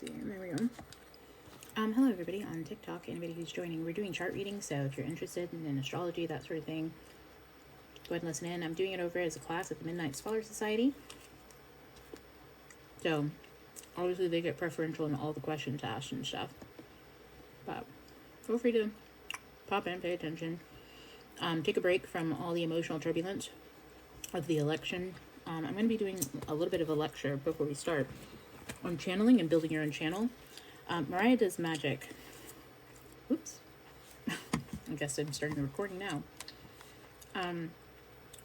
see. There we go. Hello everybody on TikTok, anybody who's joining. We're doing chart readings, so if you're interested in astrology, that sort of thing, go ahead and listen in. I'm doing it over as a class at the Midnight Scholar Society. So, obviously they get preferential in all the questions asked and stuff. But feel free to pop in, pay attention. Take a break from all the emotional turbulence of the election. I'm going to be doing a little bit of a lecture before we start on channeling and building your own channel. Mariah does magic. Oops. I guess I'm starting the recording now.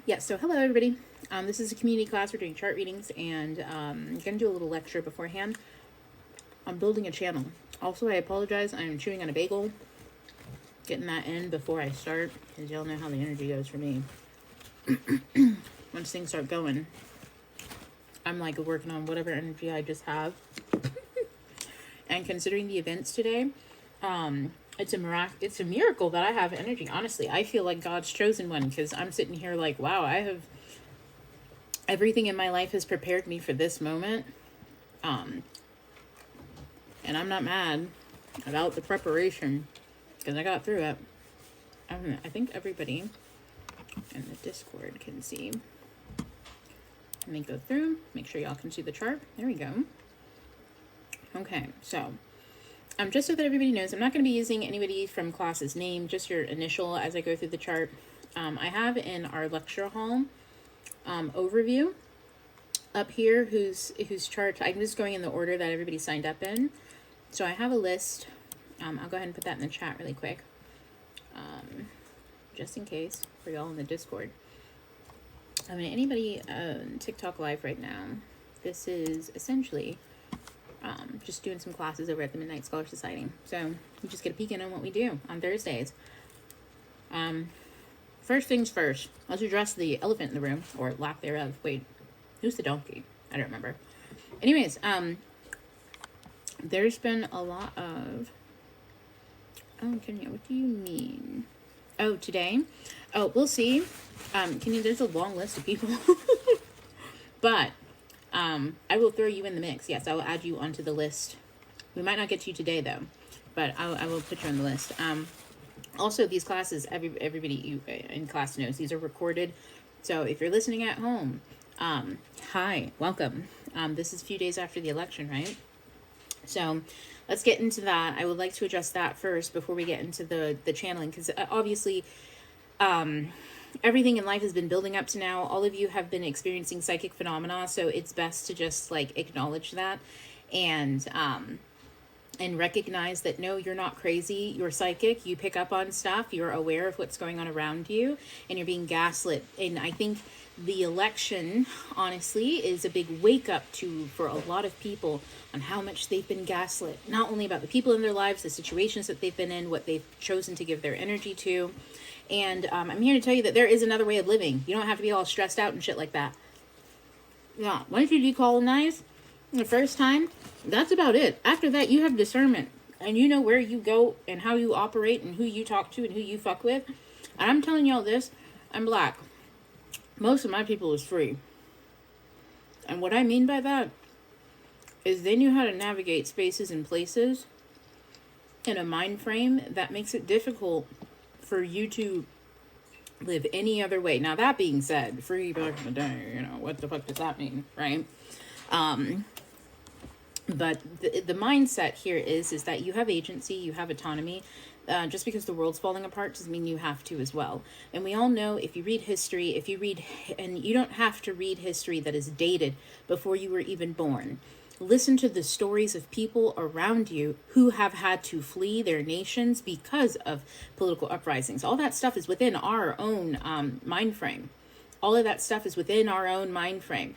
Yeah, so hello everybody. This is a community class. We're doing chart readings, and I'm going to do a little lecture beforehand. I'm building a channel. Also, I apologize. I'm chewing on a bagel. Getting that in before I start, because y'all know how the energy goes for me. Once things start going, I'm like working on whatever energy I just have. And considering the events today, it's a miracle that I have energy. Honestly, I feel like God's chosen one, because I'm sitting here like, wow, I have everything in my life has prepared me for this moment. And I'm not mad about the preparation, because I got through it. I think everybody in the Discord can see. Let me go through, make sure y'all can see the chart. There we go. Okay, so just so that everybody knows, I'm not going to be using anybody from class's name, just your initial as I go through the chart. I have in our lecture hall overview up here whose chart. I'm just going in the order that everybody signed up in. So I have a list. I'll go ahead and put that in the chat really quick, just in case for y'all in the Discord. I mean, anybody TikTok live right now, this is essentially just doing some classes over at the Midnight Scholar Society. So you just get a peek in on what we do on Thursdays. First things first, let's address the elephant in the room, or lack thereof. Wait, who's the donkey? I don't remember. Anyways, there's been a lot of... Oh, Kenya, what do you mean? Oh, today? Oh, we'll see. Kenya, there's a long list of people. But I will throw you in the mix. Yes, I will add you onto the list. We might not get to you today, though, but I will put you on the list. Also, these classes, everybody in class knows, these are recorded. So if you're listening at home, hi, welcome. This is a few days after the election, right? So let's get into that. I would like to address that first before we get into the channeling, because obviously everything in life has been building up to now. All of you have been experiencing psychic phenomena, so it's best to just like acknowledge that and recognize that no, you're not crazy. You're psychic. You pick up on stuff. You're aware of what's going on around you, and you're being gaslit. And I think the election, honestly, is a big wake up for a lot of people on how much they've been gaslit. Not only about the people in their lives, the situations that they've been in, what they've chosen to give their energy to. And I'm here to tell you that there is another way of living. You don't have to be all stressed out and shit like that. Yeah, once you decolonize the first time, that's about it. After that, you have discernment. And you know where you go and how you operate and who you talk to and who you fuck with. And I'm telling y'all this, I'm black. Most of my people is free. And what I mean by that is they knew how to navigate spaces and places in a mind frame that makes it difficult for you to live any other way. Now, that being said, free back in the day, you know, what the fuck does that mean, right? But the mindset here is that you have agency, you have autonomy. Just because the world's falling apart doesn't mean you have to as well. And we all know, if you read history, and you don't have to read history that is dated before you were even born. Listen to the stories of people around you who have had to flee their nations because of political uprisings. All that stuff is within our own mind frame. All of that stuff is within our own mind frame.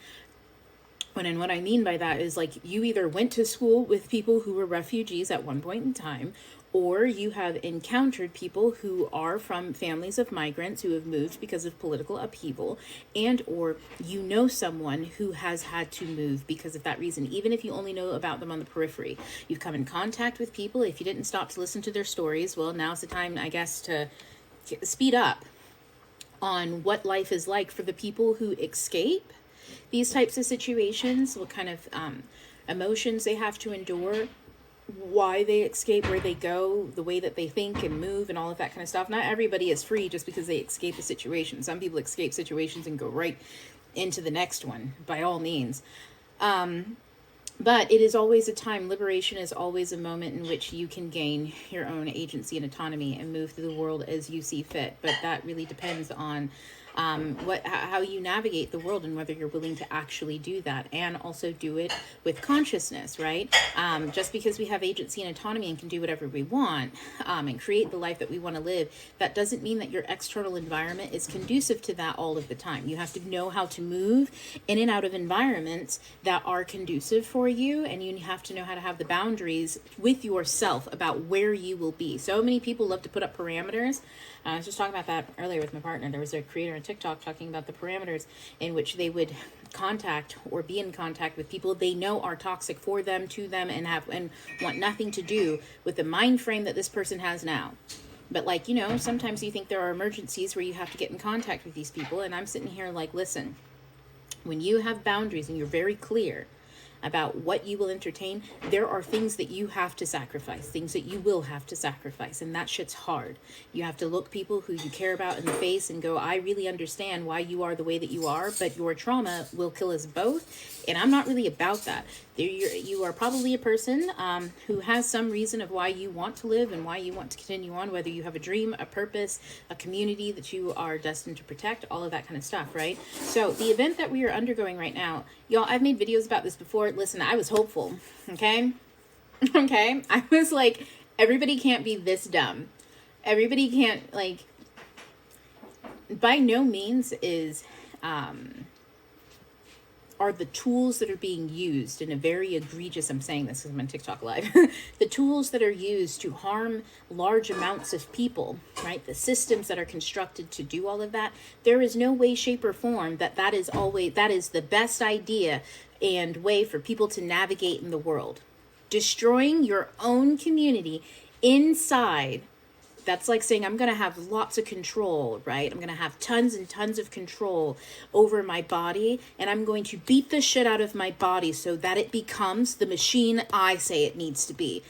And what I mean by that is, like, you either went to school with people who were refugees at one point in time, or you have encountered people who are from families of migrants who have moved because of political upheaval, and or you know someone who has had to move because of that reason, even if you only know about them on the periphery. You've come in contact with people. If you didn't stop to listen to their stories, well, now's the time, I guess, to speed up on what life is like for the people who escape these types of situations. What kind of emotions they have to endure, why they escape, where they go, the way that they think and move and all of that kind of stuff. Not everybody is free just because they escape a situation. Some people escape situations and go right into the next one, by all means. But it is always a time, liberation is always a moment in which you can gain your own agency and autonomy and move through the world as you see fit. But that really depends on how you navigate the world and whether you're willing to actually do that, and also do it with consciousness, right? Just because we have agency and autonomy and can do whatever we want and create the life that we want to live, that doesn't mean that your external environment is conducive to that all of the time. You have to know how to move in and out of environments that are conducive for you, and you have to know how to have the boundaries with yourself about where you will be. So many people love to put up parameters. I was just talking about that earlier with my partner. There was a creator on TikTok talking about the parameters in which they would contact or be in contact with people they know are toxic for them, to them, and want nothing to do with the mind frame that this person has now. But like, you know, sometimes you think there are emergencies where you have to get in contact with these people, and I'm sitting here like, listen, when you have boundaries and you're very clear about what you will entertain, there are things that you have to sacrifice, things that you will have to sacrifice, and that shit's hard. You have to look people who you care about in the face and go, I really understand why you are the way that you are, but your trauma will kill us both, and I'm not really about that. You are probably a person who has some reason of why you want to live and why you want to continue on, whether you have a dream, a purpose, a community that you are destined to protect, all of that kind of stuff, right? So the event that we are undergoing right now, y'all, I've made videos about this before. Listen, I was hopeful, okay? Okay? I was like, everybody can't be this dumb. Everybody can't, like, by no means are the tools that are being used in a very egregious, I'm saying this because I'm on TikTok live, the tools that are used to harm large amounts of people, right? The systems that are constructed to do all of that, there is no way, shape, or form that is the best idea and way for people to navigate in the world. Destroying your own community inside, that's like saying I'm going to have lots of control, right? I'm going to have tons and tons of control over my body, and I'm going to beat the shit out of my body so that it becomes the machine I say it needs to be.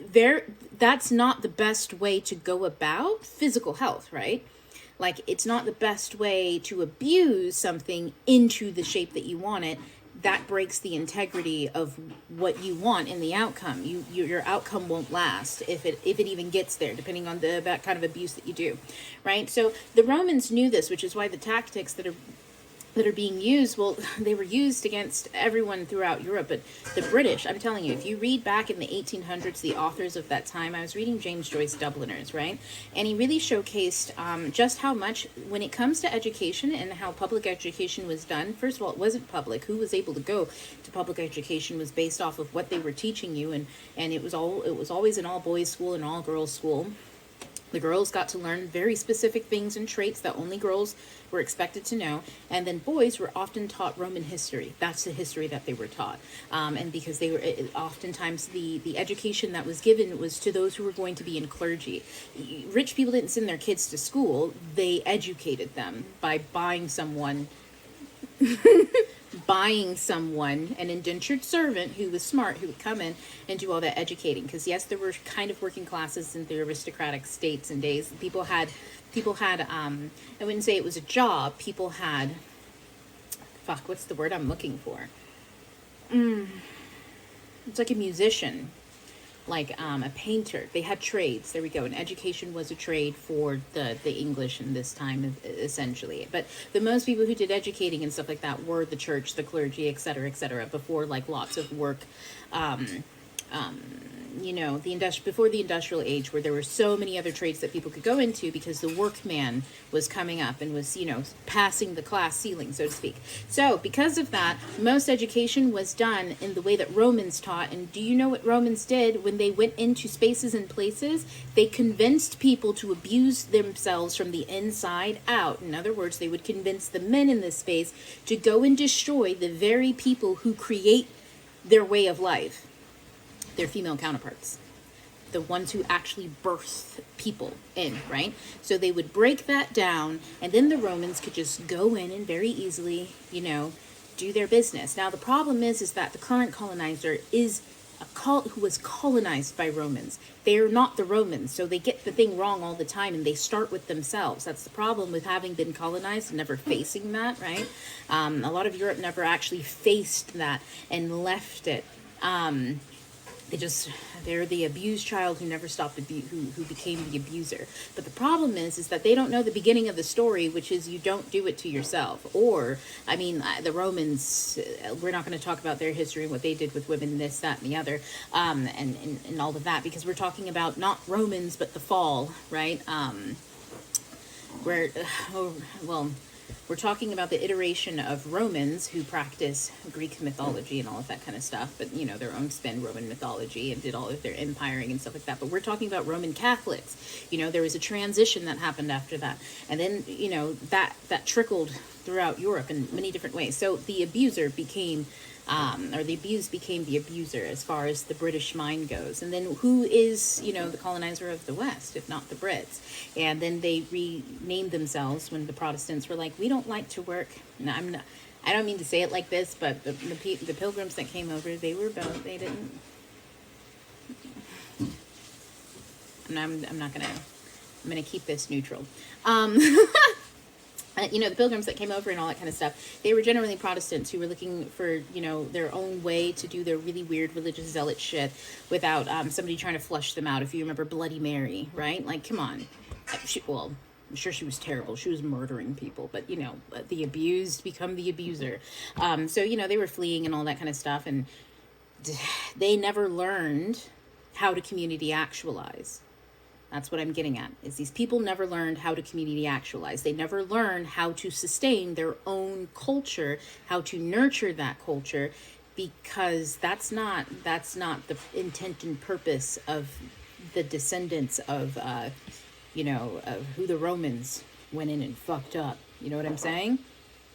That's not the best way to go about physical health, right? Like, it's not the best way to abuse something into the shape that you want it. That breaks the integrity of what you want in the outcome. Your outcome won't last if it even gets there, depending on that kind of abuse that you do, right? So the Romans knew this, which is why the tactics that are being used, well, they were used against everyone throughout Europe, but the British, I'm telling you, if you read back in the 1800s, the authors of that time, I was reading James Joyce Dubliners, right? And he really showcased just how much, when it comes to education and how public education was done, first of all, it wasn't public. Who was able to go to public education was based off of what they were teaching you, and it was always an all-boys school and all-girls school. The girls got to learn very specific things and traits that only girls were expected to know. And then boys were often taught Roman history. That's the history that they were taught. And because they were oftentimes the education that was given was to those who were going to be in clergy. Rich people didn't send their kids to school. They educated them by buying someone an indentured servant who was smart, who would come in and do all that educating. Because yes, there were kind of working classes in the aristocratic states and days. People had I wouldn't say it was a job. People had, what's the word I'm looking for? It's like a musician, like a painter. They had trades. There we go. And education was a trade for the English in this time, essentially. But the most people who did educating and stuff like that were the church, the clergy, et cetera, before like lots of work, before the industrial age, where there were so many other trades that people could go into because the workman was coming up and was, passing the class ceiling, so to speak. So because of that, most education was done in the way that Romans taught. And do you know what Romans did when they went into spaces and places? They convinced people to abuse themselves from the inside out. In other words, they would convince the men in this space to go and destroy the very people who create their way of life. Their female counterparts, the ones who actually birth people in, right? So they would break that down, and then the Romans could just go in and very easily, do their business. Now, the problem is that the current colonizer is who was colonized by Romans. They're not the Romans, so they get the thing wrong all the time, and they start with themselves. That's the problem with having been colonized and never facing that, right? A lot of Europe never actually faced that and left it. They're the abused child who never stopped who became the abuser. But the problem is that they don't know the beginning of the story, which is you don't do it to yourself. Or, I mean, the Romans, we're not going to talk about their history and what they did with women, this, that, and the other, and all of that, because we're talking about not Romans, but the fall, right? We're talking about the iteration of Romans who practice Greek mythology and all of that kind of stuff, but, you know, their own spin Roman mythology and did all of their empiring and stuff like that. But we're talking about Roman Catholics. You know, there was a transition that happened after that. And then, you know, that trickled throughout Europe in many different ways. So the abuser became or the abused became the abuser as far as the British mind goes. And then who is, you know, the colonizer of the West, if not the Brits? And then they renamed themselves when the Protestants were like, we don't like to work. No, I don't mean to say it like this, but the pilgrims that came over, they didn't. I'm gonna keep this neutral. You know, the pilgrims that came over and all that kind of stuff, they were generally Protestants who were looking for, you know, their own way to do their really weird religious zealot shit without somebody trying to flush them out. If you remember Bloody Mary, right? Like, come on. I'm sure she was terrible. She was murdering people, but, you know, the abused become the abuser. So, you know, they were fleeing and all that kind of stuff, and they never learned how to community actualize. That's what I'm getting at, is these people never learned how to community actualize. They never learned how to sustain their own culture, how to nurture that culture, because that's not the intent and purpose of the descendants of, you know, of who the Romans went in and fucked up. You know what I'm saying?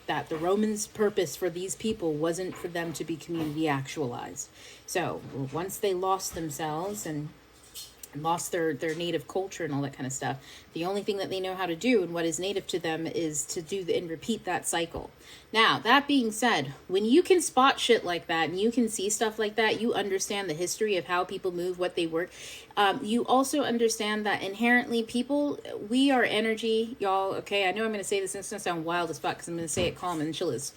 That the Romans' purpose for these people wasn't for them to be community actualized. So once they lost themselves and lost their native culture and all that kind of stuff, the only thing that they know how to do and what is native to them is to do and repeat that cycle. Now, that being said, when you can spot shit like that and you can see stuff like that, you understand the history of how people move, what they work. You also understand that inherently people, we are energy, y'all. Okay, I know I'm going to say this and it's going to sound wild as fuck because I'm going to say it calm and chill as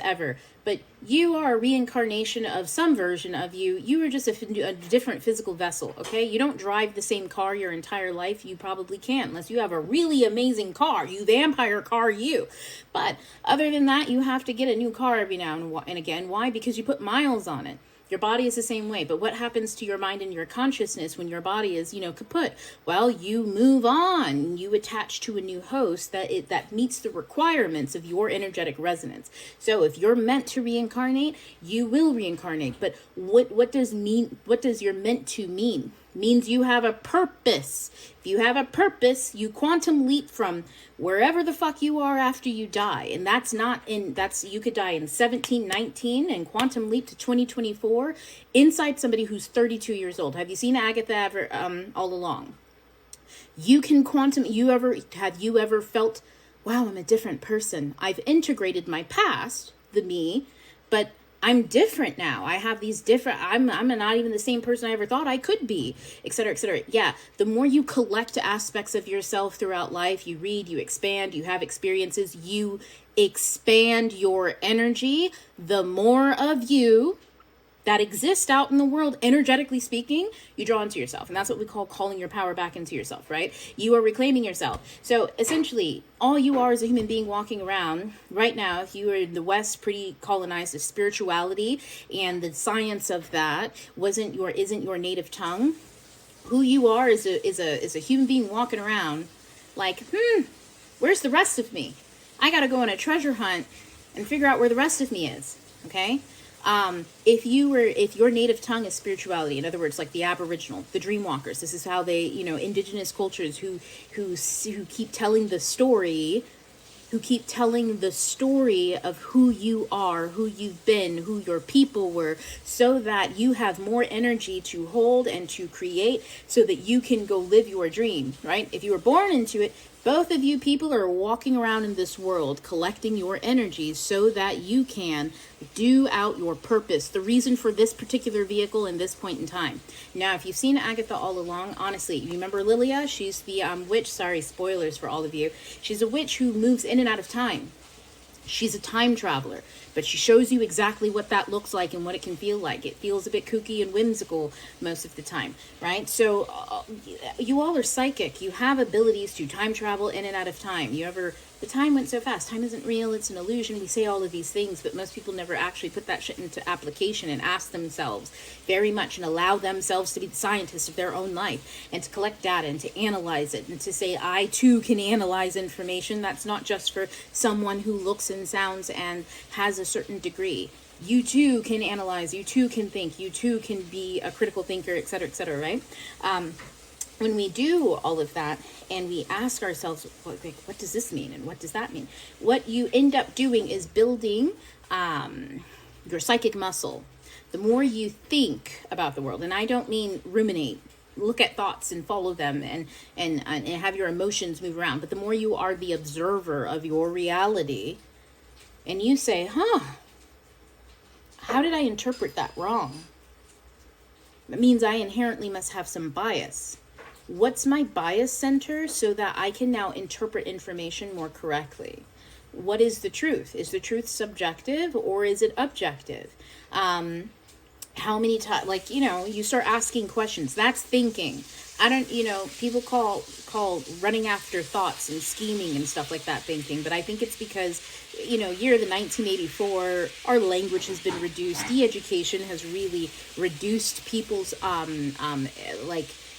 ever. But you are a reincarnation of some version of you. You are just a different physical vessel, okay? You don't drive the same car your entire life. You probably can't unless you have a really amazing car. You vampire car you. But other than that, you have to get a new car every now and again. Why? Because you put miles on it. Your body is the same way. But what happens to your mind and your consciousness when your body is, you know, kaput? Well, you move on. You attach to a new host that meets the requirements of your energetic resonance. So if you're meant to reincarnate, you will reincarnate. But what does your meant to mean? Means you have a purpose. If you have a purpose, you quantum leap from wherever the fuck you are after you die. And you could die in 1719 and quantum leap to 2024 inside somebody who's 32 years old. Have you seen Agatha ever, all along? You can have you ever felt, wow, I'm a different person. I've integrated my past, the me, but I'm different now. I have these different, I'm not even the same person I ever thought I could be, et cetera, et cetera. Yeah, the more you collect aspects of yourself throughout life, you read, you expand, you have experiences, you expand your energy, the more of you that exist out in the world, energetically speaking, you draw into yourself. And that's what we call calling your power back into yourself, right? You are reclaiming yourself. So essentially, all you are is a human being walking around right now. If you are in the West, pretty colonized with spirituality and the science of that isn't your native tongue. Who you are is a human being walking around like, where's the rest of me? I got to go on a treasure hunt and figure out where the rest of me is. Okay. If your native tongue is spirituality, in other words, like the Aboriginal, the Dreamwalkers, this is how they, you know, indigenous cultures who keep telling the story, of who you are, who you've been, who your people were, so that you have more energy to hold and to create so that you can go live your dream, right? If you were born into it, Both of you people are walking around in this world collecting your energies so that you can do out your purpose, the reason for this particular vehicle in this point in time. Now, if you've seen Agatha all along, honestly, you remember Lilia? She's the witch. Sorry, spoilers for all of you. She's a witch who moves in and out of time. She's a time traveler, but she shows you exactly what that looks like and what it can feel like. It feels a bit kooky and whimsical most of the time, right? So you all are psychic. You have abilities to time travel in and out of time. The time went so fast. Time isn't real. It's an illusion. We say all of these things, but most people never actually put that shit into application and ask themselves very much and allow themselves to be the scientists of their own life and to collect data and to analyze it and to say, I too can analyze information. That's not just for someone who looks and sounds and has a certain degree. You too can analyze. You too can think. You too can be a critical thinker, etc., right? When we do all of that and we ask ourselves, what does this mean and what does that mean? What you end up doing is building your psychic muscle. The more you think about the world, and I don't mean ruminate, look at thoughts and follow them and have your emotions move around, but the more you are the observer of your reality and you say, how did I interpret that wrong? That means I inherently must have some bias. What's my bias center so that I can now interpret information more correctly? What is the truth? Is the truth subjective or is it objective? How many times, you start asking questions. That's thinking. People call running after thoughts and scheming and stuff like that thinking, but I think it's because, year the 1984, our language has been reduced. De-education has really reduced people's,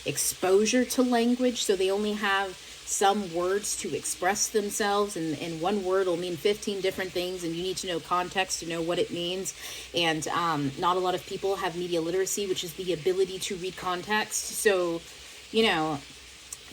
exposure to language, so they only have some words to express themselves, and one word will mean 15 different things, and you need to know context to know what it means. And not a lot of people have media literacy, which is the ability to read context. So you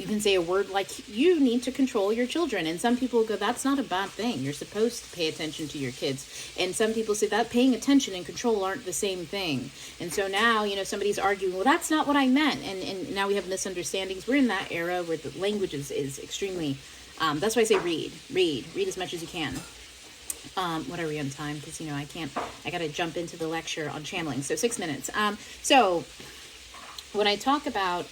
can say a word like, you need to control your children. And some people go, that's not a bad thing. You're supposed to pay attention to your kids. And some people say that paying attention and control aren't the same thing. And so now, somebody's arguing, well, that's not what I meant. And now we have misunderstandings. We're in that era where the language is extremely, that's why I say read as much as you can. What are we on time? Because, I got to jump into the lecture on channeling. So 6 minutes. So when I talk about,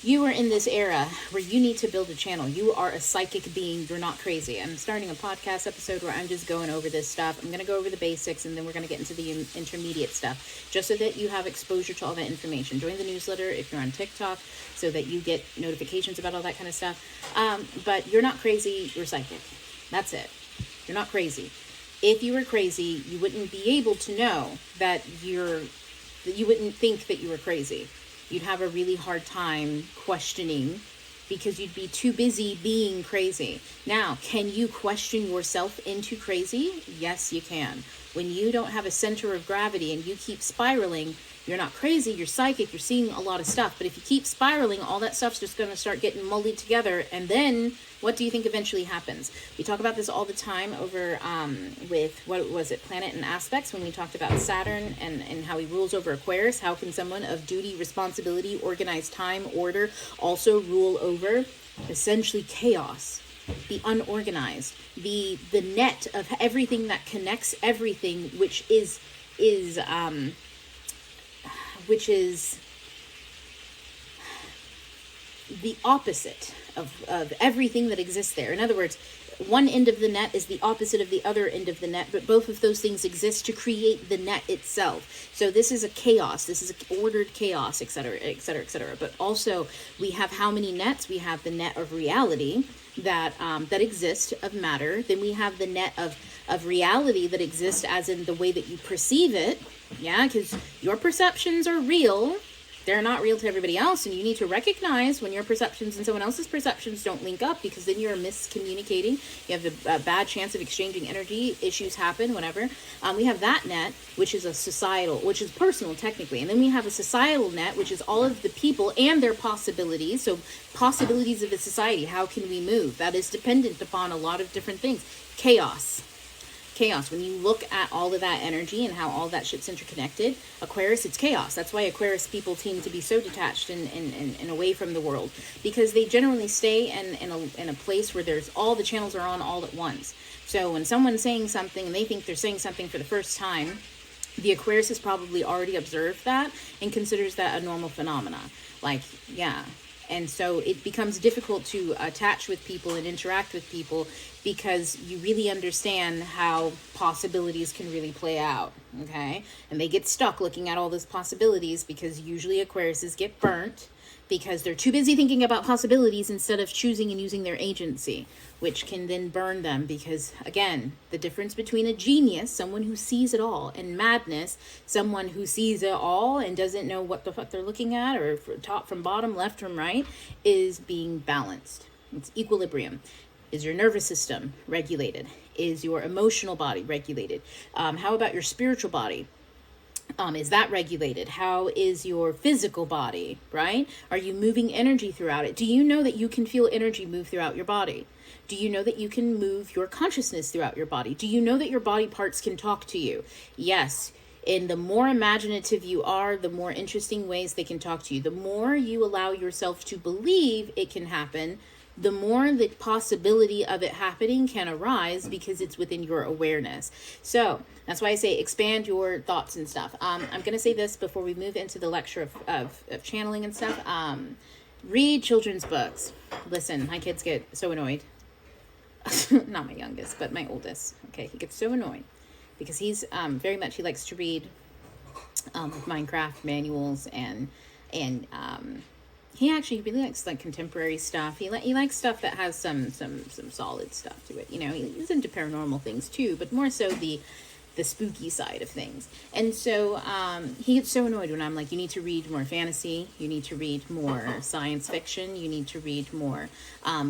you are in this era where you need to build a channel. You are a psychic being. You're not crazy. I'm starting a podcast episode where I'm just going over this stuff. I'm going to go over the basics, and then we're going to get into the intermediate stuff, just so that you have exposure to all that information. Join the newsletter if you're on TikTok, so that you get notifications about all that kind of stuff. But you're not crazy. You're psychic. That's it. You're not crazy. If you were crazy, you wouldn't be able to know that you wouldn't think that you were crazy. You'd have a really hard time questioning because you'd be too busy being crazy. Now, can you question yourself into crazy? Yes, you can. When you don't have a center of gravity and you keep spiraling, you're not crazy, you're psychic, you're seeing a lot of stuff. But if you keep spiraling, all that stuff's just going to start getting muddled together. And then what do you think eventually happens? We talk about this all the time over with, what was it, Planet and Aspects, when we talked about Saturn and how he rules over Aquarius. How can someone of duty, responsibility, organized time, order also rule over essentially chaos? The unorganized, the net of everything that connects everything, which is the opposite of everything that exists there. In other words, one end of the net is the opposite of the other end of the net, but both of those things exist to create the net itself. So this is a chaos. This is an ordered chaos, etc., etc., etc. But also, we have how many nets? We have the net of reality that exist of matter. Then we have the net of reality that exists as in the way that you perceive it. Yeah, because your perceptions are real. They're not real to everybody else, and you need to recognize when your perceptions and someone else's perceptions don't link up, because then you're miscommunicating. You have a bad chance of exchanging energy. Issues happen, whatever. We have that net, which is a societal, which is personal technically, and then we have a societal net, which is all of the people and their possibilities. So possibilities of a society. How can we move? That is dependent upon a lot of different things. Chaos. chaos. When you look at all of that energy and how all that shit's interconnected, Aquarius, it's chaos. That's why Aquarius people seem to be so detached and away from the world, because they generally stay in a place where there's all the channels are on all at once. So when someone's saying something and they think they're saying something for the first time, the Aquarius has probably already observed that and considers that a normal phenomena. Like, yeah. And so it becomes difficult to attach with people and interact with people, because you really understand how possibilities can really play out, okay? And they get stuck looking at all those possibilities, because usually Aquariuses get burnt because they're too busy thinking about possibilities instead of choosing and using their agency, which can then burn them. Because, again, the difference between a genius, someone who sees it all, and madness, someone who sees it all and doesn't know what the fuck they're looking at, or top from bottom, left from right, is being balanced. It's equilibrium. Is your nervous system regulated? Is your emotional body regulated? How about your spiritual body? Is that regulated? How is your physical body, right? Are you moving energy throughout it? Do you know that you can feel energy move throughout your body? Do you know that you can move your consciousness throughout your body? Do you know that your body parts can talk to you? Yes. And the more imaginative you are, the more interesting ways they can talk to you. The more you allow yourself to believe it can happen, the more the possibility of it happening can arise, because it's within your awareness. So that's why I say expand your thoughts and stuff. I'm going to say this before we move into the lecture of channeling and stuff. Read children's books. Listen, my kids get so annoyed. Not my youngest, but my oldest. Okay, he gets so annoyed because he's very much, he likes to read Minecraft manuals, and he actually really likes like contemporary stuff. He likes stuff that has some solid stuff to it. You know, he's into paranormal things too, but more so the spooky side of things. And so he gets so annoyed when I'm like, you need to read more fantasy, you need to read more science fiction, you need to read more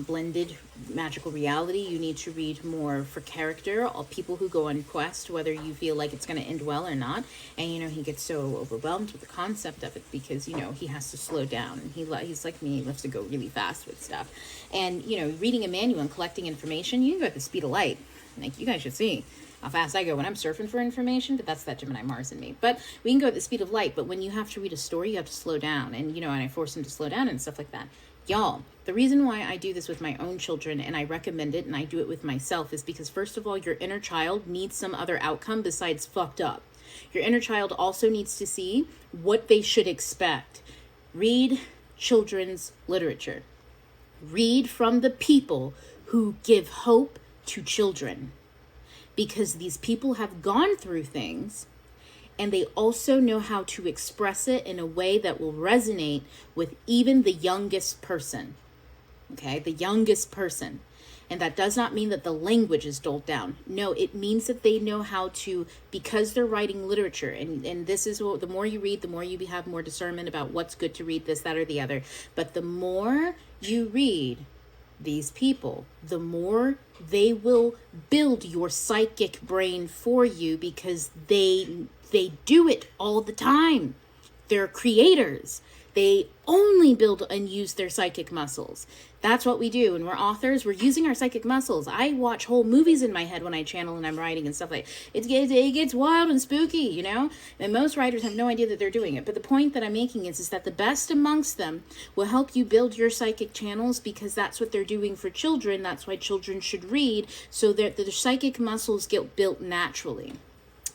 blended magical reality, you need to read more for character, all people who go on quest, whether you feel like it's going to end well or not. And you know, he gets so overwhelmed with the concept of it, because you know, he has to slow down, and he's like me, he loves to go really fast with stuff. And you know, reading a manual and collecting information, you can go at the speed of light. Like, you guys should see how fast I go when I'm surfing for information, but that's that Gemini Mars in me. But we can go at the speed of light, but when you have to read a story, you have to slow down. And, you know, and I force him to slow down and stuff like that. Y'all, the reason why I do this with my own children, and I recommend it, and I do it with myself, is because, first of all, your inner child needs some other outcome besides fucked up. Your inner child also needs to see what they should expect. Read children's literature. Read from the people who give hope to children, because these people have gone through things, and they also know how to express it in a way that will resonate with even the youngest person. Okay, the youngest person. And that does not mean that the language is dulled down. No, it means that they know how to, because they're writing literature. And this is what, the more you read, the more you have more discernment about what's good to read, this, that, or the other. But the more you read these people, the more they will build your psychic brain for you, because they do it all the time. They're creators. They only build and use their psychic muscles. That's what we do. And we're authors. We're using our psychic muscles. I watch whole movies in my head when I channel and I'm writing and stuff like that. It gets wild and spooky, you know? And most writers have no idea that they're doing it. But the point that I'm making is that the best amongst them will help you build your psychic channels, because that's what they're doing for children. That's why children should read, so that their psychic muscles get built naturally.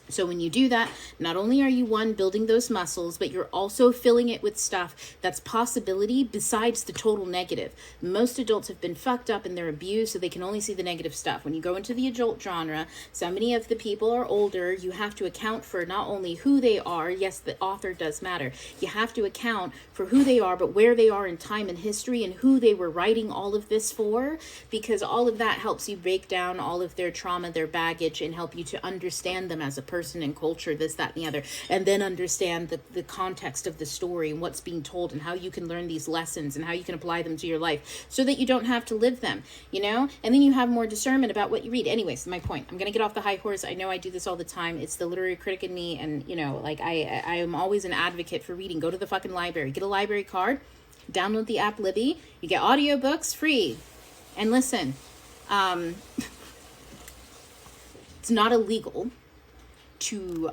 So when you do that, not only are you, one, building those muscles, but you're also filling it with stuff that's possibility besides the total negative. Most adults have been fucked up and they're abused, so they can only see the negative stuff. When you go into the adult genre, so many of the people are older. You have to account for not only who they are. Yes, the author does matter. You have to account for who they are, but where they are in time and history, and who they were writing all of this for, because all of that helps you break down all of their trauma, their baggage, and help you to understand them as a person and culture, this, that, and the other, and then understand the context of the story and what's being told, and how you can learn these lessons and how you can apply them to your life so that you don't have to live them, you know? And then you have more discernment about what you read. Anyways, my point, I'm going to get off the high horse. I know I do this all the time. It's the literary critic in me, and, you know, like, I am always an advocate for reading. Go to the fucking library, get a library card, download the app Libby, you get audiobooks free, and listen. It's not illegal to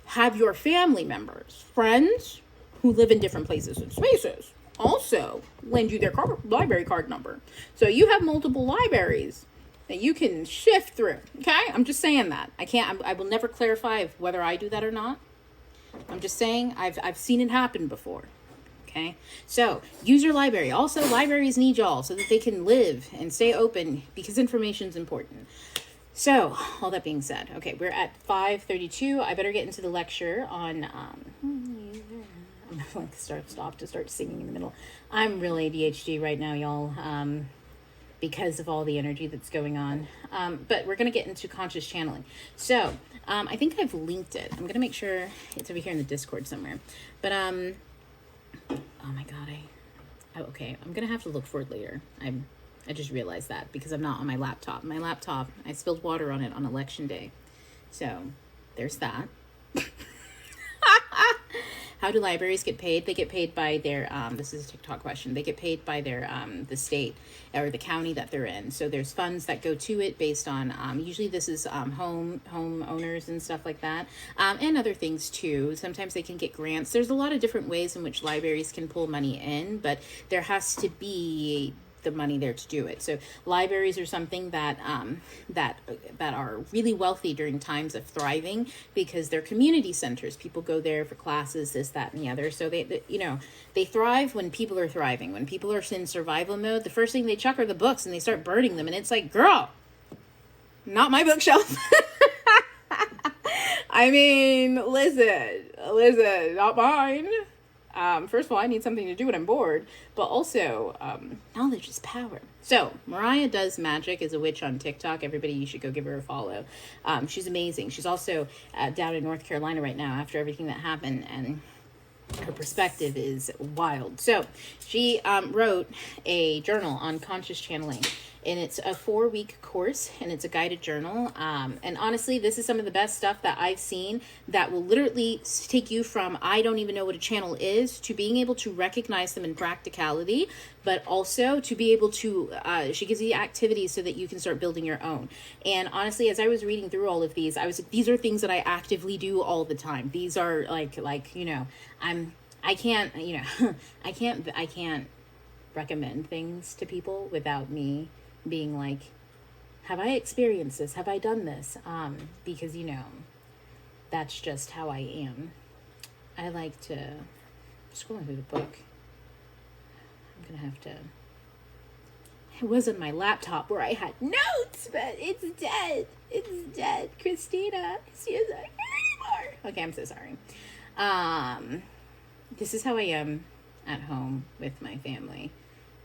have your family members, friends who live in different places and spaces also lend you their library card number. So you have multiple libraries that you can shift through. Okay? I'm just saying that. I will never clarify whether I do that or not. I'm just saying I've seen it happen before. Okay? So use your library. Also, libraries need y'all so that they can live and stay open because information is important. So, all that being said, okay, we're at 5:32. I better get into the lecture on, I'm like start singing in the middle. I'm real ADHD right now, y'all, because of all the energy that's going on. But we're going to get into conscious channeling. So, I think I've linked it. I'm going to make sure it's over here in the Discord somewhere. But, oh my God, okay, I'm going to have to look for it later. I just realized that because I'm not on my laptop. My laptop, I spilled water on it on election day. So there's that. How do libraries get paid? They get paid by their, this is a TikTok question. They get paid by their, the state or the county that they're in. So there's funds that go to it based on, usually this is home owners and stuff like that, and other things too. Sometimes they can get grants. There's a lot of different ways in which libraries can pull money in, but there has to be the money there to do it. So libraries are something that that are really wealthy during times of thriving because they're community centers. People go there for classes, this, that, and the other. So they thrive when people are thriving. When people are in survival mode, the first thing they chuck are the books and they start burning them. And it's like, girl, not my bookshelf. I mean, listen, not mine. First of all, I need something to do when I'm bored, but also, knowledge is power. So, Mariah Does Magic is a witch on TikTok. Everybody, you should go give her a follow. She's amazing. She's also down in North Carolina right now after everything that happened, and her perspective is wild. So, she wrote a journal on conscious channeling. And it's a 4-week course, and it's a guided journal. And honestly, this is some of the best stuff that I've seen that will literally take you from, I don't even know what a channel is, to being able to recognize them in practicality, but also to be able to, she gives you activities so that you can start building your own. And honestly, as I was reading through all of these, these are things that I actively do all the time. These are like, I can't recommend things to people without me being like, have I experienced this? Have I done this? Because, that's just how I am. I like to, I'm scrolling through the book. I'm going to have to, it was on my laptop where I had notes, but it's dead. It's dead. Christina, it's not here anymore. Okay, I'm so sorry. This is how I am at home with my family.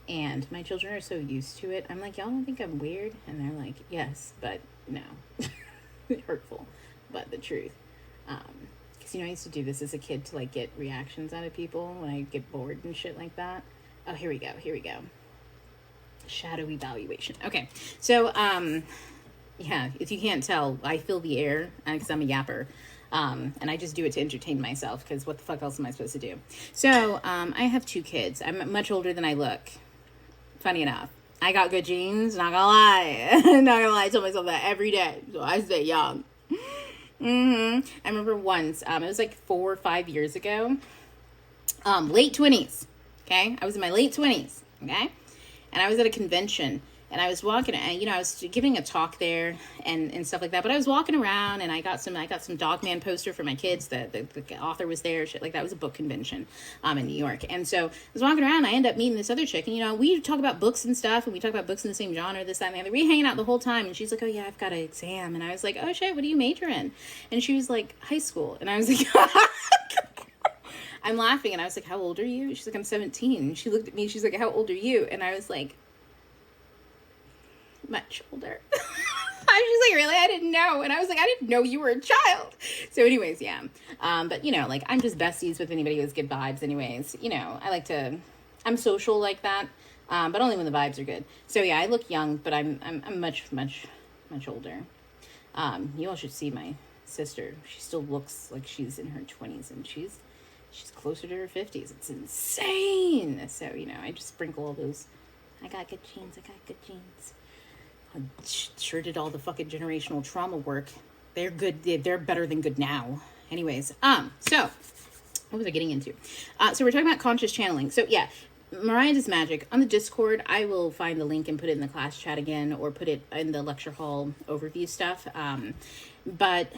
And my children are so used to it. I'm like, y'all don't think I'm weird? And they're like, yes, but no. Hurtful, but the truth. Because, I used to do this as a kid to, get reactions out of people when I get bored and shit like that. Oh, here we go. Shadow evaluation. Okay, so, yeah, if you can't tell, I fill the air because I'm a yapper. And I just do it to entertain myself because what the fuck else am I supposed to do? So, I have 2 kids. I'm much older than I look. Funny enough, I got good genes, not gonna lie. I tell myself that every day, so I stay young. I remember once, it was 4 or 5 years ago, late 20s, okay? I was in my late 20s, okay? And I was at a convention, and I was walking, and I was giving a talk there and stuff like that. But I was walking around, and I got some Dogman poster for my kids. The author was there, shit like that. It was a book convention in New York. And so I was walking around, and I ended up meeting this other chick, and we talk about books and stuff, and we talk about books in the same genre, this, that, and the other. We hanging out the whole time, and she's like, "Oh yeah, I've got an exam," and I was like, "Oh shit, what do you major in?" And she was like, "High school," and I was like. I'm laughing, and I was like, "How old are you?" She's like, "I'm 17. And she looked at me, she's like, "How old are you?" And I was like, much older. I was just like, really? I didn't know. And I was like, I didn't know you were a child. So anyways, yeah. But I'm just besties with anybody who has good vibes anyways. I'm social like that. But only when the vibes are good. So yeah, I look young, but I'm much older. You all should see my sister. She still looks like she's in her 20s, and she's closer to her 50s. It's insane. So, I just sprinkle all those. I got good genes. Sure did all the fucking generational trauma work. They're good. They're better than good now. Anyways, so what was I getting into? So we're talking about conscious channeling. So yeah, Mariah does magic. On the Discord, I will find the link and put it in the class chat again, or put it in the lecture hall overview stuff. But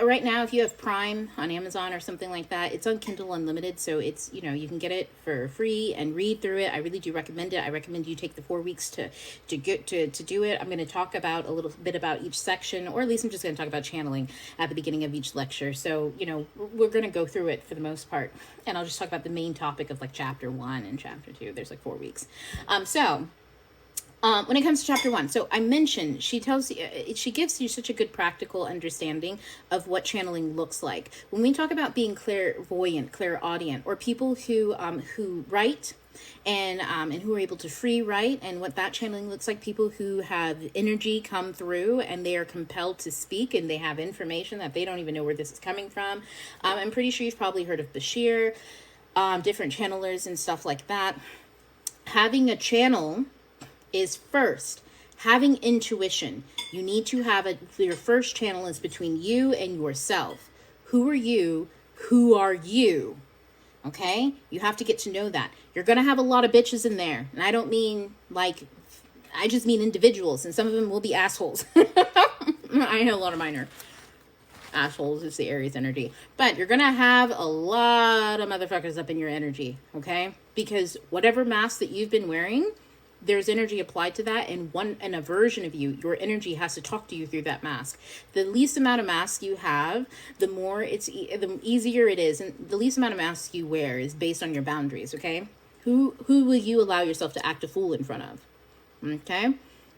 right now, if you have Prime on Amazon or something like that, it's on Kindle Unlimited. So it's, you know, you can get it for free and read through it. I really do recommend it. I recommend you take the 4 weeks to do it. I'm going to talk about a little bit about each section, or at least I'm just going to talk about channeling at the beginning of each lecture. So, you know, we're going to go through it for the most part. And I'll just talk about the main topic of like chapter 1 and chapter 2. There's like 4 weeks. When it comes to chapter 1, so I mentioned, she gives you such a good practical understanding of what channeling looks like. When we talk about being clairvoyant, clairaudient, or people who write and who are able to free write, and what that channeling looks like, people who have energy come through and they are compelled to speak and they have information that they don't even know where this is coming from. I'm pretty sure you've probably heard of Bashir, different channelers and stuff like that. Having a channel is first having intuition. You need to have your first channel is between you and yourself. Who are you? Who are you? Okay? You have to get to know that. You're going to have a lot of bitches in there. And I don't mean like, I just mean individuals. And some of them will be assholes. I know a lot of mine are assholes. It's the Aries energy. But you're going to have a lot of motherfuckers up in your energy. Okay? Because whatever mask that you've been wearing, there's energy applied to that, and a version of you, your energy has to talk to you through that mask. The least amount of masks you have, the more the easier it is, and the least amount of masks you wear is based on your boundaries. Okay, who will you allow yourself to act a fool in front of? Okay,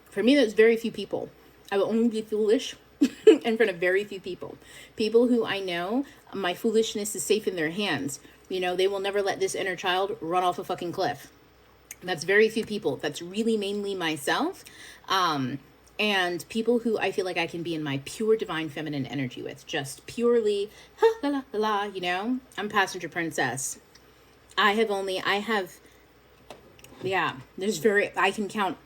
for me, there's very few people. I will only be foolish in front of very few people. People who I know my foolishness is safe in their hands. You know, they will never let this inner child run off a fucking cliff. That's very few people. That's really mainly myself. And people who I feel like I can be in my pure divine feminine energy with. Just purely, la la la la, you know? I'm passenger princess. I can count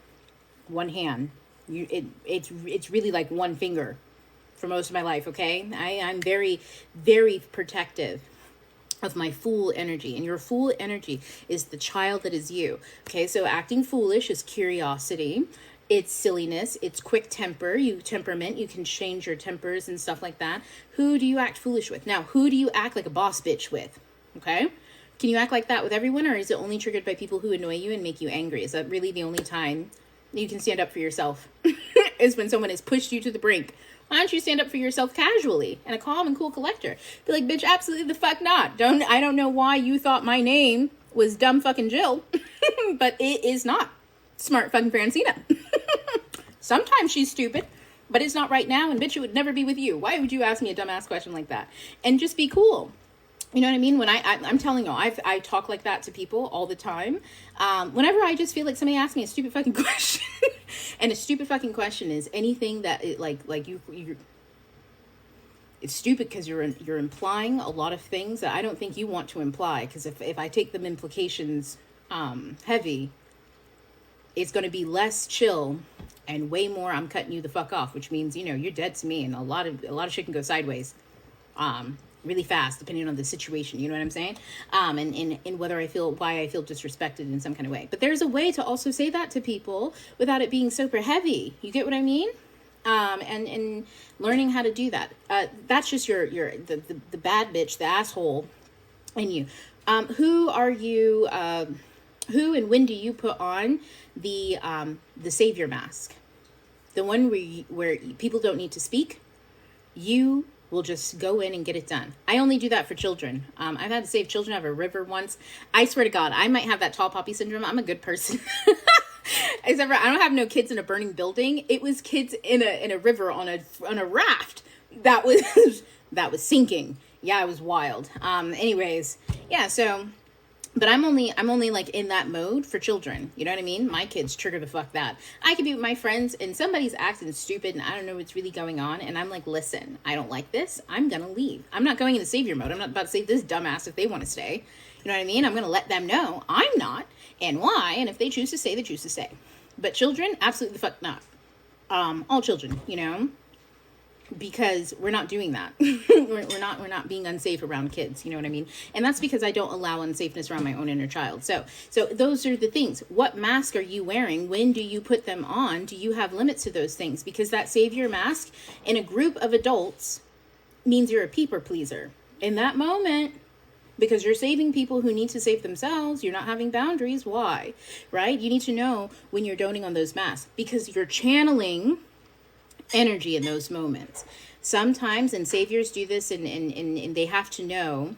one hand. It's really like one finger for most of my life, okay? I'm very, very protective of my fool energy, and your fool energy is the child that is you. Okay, so acting foolish is curiosity, it's silliness, it's quick temperament. You can change your tempers and stuff like that. Who do you act foolish with? Now, who do you act like a boss bitch with? Okay, can you act like that with everyone, or is it only triggered by people who annoy you and make you angry? Is that really the only time you can stand up for yourself? Is when someone has pushed you to the brink. Why don't you stand up for yourself casually and a calm and cool collector? Be like, bitch, absolutely the fuck not. I don't know why you thought my name was dumb fucking Jill, but it is not. Smart fucking Francina. Sometimes she's stupid, but it's not right now, and bitch, it would never be with you. Why would you ask me a dumbass question like that? And just be cool. You know what I mean? When I'm telling you, I talk like that to people all the time. Whenever I just feel like somebody asks me a stupid fucking question, and a stupid fucking question is anything that it's stupid because you're implying a lot of things that I don't think you want to imply. Because if I take them implications heavy, it's going to be less chill and way more I'm cutting you the fuck off, which means, you know, you're dead to me, and a lot of shit can go sideways. Really fast, depending on the situation, you know what I'm saying? And why I feel disrespected in some kind of way. But there's a way to also say that to people without it being super heavy. You get what I mean? And learning how to do that. That's just the bad bitch, the asshole in you. Who are you? Who and when do you put on the savior mask? The one where people don't need to speak. You will just go in and get it done. I only do that for children. I've had to save children out of a river once. I swear to God, I might have that tall poppy syndrome. I'm a good person. Except for I don't have no kids in a burning building. It was kids in a river on a raft that was sinking. Yeah, it was wild. Anyways, yeah, so but I'm only like in that mode for children. You know what I mean? My kids trigger the fuck that. I could be with my friends and somebody's acting stupid and I don't know what's really going on. And I'm like, listen, I don't like this. I'm going to leave. I'm not going into savior mode. I'm not about to save this dumbass if they want to stay. You know what I mean? I'm going to let them know I'm not and why. And if they choose to stay, they choose to stay. But children, absolutely the fuck not. all children, because we're not doing that. we're not being unsafe around kids, you know what I mean? And that's because I don't allow unsafeness around my own inner child. So those are the things. What mask are you wearing? When do you put them on? Do you have limits to those things? Because that savior mask in a group of adults means you're a people pleaser. In that moment, because you're saving people who need to save themselves, you're not having boundaries. Why? Right? You need to know when you're doting on those masks, because you're channeling energy in those moments. Sometimes, and saviors do this, and they have to know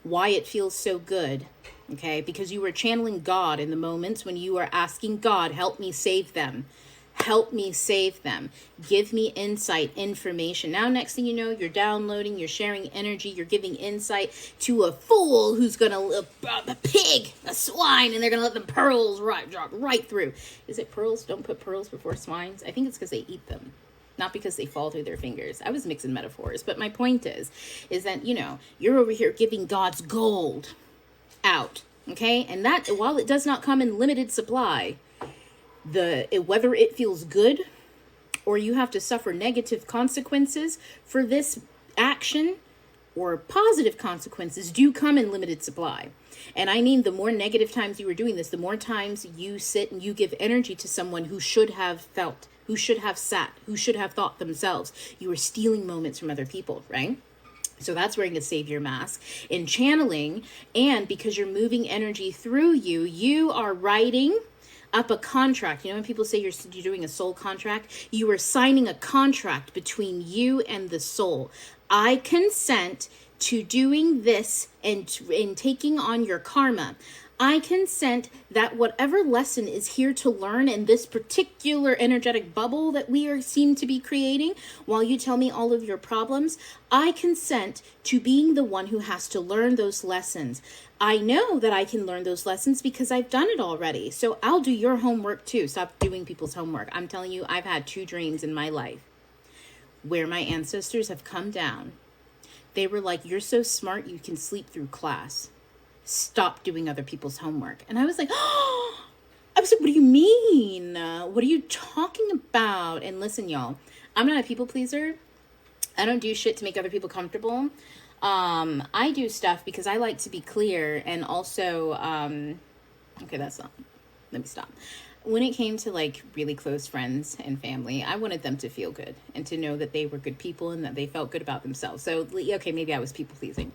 why it feels so good, okay? Because you were channeling God in the moments when you are asking God, help me save them. Help me save them. Give me insight, information. Now, next thing you know, you're downloading, you're sharing energy, you're giving insight to a fool who's going to, a pig, a swine, and they're going to let the pearls drop right through. Is it pearls? Don't put pearls before swines. I think it's because they eat them, not because they fall through their fingers. I was mixing metaphors, but my point is that, you're over here giving God's gold out, okay? And that, while it does not come in limited supply, whether it feels good or you have to suffer negative consequences for this action, or positive consequences do come in limited supply. And I mean, the more negative times you were doing this, the more times you sit and you give energy to someone who should have felt, who should have sat, who should have thought themselves. You were stealing moments from other people, right? So that's wearing a savior mask. In channeling, and because you're moving energy through you, you are writing up a contract. When people say you're doing a soul contract, you are signing a contract between you and the soul. I consent to doing this and taking on your karma. I consent that whatever lesson is here to learn in this particular energetic bubble that we seem to be creating, while you tell me all of your problems, I consent to being the one who has to learn those lessons. I know that I can learn those lessons because I've done it already. So I'll do your homework too. Stop doing people's homework. I'm telling you, I've had 2 dreams in my life where my ancestors have come down. They were like, you're so smart, you can sleep through class. Stop doing other people's homework. And I was like, oh, I was like, what do you mean? What are you talking about? And listen, y'all, I'm not a people pleaser. I don't do shit to make other people comfortable. I do stuff because I like to be clear, and also, okay, let me stop. When it came to like really close friends and family, I wanted them to feel good and to know that they were good people and that they felt good about themselves. So, okay, maybe I was people pleasing.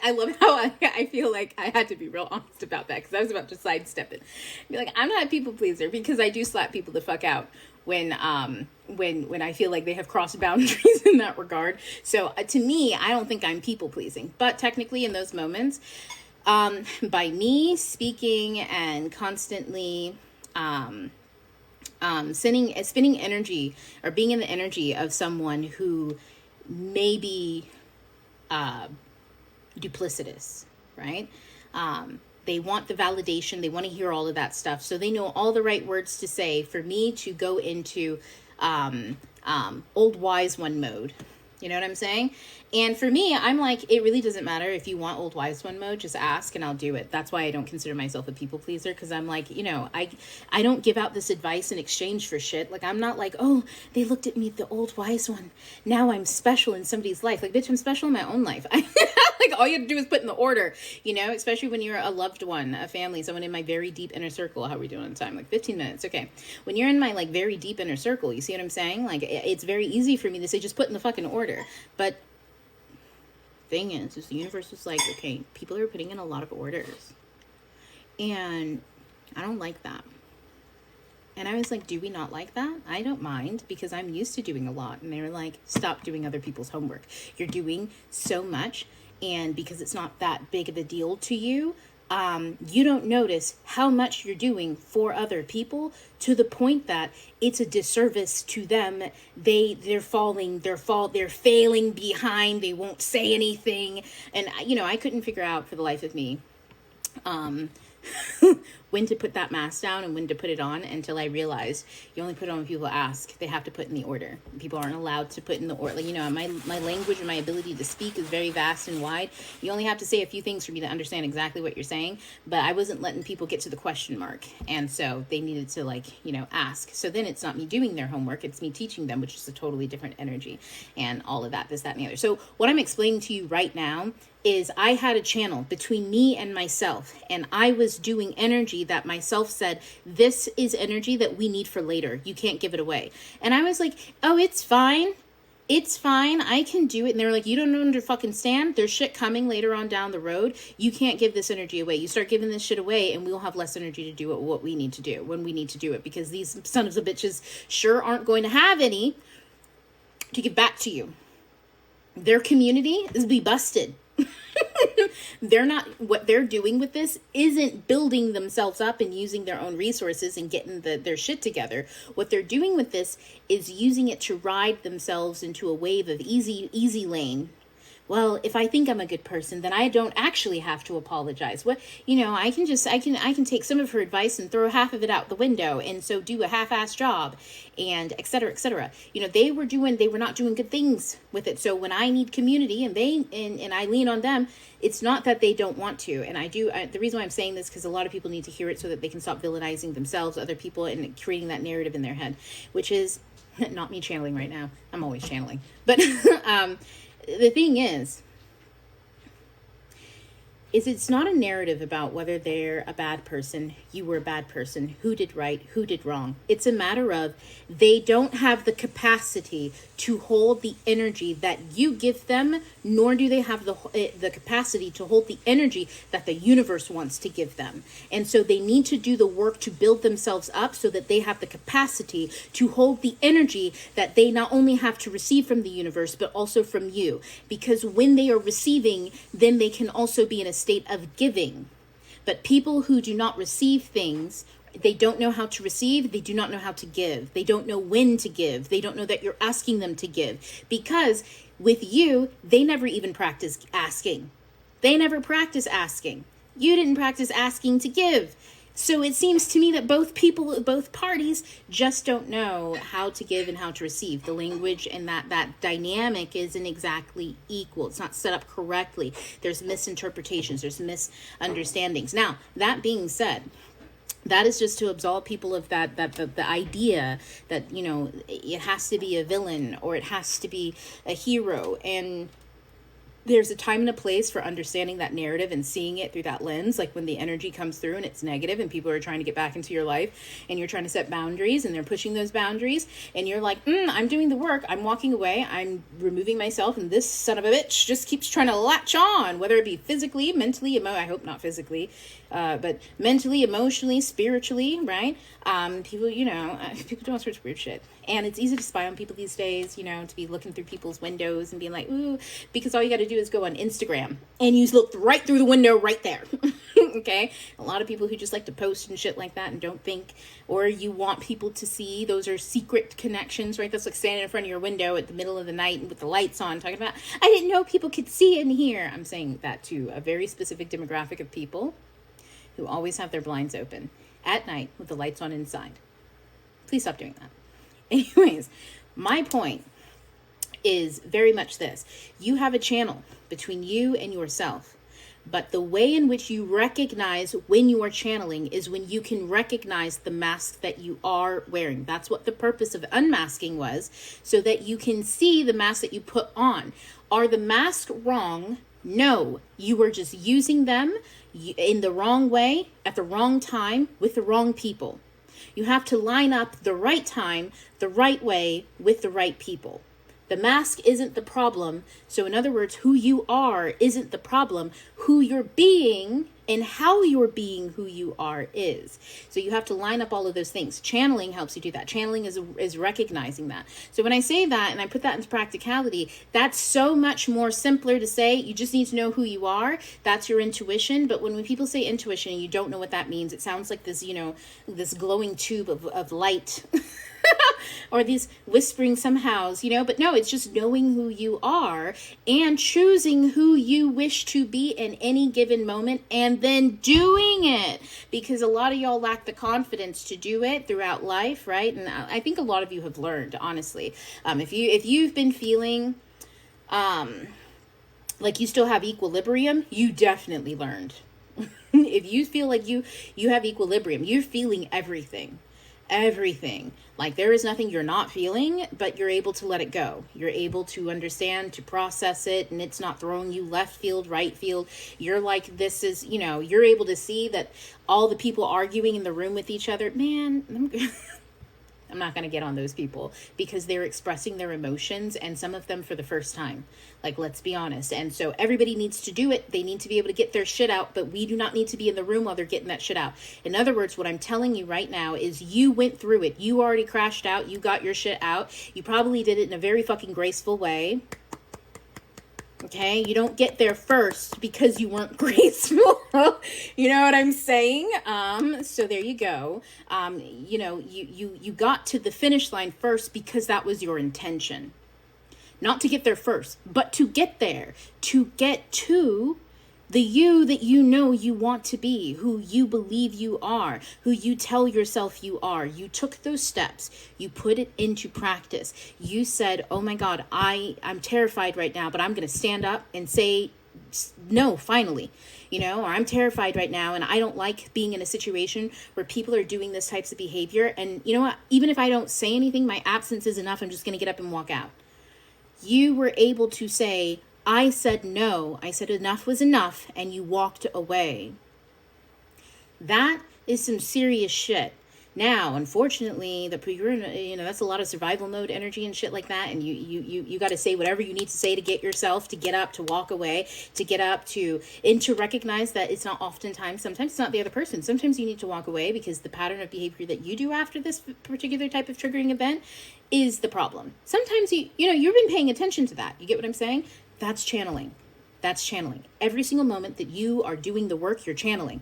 I love how I feel like I had to be real honest about that, because I was about to sidestep it. Be like, I'm not a people pleaser, because I do slap people the fuck out when I feel like they have crossed boundaries in that regard. So to me, I don't think I'm people pleasing, but technically in those moments, by me speaking and constantly spinning energy, or being in the energy of someone who may be duplicitous, right? They want the validation. They want to hear all of that stuff. So they know all the right words to say for me to go into old wise one mode. You know what I'm saying? And for me, I'm like, it really doesn't matter if you want old wise one mode, just ask and I'll do it. That's why I don't consider myself a people pleaser, because I'm like, I don't give out this advice in exchange for shit. Like, I'm not like, oh, they looked at me, the old wise one, now I'm special in somebody's life. Like, bitch, I'm special in my own life. Like, all you have to do is put in the order, especially when you're a loved one, a family, someone in my very deep inner circle. How are we doing on time? Like 15 minutes. Okay. When you're in my like very deep inner circle, you see what I'm saying? Like, it's very easy for me to say, just put in the fucking order. But thing is the universe is like, okay, people are putting in a lot of orders, and I don't like that. And I was like, do we not like that? I don't mind, because I'm used to doing a lot. And they were like, stop doing other people's homework. You're doing so much, and because it's not that big of a deal to you, you don't notice how much you're doing for other people, to the point that it's a disservice to them. They're failing behind. They won't say anything. And, I couldn't figure out for the life of me, when to put that mask down and when to put it on, until I realized you only put it on when people ask. They have to put in the order. People aren't allowed to put in the order. Like, you know, my language and my ability to speak is very vast and wide. You only have to say a few things for me to understand exactly what you're saying. But I wasn't letting people get to the question mark. And so they needed to, like, you know, ask. So then it's not me doing their homework. It's me teaching them, which is a totally different energy and all of that, this, that, and the other. So what I'm explaining to you right now is I had a channel between me and myself, and I was doing energy that myself said, this is energy that we need for later. You can't give it away. And I was like, oh, it's fine. It's fine. I can do it. And they're like, you don't understand. There's shit coming later on down the road. You can't give this energy away. You start giving this shit away and we'll have less energy to do what we need to do when we need to do it, because these sons of bitches sure aren't going to have any to give back to you. Their community is be busted. They're not, what they're doing with this isn't building themselves up and using their own resources and getting their shit together. What they're doing with this is using it to ride themselves into a wave of easy lane. Well, if I think I'm a good person, then I don't actually have to apologize. What, you know, I can take some of her advice and throw half of it out the window, and so do a half-assed job, and et cetera, et cetera. You know, they were not doing good things with it. So when I need community and I lean on them, it's not that they don't want to. And the reason why I'm saying this, because a lot of people need to hear it so that they can stop villainizing themselves, other people, and creating that narrative in their head, which is not me channeling right now. I'm always channeling. But, the thing is it's not a narrative about whether they're a bad person, you were a bad person, who did right, who did wrong. It's a matter of they don't have the capacity to hold the energy that you give them, nor do they have the capacity to hold the energy that the universe wants to give them. And so they need to do the work to build themselves up so that they have the capacity to hold the energy that they not only have to receive from the universe, but also from you. Because when they are receiving, then they can also be in a state of giving. But people who do not receive things, they don't know how to receive, they do not know how to give, they don't know when to give, they don't know that you're asking them to give, because with you, they never even practice asking. You didn't practice asking to give. So it seems to me that both parties just don't know how to give and how to receive. The language and that dynamic isn't exactly equal. It's not set up correctly. There's misinterpretations. There's misunderstandings. Now, that being said, that is just to absolve people of the idea that, you know, it has to be a villain or it has to be a hero. And there's a time and a place for understanding that narrative and seeing it through that lens. Like when the energy comes through and it's negative and people are trying to get back into your life and you're trying to set boundaries and they're pushing those boundaries and you're like, I'm doing the work. I'm walking away. I'm removing myself. And this son of a bitch just keeps trying to latch on, whether it be physically, mentally, I hope not physically, but mentally, emotionally, spiritually, right? People, you know, people do all sorts of weird shit. And it's easy to spy on people these days, you know, to be looking through people's windows and being like, ooh, because all you got to do is go on Instagram and you look right through the window right there. Okay. A lot of people who just like to post and shit like that and don't think, or you want people to see, those are secret connections, right? That's like standing in front of your window at the middle of the night with the lights on talking about, I didn't know people could see in here. I'm saying that to a very specific demographic of people who always have their blinds open at night with the lights on inside. Please stop doing that. Anyways, my point is very much this. You have a channel between you and yourself, but the way in which you recognize when you are channeling is when you can recognize the mask that you are wearing. That's what the purpose of unmasking was, so that you can see the mask that you put on. Are the masks wrong? No, you were just using them in the wrong way, at the wrong time, with the wrong people. You have to line up the right time, the right way, with the right people. The mask isn't the problem. So in other words, who you are isn't the problem. Who you're being and how you're being who you are is. So you have to line up all of those things. Channeling helps you do that. Channeling is recognizing that. So when I say that and I put that into practicality, that's so much more simpler to say. You just need to know who you are. That's your intuition. But when people say intuition and you don't know what that means, it sounds like this, you know, this glowing tube of light or these whispering somehows, but no, it's just knowing who you are and choosing who you wish to be in any given moment and then doing it, because a lot of y'all lack the confidence to do it throughout life, right? And I think a lot of you have learned, honestly. If you've been feeling like you still have equilibrium, you definitely learned. If you feel like you have equilibrium, you're feeling everything. Like there is nothing you're not feeling, but you're able to let it go. You're able to understand, to process it, and it's not throwing you left field, right field. You're like, this is, you're able to see that all the people arguing in the room with each other, man, I'm not going to get on those people because they're expressing their emotions, and some of them for the first time. Like, let's be honest. And so everybody needs to do it. They need to be able to get their shit out, but we do not need to be in the room while they're getting that shit out. In other words, what I'm telling you right now is you went through it. You already crashed out. You got your shit out. You probably did it in a very fucking graceful way. Okay, you don't get there first because you weren't graceful. You know what I'm saying? So there you go. You got to the finish line first because that was your intention. Not to get there first, but to get there, to get to the you that you know you want to be, who you believe you are, who you tell yourself you are. You took those steps. You put it into practice. You said, oh my God, I'm terrified right now, but I'm going to stand up and say no, finally. Or I'm terrified right now and I don't like being in a situation where people are doing this types of behavior. And you know what? Even if I don't say anything, my absence is enough. I'm just going to get up and walk out. You were able to say, I said no. I said enough was enough, and you walked away. That is some serious shit. Now, unfortunately, that's a lot of survival mode energy and shit like that, and you got to say whatever you need to say to get yourself to get up, to walk away, to get up, to recognize that it's not oftentimes, sometimes it's not the other person. Sometimes you need to walk away because the pattern of behavior that you do after this particular type of triggering event is the problem. Sometimes you've been paying attention to that. You get what I'm saying? That's channeling. That's channeling. Every single moment that you are doing the work, you're channeling.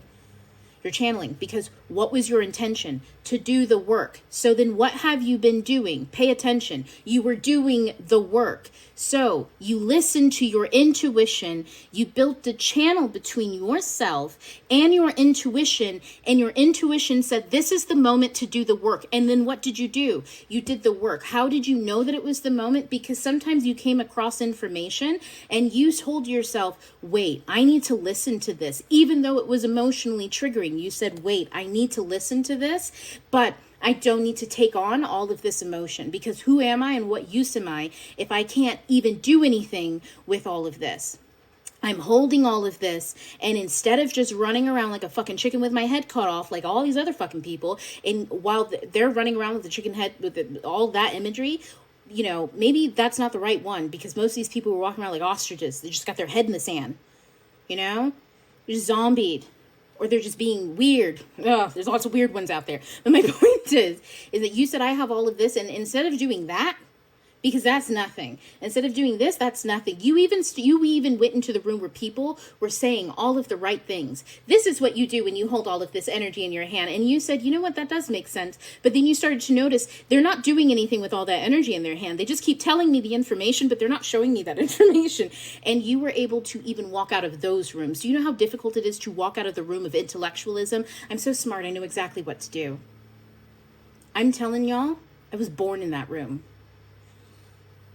You're channeling because what was your intention? To do the work. So then what have you been doing? Pay attention. You were doing the work. So you listened to your intuition. You built the channel between yourself and your intuition. And your intuition said, this is the moment to do the work. And then what did you do? You did the work. How did you know that it was the moment? Because sometimes you came across information and you told yourself, wait, I need to listen to this. Even though it was emotionally triggering, you said, wait, I need to listen to this, but I don't need to take on all of this emotion, because who am I and what use am I if I can't even do anything with all of this? I'm holding all of this, and instead of just running around like a fucking chicken with my head cut off like all these other fucking people, and while they're running around with the chicken head with all that imagery, maybe that's not the right one, because most of these people were walking around like ostriches. They just got their head in the sand, they're just zombied. Or they're just being weird. Ugh, there's lots of weird ones out there. But my point is that you said, I have all of this. And instead of doing that, because that's nothing. Instead of doing this, that's nothing. You even went into the room where people were saying all of the right things. This is what you do when you hold all of this energy in your hand. And you said, you know what, that does make sense. But then you started to notice they're not doing anything with all that energy in their hand. They just keep telling me the information, but they're not showing me that information. And you were able to even walk out of those rooms. Do you know how difficult it is to walk out of the room of intellectualism? I'm so smart. I know exactly what to do. I'm telling y'all, I was born in that room.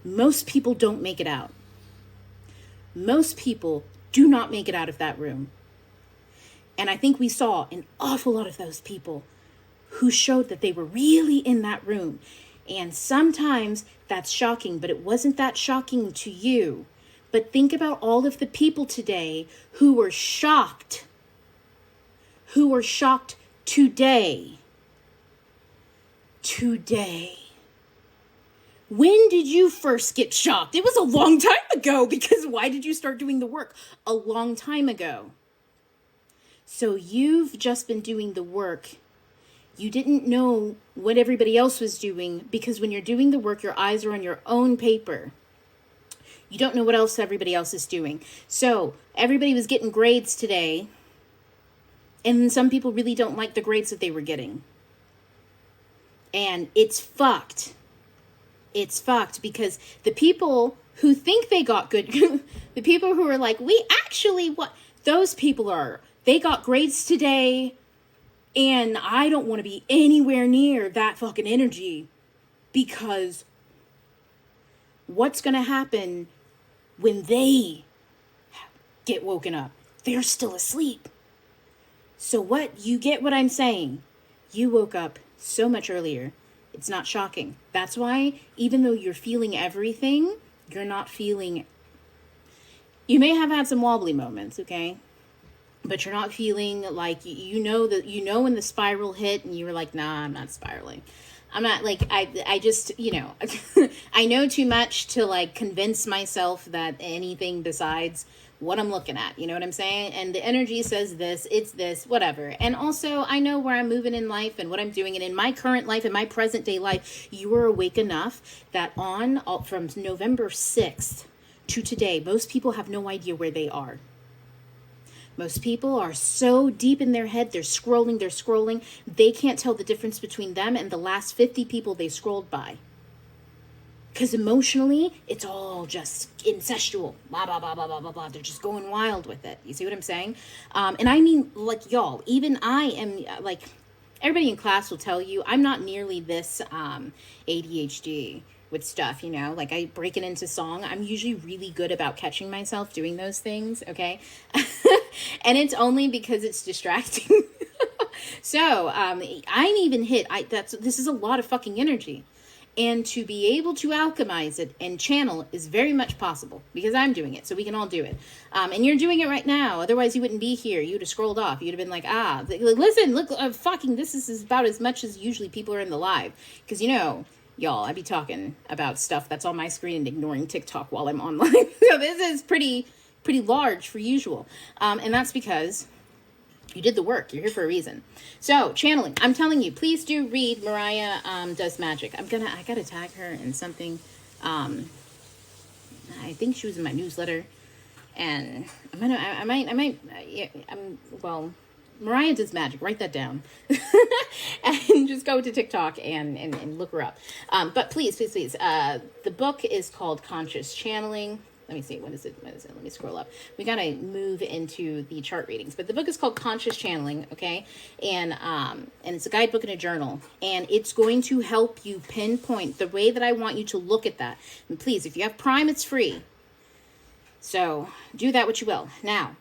Most people don't make it out. Most people do not make it out of that room. And I think we saw an awful lot of those people who showed that they were really in that room. And sometimes that's shocking, but it wasn't that shocking to you. But think about all of the people today who were shocked. Who were shocked today. Today. When did you first get shocked? It was a long time ago, because why did you start doing the work? A long time ago. So you've just been doing the work. You didn't know what everybody else was doing, because when you're doing the work, your eyes are on your own paper. You don't know what else everybody else is doing. So everybody was getting grades today, and some people really don't like the grades that they were getting. And it's fucked. It's fucked because the people who think they got good, the people who are like, we actually, what, those people they got grades today, and I don't want to be anywhere near that fucking energy, because what's going to happen when they get woken up? They're still asleep. So you get what I'm saying? You woke up so much earlier. It's not shocking. That's why, even though you're feeling everything, you're not feeling... You may have had some wobbly moments, okay? But you're not feeling like, you know when the spiral hit and you were like, nah, I'm not spiraling. I'm not, like, I just, I know too much to, like, convince myself that anything besides what I'm looking at, you know what I'm saying? And the energy says this, it's this, whatever. And also, I know where I'm moving in life and what I'm doing. And in my current life, in my present day life, you are awake enough that from November 6th to today, most people have no idea where they are. Most people are so deep in their head, they're scrolling. They can't tell the difference between them and the last 50 people they scrolled by. Because emotionally, it's all just incestual. Blah, blah, blah, blah, blah, blah, blah. They're just going wild with it. You see what I'm saying? And I mean, like, y'all, even I am, like, everybody in class will tell you, I'm not nearly this ADHD with stuff, like I break it into song. I'm usually really good about catching myself doing those things, okay? And it's only because it's distracting. So, I'm even hit. This is a lot of fucking energy. And to be able to alchemize it and channel is very much possible because I'm doing it. So we can all do it. And you're doing it right now. Otherwise, you wouldn't be here. You would have scrolled off. You'd have been like, listen, look, this is about as much as usually people are in the live. Because, y'all, I be talking about stuff that's on my screen and ignoring TikTok while I'm online. So this is pretty large for usual. And that's because you did the work. You're here for a reason. So, channeling. I'm telling you, please do read Mariah Does Magic. I gotta tag her in something. I think she was in my newsletter. And Mariah Does Magic. Write that down. And just go to TikTok and look her up. But please. The book is called Conscious Channeling. Let me see. What is it? Let me scroll up. We got to move into the chart readings. But the book is called Conscious Channeling, okay? And it's a guidebook and a journal. And it's going to help you pinpoint the way that I want you to look at that. And please, if you have Prime, it's free. So do that what you will. Now,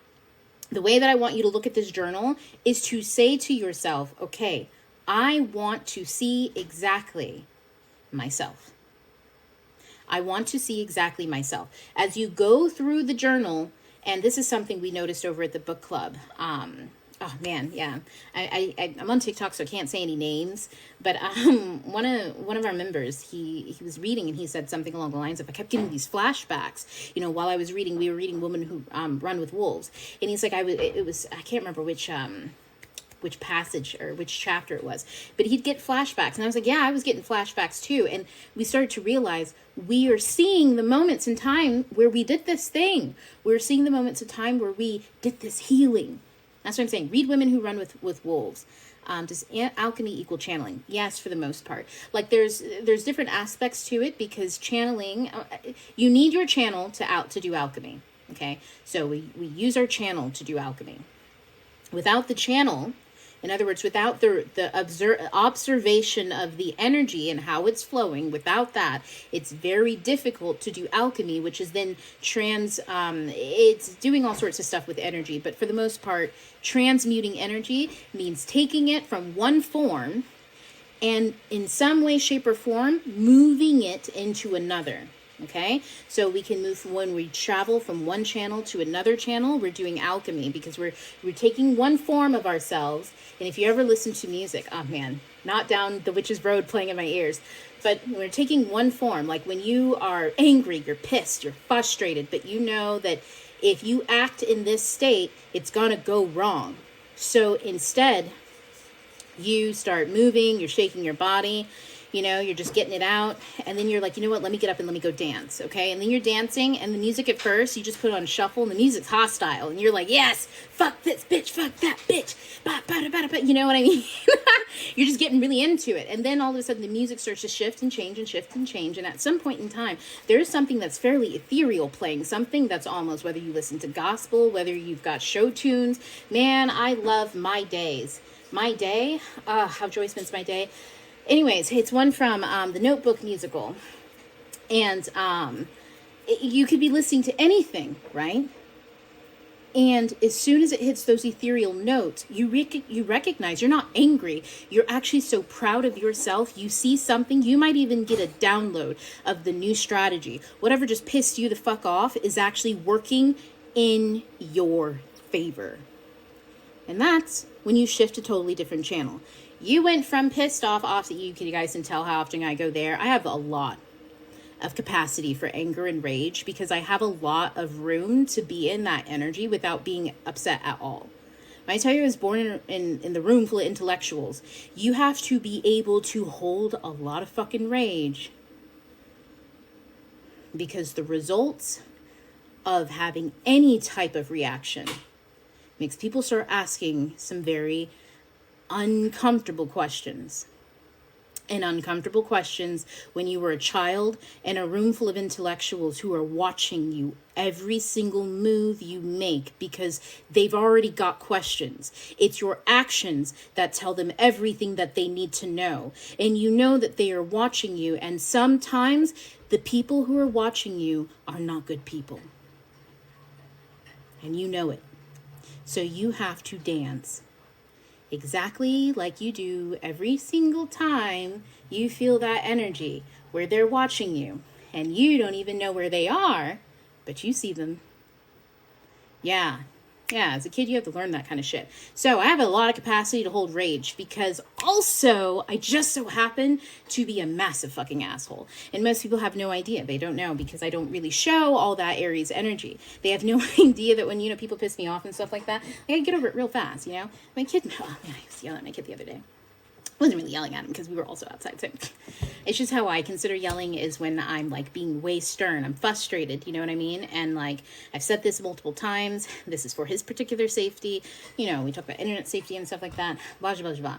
the way that I want you to look at this journal is to say to yourself, okay, I want to see exactly myself. I want to see exactly myself. As you go through the journal, and this is something we noticed over at the book club. I'm on TikTok, so I can't say any names. But one of our members, he was reading, and he said something along the lines of, I kept getting these flashbacks. While I was reading, we were reading Women Who Run with Wolves, and he's like, I can't remember which passage or which chapter it was, but he'd get flashbacks. And I was like, yeah, I was getting flashbacks too. And we started to realize we are seeing the moments in time where we did this thing. We're seeing the moments of time where we did this healing. That's what I'm saying. Read Women Who Run with Wolves. Does alchemy equal channeling? Yes, for the most part. Like there's different aspects to it because channeling, you need your channel to do alchemy. Okay. So we use our channel to do alchemy. Without the channel, in other words, without the observation of the energy and how it's flowing, without that, it's very difficult to do alchemy, which is then it's doing all sorts of stuff with energy. But for the most part, transmuting energy means taking it from one form and in some way, shape, or form, moving it into another. Okay, so we can move when we travel from one channel to another channel. We're doing alchemy because we're taking one form of ourselves. And if you ever listen to music, oh man, not Down the Witch's Road playing in my ears, but we're taking one form. Like when you are angry, you're pissed, you're frustrated, but you know that if you act in this state, it's gonna go wrong. So instead, you start moving, you're shaking your body. You're just getting it out. And then you're like, you know what? Let me get up and let me go dance. Okay. And then you're dancing and the music at first, you just put it on shuffle and the music's hostile. And you're like, yes, fuck this bitch, fuck that bitch. You know what I mean? You're just getting really into it. And then all of a sudden the music starts to shift and change and shift and change. And at some point in time, there's something that's fairly ethereal playing, something that's almost, whether you listen to gospel, whether you've got show tunes. Man, I love My Days. My Day, how Joy spends my day. Anyways, it's one from the Notebook musical. And you could be listening to anything, right? And as soon as it hits those ethereal notes, you recognize you're not angry. You're actually so proud of yourself. You see something. You might even get a download of the new strategy. Whatever just pissed you the fuck off is actually working in your favor. And that's when you shift a totally different channel. You went from pissed off. You guys can tell how often I go there. I have a lot of capacity for anger and rage because I have a lot of room to be in that energy without being upset at all. When I tell you I was born in the room full of intellectuals, you have to be able to hold a lot of fucking rage, because the results of having any type of reaction makes people start asking some very uncomfortable questions. And uncomfortable questions when you were a child in a room full of intellectuals who are watching you every single move you make because they've already got questions. It's your actions that tell them everything that they need to know. And you know that they are watching you. And sometimes the people who are watching you are not good people. And you know it. So you have to dance exactly like you do every single time you feel that energy where they're watching you and you don't even know where they are, but you see them. Yeah, as a kid, you have to learn that kind of shit. So I have a lot of capacity to hold rage because also I just so happen to be a massive fucking asshole. And most people have no idea. They don't know because I don't really show all that Aries energy. They have no idea that when, people piss me off and stuff like that, I get over it real fast, My kid, I was yelling at my kid the other day. I wasn't really yelling at him because we were also outside. So it's just how I consider yelling is when I'm being way stern. I'm frustrated, you know what I mean? And I've said this multiple times. This is for his particular safety. We talk about internet safety and stuff like that. Blah, blah, blah, blah.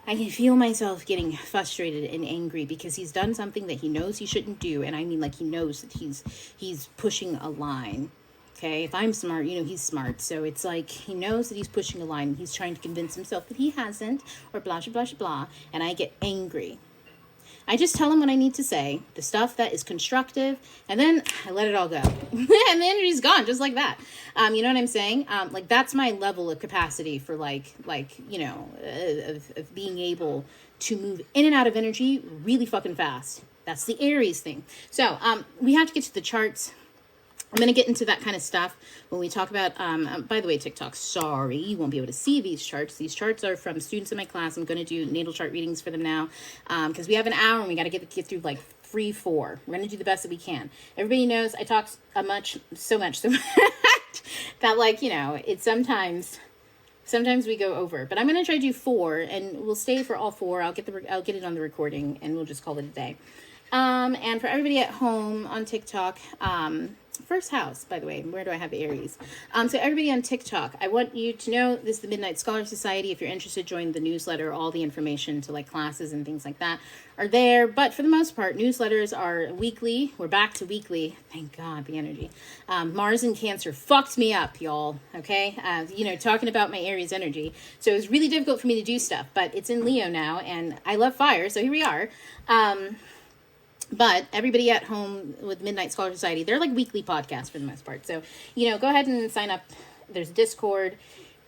I can feel myself getting frustrated and angry because he's done something that he knows he shouldn't do. And I mean, he knows that he's pushing a line. Okay, if I'm smart, he's smart. So it's he knows that he's pushing a line and he's trying to convince himself that he hasn't, or blah, blah, blah, blah. And I get angry. I just tell him what I need to say, the stuff that is constructive, and then I let it all go. And the energy's gone, just like that. You know what I'm saying? That's my level of capacity for of being able to move in and out of energy really fucking fast. That's the Aries thing. So we have to get to the charts. I'm going to get into that kind of stuff when we talk about, by the way, TikTok, sorry, you won't be able to see these charts. These charts are from students in my class. I'm going to do natal chart readings for them now because we have an hour and we got to get through 3-4. We're going to do the best that we can. Everybody knows I talk so much that it's sometimes we go over, but I'm going to try to do 4 and we'll stay for all 4. I'll get it on the recording and we'll just call it a day. And for everybody at home on TikTok, first house, by the way, where do I have Aries? So everybody on TikTok, I want you to know this is the Midnight Scholar Society. If you're interested, join the newsletter. All the information to classes and things like that are there. But for the most part, newsletters are weekly. We're back to weekly. Thank God, the energy. Mars and Cancer fucked me up, y'all. Okay. Talking about my Aries energy. So it was really difficult for me to do stuff, but it's in Leo now and I love fire. So here we are. But everybody at home with Midnight Scholar Society, they're weekly podcasts for the most part. So, go ahead and sign up. There's a Discord.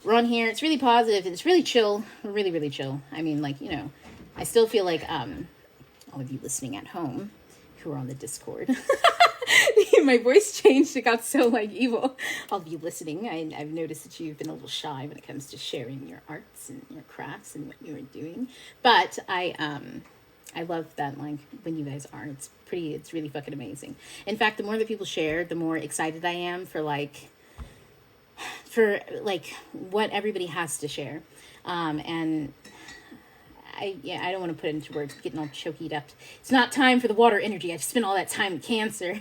We're on here. It's really positive. It's really chill. We're really, really chill. I mean, I still feel all of you listening at home who are on the Discord. My voice changed. It got so evil. All of you listening, I've noticed that you've been a little shy when it comes to sharing your arts and your crafts and what you are doing. But I love that, when you guys are, it's really fucking amazing. In fact, the more that people share, the more excited I am for what everybody has to share. And I don't want to put it into words. I'm getting all chokied up. It's not time for the water energy. I spent all that time in Cancer.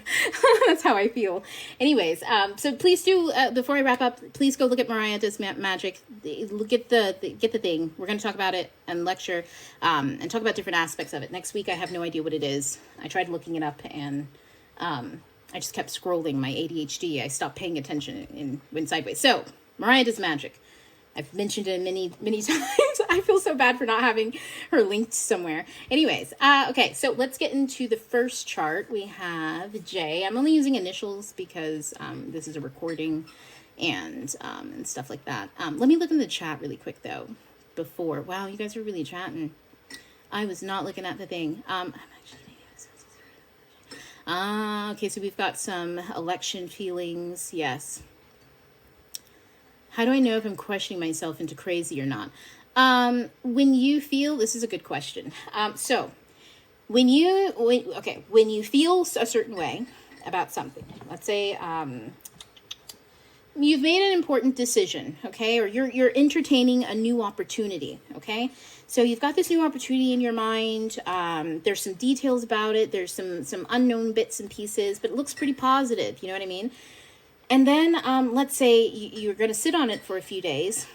That's how I feel. Anyways, so please do, before I wrap up, please go look at Mariah Does Magic. Look at get the thing. We're going to talk about it and lecture, and talk about different aspects of it. Next week, I have no idea what it is. I tried looking it up, and I just kept scrolling. My ADHD, I stopped paying attention and went sideways. So, Mariah Does Magic. I've mentioned it many, many times. I feel so bad for not having her linked somewhere. Anyways, okay, so let's get into the first chart. We have J. I'm only using initials because this is a recording and stuff like that. Let me look in the chat really quick, though, before. Wow, you guys are really chatting. I was not looking at the thing. Okay, so we've got some election feelings. Yes. How do I know if I'm questioning myself into crazy or not? When you feel, this is a good question. So when you feel a certain way about something, let's say, you've made an important decision, okay? Or you're entertaining a new opportunity, okay? So you've got this new opportunity in your mind. There's some details about it. There's some unknown bits and pieces, but it looks pretty positive. You know what I mean? And then let's say you're going to sit on it for a few days.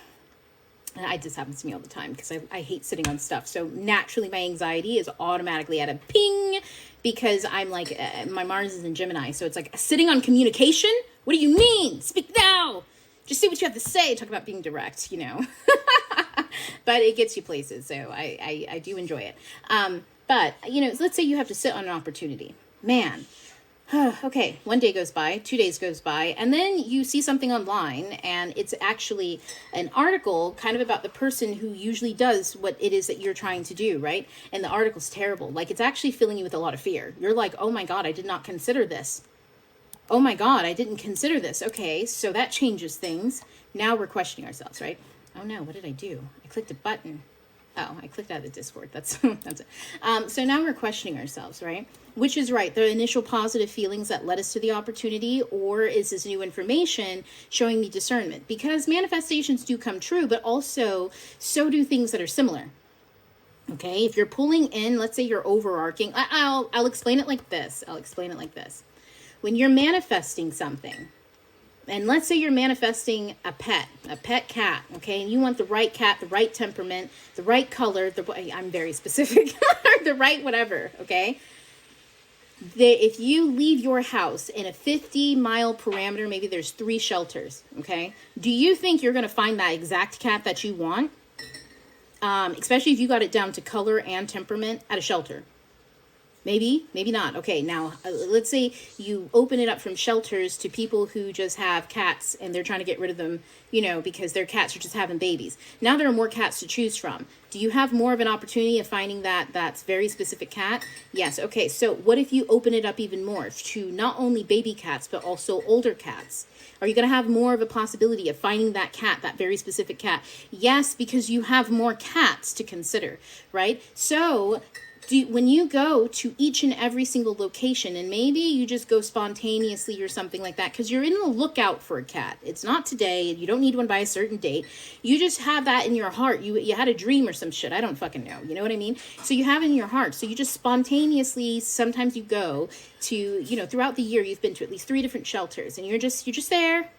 And this happens to me all the time because I hate sitting on stuff. So naturally, my anxiety is automatically at a ping because I'm like, my Mars is in Gemini. So it's like sitting on communication. What do you mean? Speak now. Just say what you have to say. Talk about being direct, you know. But it gets you places. So I do enjoy it. But, you know, let's say you have to sit on an opportunity. Man. Okay, 1 day goes by, 2 days goes by, and then you see something online, and it's actually an article kind of about the person who usually does what it is that you're trying to do, right? And the article's terrible. Like, it's actually filling you with a lot of fear. You're like, oh my God, I did not consider this. Oh my God, I didn't consider this. Okay, so that changes things. Now we're questioning ourselves, right? Oh no, what did I do? I clicked a button. Oh, I clicked out of the Discord. That's it. So now we're questioning ourselves, right? Which is right, the initial positive feelings that led us to the opportunity, or is this new information showing me discernment? Because manifestations do come true, but also so do things that are similar. Okay, if you're pulling in, let's say you're overarching, I'll explain it like this. When you're manifesting something, and let's say you're manifesting a pet cat, okay? And you want the right cat, the right temperament, the right color, I'm very specific, the right whatever, okay? If you leave your house in a 50-mile parameter, maybe there's 3 shelters, okay? Do you think you're going to find that exact cat that you want? Especially if you got it down to color and temperament at a shelter. Maybe, maybe not. Okay, now let's say you open it up from shelters to people who just have cats and they're trying to get rid of them, you know, because their cats are just having babies. Now there are more cats to choose from. Do you have more of an opportunity of finding that's very specific cat? Yes. Okay, so what if you open it up even more to not only baby cats, but also older cats? Are you going to have more of a possibility of finding that cat, that very specific cat? Yes, because you have more cats to consider, right? So when you go to each and every single location, and maybe you just go spontaneously or something like that, because you're in the lookout for a cat. It's not today. You don't need one by a certain date. You just have that in your heart. You had a dream or some shit. I don't fucking know. You know what I mean? So you have it in your heart. So you just spontaneously, sometimes you go to, you know, throughout the year, you've been to at least 3 different shelters, and you're just there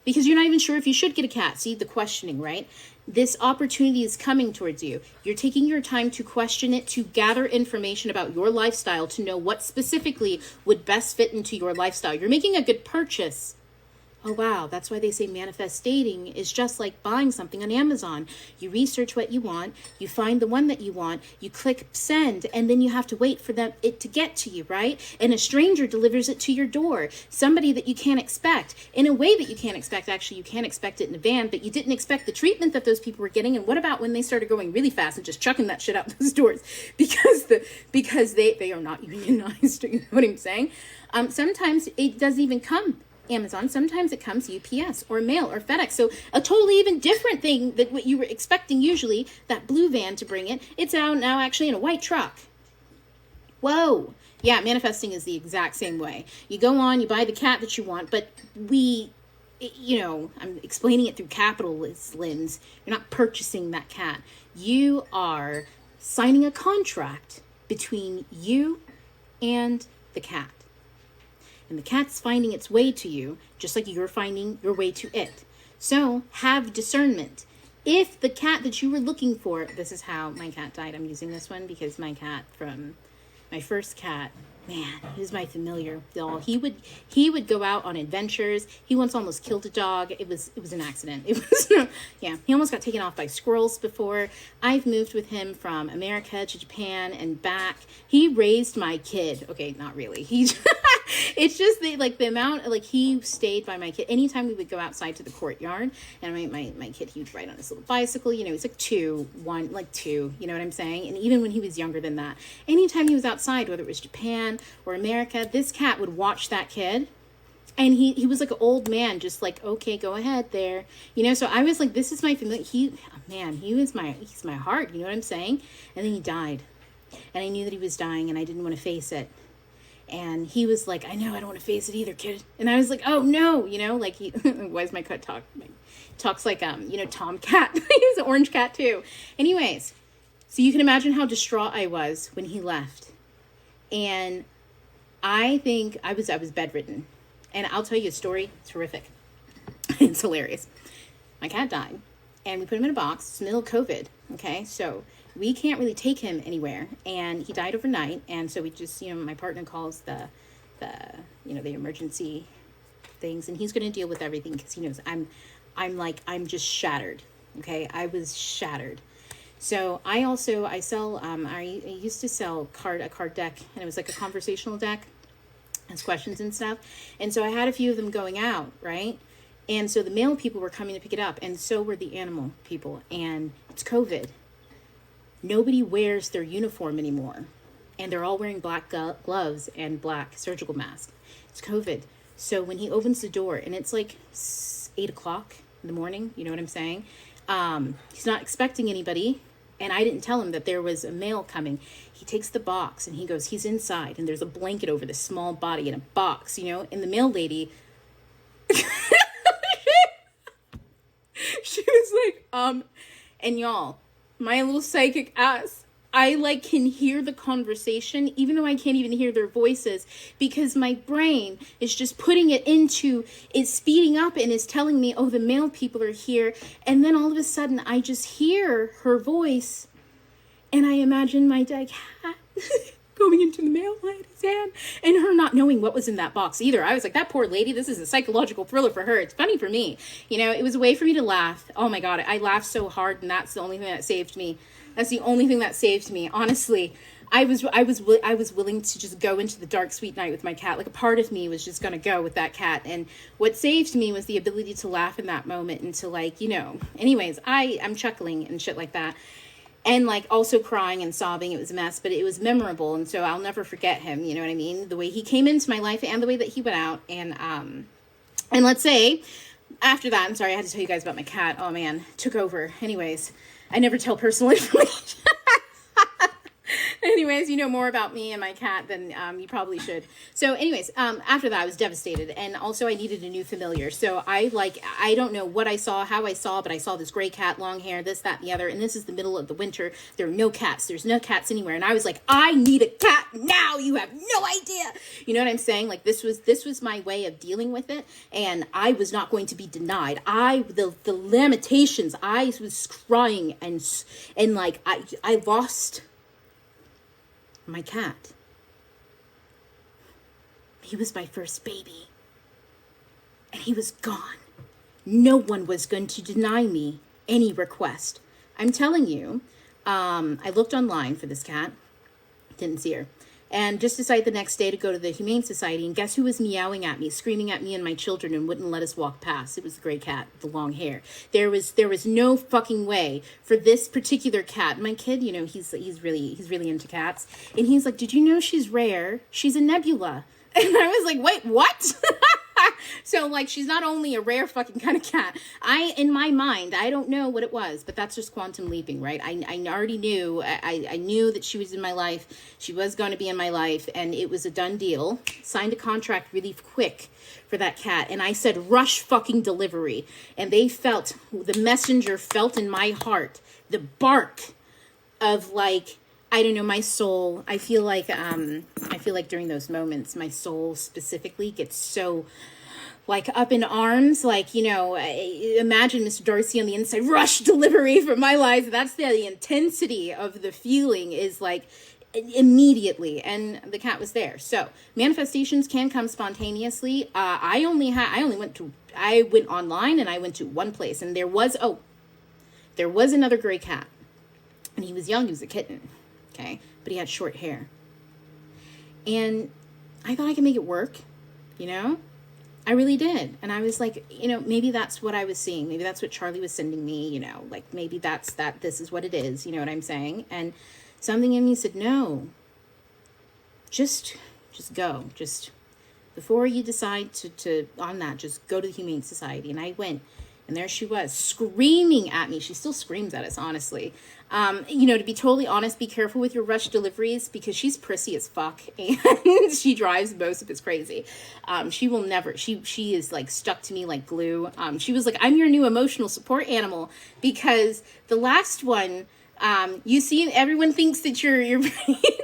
because you're not even sure if you should get a cat. See the questioning, right? This opportunity is coming towards you. You're taking your time to question it, to gather information about your lifestyle, to know what specifically would best fit into your lifestyle. You're making a good purchase. Oh, wow. That's why they say manifesting is just like buying something on Amazon. You research what you want, you find the one that you want, you click send, and then you have to wait for it to get to you, right? And a stranger delivers it to your door. Somebody that you can't expect in a way that you can't expect. Actually, you can't expect it in a van, but you didn't expect the treatment that those people were getting. And what about when they started going really fast and just chucking that shit out those doors because they are not unionized? You know what I'm saying? Sometimes it doesn't even come Amazon. Sometimes it comes UPS or mail or FedEx. So a totally even different thing than what you were expecting usually, that blue van to bring it. It's out now actually in a white truck. Whoa. Yeah, manifesting is the exact same way. You go on, you buy the cat that you want, but I'm explaining it through capitalist lens. You're not purchasing that cat. You are signing a contract between you and the cat. And the cat's finding its way to you, just like you're finding your way to it. So have discernment. If the cat that you were looking for, this is how my cat died. I'm using this one because my cat from my first cat, man, he was my familiar doll. He would go out on adventures. He once almost killed a dog. It was an accident. Yeah, he almost got taken off by squirrels before. I've moved with him from America to Japan and back. He raised my kid. Okay, not really. It's just the amount, he stayed by my kid. Anytime we would go outside to the courtyard, and my kid, he would ride on his little bicycle, he's like two, you know what I'm saying? And even when he was younger than that, anytime he was outside, whether it was Japan or America, this cat would watch that kid. And he was like an old man, just like, okay, go ahead there. So I was like, this is my family. He's my heart, you know what I'm saying? And then he died. And I knew that he was dying, and I didn't want to face it. And he was like, I know, I don't want to face it either, kid. And I was like, oh no, why is my cat talks like, Tomcat. He's an orange cat too. Anyways, so you can imagine how distraught I was when he left. And I think I was bedridden. And I'll tell you a story. It's horrific. It's hilarious. My cat died, and we put him in a box. It's the middle of COVID. Okay, so we can't really take him anywhere, and he died overnight. And so we just, my partner calls the emergency things, and he's going to deal with everything because he knows I'm just shattered. Okay, I was shattered. So I sell, I used to sell a card deck, and it was like a conversational deck. Has questions and stuff. And so I had a few of them going out, right? And so the male people were coming to pick it up, and so were the animal people. And it's COVID. Nobody wears their uniform anymore. And they're all wearing black gloves and black surgical masks. It's COVID. So when he opens the door, and it's like 8 o'clock in the morning, you know what I'm saying? He's not expecting anybody. And I didn't tell him that there was a male coming. He takes the box and he goes, he's inside. And there's a blanket over this small body in a box, And the mail lady, she was like, and y'all, my little psychic ass, I can hear the conversation, even though I can't even hear their voices, because my brain is just putting it into, it's speeding up and is telling me, oh, the male people are here. And then all of a sudden I just hear her voice, and I imagine my dead cat going into the mail lady's hand, and her not knowing what was in that box either. I was like, that poor lady, this is a psychological thriller for her. It's funny for me. It was a way for me to laugh. Oh my God, I laughed so hard, and that's the only thing that saved me. That's the only thing that saved me. Honestly, I was willing to just go into the dark, sweet night with my cat. Like, a part of me was just going to go with that cat. And what saved me was the ability to laugh in that moment and to anyways, I'm chuckling and shit like that. And also crying and sobbing. It was a mess, but it was memorable. And so I'll never forget him. You know what I mean? The way he came into my life and the way that he went out. And let's say after that, I'm sorry, I had to tell you guys about my cat. Oh man, took over. Anyways, I never tell personal information. Anyways, you know more about me and my cat than you probably should. So anyways, after that, I was devastated. And also I needed a new familiar. So I don't know what I saw, how I saw, but I saw this gray cat, long hair, this, that, and the other. And this is the middle of the winter. There are no cats. There's no cats anywhere. And I was like, I need a cat now. You have no idea. You know what I'm saying? This was my way of dealing with it. And I was not going to be denied. The lamentations, I was crying and I lost my cat. He was my first baby, and he was gone. No one was going to deny me any request. I'm telling you, I looked online for this cat, didn't see her, and just decided the next day to go to the Humane Society, and guess who was meowing at me, screaming at me and my children, and wouldn't let us walk past? It was the gray cat with the long hair. There was no fucking way for this particular cat. My kid, he's really into cats, and he's like, did you know she's rare? She's a nebula. And I was like, wait, what? So she's not only a rare fucking kind of cat. In my mind, I don't know what it was, but that's just quantum leaping, right? I already knew, I knew that she was in my life. She was going to be in my life, and it was a done deal. Signed a contract really quick for that cat. And I said, rush fucking delivery. And the messenger felt in my heart, the bark of like, I don't know, my soul, I feel like during those moments, my soul specifically gets so like up in arms, like, you know, imagine Mr. Darcy on the inside, rush delivery for my life. That's the intensity of the feeling is like immediately, and the cat was there. So manifestations can come spontaneously. I went online, and I went to one place, and there was another gray cat, and he was young, he was a kitten, okay, but he had short hair, and I thought I could make it work, you know. I really did. And I was like, you know, maybe that's what I was seeing. Maybe that's what Charlie was sending me, you know, like maybe this is what it is. You know what I'm saying? And something in me said, no, just go. Just before you decide to on that, just go to the Humane Society. And I went, and there she was screaming at me. She still screams at us, honestly. You know, to be totally honest, be careful with your rush deliveries because she's prissy as fuck and she drives most of us crazy. She will never, she is like stuck to me like glue. She was like, I'm your new emotional support animal because the last one, you see, everyone thinks that you're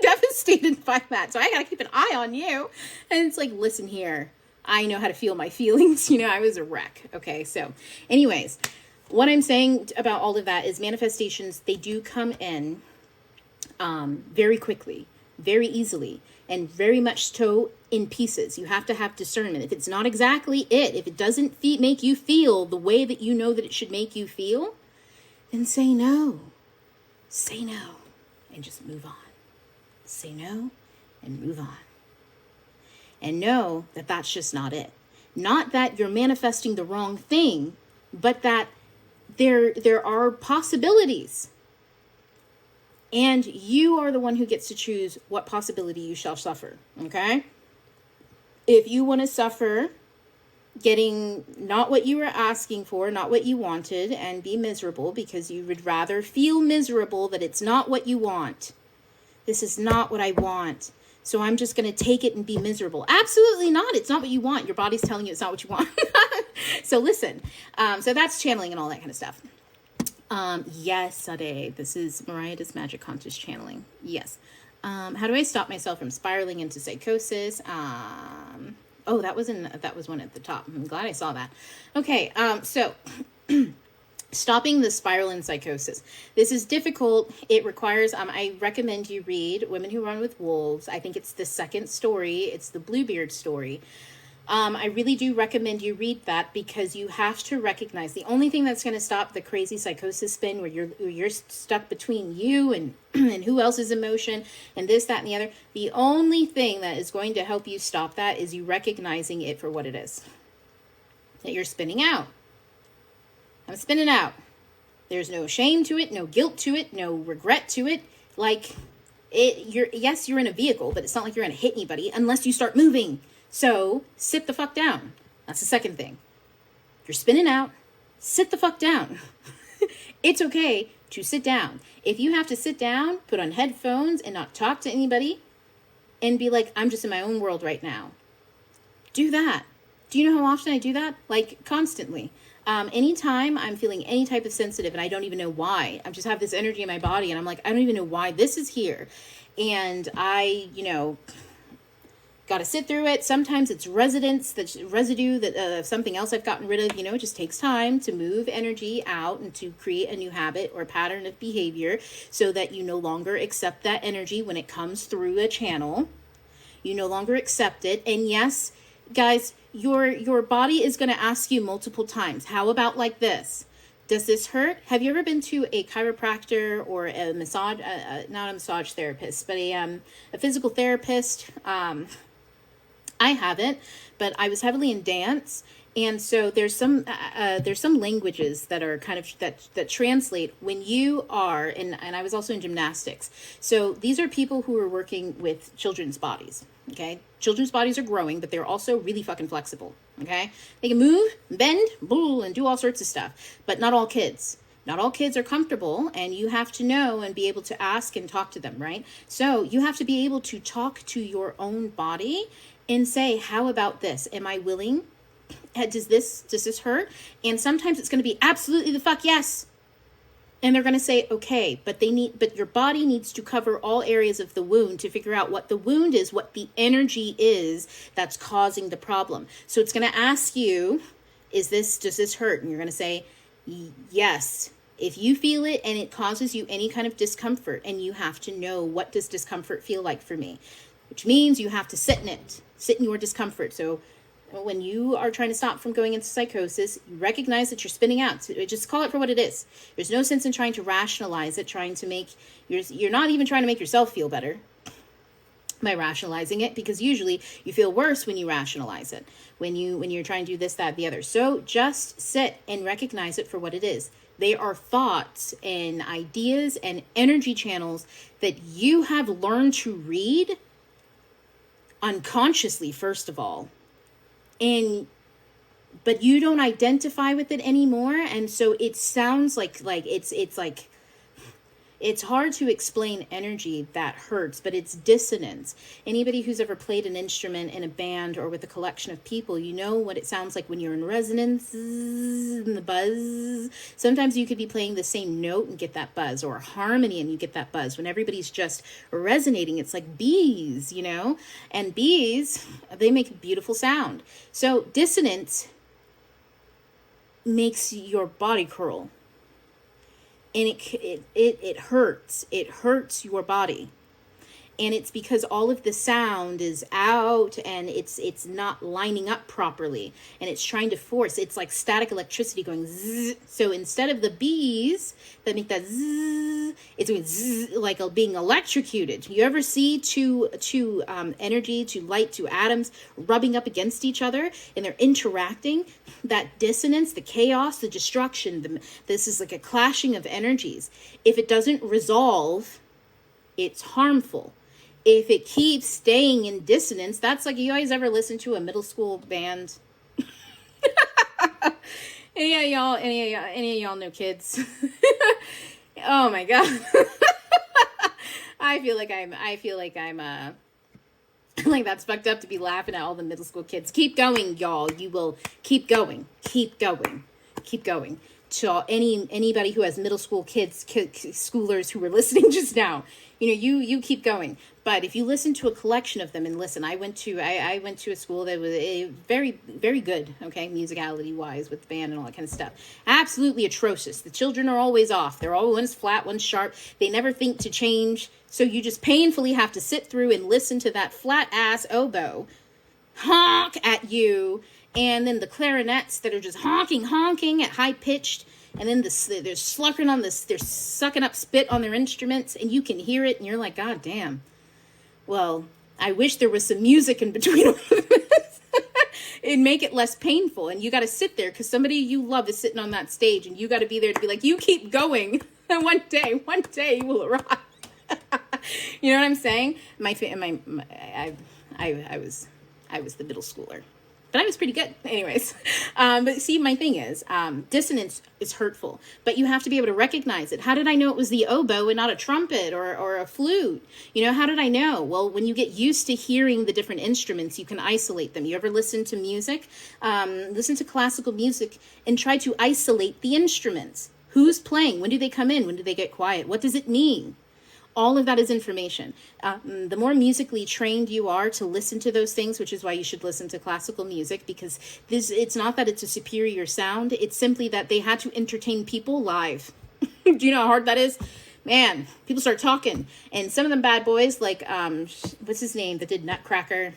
devastated by that. So I got to keep an eye on you. And it's like, listen here, I know how to feel my feelings. You know, I was a wreck. Okay. So anyways, what I'm saying about all of that is manifestations, they do come in very quickly, very easily, and very much so in pieces. You have to have discernment. If it's not exactly it, if it doesn't make you feel the way that you know that it should make you feel, then say no. Say no and just move on. Say no and move on. And know that that's just not it. Not that you're manifesting the wrong thing, but that there are possibilities. And you are the one who gets to choose what possibility you shall suffer. Okay? If you want to suffer getting not what you were asking for, not what you wanted, and be miserable because you would rather feel miserable that it's not what you want. This is not what I want. So I'm just going to take it and be miserable. Absolutely not. It's not what you want. Your body's telling you it's not what you want. So listen. So that's channeling and all that kind of stuff. Yes, Sade. This is Mariah's Magic Conscious channeling. Yes. How do I stop myself from spiraling into psychosis? Oh, that was one at the top. I'm glad I saw that. Okay. So stopping the spiral in psychosis. This is difficult. It requires, I recommend you read Women Who Run with Wolves. I think it's the second story. It's the Bluebeard story. I really do recommend you read that because you have to recognize the only thing that's going to stop the crazy psychosis spin where you're stuck between you and, and who else's emotion and this, that, and the other. The only thing that is going to help you stop that is you recognizing it for what it is. That you're spinning out. I'm spinning out. There's no shame to it, no guilt to it, no regret to it. Like you're in a vehicle, but it's not like you're going to hit anybody unless you start moving. So sit the fuck down. That's the second thing. You're spinning out. Sit the fuck down. It's okay to sit down. If you have to sit down, put on headphones and not talk to anybody and be like, I'm just in my own world right now. Do that. Do you know how often I do that? Like constantly. Anytime I'm feeling any type of sensitive and I don't even know why, I just have this energy in my body and I'm like, I don't even know why this is here. And I, got to sit through it. Sometimes it's residue that something else I've gotten rid of. It just takes time to move energy out and to create a new habit or pattern of behavior so that you no longer accept that energy when it comes through a channel. You no longer accept it. And yes, guys, your body is going to ask you multiple times. How about like this? Does this hurt? Have you ever been to a chiropractor or a massage, not a massage therapist, but a physical therapist? I haven't, but I was heavily in dance. And so there's some languages that are kind of that translate when you are, and I was also in gymnastics. So these are people who are working with children's bodies. Okay. Children's bodies are growing, but they're also really fucking flexible. Okay. They can move, bend, and do all sorts of stuff, but not all kids. Not all kids are comfortable, and you have to know and be able to ask and talk to them, right? So you have to be able to talk to your own body and say, how about this? Am I willing? Does this hurt? And sometimes it's going to be absolutely the fuck yes. And they're going to say, okay, but your body needs to cover all areas of the wound to figure out what the wound is, what the energy is that's causing the problem. So it's going to ask you, does this hurt? And you're going to say, yes. If you feel it and it causes you any kind of discomfort, and you have to know, what does discomfort feel like for me? Which means you have to sit in your discomfort. So when you are trying to stop from going into psychosis, you recognize that you're spinning out. So just call it for what it is. There's no sense in trying to rationalize it, you're not even trying to make yourself feel better by rationalizing it, because usually you feel worse when you rationalize it, when you're trying to do this, that, the other. So just sit and recognize it for what it is. They are thoughts and ideas and energy channels that you have learned to read unconsciously, first of all. But you don't identify with it anymore, and so it sounds like it's hard to explain energy that hurts, but it's dissonance. Anybody who's ever played an instrument in a band or with a collection of people, you know what it sounds like when you're in resonance and the buzz. Sometimes you could be playing the same note and get that buzz, or a harmony and you get that buzz. When everybody's just resonating, it's like bees, and bees, they make a beautiful sound. So dissonance makes your body curl. And it hurts. It hurts your body. And it's because all of the sound is out and it's not lining up properly. And it's trying to force. It's like static electricity going zzz. So instead of the bees that make that zzz, it's going zzz, like being electrocuted. You ever see two energy, two light, two atoms rubbing up against each other and they're interacting? That dissonance, the chaos, the destruction, this is like a clashing of energies. If it doesn't resolve, it's harmful. If it keeps staying in dissonance, that's like, you guys ever listen to a middle school band? Any of y'all know kids? Oh my God. I feel like I'm like that's fucked up to be laughing at all the middle school kids. Keep going, y'all. You will keep going. Keep going. Keep going. To anybody who has middle school kids, schoolers who were listening just now, you keep going. But if you listen to a collection of them, and listen, I went to a school that was very, very good, okay, musicality wise, with the band and all that kind of stuff. Absolutely atrocious. The children are always off. They're always, one's flat, one's sharp. They never think to change. So you just painfully have to sit through and listen to that flat ass oboe honk at you. And then the clarinets that are just honking at high pitched. And then they're slurping on this, they're sucking up spit on their instruments, and you can hear it, and you're like, God damn. Well, I wish there was some music in between all of this. It'd make it less painful. And you got to sit there because somebody you love is sitting on that stage, and you got to be there to be like, you keep going. And one day you will arrive. You know what I'm saying? I was the middle schooler. But I was pretty good. anyways. But see, my thing is, dissonance is hurtful, but you have to be able to recognize it. How did I know it was the oboe and not a trumpet or a flute? How did I know? Well, when you get used to hearing the different instruments, you can isolate them. You ever listen to music? Listen to classical music and try to isolate the instruments. Who's playing? When do they come in? When do they get quiet? What does it mean? All of that is information. The more musically trained you are to listen to those things, which is why you should listen to classical music, because it's not that it's a superior sound. It's simply that they had to entertain people live. Do you know how hard that is? Man, people start talking. And some of them bad boys, like, what's his name that did Nutcracker,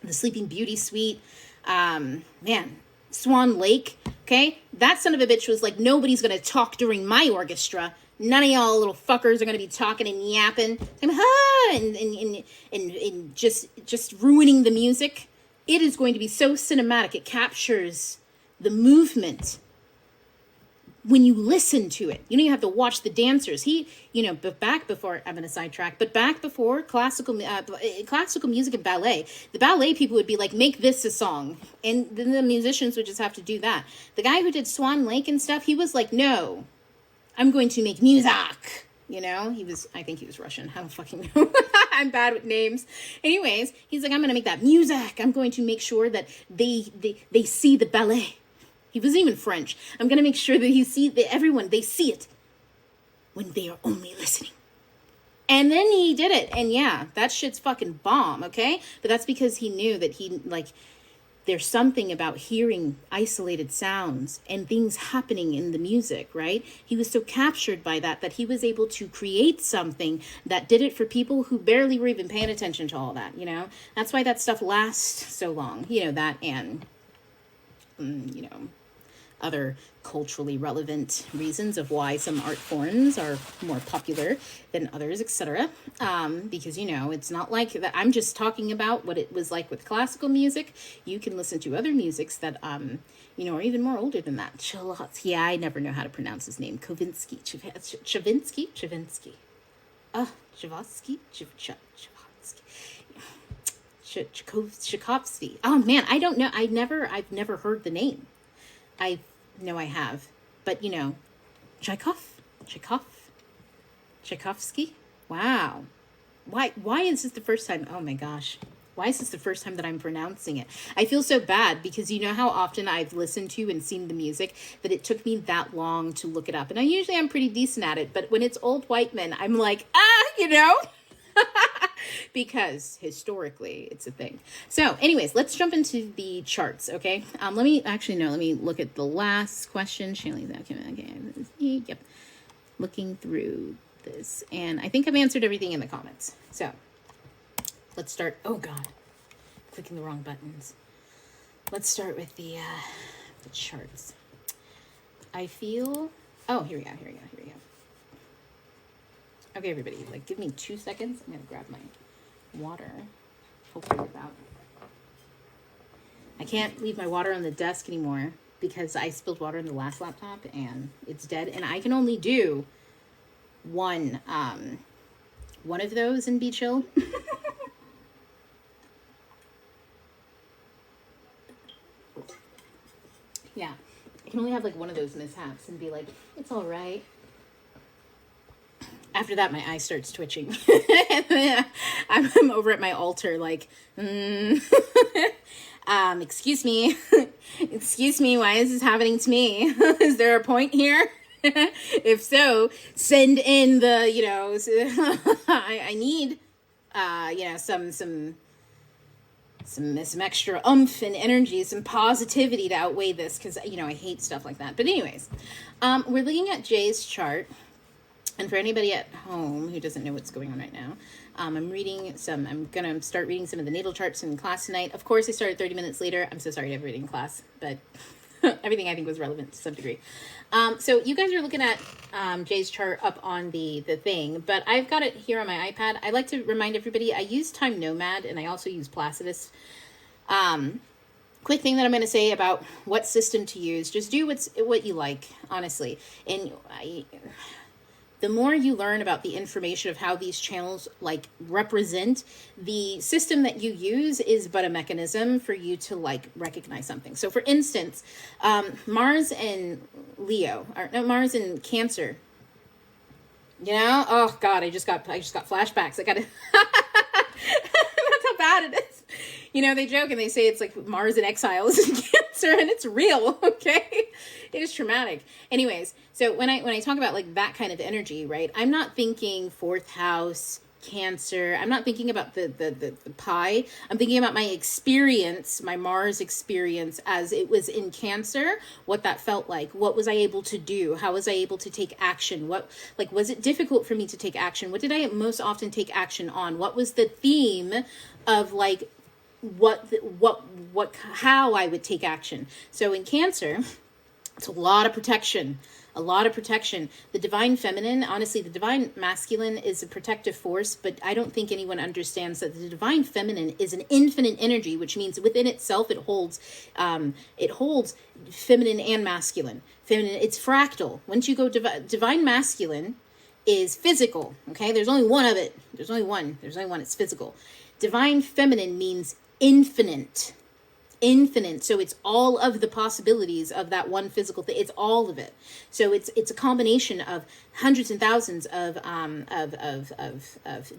the Sleeping Beauty suite, Swan Lake, okay? That son of a bitch was like, nobody's going to talk during my orchestra. None of y'all little fuckers are going to be talking and yapping and just ruining the music. It is going to be so cinematic. It captures the movement when you listen to it. You have to watch the dancers. But back before, I'm going to sidetrack, but back before classical music and ballet, the ballet people would be like, make this a song. And then the musicians would just have to do that. The guy who did Swan Lake and stuff, he was like, no, I'm going to make music. I think he was Russian. I don't fucking know. I'm bad with names. Anyways, he's like, I'm going to make that music. I'm going to make sure that they see the ballet. He wasn't even French. I'm going to make sure that they see it. when they are only listening. And then he did it. And yeah, that shit's fucking bomb, okay? But that's because he knew that there's something about hearing isolated sounds and things happening in the music, right? He was so captured by that he was able to create something that did it for people who barely were even paying attention to all that, That's why that stuff lasts so long, that and, other culturally relevant reasons of why some art forms are more popular than others, etc. Because, it's not like that. I'm just talking about what it was like with classical music. You can listen to other musics that, are even more older than that. Chalatsky, I never know how to pronounce his name. Chavinsky. Tchaikovsky. Oh man, I don't know. I've never heard the name. I know I have, but Tchaikovsky. Wow. Why is this the first time? Oh my gosh. Why is this the first time that I'm pronouncing it? I feel so bad because you know how often I've listened to and seen the music that it took me that long to look it up. And I'm pretty decent at it, but when it's old white men, I'm like, because historically it's a thing. So anyways, let's jump into the charts. Okay. Let me look at the last question. Okay. Yep. Looking through this, and I think I've answered everything in the comments. So let's start. Oh God, clicking the wrong buttons. Let's start with the charts. I feel, oh, here we go. Okay, everybody, give me 2 seconds. I'm going to grab my water. Hopefully without. I can't leave my water on the desk anymore because I spilled water in the last laptop and it's dead. And I can only do one of those and be chill. Yeah, I can only have one of those mishaps and be like, it's all right. After that, my eye starts twitching. I'm over at my altar excuse me. Excuse me, why is this happening to me? Is there a point here? If so, send in the, I need, some extra oomph and energy, some positivity to outweigh this because, I hate stuff like that. But anyways, we're looking at Jay's chart. And for anybody at home who doesn't know what's going on right now, I'm going to start reading some of the natal charts in class tonight. Of course, I started 30 minutes later. I'm so sorry to everybody in class, but everything I think was relevant to some degree. So you guys are looking at Jay's chart up on the thing, but I've got it here on my iPad. I like to remind everybody, I use Time Nomad and I also use Placidus. Quick thing that I'm going to say about what system to use, just do what you like, honestly. And the more you learn about the information of how these channels represent, the system that you use is but a mechanism for you to recognize something. So for instance, Mars and Mars and Cancer, oh God, I just got flashbacks. I got to, that's how bad it is. They joke and they say it's like Mars in exile is in Cancer, and it's real, okay? It is traumatic. Anyways, so when I talk about that kind of energy, right, I'm not thinking fourth house, Cancer. I'm not thinking about the pie. I'm thinking about my experience, my Mars experience as it was in Cancer, what that felt like. What was I able to do? How was I able to take action? What, was it difficult for me to take action? What did I most often take action on? What was the theme of how I would take action? So in Cancer, it's a lot of protection. The divine feminine, honestly, the divine masculine is a protective force, but I don't think anyone understands that the divine feminine is an infinite energy, which means within itself it holds feminine and masculine. Feminine, it's fractal. Once you go divine masculine is physical, okay? There's only one of it. There's only one. It's physical. Divine feminine means infinite. infinite. So it's all of the possibilities of that one physical thing. It's all of it. So it's a combination of hundreds and thousands of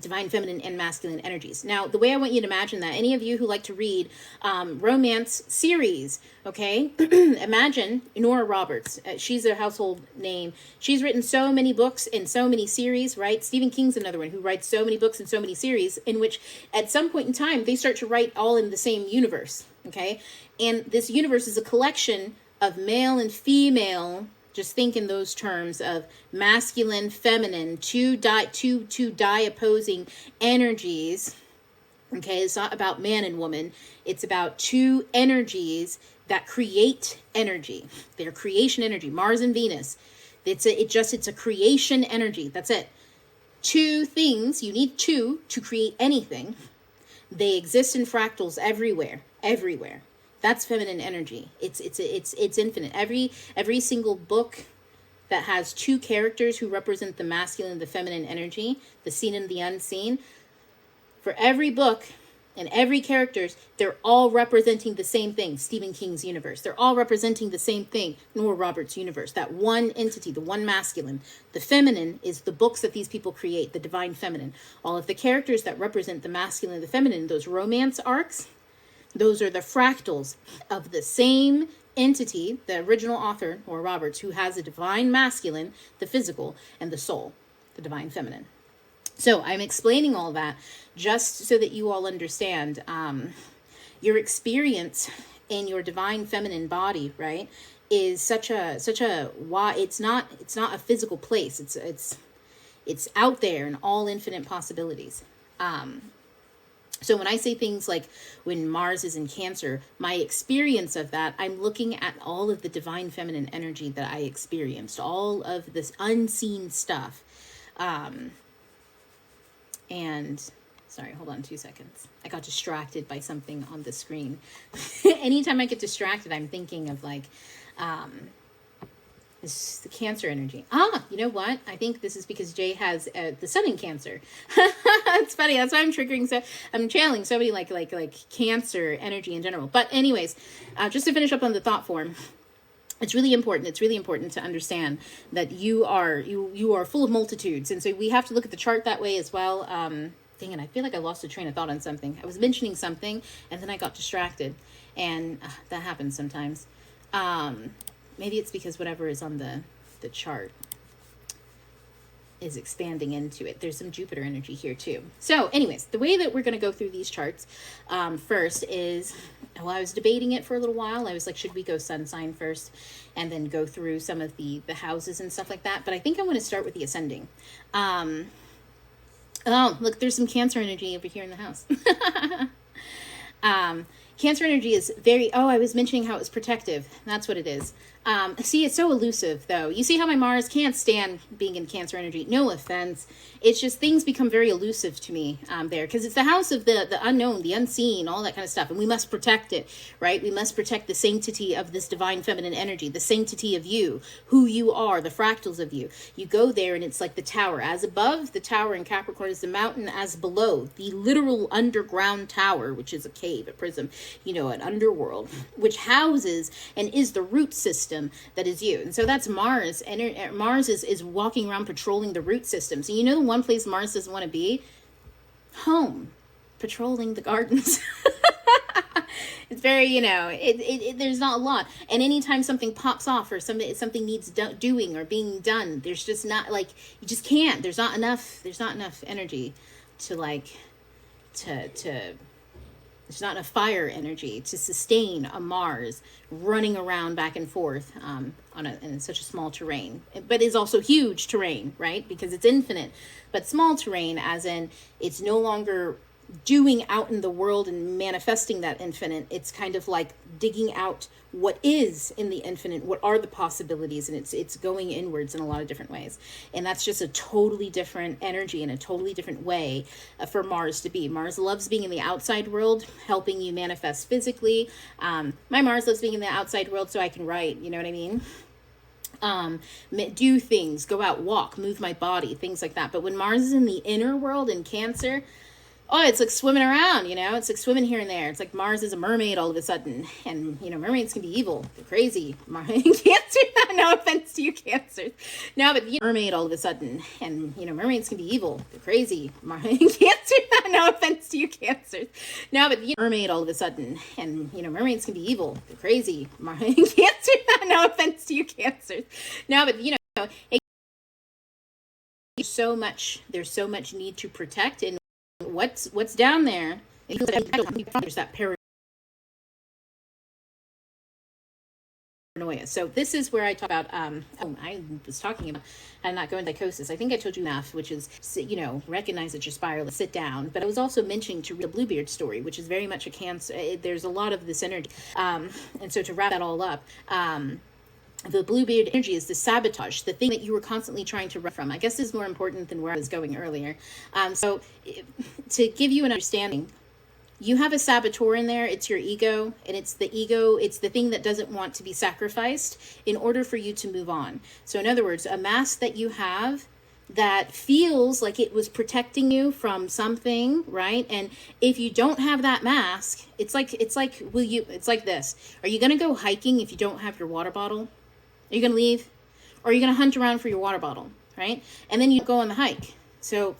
divine feminine and masculine energies. Now, the way I want you to imagine that, any of you who like to read romance series, okay, imagine Nora Roberts. She's a household name. She's written so many books and so many series, right? Stephen King's another one who writes so many books and so many series, in which at some point in time they start to write all in the same universe, okay? And this universe is a collection of male and female. Just think in those terms of masculine, feminine, two opposing energies. Okay, it's not about man and woman. It's about two energies that create energy. They're creation energy. Mars and Venus. It's a creation energy. That's it. Two things. You need two to create anything. They exist in fractals everywhere. Everywhere. That's feminine energy. It's infinite. Every single book that has two characters who represent the masculine and the feminine energy, the seen and the unseen, for every book and every characters, they're all representing the same thing. Stephen King's universe. They're all representing the same thing. Nora Roberts' universe. That one entity, the one masculine. The feminine is the books that these people create, the divine feminine. All of the characters that represent the masculine and the feminine, those romance arcs, those are the fractals of the same entity, the original author, Nora Roberts, who has a divine masculine, the physical, and the soul, the divine feminine. So I'm explaining all that just so that you all understand your experience in your divine feminine body, right, is such a why it's not a physical place. It's out there in all infinite possibilities. So when I say things like when Mars is in Cancer, my experience of that, I'm looking at all of the divine feminine energy that I experienced, all of this unseen stuff. And sorry, hold on 2 seconds. I got distracted by something on the screen. Anytime I get distracted, I'm thinking of like, this the Cancer energy. You know what? I think this is because Jay has the sun in Cancer. It's funny. That's why I'm triggering. So I'm channeling so many like Cancer energy in general. But anyways, just to finish up on the thought form, it's really important. It's really important to understand that you are full of multitudes, and so we have to look at the chart that way as well. Dang it! I feel like I lost a train of thought on something. I was mentioning something, and then I got distracted, and that happens sometimes. Maybe it's because whatever is on the chart is expanding into it. There's some Jupiter energy here too. So anyways, the way that we're going to go through these charts first is, well, I was debating it for a little while. I was like, should we go sun sign first and then go through some of the houses and stuff like that? But I think I want to start with the ascending. Oh, look, there's some Cancer energy over here in the house. Cancer energy is very, I was mentioning how it's protective. That's what it is. See, it's so elusive, though. You see how my Mars can't stand being in Cancer energy. No offense. It's just things become very elusive to me there, because it's the house of the unknown, the unseen, all that kind of stuff. And we must protect it, right? We must protect the sanctity of this divine feminine energy, the sanctity of you, who you are, the fractals of you. You go there and it's like the tower. As above, the tower in Capricorn is the mountain. As below, the literal underground tower, which is a cave, a prism, an underworld, which houses and is the root system that is you. And so that's Mars. And Mars is walking around patrolling the root system. So the one place Mars doesn't want to be? Home. Patrolling the gardens. It's very, there's not a lot. And anytime something pops off or something needs doing or being done, there's just not you just can't. There's not enough energy to there's not enough fire energy to sustain a Mars running around back and forth in such a small terrain. But it's also huge terrain, right? Because it's infinite. But small terrain, as in it's no longer doing out in the world and manifesting that infinite. It's kind of like digging out what is in the infinite, what are the possibilities, and it's going inwards in a lot of different ways. And that's just a totally different energy and a totally different way for Mars to be. Mars loves being in the outside world, helping you manifest physically. My Mars loves being in the outside world so I can write, you know what I mean? Do things, go out, walk, move my body, things like that. But when Mars is in the inner world in Cancer, Oh, it's like swimming around, it's like swimming here and there. It's like Mars is a mermaid all of a sudden. And, mermaids can be evil. They're crazy. Cancer, no offense to you, Cancer. No, but, mermaid all of a sudden. And, mermaids can be evil. They're crazy. Cancer, no offense to you, Cancer. No, but, mermaid all of a sudden. And, mermaids can be evil. They're crazy. Cancer, no offense to you, Cancer. No, but, there's so much need to protect, and what's down there. There's that paranoia. So this is where I talk about. I was talking about I'm not going psychosis. I think I told you enough, which is recognize that you're spiraling, sit down. But I was also mentioning to read the Bluebeard story, which is very much a Cancer. There's a lot of this energy, and so to wrap that all up. The Bluebeard energy is the sabotage, the thing that you were constantly trying to run from. I guess this is more important than where I was going earlier. So to give you an understanding, you have a saboteur in there. It's your ego, and it's the ego. It's the thing that doesn't want to be sacrificed in order for you to move on. So in other words, a mask that you have that feels like it was protecting you from something, right? And if you don't have that mask, it's like this. Are you going to go hiking if you don't have your water bottle? Are you going to leave? Or are you going to hunt around for your water bottle, right? And then you go on the hike. So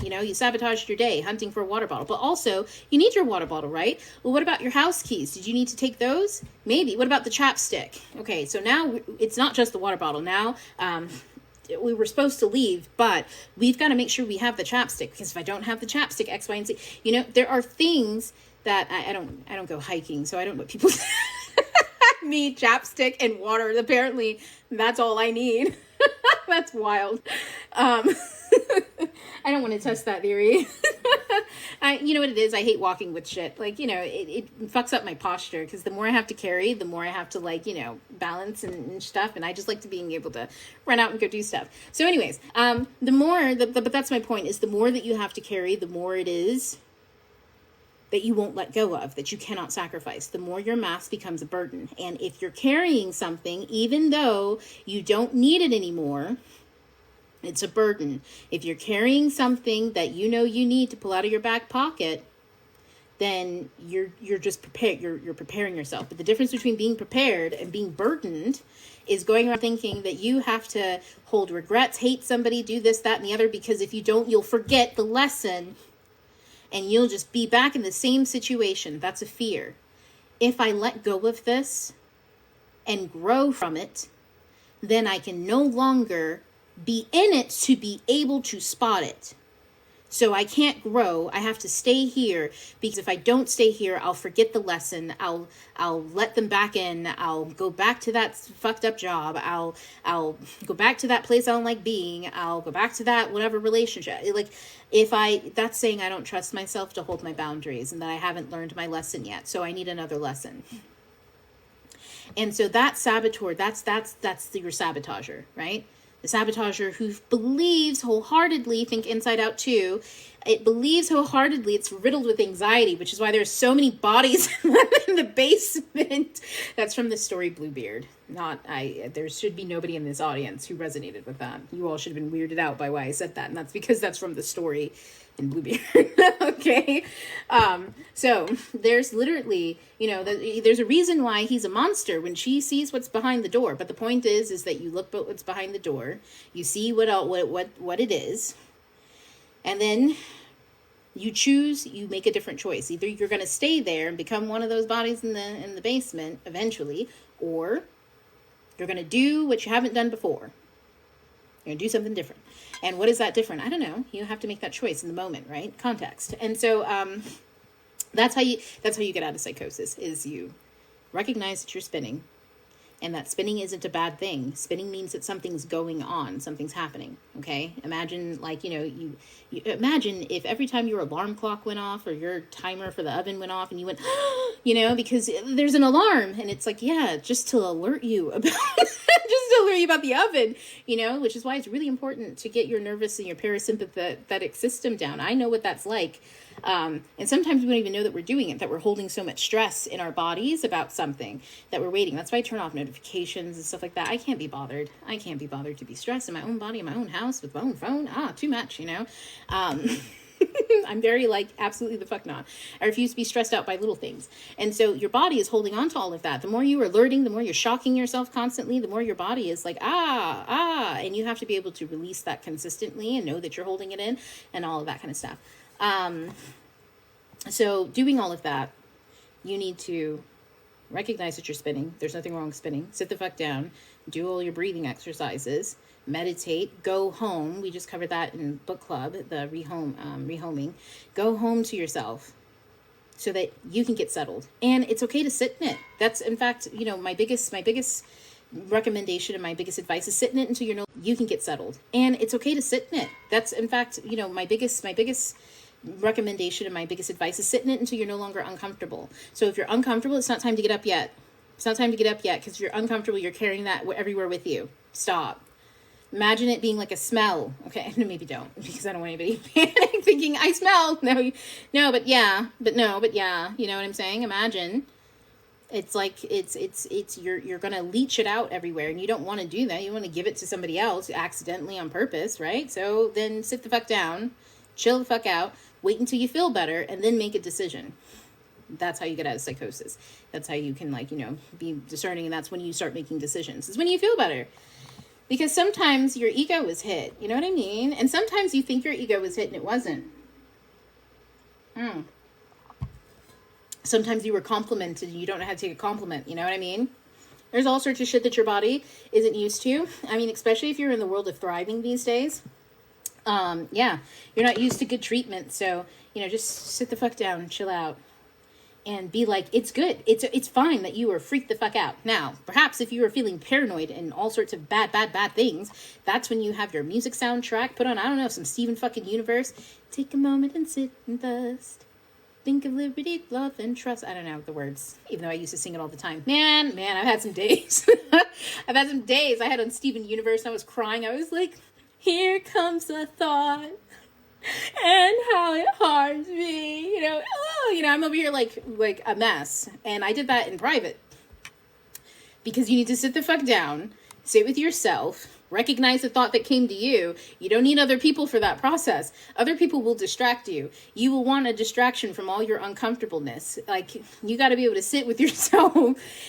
you sabotaged your day hunting for a water bottle. But also, you need your water bottle, right? Well, what about your house keys? Did you need to take those? Maybe. What about the chapstick? Okay, so now it's not just the water bottle. Now, we were supposed to leave, but we've got to make sure we have the chapstick, because if I don't have the chapstick, X, Y, and Z, there are things that I don't go hiking, so I don't know what people me chapstick and water. Apparently that's all I need. That's wild. I don't want to test that theory. You know what it is? I hate walking with shit. It fucks up my posture, because the more I have to carry, the more I have to balance and stuff. And I just like to being able to run out and go do stuff. So anyways, but that's my point, is the more that you have to carry, the more it is that you won't let go of, that you cannot sacrifice, the more your mask becomes a burden. And if you're carrying something, even though you don't need it anymore, it's a burden. If you're carrying something that you need to pull out of your back pocket, then you're just prepared. You're preparing yourself. But the difference between being prepared and being burdened is going around thinking that you have to hold regrets, hate somebody, do this, that, and the other, because if you don't, you'll forget the lesson and you'll just be back in the same situation. That's a fear. If I let go of this and grow from it, then I can no longer be in it to be able to spot it. So I can't grow. I have to stay here, because if I don't stay here, I'll forget the lesson. I'll let them back in. I'll go back to that fucked up job. I'll go back to that place I don't like being. I'll go back to that whatever relationship. That's saying I don't trust myself to hold my boundaries, and that I haven't learned my lesson yet. So I need another lesson. And so that saboteur, that's your sabotager, right? The sabotager who believes wholeheartedly, think Inside Out 2, it believes wholeheartedly it's riddled with anxiety, which is why there's so many bodies in the basement. That's from the story Bluebeard. There should be nobody in this audience who resonated with that. You all should have been weirded out by why I said that, and that's because that's from the story in Bluebeard. Okay? So there's literally, there's a reason why he's a monster when she sees what's behind the door. But the point is that you look at what's behind the door, you see what it is, and then you choose, you make a different choice. Either you're going to stay there and become one of those bodies in the basement eventually, or you're going to do what you haven't done before. You're going to do something different. And what is that different? I don't know. You have to make that choice in the moment, right? Context. And so that's how you get out of psychosis, is you recognize that you're spinning, and that spinning isn't a bad thing. Spinning means that something's going on, something's happening. Okay? Imagine you imagine if every time your alarm clock went off or your timer for the oven went off and you went, because there's an alarm, and it's just to alert you about the oven, which is why it's really important to get your nervous and your parasympathetic system down. I know what that's like. And sometimes we don't even know that we're doing it, that we're holding so much stress in our bodies about something that we're waiting. That's why I turn off notifications and stuff like that. I can't be bothered. To be stressed in my own body, in my own house, with my own phone. Too much, I'm very like, absolutely the fuck not. I refuse to be stressed out by little things. And so your body is holding on to all of that. The more you are alerting, the more you're shocking yourself constantly, the more your body is like, and you have to be able to release that consistently and know that you're holding it in and all of that kind of stuff. So doing all of that, you need to recognize that you're spinning. There's nothing wrong with spinning. Sit the fuck down, do all your breathing exercises, meditate, go home. We just covered that in book club, the rehoming. Go home to yourself so that you can get settled. And it's okay to sit in it. That's, in fact, my biggest recommendation and my biggest advice is sit in it until you can get settled. And it's okay to sit in it. That's, in fact, my biggest recommendation and my biggest advice is sit in it until you're no longer uncomfortable. So if you're uncomfortable, it's not time to get up yet. It's not time to get up yet, because if you're uncomfortable, you're carrying that everywhere with you. Stop. Imagine it being like a smell. Okay, maybe don't, because I don't want anybody thinking I smell. But yeah. You know what I'm saying? Imagine it's like you're gonna leach it out everywhere, and you don't want to do that. You want to give it to somebody else accidentally on purpose, right? So then sit the fuck down, chill the fuck out, wait until you feel better, and then make a decision. That's how you get out of psychosis. That's how you can be discerning, and that's when you start making decisions. Is when you feel better. Because sometimes your ego was hit, you know what I mean? And sometimes you think your ego was hit and it wasn't. Sometimes you were complimented and you don't know how to take a compliment, you know what I mean? There's all sorts of shit that your body isn't used to. I mean, especially if you're in the world of thriving these days. You're not used to good treatment. So, just sit the fuck down and chill out. And be like, it's good. It's fine that you were freaked the fuck out. Now, perhaps if you were feeling paranoid and all sorts of bad things, that's when you have your music soundtrack put on, I don't know, some Steven fucking Universe. Take a moment and sit and thus. Think of liberty, love, and trust. I don't know the words, even though I used to sing it all the time. Man, I've had some days. I had on Steven Universe and I was crying. I was like, here comes a thought. And how it harms me, I'm over here like a mess. And I did that in private. Because you need to sit the fuck down, sit with yourself, recognize the thought that came to you. You don't need other people for that process. Other people will distract you. You will want a distraction from all your uncomfortableness. Like, you got to be able to sit with yourself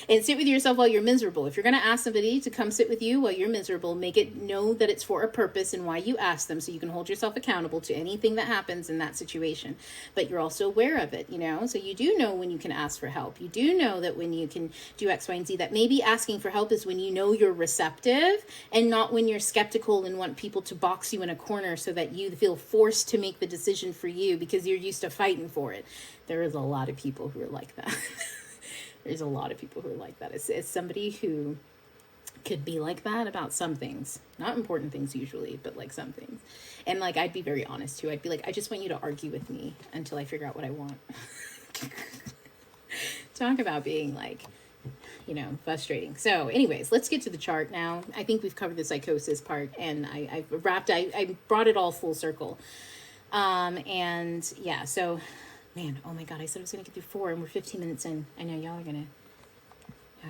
and sit with yourself while you're miserable. If you're going to ask somebody to come sit with you while you're miserable, make it know that it's for a purpose and why you asked them, so you can hold yourself accountable to anything that happens in that situation. But you're also aware of it, so you do know when you can ask for help. You do know that when you can do X, Y, and Z, that maybe asking for help is when you're receptive and not when you're skeptical and want people to box you in a corner so that you feel forced to make the decision for you because you're used to fighting for it. There is a lot of people who are like that. There's a lot of people who are like that. It's somebody who could be like that about some things, not important things usually, but like some things. And I'd be very honest too. I'd be like, I just want you to argue with me until I figure out what I want. Talk about being frustrating. So anyways, let's get to the chart now. I think we've covered the psychosis part, and I brought it all full circle. So, man, oh my God, I said I was going to get through 4 and we're 15 minutes in. I know y'all are going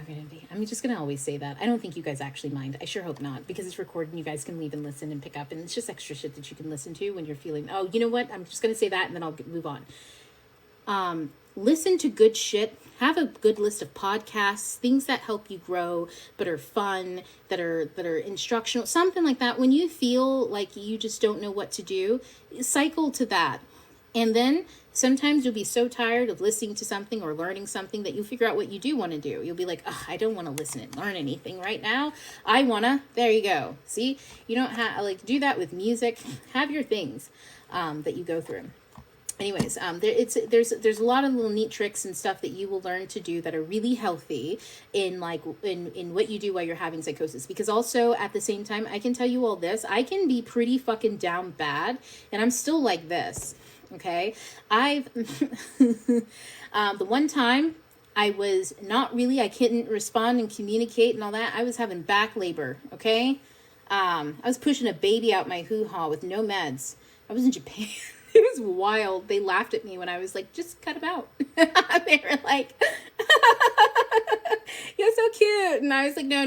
to be, I'm just going to always say that. I don't think you guys actually mind. I sure hope not, because it's recorded and you guys can leave and listen and pick up, and it's just extra shit that you can listen to when you're feeling, oh, you know what? I'm just going to say that and then I'll move on. Listen to good shit. Have a good list of podcasts, things that help you grow, but are fun, that are instructional, something like that. When you feel like you just don't know what to do, cycle to that. And then sometimes you'll be so tired of listening to something or learning something that you'll figure out what you do want to do. You'll be like, I don't want to listen and learn anything right now. There you go. See, you don't have, do that with music. Have your things that you go through. Anyways, there's a lot of little neat tricks and stuff that you will learn to do that are really healthy in what you do while you're having psychosis. Because also at the same time, I can tell you all this, I can be pretty fucking down bad, and I'm still like this. Okay, the one time I was I couldn't respond and communicate and all that. I was having back labor. Okay, I was pushing a baby out my hoo-ha with no meds. I was in Japan. It was wild. They laughed at me when I was like, just cut him out. They were like, you're so cute. And I was like, no,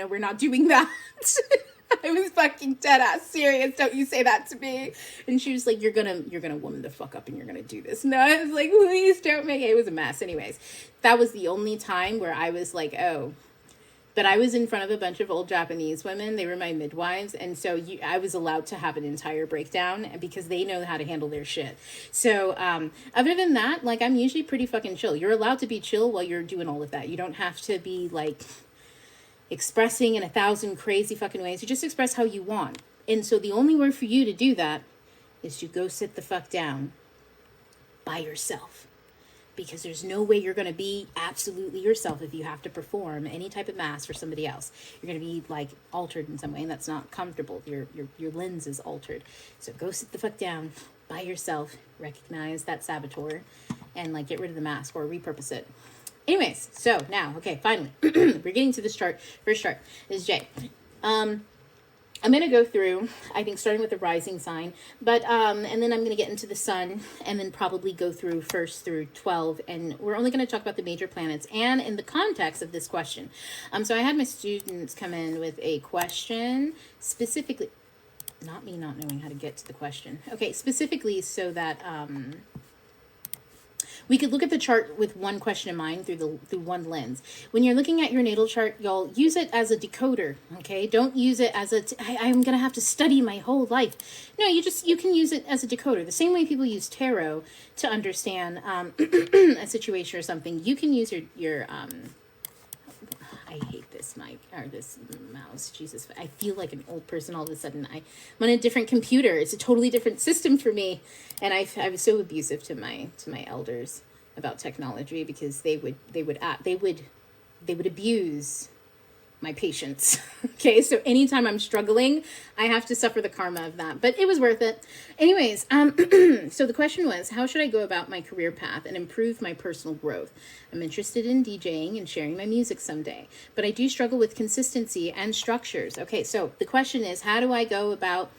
we're not doing that. I was fucking dead ass serious. Don't you say that to me. And she was like, you're gonna woman the fuck up and you're gonna do this. No, I was like, please don't make it. It was a mess. Anyways, that was the only time where I was like, oh. But I was in front of a bunch of old Japanese women. They were my midwives. And so I was allowed to have an entire breakdown because they know how to handle their shit. So other than that, like, I'm usually pretty fucking chill. You're allowed to be chill while you're doing all of that. You don't have to be like expressing in 1,000 crazy fucking ways. You just express how you want. And so the only way for you to do that is to go sit the fuck down by yourself. Because there's no way you're going to be absolutely yourself if you have to perform any type of mask for somebody else. You're going to be like altered in some way, and that's not comfortable. Your lens is altered. So go sit the fuck down by yourself, recognize that saboteur, and like get rid of the mask or repurpose it. Anyways, so now, okay, finally, we're getting to this chart. First chart is J. I'm going to go through, I think, starting with the rising sign, but, and then I'm going to get into the sun and then probably go through 1st through 12. And we're only going to talk about the major planets and in the context of this question. So I had my students come in with a question specifically, not me not knowing how to get to the question. Okay. Specifically so that, we could look at the chart with one question in mind through one lens. When you're looking at your natal chart, y'all use it as a decoder, okay? Don't use it as I'm going to have to study my whole life. No, you can use it as a decoder. The same way people use tarot to understand a situation or something. You can use your I hate this mic or this mouse. Jesus, I feel like an old person all of a sudden. I'm on a different computer. It's a totally different system for me, and I was so abusive to my elders about technology because they would abuse my patience. Okay, so anytime I'm struggling, I have to suffer the karma of that, but it was worth it. Anyways, so the question was, how should I go about my career path and improve my personal growth? I'm interested in DJing and sharing my music someday, but I do struggle with consistency and structures. Okay, so the question is, how do I go about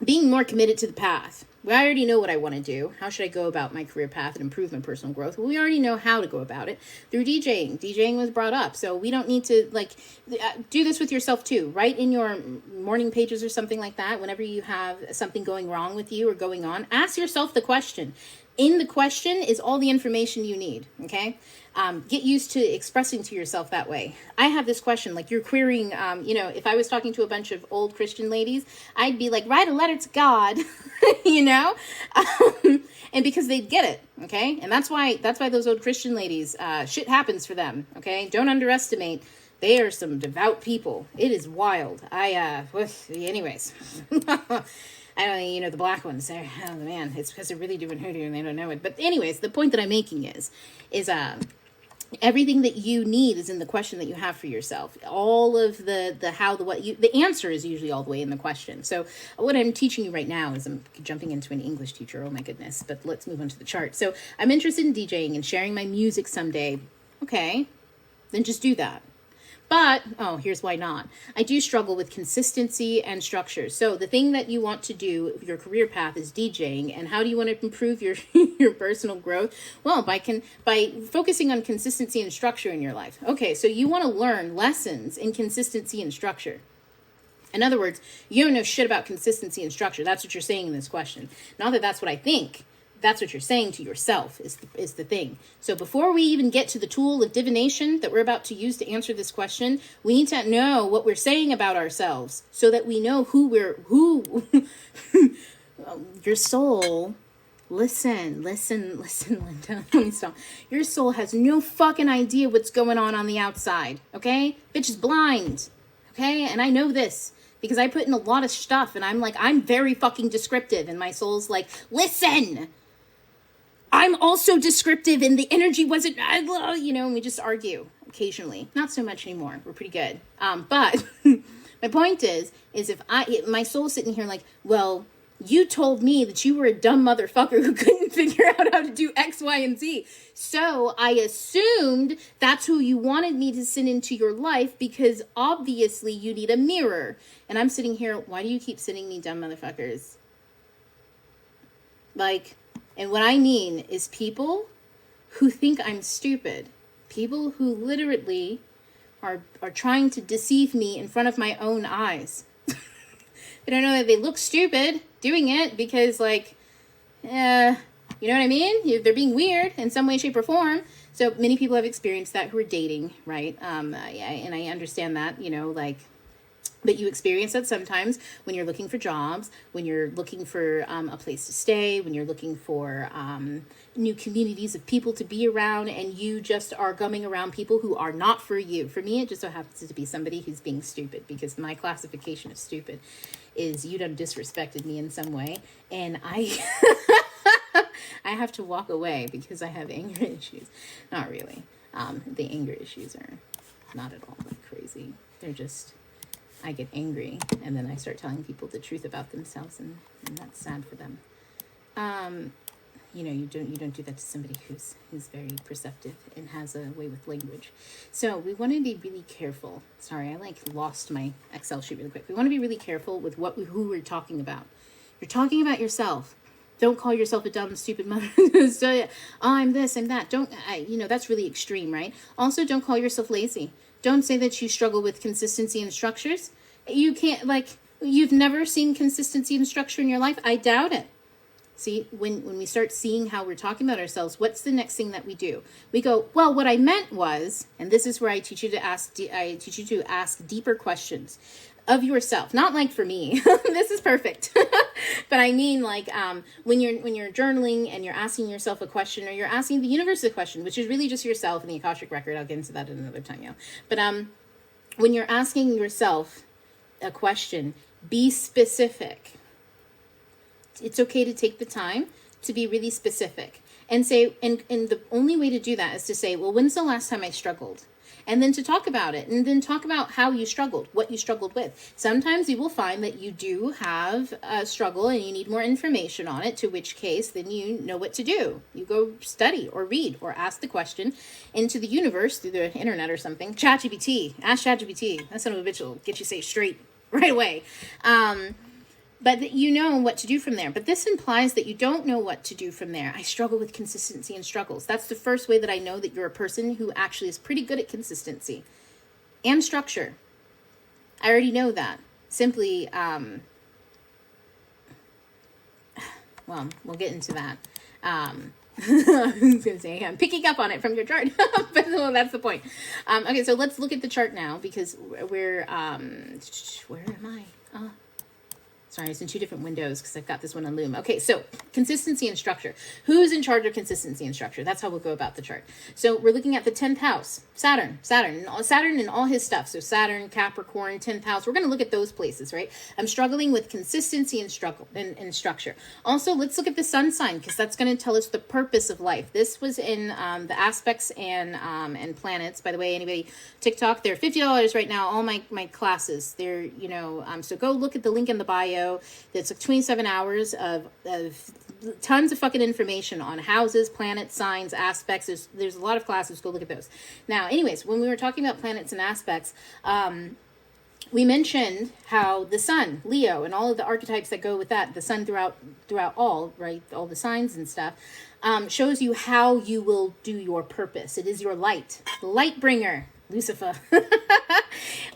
being more committed to the path? Well, I already know what I want to do. How should I go about my career path and improve my personal growth? Well, we already know how to go about it through DJing. DJing was brought up, so we don't need to do this with yourself too. Write in your morning pages or something like that. Whenever you have something going wrong with you or going on, ask yourself the question. In the question is all the information you need, okay? Get used to expressing to yourself that way. I have this question, like you're querying, if I was talking to a bunch of old Christian ladies, I'd be like, write a letter to God, and because they'd get it, okay? And that's why those old Christian ladies, shit happens for them, okay? Don't underestimate. They are some devout people. It is wild. Anyways. I don't, the black ones, oh man, it's because they're really doing hoodoo and they don't know it. But anyways, the point that I'm making is everything that you need is in the question that you have for yourself. All of the how, the what, the answer is usually all the way in the question. So what I'm teaching you right now is I'm jumping into an English teacher. Oh my goodness. But let's move on to the chart. So I'm interested in DJing and sharing my music someday. Okay, then just do that. But, here's why not. I do struggle with consistency and structure. So the thing that you want to do, your career path is DJing. And how do you want to improve your your personal growth? Well, by focusing on consistency and structure in your life. Okay, so you want to learn lessons in consistency and structure. In other words, you don't know shit about consistency and structure. That's what you're saying in this question. Not that that's what I think. That's what you're saying to yourself is the thing. So before we even get to the tool of divination that we're about to use to answer this question, we need to know what we're saying about ourselves so that we know who your soul. Listen, Linda. Let me stop. Your soul has no fucking idea what's going on the outside. Okay? Bitch is blind. Okay? And I know this. Because I put in a lot of stuff and I'm very fucking descriptive. And my soul's like, listen, I'm also descriptive and the energy wasn't, and we just argue occasionally. Not so much anymore. We're pretty good. But my point is if my soul's sitting here like, well, you told me that you were a dumb motherfucker who couldn't figure out how to do X, Y, and Z. So I assumed that's who you wanted me to send into your life because obviously you need a mirror. And I'm sitting here, why do you keep sending me dumb motherfuckers? And what I mean is people who think I'm stupid. People who literally are trying to deceive me in front of my own eyes. They don't know that they look stupid doing it because, like, you know what I mean? They're being weird in some way, shape, or form. So many people have experienced that who are dating, right? And I understand that, you know, like, but you experience that sometimes when you're looking for jobs, when you're looking for a place to stay, when you're looking for new communities of people to be around, and you just are gumming around people who are not for you. For me, it just so happens to be somebody who's being stupid, because my classification of stupid is you done disrespected me in some way, and I I have to walk away because I have anger issues. Not really. The anger issues are not at all like crazy. They're just, I get angry and then I start telling people the truth about themselves, and that's sad for them. You know, you don't do that to somebody who's very perceptive and has a way with language. So we want to be really careful. Sorry, I lost my Excel sheet really quick. We want to be really careful with who we're talking about. You're talking about yourself. Don't call yourself a dumb, stupid mother. So, I'm this, I'm that. That's really extreme, right? Also, don't call yourself lazy. Don't say that you struggle with consistency and structures. You can't, you've never seen consistency and structure in your life. I doubt it. See, when we start seeing how we're talking about ourselves, what's the next thing that we do? We go, well, what I meant was, and this is where I teach you to ask deeper questions of yourself. Not like for me, this is perfect. But I mean, when you're journaling and you're asking yourself a question, or you're asking the universe a question, which is really just yourself and the Akashic record. I'll get into that another time, yeah. But when you're asking yourself a question, be specific. It's okay to take the time to be really specific and say, and the only way to do that is to say, well, when's the last time I struggled? And then to talk about it, and then talk about how you struggled, what you struggled with. Sometimes you will find that you do have a struggle and you need more information on it, to which case then you know what to do. You go study or read or ask the question into the universe through the internet or something. ChatGPT, ask ChatGPT. That son of a bitch will get you say straight right away. But you know what to do from there. But this implies that you don't know what to do from there. I struggle with consistency and struggles. That's the first way that I know that you're a person who actually is pretty good at consistency and structure. I already know that. Simply, well, we'll get into that. I was going to say, I'm picking up on it from your chart. But well, that's the point. Okay, so let's look at the chart now, because where am I? Sorry, it's in two different windows because I've got this one on Loom. Okay, so consistency and structure. Who's in charge of consistency and structure? That's how we'll go about the chart. So we're looking at the 10th house, Saturn and all his stuff. So Saturn, Capricorn, 10th house. We're going to look at those places, right? I'm struggling with consistency and structure. Also, let's look at the sun sign, because that's going to tell us the purpose of life. This was in the aspects and planets. By the way, anybody TikTok, they're $50 right now. All my classes, they're so go look at the link in the bio. That's like 27 hours of tons of fucking information on houses, planets, signs, aspects. There's a lot of classes. Go look at those. Now, anyways, when we were talking about planets and aspects, we mentioned how the sun, Leo, and all of the archetypes that go with that, the sun throughout all, right, all the signs and stuff, shows you how you will do your purpose. It is your light, the light bringer, Lucifer.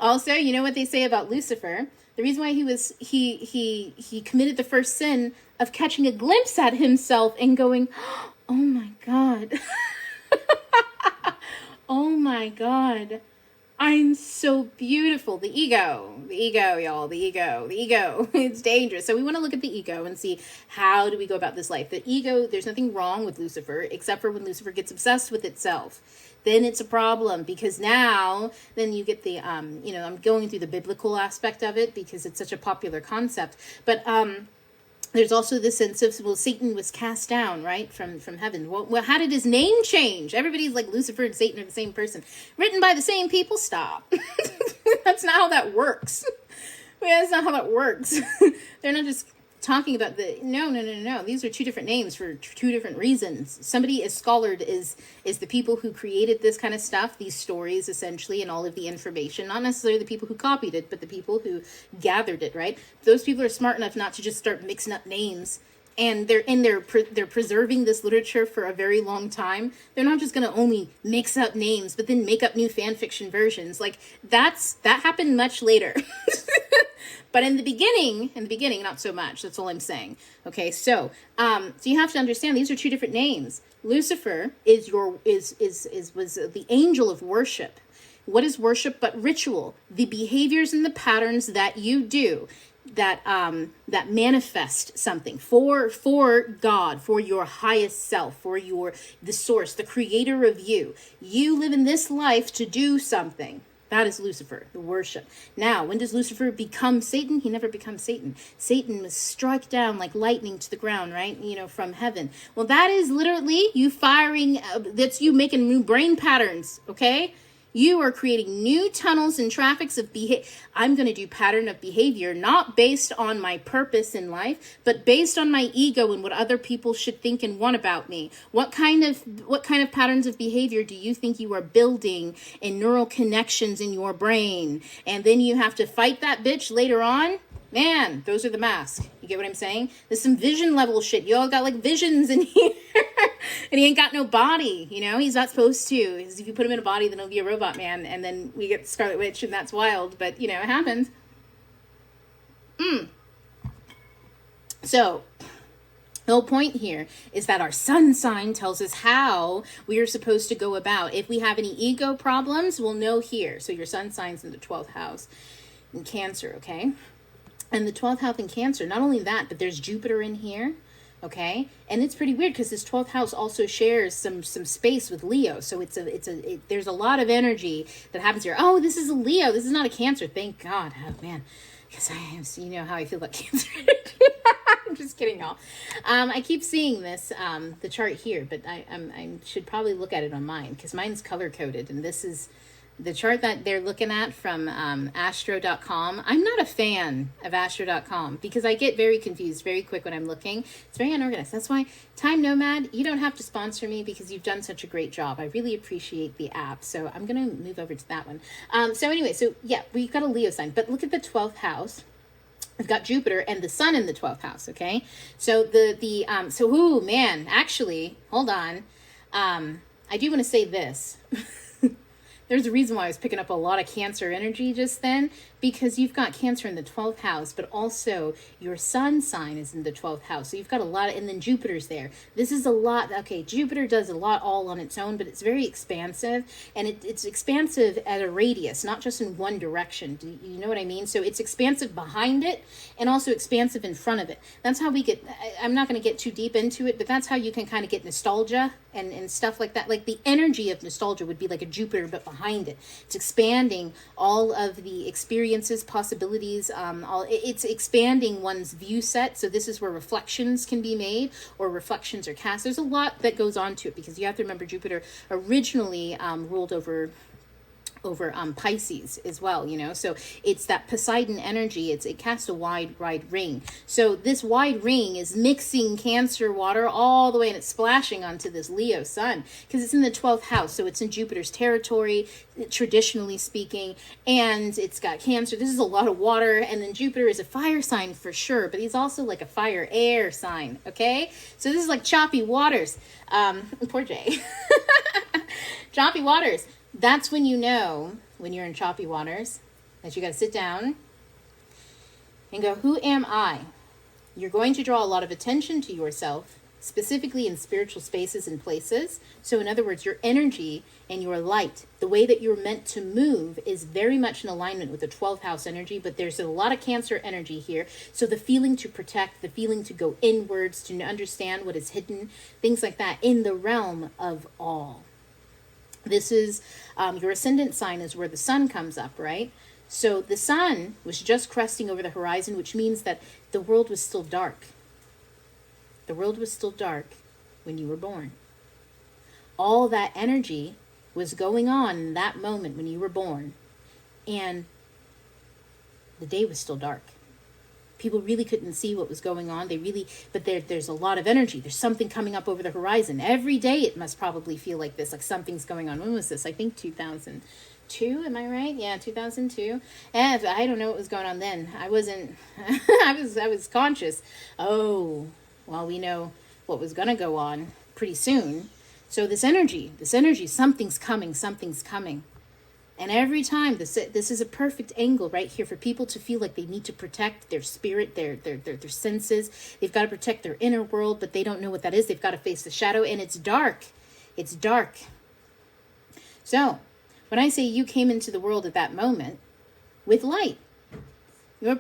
Also, you know what they say about Lucifer? The reason why he committed the first sin of catching a glimpse at himself and going, oh my God. Oh my God. I'm so beautiful. The ego, y'all, the ego. It's dangerous. So we want to look at the ego and see, how do we go about this life? The ego, there's nothing wrong with Lucifer, except for when Lucifer gets obsessed with itself. Then it's a problem, because then you get the, I'm going through the biblical aspect of it because it's such a popular concept. But there's also the sense of, well, Satan was cast down, right, from heaven. Well, how did his name change? Everybody's like Lucifer and Satan are the same person. Written by the same people? Stop. That's not how that works. That's not how that works. They're not just talking about no. These are two different names for two different reasons. Somebody as scholared is the people who created this kind of stuff, these stories essentially, and all of the information. Not necessarily the people who copied it, but the people who gathered it, right? Those people are smart enough not to just start mixing up names and they're preserving this literature for a very long time. They're not just going to only mix up names, but then make up new fan fiction versions. Like that happened much later. But in the beginning, not so much. That's all I'm saying. Okay, so you have to understand these are two different names. Lucifer was the angel of worship. What is worship but ritual? The behaviors and the patterns that you do that manifest something for God, for your highest self, for the source, the creator of you. You live in this life to do something. That is Lucifer, the worship. Now, when does Lucifer become Satan? He never becomes Satan. Satan was struck down like lightning to the ground, right? From heaven. Well, that is literally you firing, that's you making new brain patterns, okay? You are creating new tunnels and traffics of behavior. I'm going to do pattern of behavior, not based on my purpose in life, but based on my ego and what other people should think and want about me. What kind of patterns of behavior do you think you are building in neural connections in your brain? And then you have to fight that bitch later on. Man, those are the masks. You get what I'm saying? There's some vision level shit. You all got like visions in here. And he ain't got no body, He's not supposed to. If you put him in a body, then he'll be a robot man. And then we get Scarlet Witch, and that's wild. But, it happens. So, the whole point here is that our sun sign tells us how we are supposed to go about. If we have any ego problems, we'll know here. So your sun sign's in the 12th house in Cancer, okay? And the 12th house in Cancer, not only that, but there's Jupiter in here, okay? And it's pretty weird because this 12th house also shares some space with Leo. So there's a lot of energy that happens here. Oh, this is a Leo. This is not a Cancer. Thank God. Oh, man. Because how I feel about Cancer. I'm just kidding, y'all. I keep seeing this, the chart here, but I should probably look at it on mine because mine's color-coded, and this is the chart that they're looking at from astro.com. I'm not a fan of astro.com because I get very confused very quick when I'm looking. It's very unorganized. That's why Time Nomad, you don't have to sponsor me because you've done such a great job. I really appreciate the app. So I'm going to move over to that one. So anyway, we've got a Leo sign, but look at the 12th house. We've got Jupiter and the sun in the 12th house, okay? So actually, hold on. I do want to say this. There's a reason why I was picking up a lot of Cancer energy just then, because you've got Cancer in the 12th house, but also your sun sign is in the 12th house. So you've got a lot of, and then Jupiter's there. This is a lot. Okay, Jupiter does a lot all on its own, but it's very expansive, and it's expansive at a radius, not just in one direction. Do you know what I mean? So it's expansive behind it and also expansive in front of it. That's how we get, I'm not going to get too deep into it, but that's how you can kind of get nostalgia and stuff like that. Like the energy of nostalgia would be like a Jupiter, but behind it. It's expanding all of the experiences, possibilities. It's expanding one's view set. So this is where reflections can be made or reflections are cast. There's a lot that goes on to it because you have to remember Jupiter originally ruled over Pisces as well, so it's that Poseidon energy. It casts a wide ring. So this wide ring is mixing Cancer water all the way, and it's splashing onto this Leo sun because it's in the 12th house. So it's in Jupiter's territory, traditionally speaking, and it's got Cancer. This is a lot of water, and then Jupiter is a fire sign for sure, but he's also like a fire air sign, okay? So this is like choppy waters. Poor Jay. Choppy waters. That's when you know, when you're in choppy waters, that you got to sit down and go, who am I? You're going to draw a lot of attention to yourself, specifically in spiritual spaces and places. So in other words, your energy and your light, the way that you're meant to move is very much in alignment with the 12th house energy, but there's a lot of Cancer energy here. So the feeling to protect, the feeling to go inwards, to understand what is hidden, things like that in the realm of all. This is your ascendant sign is where the sun comes up, right? So the sun was just cresting over the horizon, which means that the world was still dark. The world was still dark when you were born. All that energy was going on in that moment when you were born. And the day was still dark. People really couldn't see what was going on. But there's a lot of energy. There's something coming up over the horizon. Every day it must probably feel like this, like something's going on. When was this? I think 2002, am I right? Yeah, 2002. And I don't know what was going on then. I wasn't, I was conscious. Oh, Well, we know what was going to go on pretty soon. So this energy, something's coming, something's coming. And every time, this is a perfect angle right here for people to feel like they need to protect their spirit, their senses. They've got to protect their inner world, but they don't know what that is. They've got to face the shadow, and it's dark. It's dark. So when I say you came into the world at that moment with light,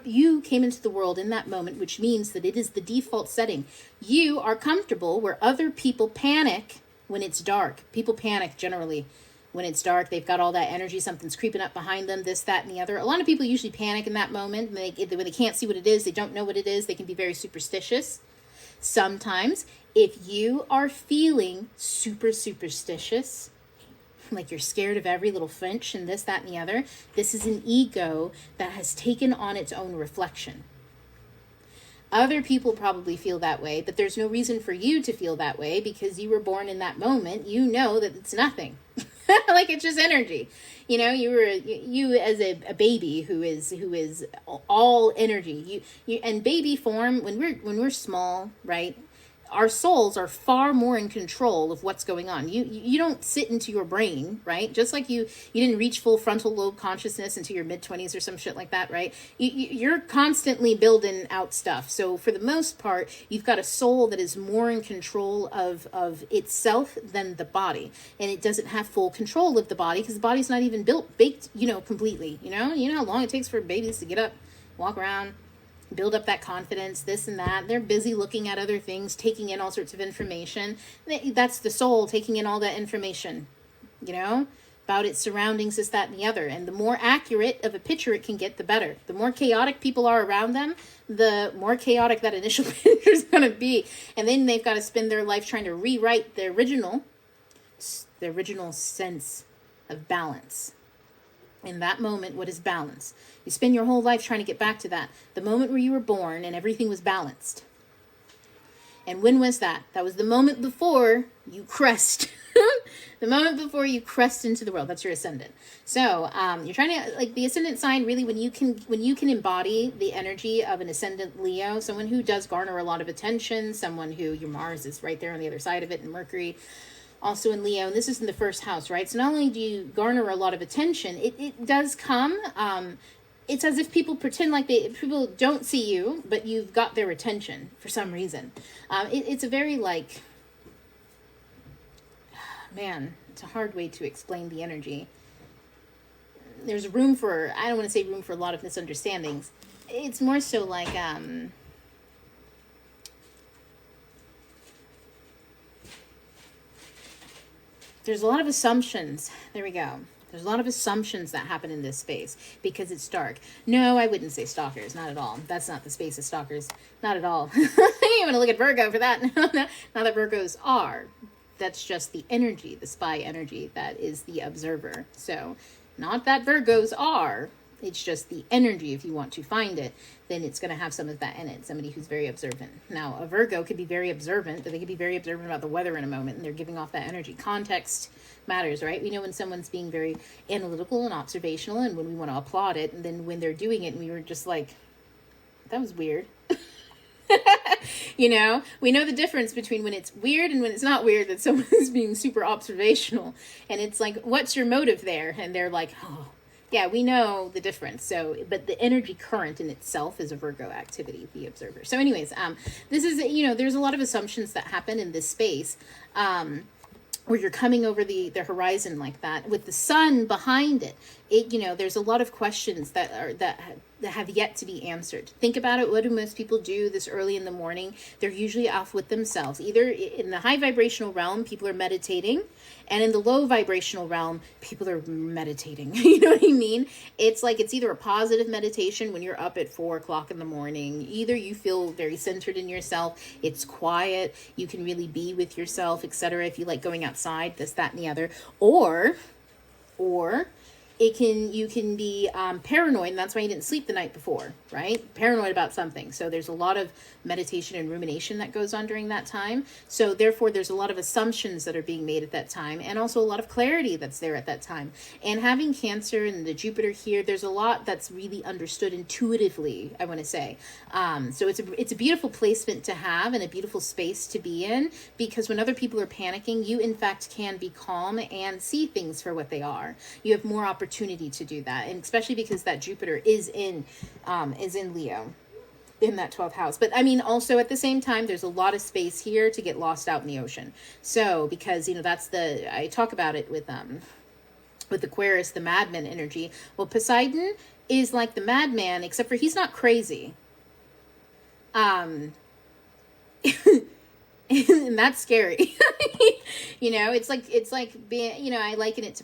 you came into the world in that moment, which means that it is the default setting. You are comfortable where other people panic when it's dark. People panic generally when it's dark. They've got all that energy. Something's creeping up behind them, this, that, and the other. A lot of people usually panic in that moment. When they can't see what it is, they don't know what it is. They can be very superstitious. Sometimes, if you are feeling super superstitious, like you're scared of every little finch and this, that, and the other, this is an ego that has taken on its own reflection. Other people probably feel that way, but there's no reason for you to feel that way because you were born in that moment. You know that it's nothing. Like it's just energy. You know, you as a baby who is all energy. You and baby form when we're small, right? Our souls are far more in control of what's going on. You don't sit into your brain, right? Just like you didn't reach full frontal lobe consciousness into your mid-20s or some shit like that, right? You're constantly building out stuff. So for the most part, you've got a soul that is more in control of itself than the body. And it doesn't have full control of the body because the body's not even baked, completely. You know how long it takes for babies to get up, walk around, build up that confidence, this and that. They're busy looking at other things, taking in all sorts of information. That's the soul taking in all that information, about its surroundings, this, that, and the other. And the more accurate of a picture it can get, the better. The more chaotic people are around them, the more chaotic that initial picture is going to be. And then they've got to spend their life trying to rewrite the original sense of balance. In that moment, what is balance? You spend your whole life trying to get back to that. The moment where you were born and everything was balanced. And when was that? That was the moment before you crest. The moment before you crest into the world. That's your ascendant. So you're trying to, like the ascendant sign, really when you can embody the energy of an ascendant Leo, someone who does garner a lot of attention, someone who, your Mars is right there on the other side of it, and Mercury also in Leo, and this is in the first house, right? So not only do you garner a lot of attention, it does come, it's as if people pretend like people don't see you, but you've got their attention for some reason. It's a very it's a hard way to explain the energy. There's room for, I don't want to say room for a lot of misunderstandings. It's more so like, there's a lot of assumptions. There we go. There's a lot of assumptions that happen in this space because it's dark. No, I wouldn't say stalkers. Not at all. That's not the space of stalkers. Not at all. You want to look at Virgo for that. No, not that Virgos are. That's just the energy, the spy energy that is the observer. So not that Virgos are. It's just the energy. If you want to find it, then it's going to have some of that in it. Somebody who's very observant. Now, a Virgo could be very observant, but they could be very observant about the weather in a moment, and they're giving off that energy. Context matters, right? We know when someone's being very analytical and observational, and when we want to applaud it, and then when they're doing it, and we were just like, that was weird. We know the difference between when it's weird and when it's not weird, that someone is being super observational. And it's like, what's your motive there? And they're like, oh, yeah, we know the difference. So, but the energy current in itself is a Virgo activity, the observer. So anyways, this is, there's a lot of assumptions that happen in this space, where you're coming over the horizon like that with the sun behind it. There's a lot of questions that have yet to be answered. Think about it. What do most people do this early in the morning? They're usually off with themselves. Either in the high vibrational realm, people are meditating, and in the low vibrational realm, people are meditating. You know what I mean? It's like, it's either a positive meditation when you're up at 4:00 in the morning. Either you feel very centered in yourself, it's quiet, you can really be with yourself, etc. If you like going outside, this, that, and the other. Or you can be paranoid, and that's why you didn't sleep the night before, right? Paranoid about something. So there's a lot of meditation and rumination that goes on during that time. So therefore there's a lot of assumptions that are being made at that time, and also a lot of clarity that's there at that time. And having Cancer and the Jupiter here, there's a lot that's really understood intuitively, I want to say. So it's a beautiful placement to have and a beautiful space to be in, because when other people are panicking, you in fact can be calm and see things for what they are. You have more opportunity to do that, and especially because that Jupiter is in Leo, in that 12th house. But I mean, also at the same time, there's a lot of space here to get lost out in the ocean. So because, you know, I talk about it with Aquarius, the madman energy. Well, Poseidon is like the madman, except for he's not crazy. And that's scary. You know, it's like being, you know, I liken it to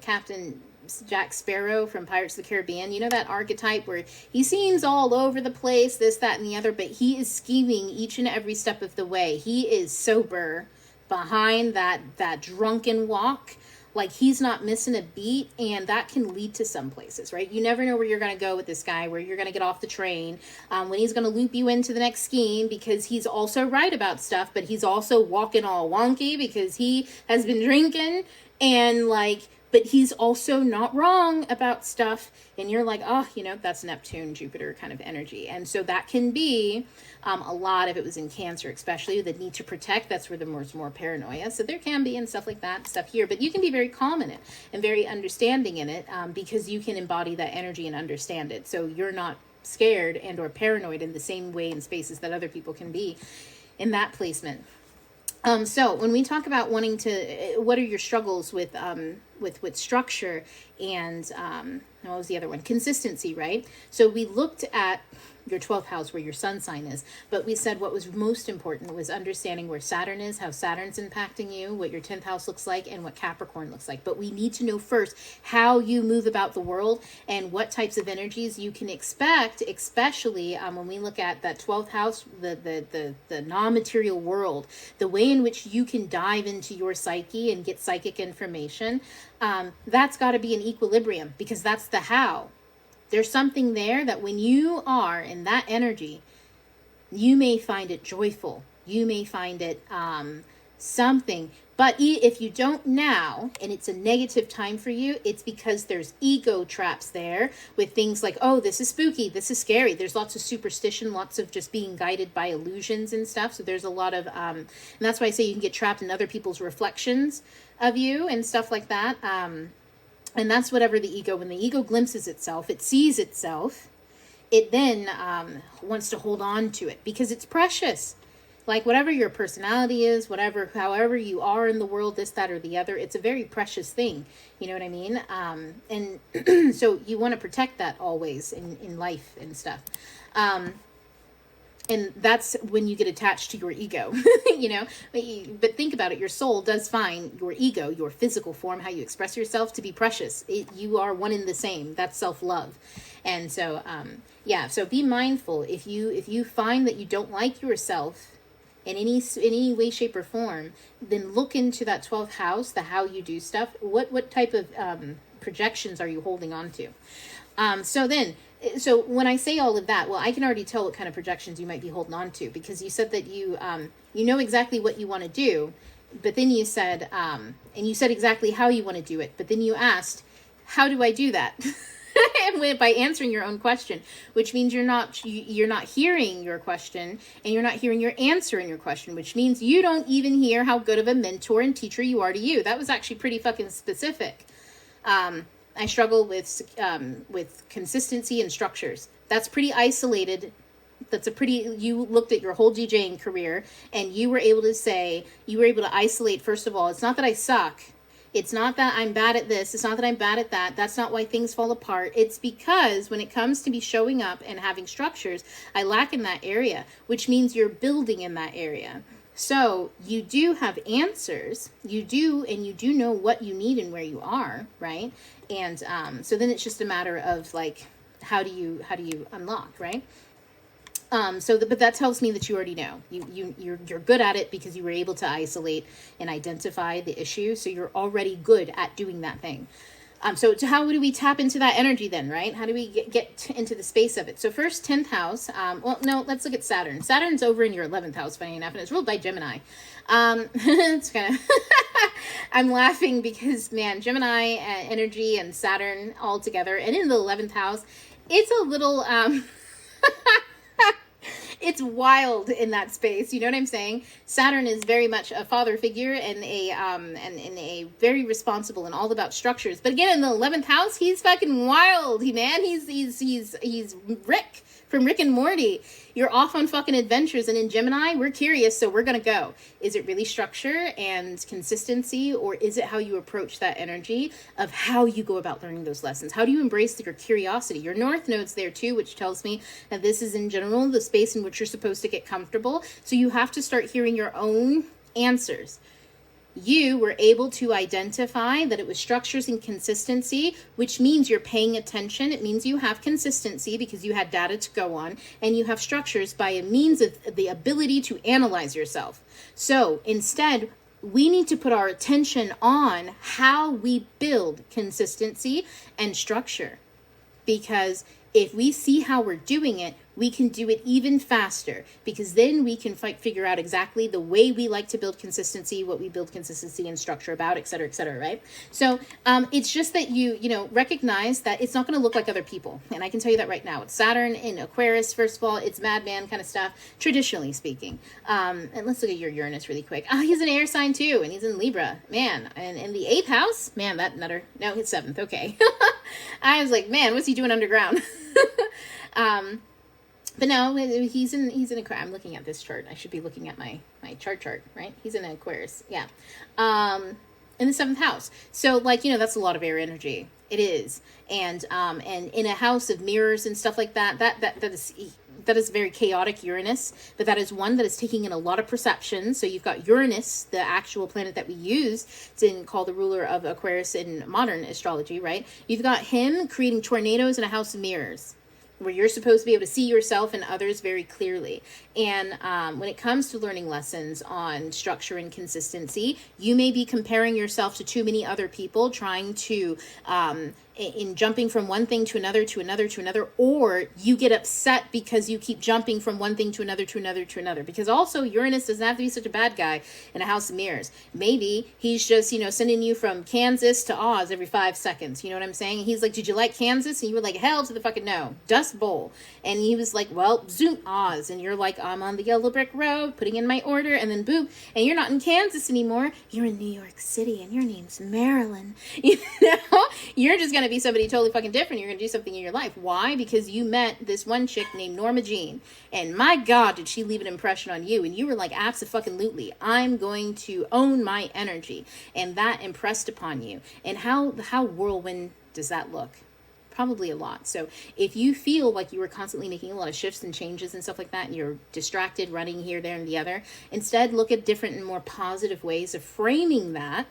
Captain Jack Sparrow from Pirates of the Caribbean. You know, that archetype where he seems all over the place, this, that, and the other, but he is scheming each and every step of the way. He is sober behind that drunken walk. Like, he's not missing a beat, and that can lead to some places, right? You never know where you're going to go with this guy, where you're going to get off the train, when he's going to loop you into the next scheme, because he's also right about stuff, but he's also walking all wonky because he has been drinking, and like, but he's also not wrong about stuff. And you're like, oh, you know, that's Neptune, Jupiter kind of energy. And so that can be a lot if it was in Cancer, especially the need to protect. That's where there's more paranoia. So there can be and stuff like that, stuff here. But you can be very calm in it and very understanding in it, because you can embody that energy and understand it. So you're not scared and or paranoid in the same way in spaces that other people can be in that placement. So when we talk about wanting to, what are your struggles with structure and, what was the other one? Consistency, right? So we looked at your 12th house where your sun sign is, but we said what was most important was understanding where Saturn is, how Saturn's impacting you, what your 10th house looks like, and what Capricorn looks like. But we need to know first how you move about the world and what types of energies you can expect, especially when we look at that 12th house, the non-material world, the way in which you can dive into your psyche and get psychic information. That's got to be an equilibrium, because that's the how. There's something there that when you are in that energy, you may find it joyful. You may find it something. But if you don't now, and it's a negative time for you, it's because there's ego traps there with things like, oh, this is spooky, this is scary. There's lots of superstition, lots of just being guided by illusions and stuff. So there's a lot of, and that's why I say you can get trapped in other people's reflections of you and stuff like that. And that's whatever the ego, when the ego glimpses itself, it sees itself, it then wants to hold on to it because it's precious. Like whatever your personality is, however you are in the world, this, that, or the other, it's a very precious thing. You know what I mean? And so you want to protect that always in life and stuff. And that's when you get attached to your ego, you know, but think about it. Your soul does find your ego, your physical form, how you express yourself, to be precious. You are one in the same. That's self-love. And so, so be mindful. If you find that you don't like yourself in any way, shape, or form, then look into that 12th house, the how you do stuff. What type of projections are you holding on to? So when I say all of that, well, I can already tell what kind of projections you might be holding on to, because you said that you know exactly what you want to do, but then you said, and you said exactly how you want to do it, but then you asked, how do I do that? And by answering your own question, which means you're not hearing your question, and you're not hearing your answer in your question, which means you don't even hear how good of a mentor and teacher you are to you. That was actually pretty fucking specific. I struggle with consistency and structures. That's pretty isolated. You looked at your whole DJing career, and you were able to isolate, first of all, it's not that I suck. It's not that I'm bad at this. It's not that I'm bad at that. That's not why things fall apart. It's because when it comes to me showing up and having structures, I lack in that area, which means you're building in that area. So you do have answers, you do know what you need and where you are, right? And so then it's just a matter of like, how do you unlock, right? But that tells me that you already know. You're good at it because you were able to isolate and identify the issue. So you're already good at doing that thing. So how do we tap into that energy then, right? How do we get into the space of it? So first, 10th house. Well, no, let's look at Saturn. Saturn's over in your 11th house, funny enough, and it's ruled by Gemini. It's kind of, I'm laughing because, man, Gemini energy and Saturn all together, and in the 11th house, it's a little, it's wild in that space. You know what I'm saying? Saturn is very much a father figure and a very responsible and all about structures. But again, in the 11th house, he's fucking wild. He's Rick from Rick and Morty. You're off on fucking adventures, and in Gemini, we're curious, so we're gonna go. Is it really structure and consistency, or is it how you approach that energy of how you go about learning those lessons? How do you embrace your curiosity? Your North Node's there too, which tells me that this is in general the space in which you're supposed to get comfortable. So you have to start hearing your own answers. You were able to identify that it was structures and consistency, which means you're paying attention. It means you have consistency because you had data to go on, and you have structures by a means of the ability to analyze yourself. So instead, we need to put our attention on how we build consistency and structure, because if we see how we're doing it, we can do it even faster, because then we can figure out exactly the way we like to build consistency, what we build consistency and structure about, et cetera, right? So it's just that you recognize that it's not going to look like other people. And I can tell you that right now. It's Saturn in Aquarius, first of all. It's madman kind of stuff, traditionally speaking. And let's look at your Uranus really quick. He's an air sign too, and he's in Libra. Man, and in the 8th house, man, that nutter. No, it's 7th. Okay. I was like, man, what's he doing underground? But no, he's in Aquarius. I'm looking at this chart. I should be looking at my chart, right? He's in Aquarius. Yeah. In the 7th house. So that's a lot of air energy. It is. And in a house of mirrors and stuff like that is very chaotic Uranus, but that is one that is taking in a lot of perception. So you've got Uranus, the actual planet that we use to call the ruler of Aquarius in modern astrology, right? You've got him creating tornadoes in a house of mirrors, where you're supposed to be able to see yourself and others very clearly. And when it comes to learning lessons on structure and consistency, you may be comparing yourself to too many other people, trying to in jumping from one thing to another, or you get upset because you keep jumping from one thing to another. Because also Uranus doesn't have to be such a bad guy in a house of mirrors. Maybe he's just, sending you from Kansas to Oz every 5 seconds. You know what I'm saying? He's like, did you like Kansas? And you were like, hell to the fucking no. Dust Bowl. And he was like, well, zoom, Oz. And you're like, I'm on the yellow brick road, putting in my order, and then boom. And you're not in Kansas anymore. You're in New York City, and your name's Marilyn. You're just going to be somebody totally fucking different. You're going to do something in your life. Why? Because you met this one chick named Norma Jean, and my God, did she leave an impression on you? And you were like, abso-fucking-lutely, I'm going to own my energy. And that impressed upon you. And how whirlwind does that look? Probably a lot. So if you feel like you were constantly making a lot of shifts and changes and stuff like that, and you're distracted, running here, there, and the other, instead look at different and more positive ways of framing that.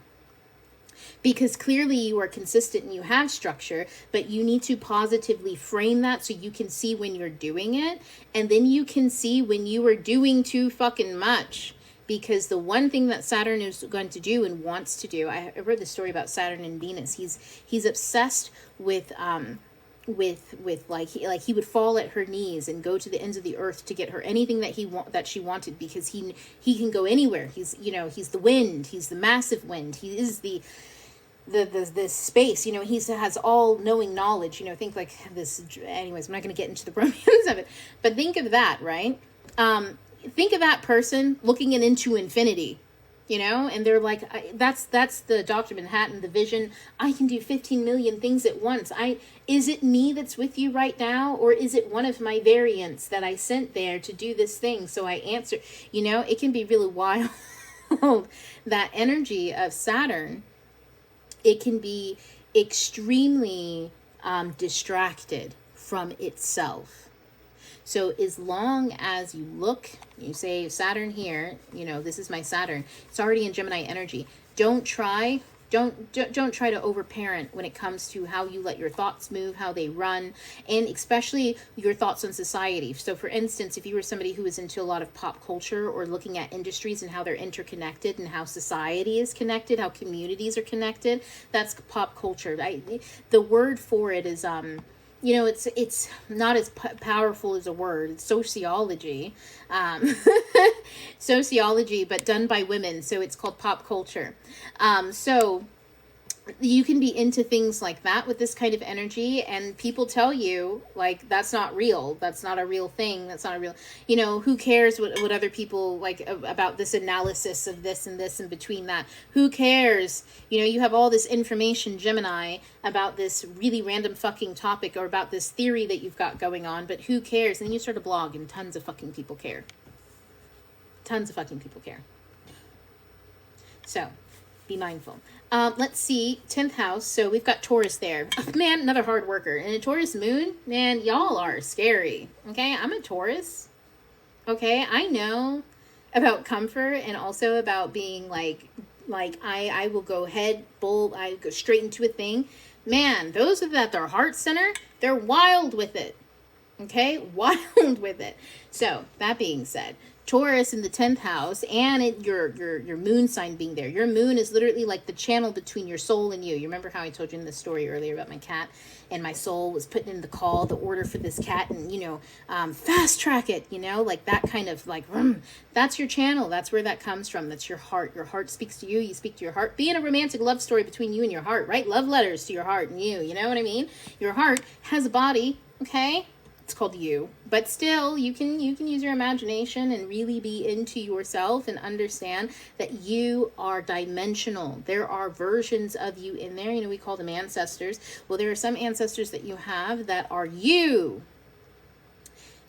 Because clearly you are consistent and you have structure, but you need to positively frame that so you can see when you're doing it. And then you can see when you are doing too fucking much. Because the one thing that Saturn is going to do and wants to do, I read the story about Saturn and Venus. He's obsessed with he would fall at her knees and go to the ends of the earth to get her anything that she wanted, because he can go anywhere. He's the wind. He's the massive wind. He is the space, he has all knowing knowledge, think like this. Anyways, I'm not going to get into the romance of it, but think of that, right? Think of that person looking into infinity, and they're like, that's the Dr. Manhattan, the vision. I can do 15 million things at once. Is it me that's with you right now? Or is it one of my variants that I sent there to do this thing? So I answer, it can be really wild. That energy of Saturn, it can be extremely distracted from itself. So as long as you say Saturn here, this is my Saturn, it's already in Gemini energy. Don't try Don't try to overparent when it comes to how you let your thoughts move, how they run, and especially your thoughts on society. So for instance, if you were somebody who is into a lot of pop culture or looking at industries and how they're interconnected and how society is connected, how communities are connected, that's pop culture. The word for it is it's not as powerful as a word. It's sociology, sociology, but done by women. So it's called pop culture. So you can be into things like that with this kind of energy, and people tell you like that's not real, that's not a real thing, that's not a real, who cares what other people like about this analysis of this and this and between that, who cares, you have all this information, Gemini, about this really random fucking topic or about this theory that you've got going on, but who cares? And then you start a blog and tons of fucking people care. Tons of fucking people care. So be mindful. Let's see, 10th house. So we've got Taurus there. Oh, man, another hard worker. And a Taurus moon, man, y'all are scary. Okay, I'm a Taurus. Okay, I know about comfort and also about being like I will go I go straight into a thing. Man, those that at their heart center, they're wild with it. Okay, wild with it. So that being said, Taurus in the 10th house, and your moon sign being there. Your moon is literally like the channel between your soul and you. You remember how I told you in the story earlier about my cat, and my soul was putting in the order for this cat, and fast track it, like that kind of like, that's your channel. That's where that comes from. That's your heart. Your heart speaks to you. You speak to your heart. Be in a romantic love story between you and your heart. Write love letters to your heart and you. You know what I mean? Your heart has a body. Okay. It's called you, but still you can use your imagination and really be into yourself and understand that you are dimensional. There are versions of you in there. We call them ancestors. Well, there are some ancestors that you have that are you.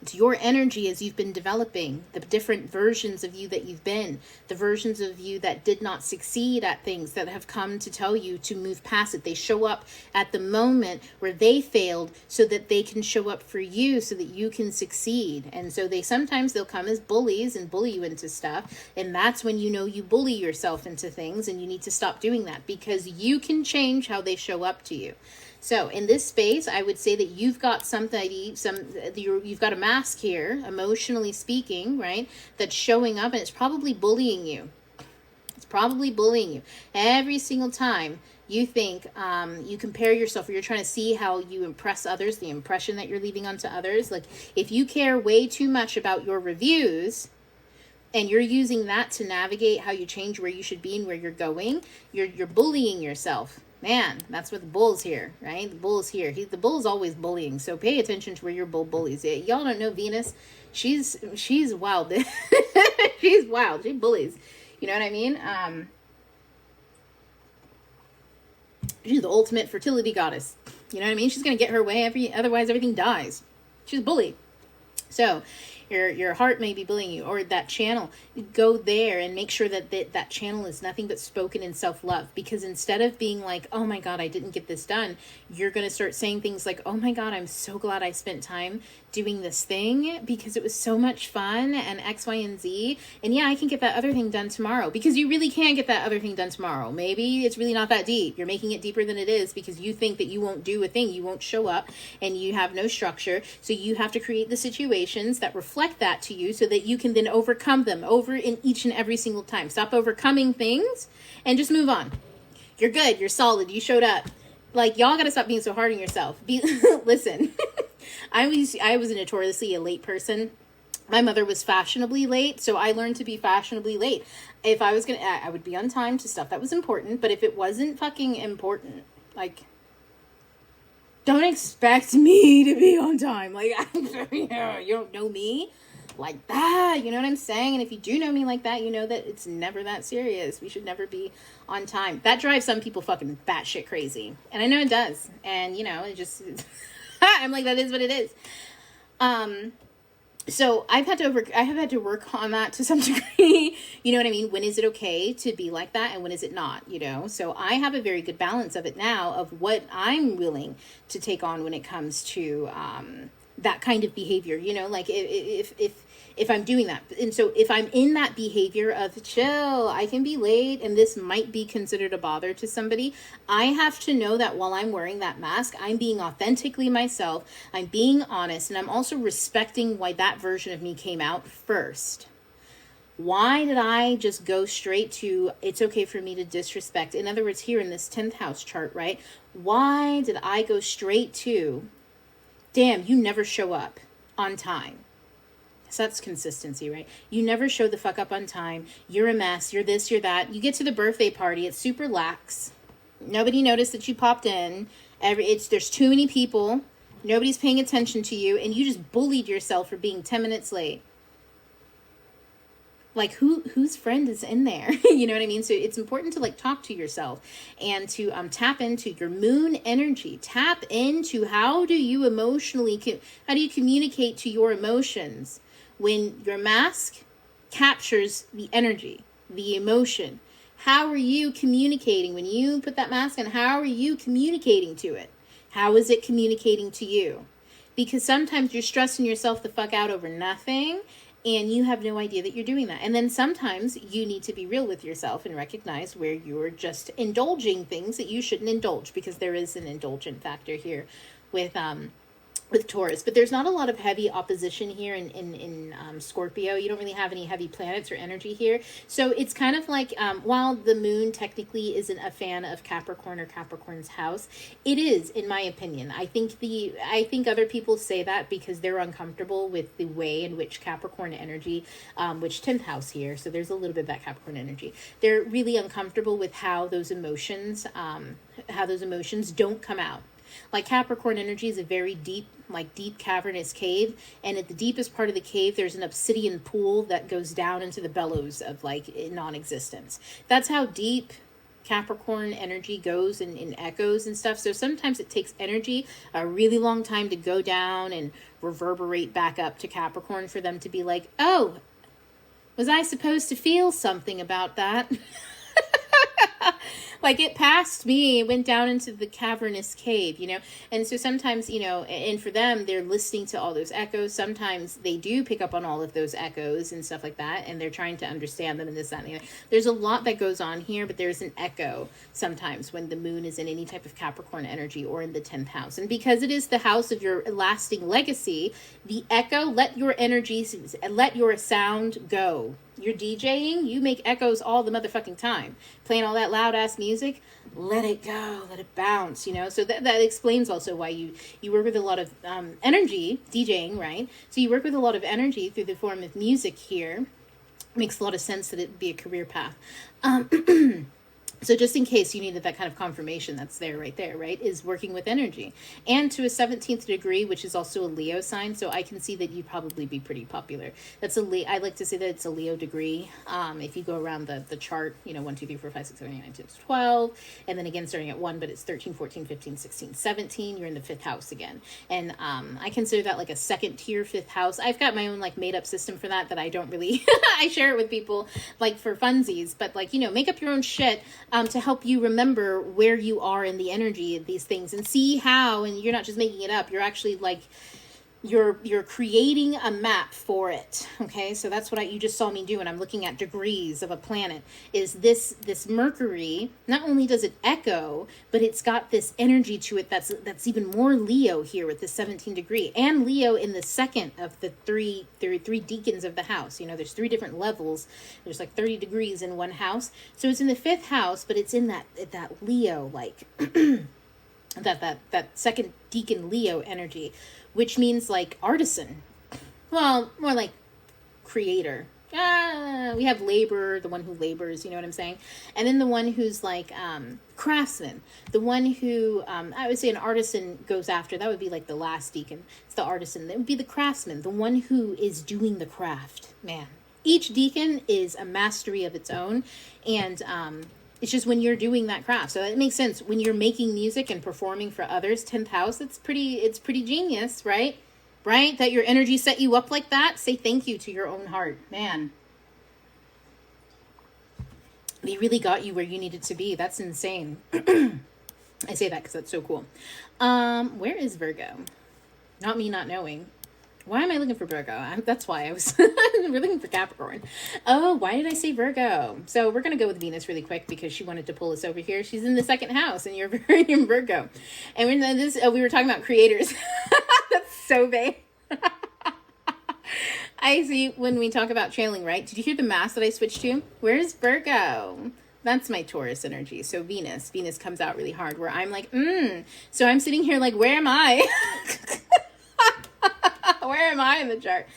It's your energy as you've been developing, the different versions of you that you've been, the versions of you that did not succeed at things, that have come to tell you to move past it. They show up at the moment where they failed so that they can show up for you so that you can succeed. And so they'll come as bullies and bully you into stuff. And that's when you bully yourself into things, and you need to stop doing that because you can change how they show up to you. So in this space, I would say that you've got you've got a mask here, emotionally speaking, right? That's showing up, and it's probably bullying you. It's probably bullying you every single time you think you compare yourself, or you're trying to see how you impress others, the impression that you're leaving onto others. Like if you care way too much about your reviews, and you're using that to navigate how you change where you should be and where you're going, you're bullying yourself. Man, that's what the bull's here, right? The bull's here. The bull's always bullying. So pay attention to where your bull bullies. Y'all don't know Venus. She's wild. She's wild. She bullies. You know what I mean? She's the ultimate fertility goddess. You know what I mean? She's going to get her way. Otherwise, everything dies. She's a bully. So your heart may be bullying you, or that channel. Go there and make sure that channel is nothing but spoken in self-love, because instead of being like, oh my God, I didn't get this done, you're going to start saying things like, oh my God, I'm so glad I spent time doing this thing because it was so much fun and X, Y, and Z. And yeah, I can get that other thing done tomorrow, because you really can get that other thing done tomorrow. Maybe it's really not that deep. You're making it deeper than it is because you think that you won't do a thing. You won't show up and you have no structure. So you have to create the situations that reflect that to you so that you can then overcome them in each and every single time. Stop overcoming things and just move on. You're good. You're solid. You showed up. Like, y'all got to stop being so hard on yourself. Listen, I was notoriously a late person. My mother was fashionably late, so I learned to be fashionably late. If I was I would be on time to stuff that was important, but if it wasn't fucking important, like, don't expect me to be on time. Like, you don't know me like that. You know what I'm saying? And if you do know me like that, you know that it's never that serious. We should never be on time. That drives some people fucking batshit crazy. And I know it does. And, it just, I'm like, that is what it is. So I have had to work on that to some degree. You know what I mean? When is it okay to be like that, and when is it not? So I have a very good balance of it now, of what I'm willing to take on when it comes to that kind of behavior. Like if if I'm doing that. And so if I'm in that behavior of chill, I can be late, and this might be considered a bother to somebody, I have to know that while I'm wearing that mask, I'm being authentically myself, I'm being honest, and I'm also respecting why that version of me came out first. Why did I just go straight to, it's okay for me to disrespect? In other words, here in this 10th house chart, right? Why did I go straight to, damn, you never show up on time? So that's consistency, right? You never show the fuck up on time. You're a mess. You're this, you're that. You get to the birthday party. It's super lax. Nobody noticed that you popped in. There's too many people. Nobody's paying attention to you. And you just bullied yourself for being 10 minutes late. Like, whose friend is in there? You know what I mean? So it's important to like talk to yourself and to tap into your moon energy. Tap into how do you communicate to your emotions when your mask captures the energy, the emotion. How are you communicating when you put that mask on? How are you communicating to it? How is it communicating to you? Because sometimes you're stressing yourself the fuck out over nothing, and you have no idea that you're doing that. And then sometimes you need to be real with yourself and recognize where you're just indulging things that you shouldn't indulge, because there is an indulgent factor here with Taurus. But there's not a lot of heavy opposition here in Scorpio. You don't really have any heavy planets or energy here. So it's kind of like, while the moon technically isn't a fan of Capricorn or Capricorn's house, it is, in my opinion. I think other people say that because they're uncomfortable with the way in which Capricorn energy, which 10th house here, so there's a little bit of that Capricorn energy. They're really uncomfortable with how those emotions don't come out. Like Capricorn energy is a very deep cavernous cave, and at the deepest part of the cave there's an obsidian pool that goes down into the bellows of like non-existence. That's how deep Capricorn energy goes in echoes and stuff. So sometimes it takes energy a really long time to go down and reverberate back up to Capricorn for them to be like, oh, was I supposed to feel something about that? Like it passed me, it went down into the cavernous cave, you know? And so sometimes, you know, and for them, they're listening to all those echoes. Sometimes they do pick up on all of those echoes and stuff like that, and they're trying to understand them and this, that, and the other. There's a lot that goes on here, but there's an echo sometimes when the moon is in any type of Capricorn energy or in the 10th house. And because it is the house of your lasting legacy, the echo, let your energies, let your sound go. You're DJing, you make echoes all the motherfucking time. Playing all that loud ass music, let it go, let it bounce, you know? So that explains also why you work with a lot of energy, DJing, right? So you work with a lot of energy through the form of music here. Makes a lot of sense that it'd be a career path. So just in case you needed that kind of confirmation, that's there, right? Is working with energy. And to a 17th degree, which is also a Leo sign. So I can see that you'd probably be pretty popular. I like to say that it's a Leo degree. If you go around the chart, you know, 1, 2, 3, 4, 5, 6, 7, 8, 9, 10, 12. And then again, starting at 1, but it's 13, 14, 15, 16, 17. You're in the 5th house again. And I consider that like a second tier 5th house. I've got my own like made up system for that I don't really, I share it with people like for funsies. But like, you know, make up your own shit. To help you remember where you are in the energy of these things and see how, and you're not just making it up, you're actually like, you're creating a map for it. Okay. So that's what you just saw me do. And I'm looking at degrees of a planet is this Mercury. Not only does it echo, but it's got this energy to it. That's even more Leo here with the 17 degree and Leo in the second of the three deacons of the house. You know, there's 3 different levels. There's like 30 degrees in one house. So it's in the 5th house, but it's in that Leo, like that second deacon Leo energy, which means like artisan. Well, more like creator. We have labor, the one who labors, you know what I'm saying? And then the one who's like craftsman, the one who I would say an artisan goes after. That would be like the last deacon. It's the artisan. That would be the craftsman, the one who is doing the craft. Man, each deacon is a mastery of its own, and it's just when you're doing that craft. So it makes sense when you're making music and performing for others. 10th house, it's pretty genius, right? Right? That your energy set you up like that. Say thank you to your own heart. Man, they really got you where you needed to be. That's insane. I say that because that's so cool. Where is Virgo? Not me not knowing. Why am I looking for Virgo? That's why I was we're looking for Capricorn. Oh, why did I say Virgo? So we're going to go with Venus really quick because she wanted to pull us over here. She's in the second house and you're in Virgo. And we were talking about creators. That's so vague. I see when we talk about trailing, right? Did you hear the mass that I switched to? Where's Virgo? That's my Taurus energy. So Venus comes out really hard where I'm like, So I'm sitting here like, where am I? Where am I in the chart?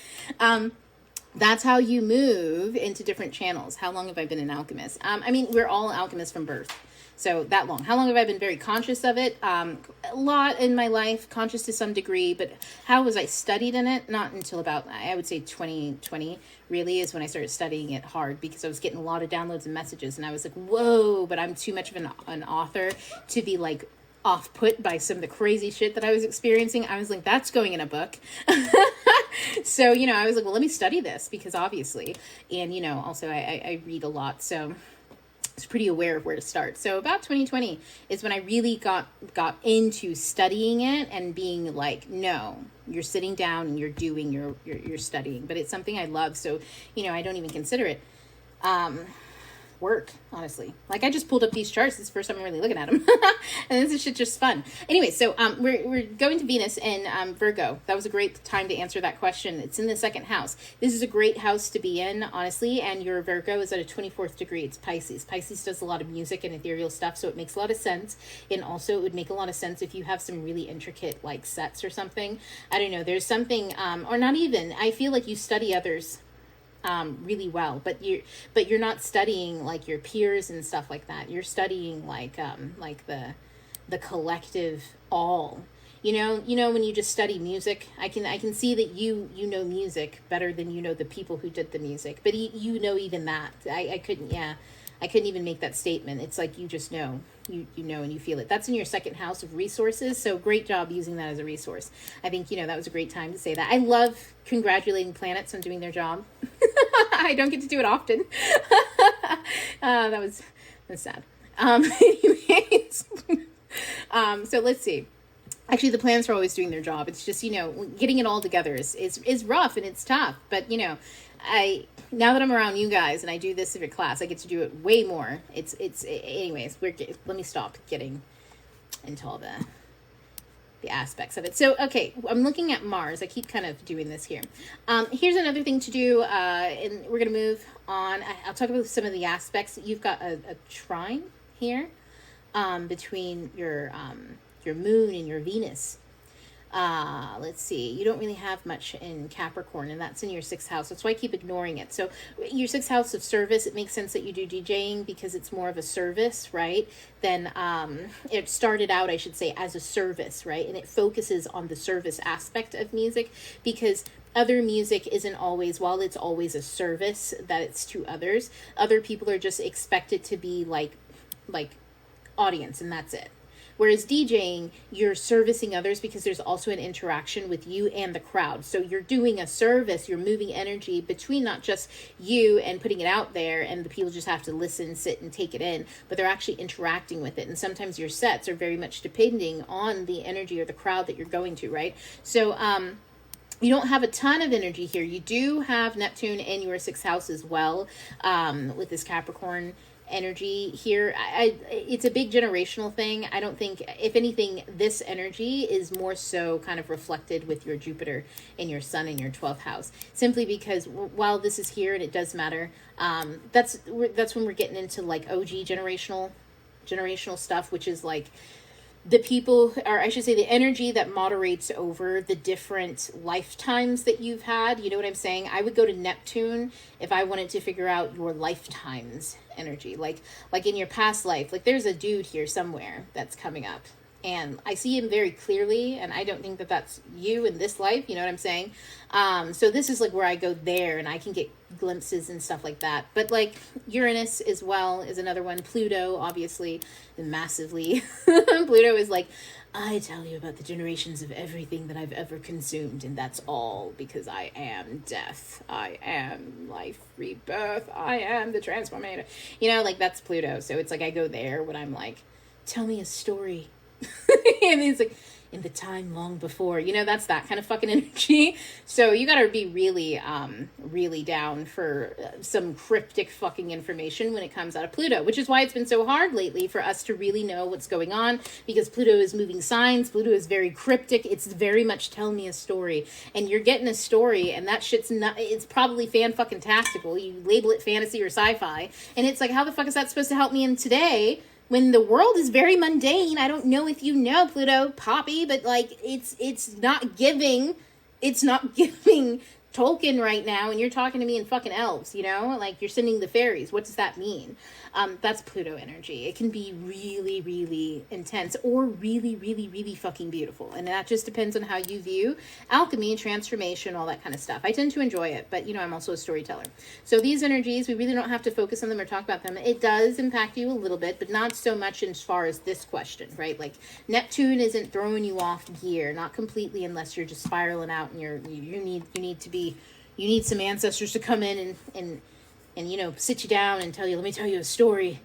That's how you move into different channels. How long have I been an alchemist? I mean, we're all alchemists from birth. So that long. How long have I been very conscious of it? A lot in my life, conscious to some degree, but how was I studied in it? Not until about, I would say 2020 really is when I started studying it hard because I was getting a lot of downloads and messages and I was like, whoa, but I'm too much of an author to be like off put by some of the crazy shit that I was experiencing. I was like, that's going in a book. So, I was like, well, let me study this because obviously, and, also I read a lot. So I was pretty aware of where to start. So about 2020 is when I really got into studying it and being like, no, you're sitting down and you're doing your studying, but it's something I love. So, I don't even consider it, work, honestly. Like I just pulled up these charts. This is the first time I'm really looking at them. And this is shit just fun. Anyway, so we're going to Venus and Virgo. That was a great time to answer that question. It's in the second house. This is a great house to be in, honestly. And your Virgo is at a 24th degree. It's Pisces. Pisces does a lot of music and ethereal stuff, so it makes a lot of sense. And also it would make a lot of sense if you have some really intricate like sets or something. I don't know. There's something, or not even. I feel like you study others really well, but you're not studying like your peers and stuff like that. You're studying like the collective all. When you just study music, I can see that you know music better than the people who did the music. But even that. I couldn't even make that statement. It's like you just know. You know and you feel it. That's in your second house of resources. So great job using that as a resource. I think, that was a great time to say that. I love congratulating planets on doing their job. I don't get to do it often. That's sad. Anyways, so let's see. Actually, the planets are always doing their job. It's just, getting it all together is rough and it's tough. But, now that I'm around you guys and I do this in your class, I get to do it way more. Anyways, let me stop getting into all the aspects of it. So, okay, I'm looking at Mars. I keep kind of doing this here. Here's another thing to do, and we're going to move on. I'll talk about some of the aspects. You've got a trine here between your moon and your Venus. Let's see. You don't really have much in Capricorn, and that's in your sixth house. That's why I keep ignoring it. So your sixth house of service, it makes sense that you do DJing because it's more of a service, right? Then it started out, I should say, as a service, right? And it focuses on the service aspect of music because other music isn't always, while it's always a service that it's to others, other people are just expected to be like audience, and that's it. Whereas DJing, you're servicing others because there's also an interaction with you and the crowd. So you're doing a service, you're moving energy between not just you and putting it out there and the people just have to listen, sit, and take it in, but they're actually interacting with it. And sometimes your sets are very much depending on the energy or the crowd that you're going to, right? So, you don't have a ton of energy here. You do have Neptune in your sixth house as well, with this Capricorn energy here. It's a big generational thing. I don't think, if anything, this energy is more so kind of reflected with your Jupiter and your Sun in your 12th house, simply because while this is here and it does matter, that's when we're getting into like OG generational stuff, which is like the people, or I should say the energy that moderates over the different lifetimes that you've had. You know what I'm saying? I would go to Neptune if I wanted to figure out your lifetimes energy, like in your past life. Like there's a dude here somewhere that's coming up and I see him very clearly, and I don't think that that's you in this life. You know what I'm saying? So this is like where I go there and I can get glimpses and stuff like that. But like Uranus as well is another one. Pluto, obviously, massively. Pluto is like, I tell you about the generations of everything that I've ever consumed, and that's all because I am death. I am life, rebirth. I am the transformator. Like that's Pluto. So it's like I go there when I'm like, tell me a story. And he's like, in the time long before. You know, that's that kind of fucking energy. So you gotta be really, really down for some cryptic fucking information when it comes out of Pluto, which is why it's been so hard lately for us to really know what's going on, because Pluto is moving signs. Pluto is very cryptic. It's very much tell me a story, and you're getting a story, and that shit's not, it's probably fan fucking tastical. You label it fantasy or sci-fi, and it's like, how the fuck is that supposed to help me in today when the world is very mundane? I don't know if you know Pluto, Poppy, but like it's not giving Tolkien right now, and you're talking to me in fucking elves, you know? Like, you're sending the fairies. What does that mean? That's Pluto energy. It can be really, really intense, or really, really, really fucking beautiful. And that just depends on how you view alchemy, transformation, all that kind of stuff. I tend to enjoy it, but, you know, I'm also a storyteller. So these energies, we really don't have to focus on them or talk about them. It does impact you a little bit, but not so much as far as this question, right? Like, Neptune isn't throwing you off gear, not completely, unless you're just spiraling out and you need some ancestors to come in and you know, sit you down and tell you, let me tell you a story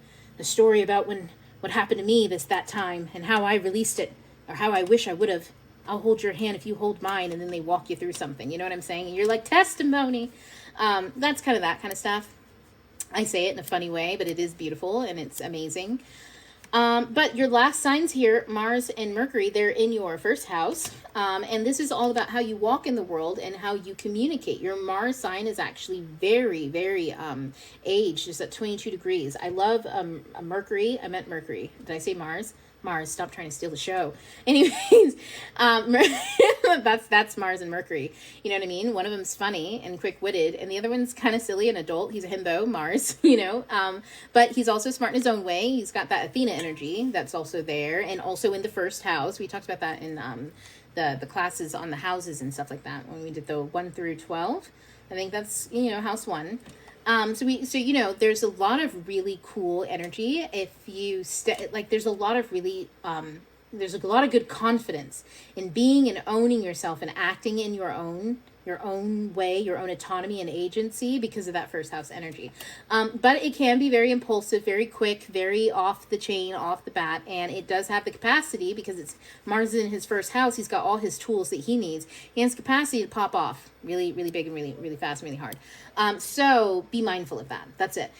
about what happened to me that time and how I released it, or how I wish I would have. I'll hold your hand if you hold mine. And then they walk you through something, you know what I'm saying? And you're like, testimony. That's kind of that kind of stuff. I say it in a funny way, but it is beautiful and it's amazing. But your last signs here, Mars and Mercury, they're in your first house. And this is all about how you walk in the world and how you communicate. Your Mars sign is actually very, very aged. It's at 22 degrees. I love Mercury. I meant Mercury. Did I say Mars? Mars, stop trying to steal the show. Anyways, that's Mars and Mercury. You know what I mean? One of them's funny and quick-witted, and the other one's kind of silly and adult. He's a himbo, Mars, you know. But he's also smart in his own way. He's got that Athena energy that's also there, and also in the first house. We talked about that in the classes on the houses and stuff like that when we did the 1 through 12. I think that's, you know, house 1. So you know, there's a lot of really cool energy. If you there's a lot of really, there's a lot of good confidence in being and owning yourself and acting in your own way, your own autonomy and agency, because of that first house energy. But it can be very impulsive, very quick, very off the chain, off the bat. And it does have the capacity, because it's Mars in his first house. He's got all his tools that he needs. He has capacity to pop off really, really big and really, really fast and really hard. So be mindful of that. That's it.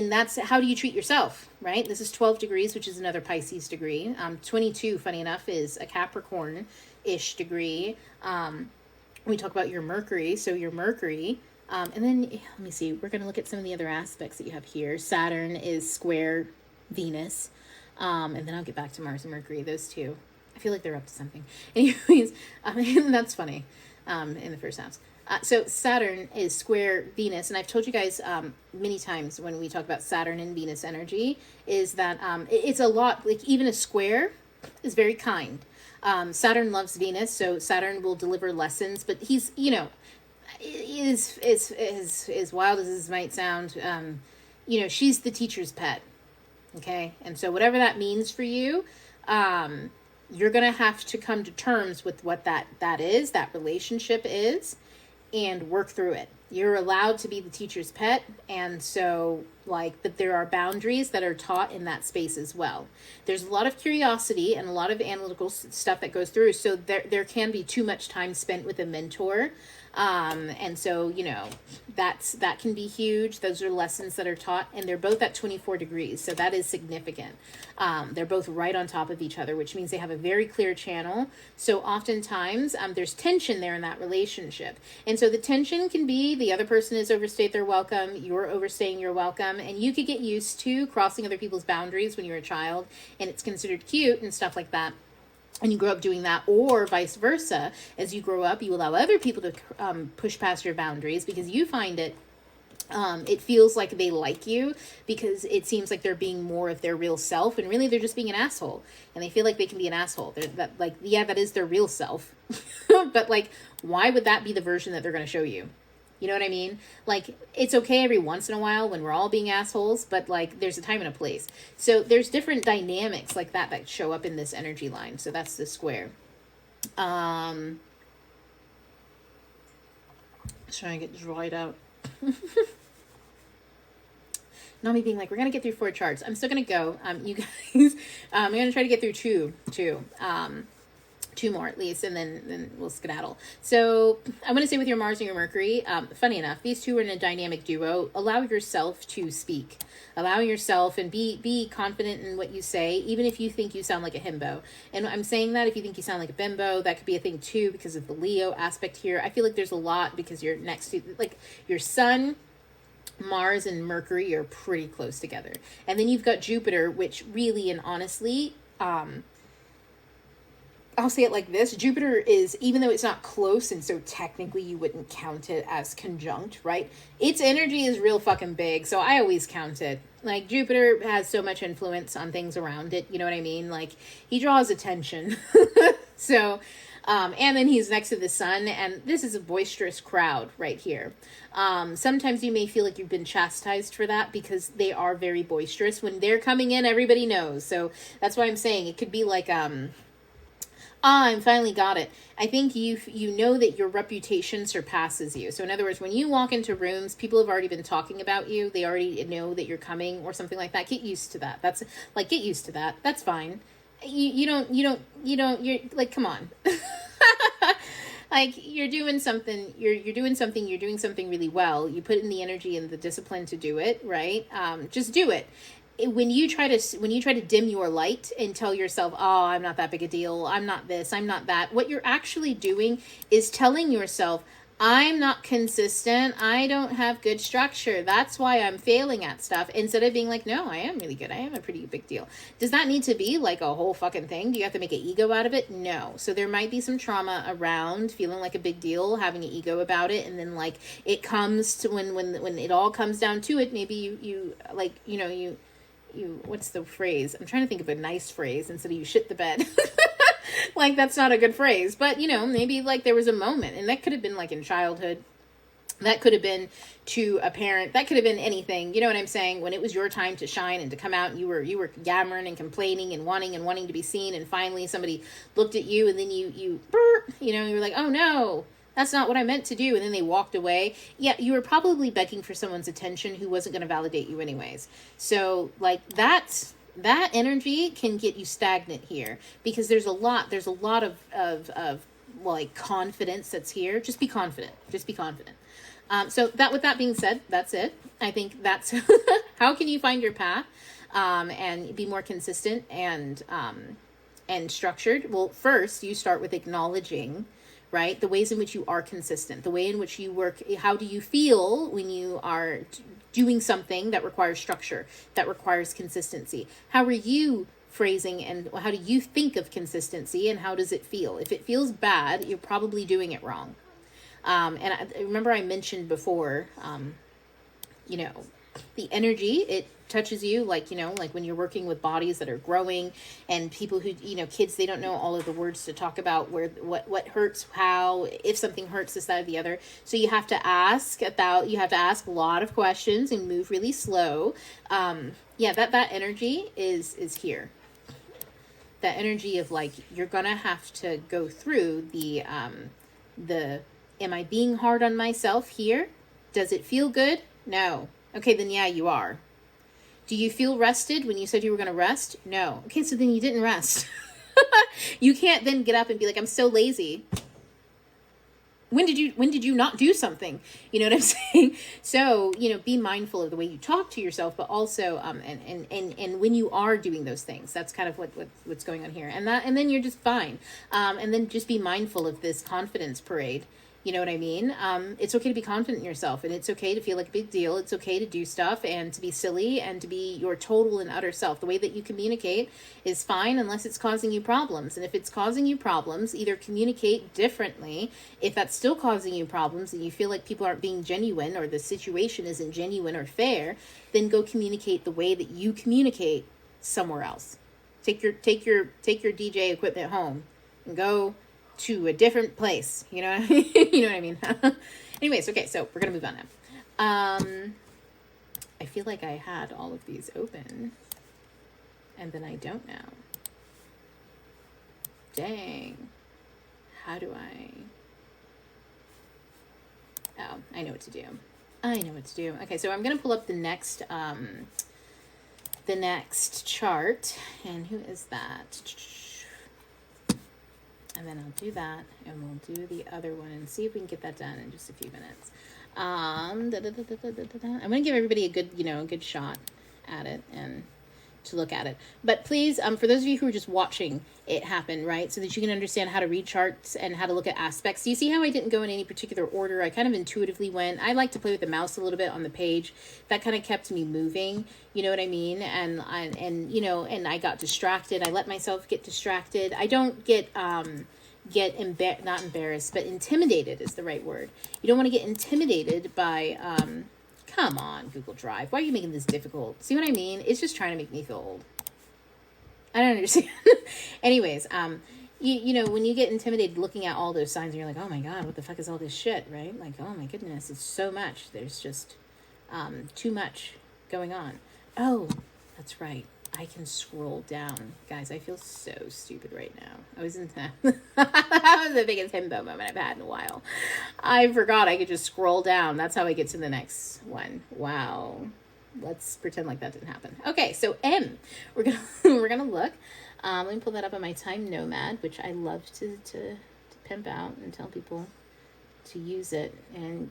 That's how do you treat yourself, right? This is 12 degrees, which is another Pisces degree. 22, funny enough, is a Capricorn-ish degree. We talk about your Mercury. So your Mercury, and then let me see, we're going to look at some of the other aspects that you have here. Saturn is square Venus. And then I'll get back to Mars and Mercury, those two. I feel like they're up to something. Anyways, that's funny, in the first house. So Saturn is square Venus, and I've told you guys many times when we talk about Saturn and Venus energy, is that it's a lot, like even a square is very kind. Saturn loves Venus, so Saturn will deliver lessons, but he's, you know, is as wild as this might sound, you know, she's the teacher's pet, okay? And so whatever that means for you, you're going to have to come to terms with what that relationship is, and work through it. You're allowed to be the teacher's pet, and so, but there are boundaries that are taught in that space as well. There's a lot of curiosity and a lot of analytical stuff that goes through, so there can be too much time spent with a mentor, and so, you know, that can be huge. Those are lessons that are taught, and they're both at 24 degrees, so that is significant. They're both right on top of each other, which means they have a very clear channel. So oftentimes there's tension there in that relationship, and so the tension can be the other person has overstayed their welcome, you're overstaying your welcome, and you could get used to crossing other people's boundaries when you're a child, and it's considered cute and stuff like that. And you grow up doing that, or vice versa. As you grow up, you allow other people to push past your boundaries, because you find it feels like they like you, because it seems like they're being more of their real self, and really they're just being an asshole, and they feel like they can be an asshole. That is their real self, but why would that be the version that they're going to show you? You know what I mean? It's okay every once in a while when we're all being assholes, but there's a time and a place. So there's different dynamics like that show up in this energy line. So that's the square. Let's try and get dried out. Not me being we're going to get through 4 charts. I'm still going to go. You guys, I'm going to try to get through two. Two more at least, and then we'll skedaddle. So I'm going to say with your Mars and your Mercury, funny enough, these two are in a dynamic duo. Allow yourself to speak. Allow yourself and be confident in what you say, even if you think you sound like a himbo. And I'm saying that if you think you sound like a bimbo, that could be a thing too, because of the Leo aspect here. I feel like there's a lot because you're next to, like, your sun, Mars, and Mercury are pretty close together. And then you've got Jupiter, which really and honestly, I'll say it like this. Jupiter is, even though it's not close, and so technically you wouldn't count it as conjunct, right? Its energy is real fucking big, so I always count it. Like, Jupiter has so much influence on things around it, you know what I mean? Like, he draws attention. So, and then he's next to the sun, and this is a boisterous crowd right here. Sometimes you may feel like you've been chastised for that because they are very boisterous. When they're coming in, everybody knows. So that's why I'm saying it could be like, I finally got it. I think you know that your reputation surpasses you. So in other words, when you walk into rooms, people have already been talking about you. They already know that you're coming or something like that. Get used to that. That's like, get used to that. That's fine. You're like, come on. Like, you're doing something really well. You put in the energy and the discipline to do it, right? Just do it. When you try to dim your light and tell yourself, oh, I'm not that big a deal, I'm not this, I'm not that, what you're actually doing is telling yourself, I'm not consistent, I don't have good structure, that's why I'm failing at stuff, instead of being like, no, I am really good, I am a pretty big deal. Does that need to be like a whole fucking thing? Do you have to make an ego out of it? No. So there might be some trauma around feeling like a big deal, having an ego about it, and then like it comes to when it all comes down to it, maybe you what's the phrase? I'm trying to think of a nice phrase instead of you shit the bed. Like, that's not a good phrase, but maybe like there was a moment, and that could have been like in childhood. That could have been to a parent. That could have been anything. You know what I'm saying? When it was your time to shine and to come out, and you were yammering and complaining and wanting to be seen, and finally somebody looked at you, and then you were like, oh no, that's not what I meant to do. And then they walked away. Yeah, you were probably begging for someone's attention who wasn't going to validate you anyways. So like that energy can get you stagnant here, because there's a lot of like confidence that's here. Just be confident. So with that being said, that's it. I think that's how can you find your path, and be more consistent and structured. Well, first you start with acknowledging, right, the ways in which you are consistent, the way in which you work. How do you feel when you are doing something that requires structure, that requires consistency? How are you phrasing, and how do you think of consistency, and how does it feel? If it feels bad, you're probably doing it wrong. And I remember I mentioned before, the energy, it touches you, like when you're working with bodies that are growing, and people who, kids, they don't know all of the words to talk about what hurts, how, if something hurts, this, that, or the other. So you have to ask a lot of questions and move really slow. That energy is here. That energy of like, you're gonna have to go through the am I being hard on myself here? Does it feel good? No. Okay, then yeah, you are. Do you feel rested when you said you were going to rest? No. Okay, so then you didn't rest. You can't then get up and be like, I'm so lazy. When did you not do something? You know what I'm saying? So, be mindful of the way you talk to yourself, but also, and when you are doing those things, that's kind of what's going on here. And then you're just fine. And then just be mindful of this confidence parade. You know what I mean? It's okay to be confident in yourself, and it's okay to feel like a big deal. It's okay to do stuff and to be silly and to be your total and utter self. The way that you communicate is fine unless it's causing you problems. And if it's causing you problems, either communicate differently. If that's still causing you problems and you feel like people aren't being genuine, or the situation isn't genuine or fair, then go communicate the way that you communicate somewhere else. Take your DJ equipment home and go to a different place. You know what I mean? You know what I mean? Anyways, okay, so we're gonna move on now. I feel like I had all of these open, and then I don't now. Dang. How do I... Oh, I know what to do. Okay, so I'm gonna pull up the next chart. And who is that? And then I'll do that, and we'll do the other one and see if we can get that done in just a few minutes. I'm going to give everybody a good, a good shot at it and to look at it. But please, for those of you who are just watching it happen, right, so that you can understand how to read charts and how to look at aspects. Do you see how I didn't go in any particular order? I kind of intuitively went. I like to play with the mouse a little bit on the page. That kind of kept me moving. You know what I mean? And I got distracted. I let myself get distracted. I don't get not embarrassed, but intimidated is the right word. You don't want to get intimidated by come on, Google Drive. Why are you making this difficult? See what I mean? It's just trying to make me feel old. I don't understand. Anyways, you know, when you get intimidated looking at all those signs, and you're like, oh my God, what the fuck is all this shit, right? Like, oh my goodness, it's so much. There's just too much going on. Oh, that's right. I can scroll down. Guys, I feel so stupid right now. I was in that. That was the biggest himbo moment I've had in a while. I forgot I could just scroll down. That's how I get to the next one. Wow. Let's pretend like that didn't happen. Okay, so M. We're gonna look. Let me pull that up on my Time Nomad, which I love to pimp out and tell people to use it. And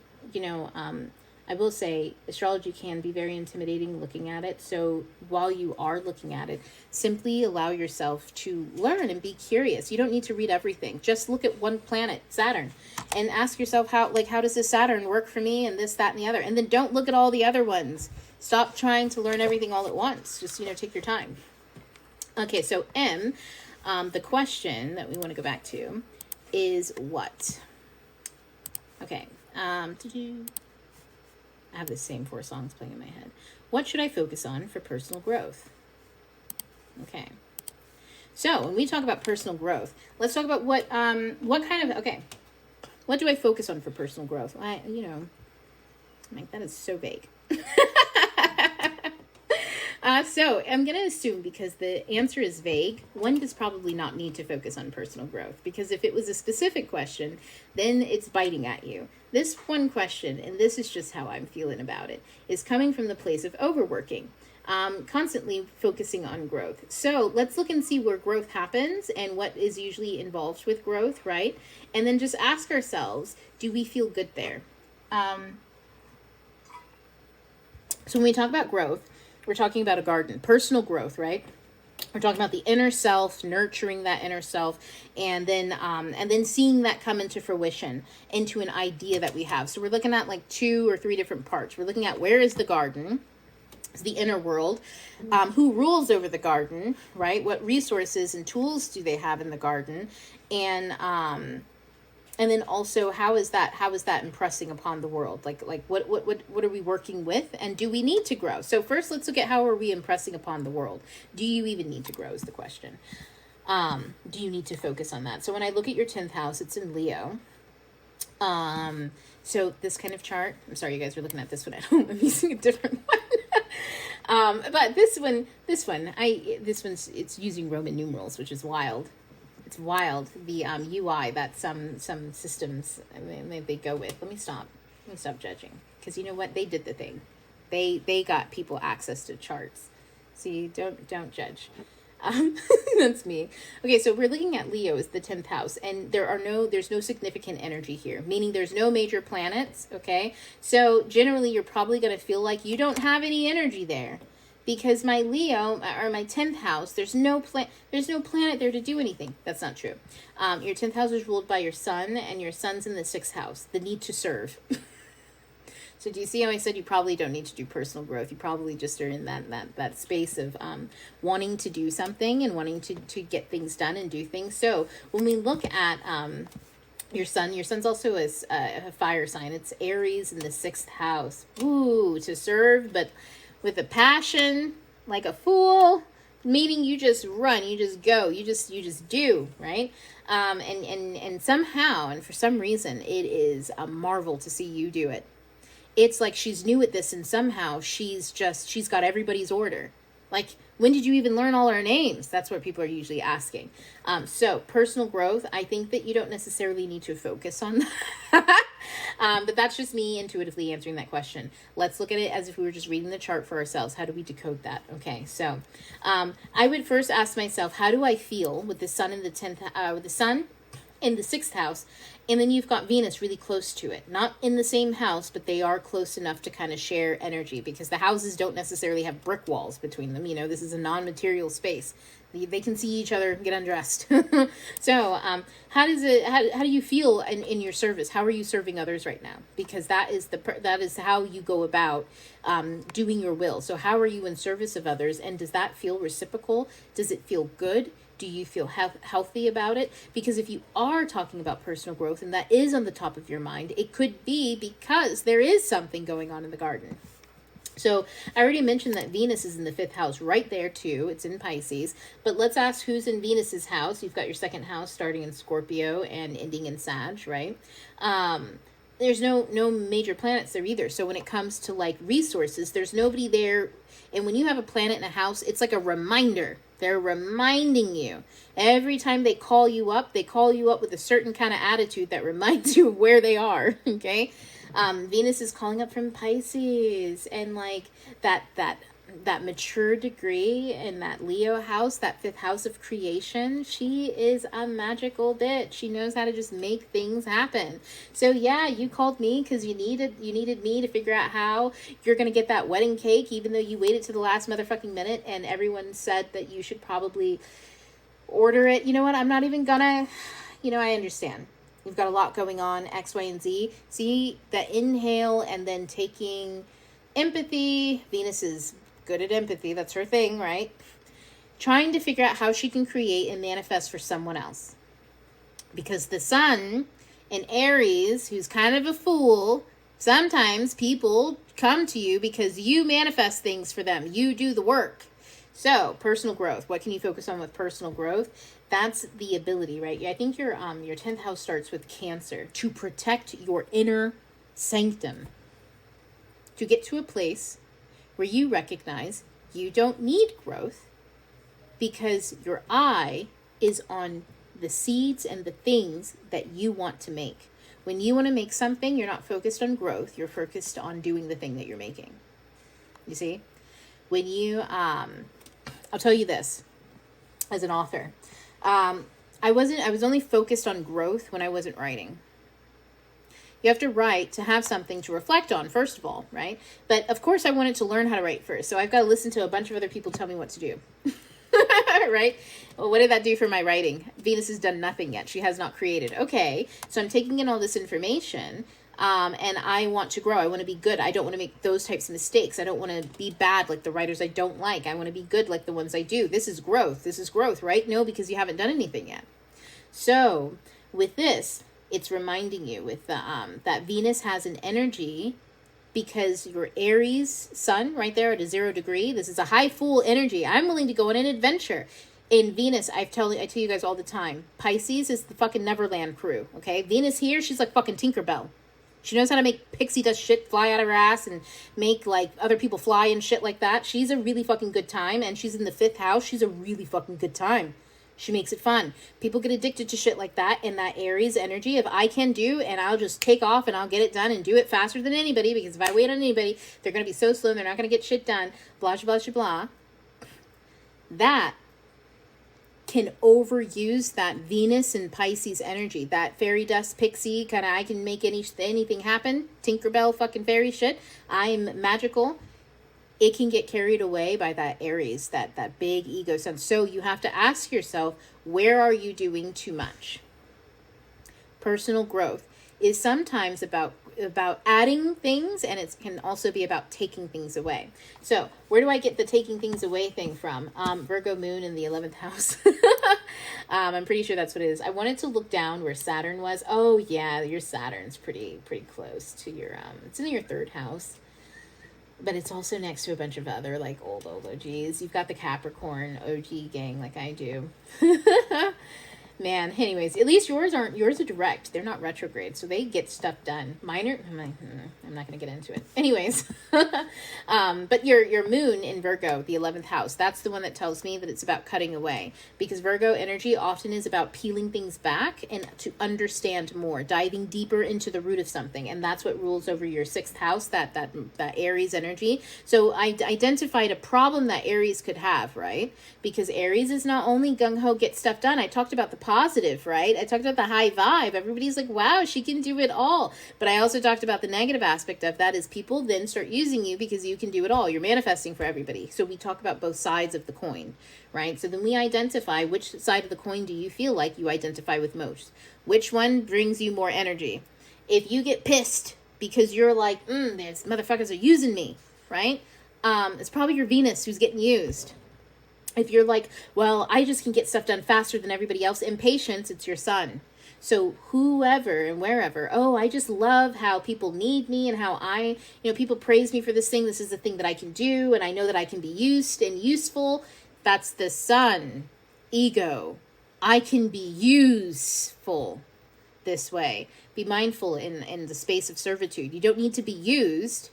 I will say astrology can be very intimidating looking at it. So while you are looking at it, simply allow yourself to learn and be curious. You don't need to read everything. Just look at one planet, Saturn, and ask yourself how does this Saturn work for me, and this, that, and the other. And then don't look at all the other ones. Stop trying to learn everything all at once. Just, take your time. Okay, so M, the question that we want to go back to is what? Okay, I have the same 4 songs playing in my head. What should I focus on for personal growth? Okay. So when we talk about personal growth, let's talk about what kind of, what do I focus on for personal growth? That is so vague. So I'm going to assume, because the answer is vague, one does probably not need to focus on personal growth, because if it was a specific question, then it's biting at you. This one question, and this is just how I'm feeling about it, is coming from the place of overworking, constantly focusing on growth. So let's look and see where growth happens and what is usually involved with growth, right? And then just ask ourselves, do we feel good there? So when we talk about growth, we're talking about a garden, personal growth, right? We're talking about the inner self, nurturing that inner self, and then seeing that come into fruition, into an idea that we have. So we're looking at like 2 or 3 different parts. We're looking at where is the garden, it's the inner world, who rules over the garden, right? What resources and tools do they have in the garden, and then also, how is that impressing upon the world? Like what are we working with, and do we need to grow? So first, let's look at how are we impressing upon the world. Do you even need to grow is the question. Do you need to focus on that? So when I look at your 10th house, it's in Leo. So this kind of chart, I'm sorry you guys are looking at this one. I'm using a different one. But this one, it's using Roman numerals, which is wild. It's wild, the UI that some systems they go with. Let me stop judging, because you know what, they did the thing. They got people access to charts. See, don't judge. That's me. Okay, so we're looking at Leo as the 10th house, and there's no significant energy here, meaning there's no major planets. Okay, so generally you're probably going to feel like you don't have any energy there. Because my Leo, or my 10th house, there's no planet there to do anything. That's not true. Your 10th house is ruled by your sun, and your sun's in the 6th house, the need to serve. So do you see how I said you probably don't need to do personal growth? You probably just are in that space of wanting to do something and wanting to get things done and do things. So when we look at your sun's also a fire sign. It's Aries in the 6th house. Ooh, to serve, but with a passion, like a fool, meaning you just run, you just go, you just do, right? And somehow, and for some reason, it is a marvel to see you do it. It's like she's new at this, and somehow she's got everybody's order. Like, when did you even learn all our names? That's what people are usually asking. So personal growth, I think that you don't necessarily need to focus on that. But that's just me intuitively answering that question. Let's look at it as if we were just reading the chart for ourselves. How do we decode that? Okay, so I would first ask myself, how do I feel with the sun in the 10th, with the sun in the 6th house. And then you've got Venus really close to it. Not in the same house, but they are close enough to kind of share energy, because the houses don't necessarily have brick walls between them. You know, this is a non-material space. They can see each other get undressed. So how do you feel in your service? How are you serving others right now? Because that is how you go about doing your will. So how are you in service of others? And does that feel reciprocal? Does it feel good? Do you feel healthy about it? Because if you are talking about personal growth and that is on the top of your mind, it could be because there is something going on in the garden. So I already mentioned that Venus is in the 5th house right there too. It's in Pisces. But let's ask who's in Venus's house. You've got your 2nd house starting in Scorpio and ending in Sag, right? There's no major planets there either. So when it comes to like resources, there's nobody there. And when you have a planet in a house, it's like a reminder. They're reminding you. Every time they call you up with a certain kind of attitude that reminds you of where they are, okay? Venus is calling up from Pisces, and like that mature degree in that Leo house, that 5th house of creation. She is a magical bitch. She knows how to just make things happen. So yeah, you called me because you needed me to figure out how you're gonna get that wedding cake, even though you waited to the last motherfucking minute and everyone said that you should probably order it. You know what? I'm not even gonna. I understand. You've got a lot going on, X, Y, and Z. See, that inhale and then taking empathy. Venus is good at empathy. That's her thing, right? Trying to figure out how she can create and manifest for someone else. Because the sun in Aries, who's kind of a fool, sometimes people come to you because you manifest things for them. You do the work. So, personal growth. What can you focus on with personal growth? That's the ability, right? I think your 10th house starts with Cancer, to protect your inner sanctum. To get to a place where you recognize you don't need growth because your eye is on the seeds and the things that you want to make. When you want to make something, you're not focused on growth. You're focused on doing the thing that you're making. You see? When you, I'll tell you this, as an author, I was only focused on growth when I wasn't writing. You have to write to have something to reflect on, first of all, right? But of course I wanted to learn how to write first. So I've got to listen to a bunch of other people tell me what to do. Right? Well, what did that do for my writing? Venus has done nothing yet. She has not created. Okay. So I'm taking in all this information, and I want to grow. I want to be good. I don't want to make those types of mistakes. I don't want to be bad like the writers I don't like. I want to be good like the ones I do. This is growth. This is growth, right? No, because you haven't done anything yet. So with this, it's reminding you with the that Venus has an energy, because your Aries sun right there at a 0 degree. This is a high fool energy. I'm willing to go on an adventure. In Venus, I tell you guys all the time, Pisces is the fucking Neverland crew, okay? Venus here, she's like fucking Tinkerbell. She knows how to make pixie dust shit fly out of her ass and make like other people fly and shit like that. She's a really fucking good time, and she's in the 5th house. She's a really fucking good time. She makes it fun. People get addicted to shit like that, and that Aries energy of I can do, and I'll just take off and I'll get it done and do it faster than anybody, because if I wait on anybody, they're going to be so slow and they're not going to get shit done, blah, blah, blah, blah. That can overuse that Venus and Pisces energy, that fairy dust pixie kind of I can make anything happen, Tinkerbell fucking fairy shit. I'm magical. It can get carried away by that Aries, that big ego sense. So you have to ask yourself, where are you doing too much? Personal growth is sometimes about adding things, and it can also be about taking things away. So where do I get the taking things away thing from? Virgo moon in the 11th house. I'm pretty sure that's what it is. I wanted to look down where Saturn was. Oh yeah, your Saturn's pretty close to your, it's in your 3rd house. But it's also next to a bunch of other, like, old OGs. You've got the Capricorn OG gang like I do. Man, anyways, at least yours are direct. They're not retrograde, so they get stuff done. Mine are, I'm not going to get into it. Anyways, but your moon in Virgo, the 11th house, that's the one that tells me that it's about cutting away. Because Virgo energy often is about peeling things back and to understand more, diving deeper into the root of something. And that's what rules over your 6th house, that Aries energy. So I identified a problem that Aries could have, right? Because Aries is not only gung-ho, get stuff done. I talked about the positive, right? I talked about the high vibe. Everybody's like, wow, she can do it all. But I also talked about the negative aspect of that is people then start using you because you can do it all. You're manifesting for everybody. So we talk about both sides of the coin, right? So then we identify which side of the coin do you feel like you identify with most. Which one brings you more energy? If you get pissed because you're like, these motherfuckers are using me, right? It's probably your Venus who's getting used. If you're like, well, I just can get stuff done faster than everybody else, impatience, it's your Sun. So whoever and wherever, oh, I just love how people need me and how people praise me for this thing. This is the thing that I can do. And I know that I can be used and useful. That's the Sun. Ego. I can be useful this way. Be mindful in the space of servitude. You don't need to be used.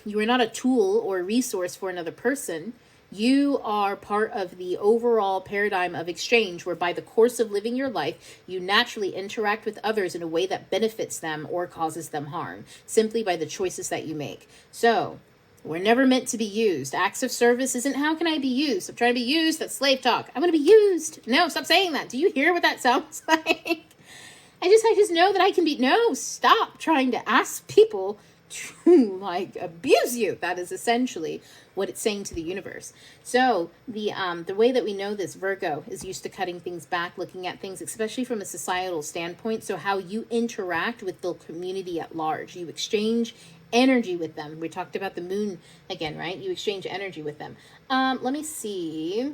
You are not a tool or a resource for another person. You are part of the overall paradigm of exchange, where by the course of living your life, you naturally interact with others in a way that benefits them or causes them harm, simply by the choices that you make. So, we're never meant to be used. Acts of service isn't, how can I be used? I'm trying to be used. That's slave talk. I'm going to be used. No, stop saying that. Do you hear what that sounds like? I just know that I can be, no, stop trying to ask people to abuse you. That is essentially what it's saying to the universe. So the way that we know this, Virgo is used to cutting things back, looking at things, especially from a societal standpoint. So how you interact with the community at large, you exchange energy with them. We talked about the moon again, right? You exchange energy with them. Let me see.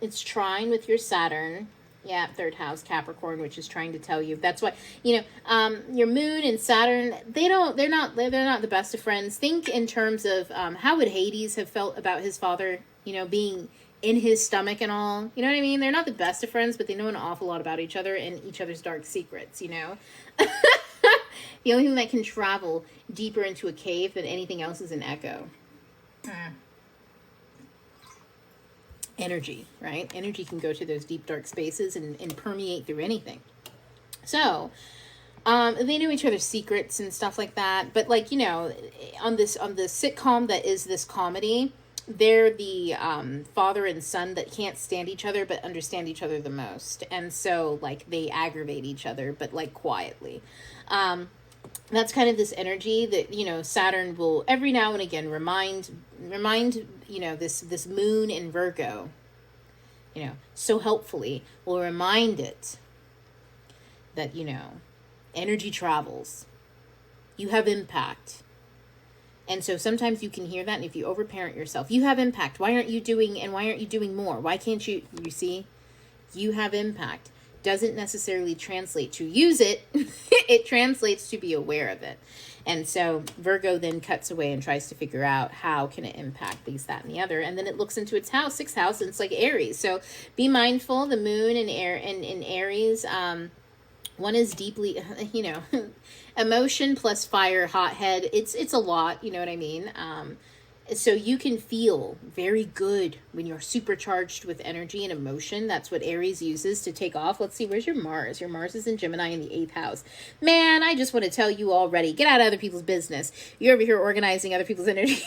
It's trine with your Saturn. Yeah, third house, Capricorn, which is trying to tell you. That's why, your moon and Saturn, they're not the best of friends. Think in terms of how would Hades have felt about his father, being in his stomach and all. You know what I mean? They're not the best of friends, but they know an awful lot about each other and each other's dark secrets, The only thing that can travel deeper into a cave than anything else is an echo. Energy, right? Energy can go to those deep, dark spaces and permeate through anything. So, they knew each other's secrets and stuff like that. But on the sitcom that is this comedy, they're the father and son that can't stand each other but understand each other the most. And so, they aggravate each other, but quietly. That's kind of this energy that, Saturn will every now and again remind, this moon in Virgo, so helpfully will remind it that, energy travels. You have impact. And so sometimes you can hear that. And if you overparent yourself, you have impact. Why aren't you doing more? Why can't you see, you have impact. Doesn't necessarily translate to use it. It translates to be aware of it. And so Virgo then cuts away and tries to figure out how can it impact these, that, and the other. And then it looks into its house, sixth house, and it's like Aries. So be mindful. The moon in Aries, one is deeply, emotion plus fire, hothead. It's a lot, you know what I mean? So you can feel very good when you're supercharged with energy and emotion. That's what Aries uses to take off. Let's see, where's your Mars? Your Mars is in Gemini in the 8th house. Man, I just want to tell you already, get out of other people's business. You're over here organizing other people's energy.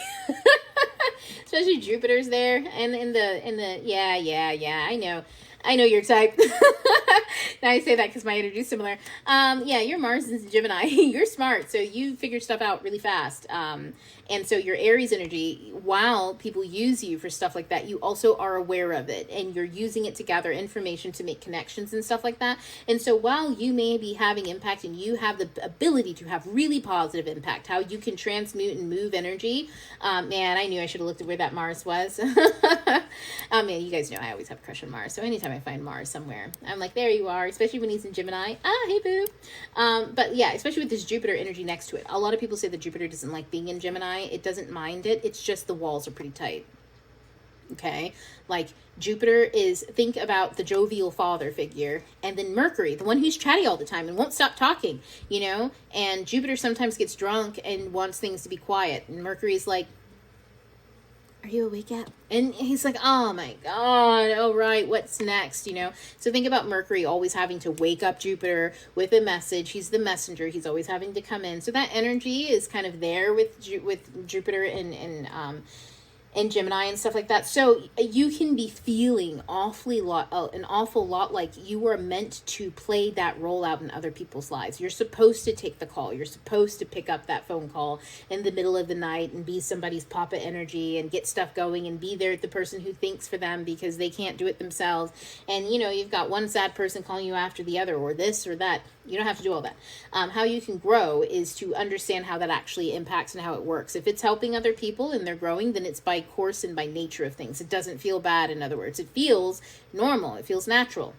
Especially Jupiter's there. And in the yeah, I know your type. Now I say that because my energy is similar. Your Mars is in Gemini. You're smart, so you figure stuff out really fast. And so your Aries energy, while people use you for stuff like that, you also are aware of it, and you're using it to gather information to make connections and stuff like that. And so while you may be having impact and you have the ability to have really positive impact, how you can transmute and move energy, man, I knew I should have looked at where that Mars was. Man, you guys know I always have a crush on Mars, so anytime I find Mars somewhere, I'm like, there you are, especially when he's in Gemini. Hey boo. But yeah, especially with this Jupiter energy next to it. A lot of people say that Jupiter doesn't like being in Gemini. It doesn't mind it. It's just the walls are pretty tight. Okay? Jupiter is, think about the jovial father figure, and then Mercury, the one who's chatty all the time and won't stop talking, and Jupiter sometimes gets drunk and wants things to be quiet, and Mercury's like, are you awake yet? And he's like, oh my God, oh right, what's next, So think about Mercury always having to wake up Jupiter with a message. He's the messenger. He's always having to come in. So that energy is kind of there with Jupiter and and Gemini and stuff like that. So you can be feeling an awful lot like you were meant to play that role out in other people's lives. You're supposed to take the call. You're supposed to pick up that phone call in the middle of the night and be somebody's papa energy and get stuff going and be there, the person who thinks for them because they can't do it themselves. And, you know, you've got one sad person calling you after the other, or this or that. You don't have to do all that. How you can grow is to understand how that actually impacts and how it works. If it's helping other people and they're growing, then it's by course and by nature of things. It doesn't feel bad, in other words. It feels normal. It feels natural.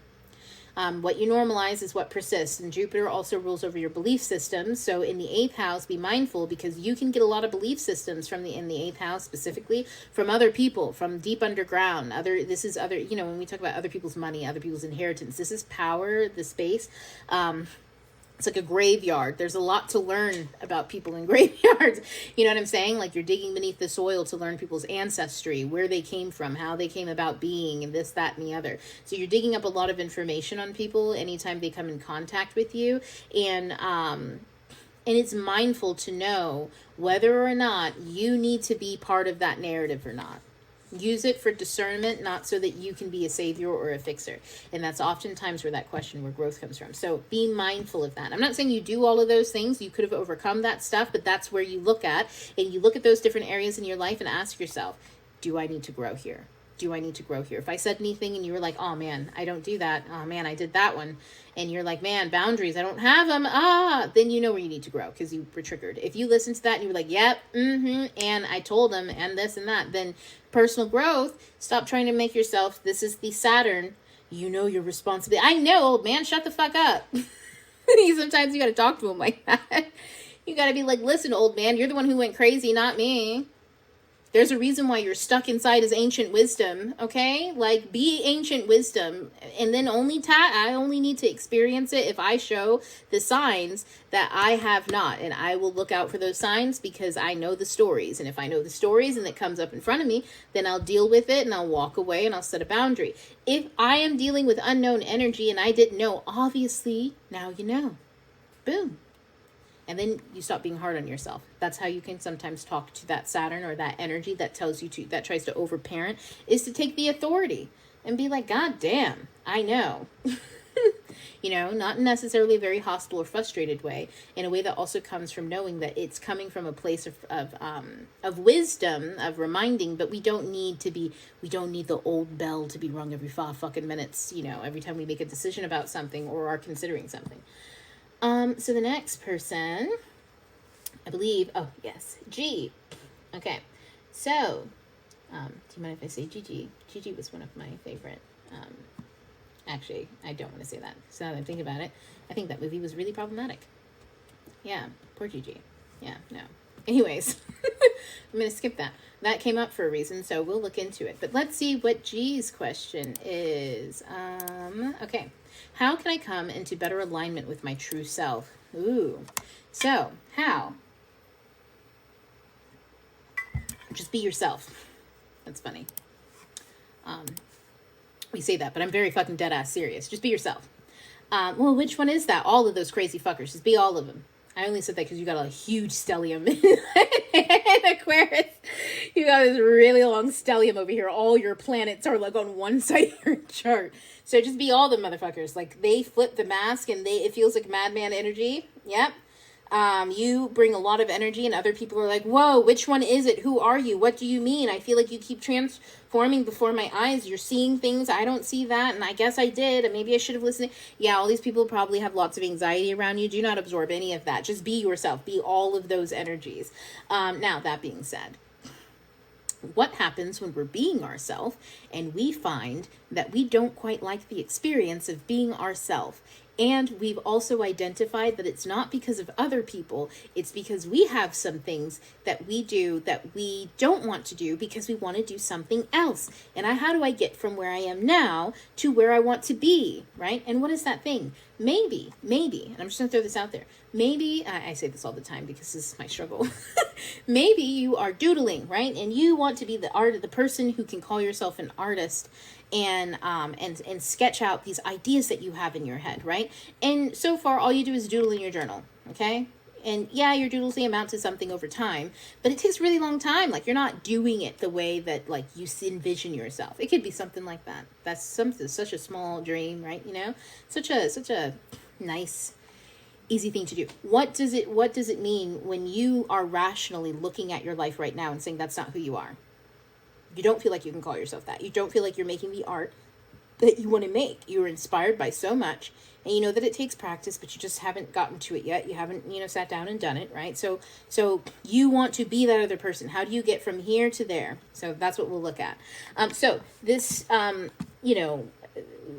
What you normalize is what persists. And Jupiter also rules over your belief systems. So in the 8th house, be mindful, because you can get a lot of belief systems in the 8th house, specifically from other people, from deep underground. You know, when we talk about other people's money, other people's inheritance, this is power, the space. It's like a graveyard. There's a lot to learn about people in graveyards. You know what I'm saying? Like, you're digging beneath the soil to learn people's ancestry, where they came from, how they came about being, and this, that, and the other. So you're digging up a lot of information on people anytime they come in contact with you. And it's mindful to know whether or not you need to be part of that narrative or not. Use it for discernment, not so that you can be a savior or a fixer. And that's oftentimes where that question, where growth comes from. So be mindful of that. I'm not saying you do all of those things. You could have overcome that stuff, but that's where you look at. And you look at those different areas in your life and ask yourself, do I need to grow here? Do I need to grow here? If I said anything and you were like, oh man, I don't do that. Oh man, I did that one. And you're like, man, boundaries, I don't have them. Then you know where you need to grow, because you were triggered. If you listen to that and you were like, yep, and I told them, and this and that, then personal growth, stop trying to make yourself, this is the Saturn, you know your responsibility. I know, old man, shut the fuck up. Sometimes you got to talk to him like that. You got to be like, listen, old man, you're the one who went crazy, not me. There's a reason why you're stuck inside his ancient wisdom, okay? Like, be ancient wisdom, and then I only need to experience it if I show the signs that I have not, and I will look out for those signs because I know the stories, and if I know the stories and it comes up in front of me, then I'll deal with it, and I'll walk away, and I'll set a boundary. If I am dealing with unknown energy and I didn't know, obviously, now you know. Boom. And then you stop being hard on yourself. That's how you can sometimes talk to that Saturn or that energy that tells you that tries to overparent, is to take the authority and be like, God damn, I know. You know, not necessarily a very hostile or frustrated way, in a way that also comes from knowing that it's coming from a place of wisdom, of reminding, but we don't need the old bell to be rung every 5 fucking minutes, you know, every time we make a decision about something or are considering something. So the next person, I believe, oh, yes, G. Okay, so, do you mind if I say Gigi? Gigi was one of my favorite, actually, I don't want to say that, so now that I'm thinking about it, I think that movie was really problematic. Yeah, poor Gigi. Yeah, no. Anyways, I'm going to skip that. That came up for a reason, so we'll look into it. But let's see what G's question is. Okay. How can I come into better alignment with my true self? Ooh. So, how? Just be yourself. That's funny. We say that, but I'm very fucking dead-ass serious. Just be yourself. Well, which one is that? All of those crazy fuckers. Just be all of them. I only said that because you got a huge stellium in Aquarius. You got this really long stellium over here. All your planets are like on one side of your chart. So just be all the motherfuckers. Like, they flip the mask and it feels like madman energy. Yep. You bring a lot of energy and other people are like, whoa, which one is it? Who are you? What do you mean? I feel like you keep transforming before my eyes. You're seeing things. I don't see that. And I guess I did. And maybe I should have listened. Yeah, all these people probably have lots of anxiety around you. Do not absorb any of that. Just be yourself. Be all of those energies. Now, that being said, what happens when we're being ourselves and we find that we don't quite like the experience of being ourselves? And we've also identified that it's not because of other people, it's because we have some things that we do that we don't want to do because we want to do something else. And how do I get from where I am now to where I want to be, right? And what is that thing? Maybe, and I'm just going to throw this out there. Maybe, I say this all the time because this is my struggle. Maybe you are doodling, right? And you want to be the person who can call yourself an artist and sketch out these ideas that you have in your head, right? And so far, all you do is doodle in your journal, okay? And yeah, your doodles, they amount to something over time, but it takes a really long time. Like, you're not doing it the way that, like, you envision yourself. It could be something like that. That's something, such a small dream, right? You know, such a nice, easy thing to do. What does it mean when you are rationally looking at your life right now and saying that's not who you are? You don't feel like you can call yourself that. You don't feel like you're making the art that you want to make. You were inspired by so much, and you know that it takes practice, but you just haven't gotten to it yet. You haven't, sat down and done it, right? So you want to be that other person. How do you get from here to there? So that's what we'll look at. So this,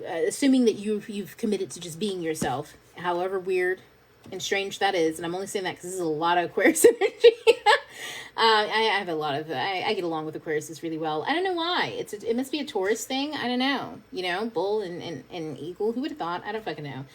assuming that you've committed to just being yourself, however weird and strange that is, and I'm only saying that because this is a lot of Aquarius energy. I have a lot of, I get along with Aquarius really well. I don't know why. It must be a Taurus thing. I don't know. Bull and eagle. Who would have thought? I don't fucking know.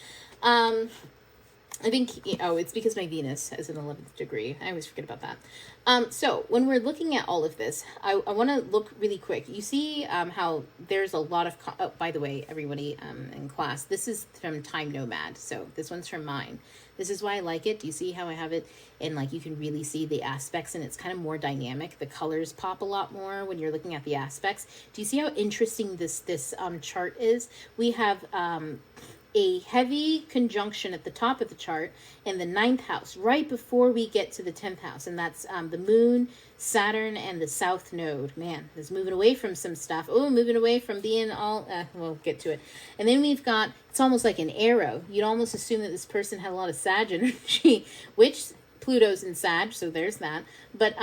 I think, it's because my Venus is an 11th degree. I always forget about that. So when we're looking at all of this, I want to look really quick. You see how there's a lot of, by the way, everybody in class, this is from Time Nomad. So this one's from mine. This is why I like it. Do you see how I have it? And like, you can really see the aspects, and it's kind of more dynamic. The colors pop a lot more when you're looking at the aspects. Do you see how interesting this chart is? We have a heavy conjunction at the top of the chart in the 9th house, right before we get to the 10th house. And that's the moon, Saturn, and the south node. Man, it's moving away from some stuff. Oh, moving away from being all, we'll get to it. And then we've got, it's almost like an arrow. You'd almost assume that this person had a lot of Sag energy, which Pluto's in Sag, so there's that. But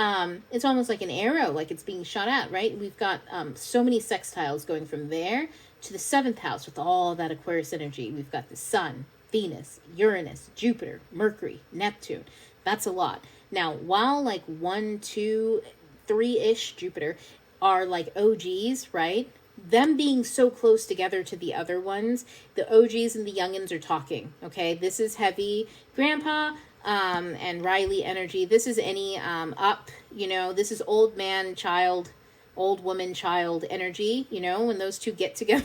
it's almost like an arrow, like it's being shot at, right? We've got so many sextiles going from there to the 7th house with all that Aquarius energy. We've got the Sun, Venus, Uranus, Jupiter, Mercury, Neptune. That's a lot. Now, while like 1, 2, 3-ish Jupiter are like OGs, right? Them being so close together to the other ones, the OGs and the youngins are talking, okay? This is heavy grandpa and Riley energy. This is any up, this is old man, child, old woman, child energy, when those two get together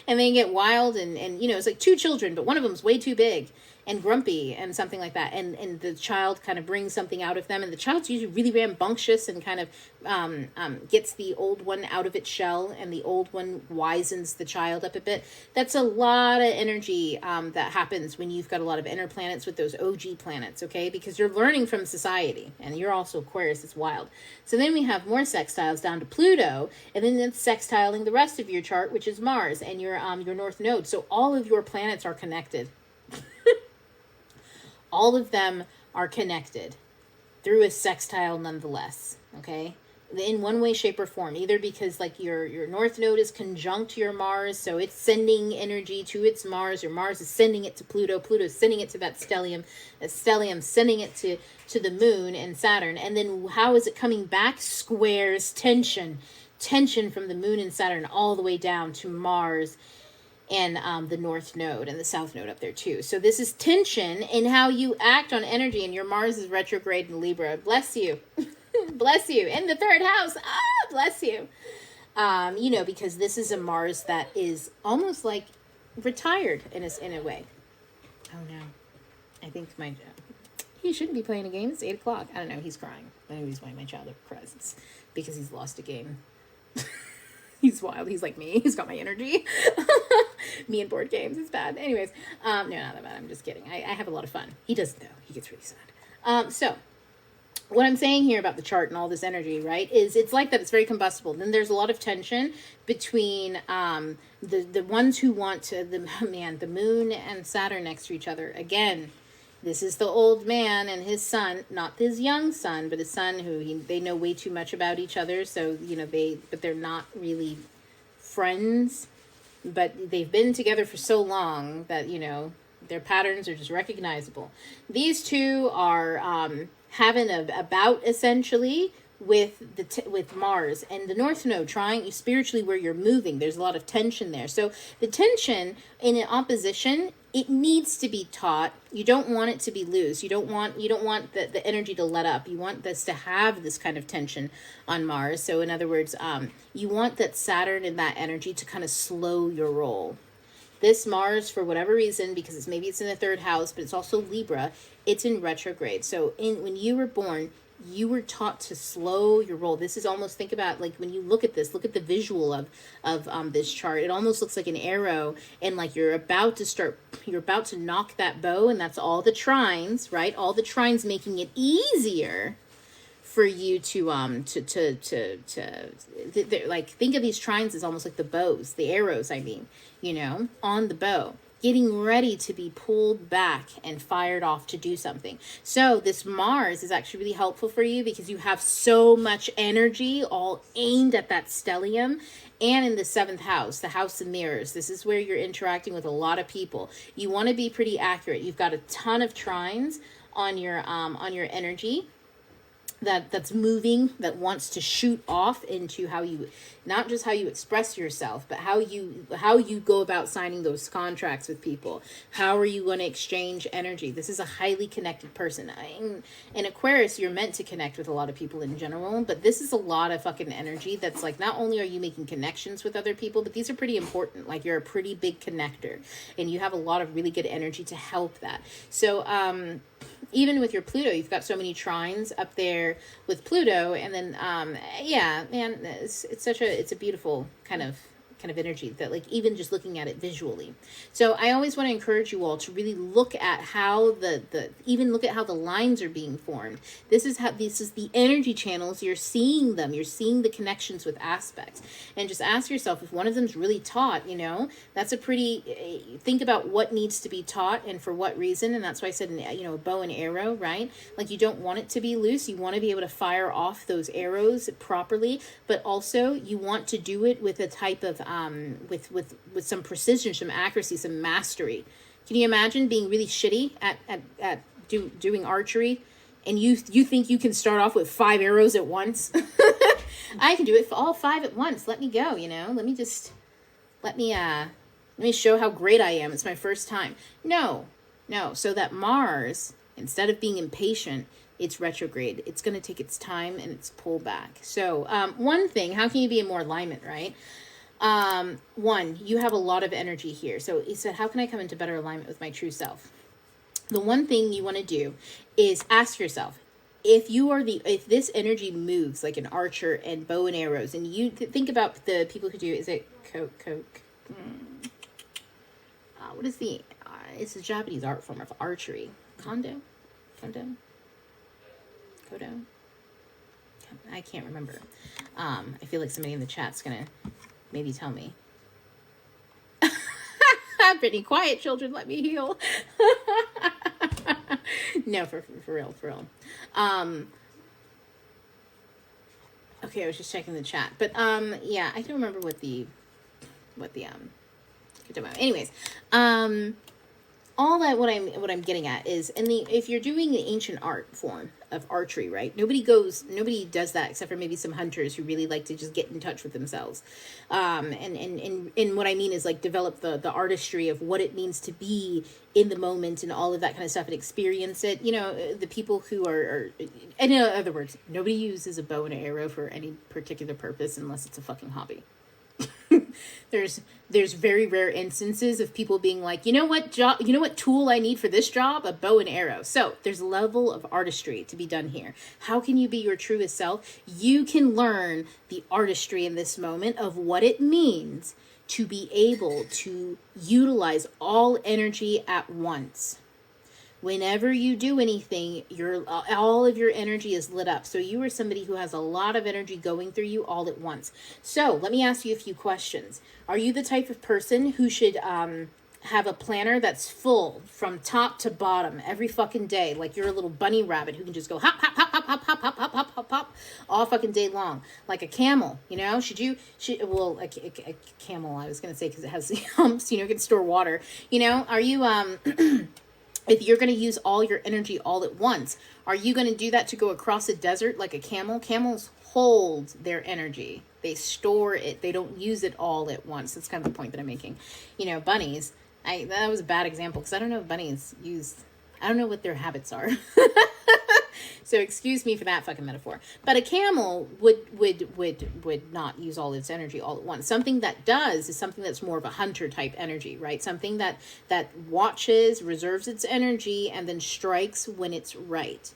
and they get wild and it's like two children, but one of them's way too big and grumpy and something like that. And the child kind of brings something out of them, and the child's usually really rambunctious and kind of gets the old one out of its shell, and the old one wisens the child up a bit. That's a lot of energy that happens when you've got a lot of inner planets with those OG planets, okay? Because you're learning from society, and you're also Aquarius, it's wild. So then we have more sextiles down to Pluto, and then it's sextiling the rest of your chart, which is Mars and your North Node. So all of your planets are connected. All of them are connected through a sextile nonetheless, okay? In one way, shape, or form, either because like your North Node is conjunct your Mars, so it's sending energy to its Mars, your Mars is sending it to Pluto, Pluto's sending it to that stellium, sending it to the moon and Saturn, and then how is it coming back? Squares, tension from the moon and Saturn all the way down to Mars and the North Node and the South Node up there too. So this is tension in how you act on energy, and your Mars is retrograde in Libra. Bless you. Bless you. In the 3rd house. Bless you. Because this is a Mars that is almost like retired in a way. Oh no. I think he shouldn't be playing a game. It's 8 o'clock. I don't know. He's crying. I know he's why my child cries. It's because he's lost a game. He's wild. He's like me. He's got my energy. Me and board games. It's bad. Anyways, no, not that bad. I'm just kidding. I have a lot of fun. He doesn't though. He gets really sad. So what I'm saying here about the chart and all this energy, right, is it's like that. It's very combustible. Then there's a lot of tension between the ones who want to, the moon and Saturn next to each other. Again, this is the old man and his son, not his young son, but his son who they know way too much about each other. So, but they're not really friends, but they've been together for so long that, their patterns are just recognizable. These two are having a bout essentially with Mars and the North Node trying spiritually where you're moving. There's a lot of tension there. So the tension in an opposition, it needs to be taught. You don't want it to be loose. You don't want the energy to let up. You want this to have this kind of tension on Mars. So in other words, you want that Saturn and that energy to kind of slow your roll. This Mars, for whatever reason, because maybe it's in the third house, but it's also Libra, it's in retrograde. So when you were born, you were taught to slow your roll. This is almost, think about, like, when you look at this, look at the visual of this chart. It almost looks like an arrow, and like you're about to knock that bow, and that's all the trines, right? All the trines making it easier for you to like, think of these trines as almost like the bows, the arrows, I mean, on the bow, getting ready to be pulled back and fired off to do something. So this Mars is actually really helpful for you because you have so much energy all aimed at that stellium. And in the 7th house, the house of mirrors, this is where you're interacting with a lot of people. You want to be pretty accurate. You've got a ton of trines on your energy that's moving, that wants to shoot off into how you, not just how you express yourself, but how you go about signing those contracts with people. How are you going to exchange energy? This is a highly connected person. In Aquarius, you're meant to connect with a lot of people in general, but this is a lot of fucking energy that's like, not only are you making connections with other people, but these are pretty important. Like, you're a pretty big connector, and you have a lot of really good energy to help that. So even with your Pluto, you've got so many trines up there with Pluto, and then yeah, man, it's a beautiful kind of energy that, like, even just looking at it visually. So I always want to encourage you all to really look at how even look at how the lines are being formed. This is the energy channels. You're seeing them. You're seeing the connections with aspects, and just ask yourself if one of them's really taut. That's a pretty, think about what needs to be taught and for what reason. And that's why I said, a bow and arrow, right? Like, you don't want it to be loose. You want to be able to fire off those arrows properly, but also you want to do it with a type of with some precision, some accuracy, some mastery. Can you imagine being really shitty at doing archery, and you think you can start off with 5 arrows at once? I can do it for all 5 at once. Let me go. Let me show how great I am. It's my first time. No. So that Mars, instead of being impatient, it's retrograde. It's going to take its time and it's pull back. So one thing, how can you be in more alignment, right? One, you have a lot of energy here. So he said, how can I come into better alignment with my true self? The one thing you want to do is ask yourself, if this energy moves like an archer and bow and arrows, and you think about the people who do, is it Coke? What is it's a Japanese art form of archery. Kodo? I can't remember. I feel like somebody in the chat's gonna maybe tell me. Brittany, quiet, children, let me heal. No, for real. Okay, I was just checking the chat. But yeah, I don't remember what the anyways, all that, what I'm getting at is, if you're doing the ancient art form of archery, right? Nobody does that except for maybe some hunters who really like to just get in touch with themselves. And what I mean is, like, develop the artistry of what it means to be in the moment and all of that kind of stuff and experience it. The people who are in other words, nobody uses a bow and an arrow for any particular purpose unless it's a fucking hobby. There's very rare instances of people being like, you know what tool I need for this job? A bow and arrow. So there's a level of artistry to be done here. How can you be your truest self? You can learn the artistry in this moment of what it means to be able to utilize all energy at once. Whenever you do anything, all of your energy is lit up. So you are somebody who has a lot of energy going through you all at once. So let me ask you a few questions. Are you the type of person who should have a planner that's full from top to bottom every fucking day? Like, you're a little bunny rabbit who can just go hop, hop, hop, hop, hop, hop, hop, hop, hop, hop, hop, all fucking day long. Like a camel, a camel, I was going to say, because it has the humps, you can store water. Are you... If you're going to use all your energy all at once, are you going to do that to go across a desert like a camel? Camels hold their energy. They store it. They don't use it all at once. That's kind of the point that I'm making. Bunnies, that was a bad example because I don't know if bunnies use, I don't know what their habits are. So excuse me for that fucking metaphor. But a camel would not use all its energy all at once. Something that does is something that's more of a hunter type energy, right? Something that watches, reserves its energy, and then strikes when it's right.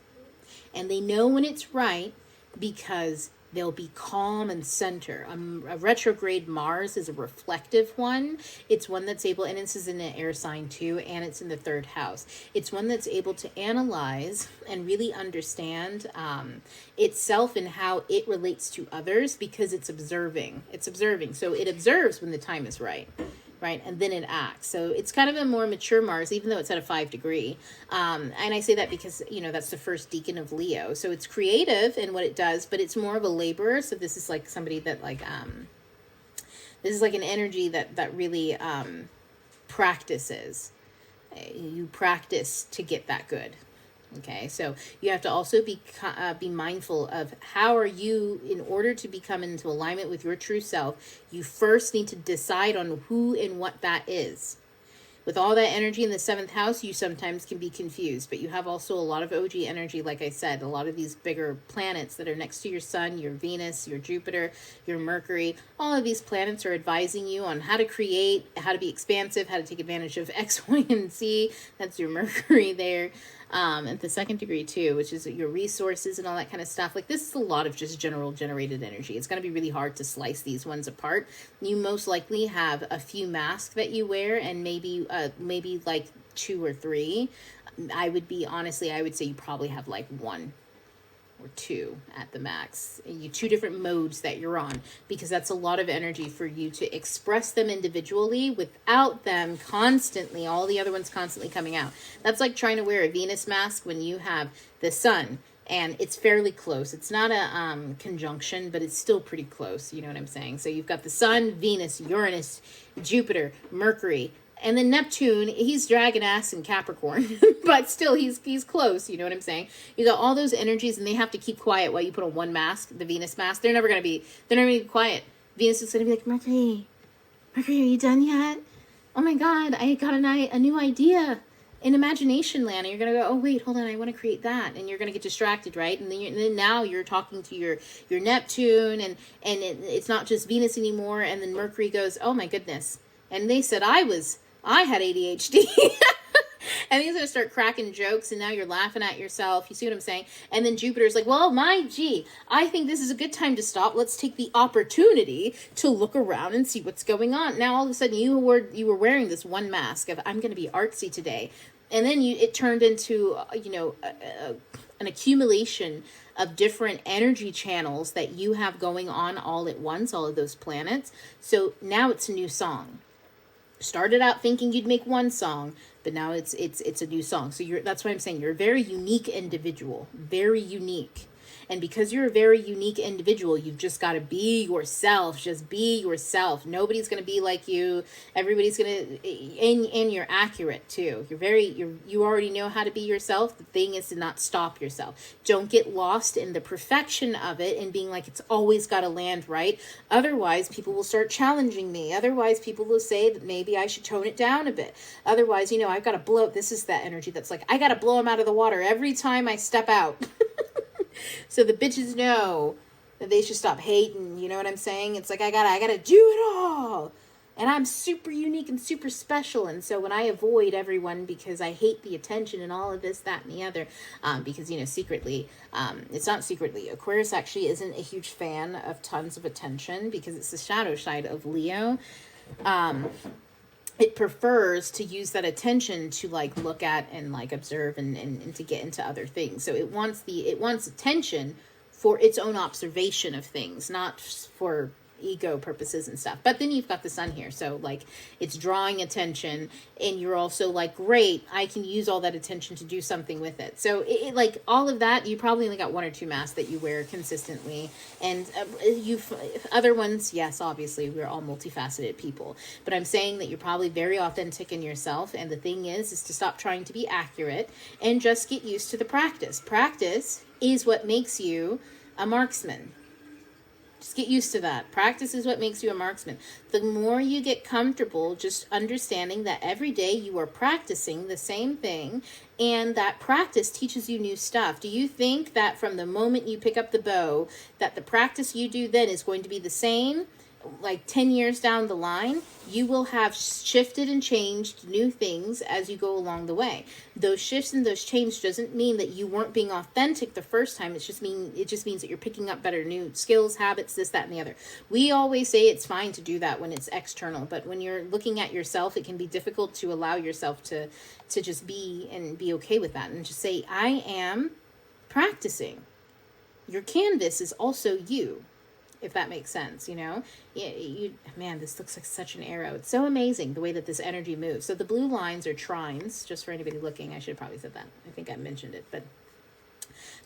And they know when it's right because they'll be calm and center. A retrograde Mars is a reflective one. It's one that's able, and this is in an air sign too, and it's in the third house. It's one that's able to analyze and really understand itself and how it relates to others because it's observing. It's observing. So it observes when the time is right. Right, and then it acts. So it's kind of a more mature Mars, even though it's at a 5 degree. And I say that because, that's the first decan of Leo. So it's creative in what it does, but it's more of a laborer. So this is like somebody that this is like an energy that really practices. You practice to get that good. Okay, so you have to also be mindful of how are you, in order to become into alignment with your true self, you first need to decide on who and what that is. With all that energy in the 7th house, you sometimes can be confused, but you have also a lot of OG energy, like I said, a lot of these bigger planets that are next to your sun, your Venus, your Jupiter, your Mercury. All of these planets are advising you on how to create, how to be expansive, how to take advantage of X, Y, and Z. That's your Mercury there. At the 2nd degree too, which is your resources and all that kind of stuff. Like, this is a lot of just general generated energy. It's going to be really hard to slice these ones apart. You most likely have a few masks that you wear, and maybe like 2 or 3. I would say you probably have like 1 or 2 at the max. You 2 different modes that you're on, because that's a lot of energy for you to express them individually without them constantly, all the other ones constantly coming out. That's like trying to wear a Venus mask when you have the sun and it's fairly close. It's not a conjunction, but it's still pretty close. You know what I'm saying? So you've got the sun, Venus, Uranus, Jupiter, Mercury, and then Neptune. He's dragging ass in Capricorn, but still he's close. You know what I'm saying? You got all those energies, and they have to keep quiet while you put on one mask, the Venus mask. They're never gonna be quiet. Venus is gonna be like, Mercury, are you done yet? Oh my God, I got a new idea in imagination land. And you're gonna go, oh wait, hold on, I want to create that, and you're gonna get distracted, right? And then now you're talking to your Neptune, and it's not just Venus anymore. And then Mercury goes, oh my goodness, and they said I had ADHD. And he's going to start cracking jokes, and now you're laughing at yourself. You see what I'm saying? And then Jupiter's like, well, I think this is a good time to stop. Let's take the opportunity to look around and see what's going on. Now, all of a sudden, you were wearing this one mask of, I'm going to be artsy today. And then it turned into, an accumulation of different energy channels that you have going on all at once, all of those planets. So now it's a new song. Started out thinking you'd make one song, but now it's a new song. So that's why I'm saying you're a very unique individual, very unique. And because you're a very unique individual, you've just got to be yourself. Just be yourself. Nobody's going to be like you. Everybody's going to, and you're accurate too. You already know how to be yourself. The thing is to not stop yourself. Don't get lost in the perfection of it and being like, it's always got to land right. Otherwise, people will start challenging me. Otherwise, people will say that maybe I should tone it down a bit. Otherwise, I've got to blow. This is that energy that's like, I got to blow them out of the water every time I step out. So the bitches know that they should stop hating. You know what I'm saying? It's like, I gotta do it all. And I'm super unique and super special. And so when I avoid everyone because I hate the attention and all of this, that, and the other, because, secretly, it's not secretly. Aquarius actually isn't a huge fan of tons of attention because it's the shadow side of Leo. It prefers to use that attention to look at and observe and to get into other things. So it wants attention for its own observation of things, not for ego purposes and stuff. But then you've got the sun here, so it's drawing attention, and you're also great, I can use all that attention to do something with it. So it all of that, you probably only got 1 or 2 masks that you wear consistently, and other ones, yes, obviously we're all multifaceted people, but I'm saying that you're probably very authentic in yourself. And the thing is to stop trying to be accurate and just get used to the practice. Practice is what makes you a marksman. Just get used to that. Practice is what makes you a marksman. The more you get comfortable just understanding that every day you are practicing the same thing, and that practice teaches you new stuff. Do you think that from the moment you pick up the bow, that the practice you do then is going to be the same? Like 10 years down the line, you will have shifted and changed new things as you go along the way. Those shifts and those changes doesn't mean that you weren't being authentic the first time. It just means that you're picking up better new skills, habits, this, that, and the other. We always say it's fine to do that when it's external, but when you're looking at yourself, it can be difficult to allow yourself to just be and be okay with that and just say, I am practicing. Your canvas is also you. If that makes sense, man, this looks like such an arrow. It's so amazing the way that this energy moves. So the blue lines are trines, just for anybody looking. I should have probably said that. I think I mentioned it, but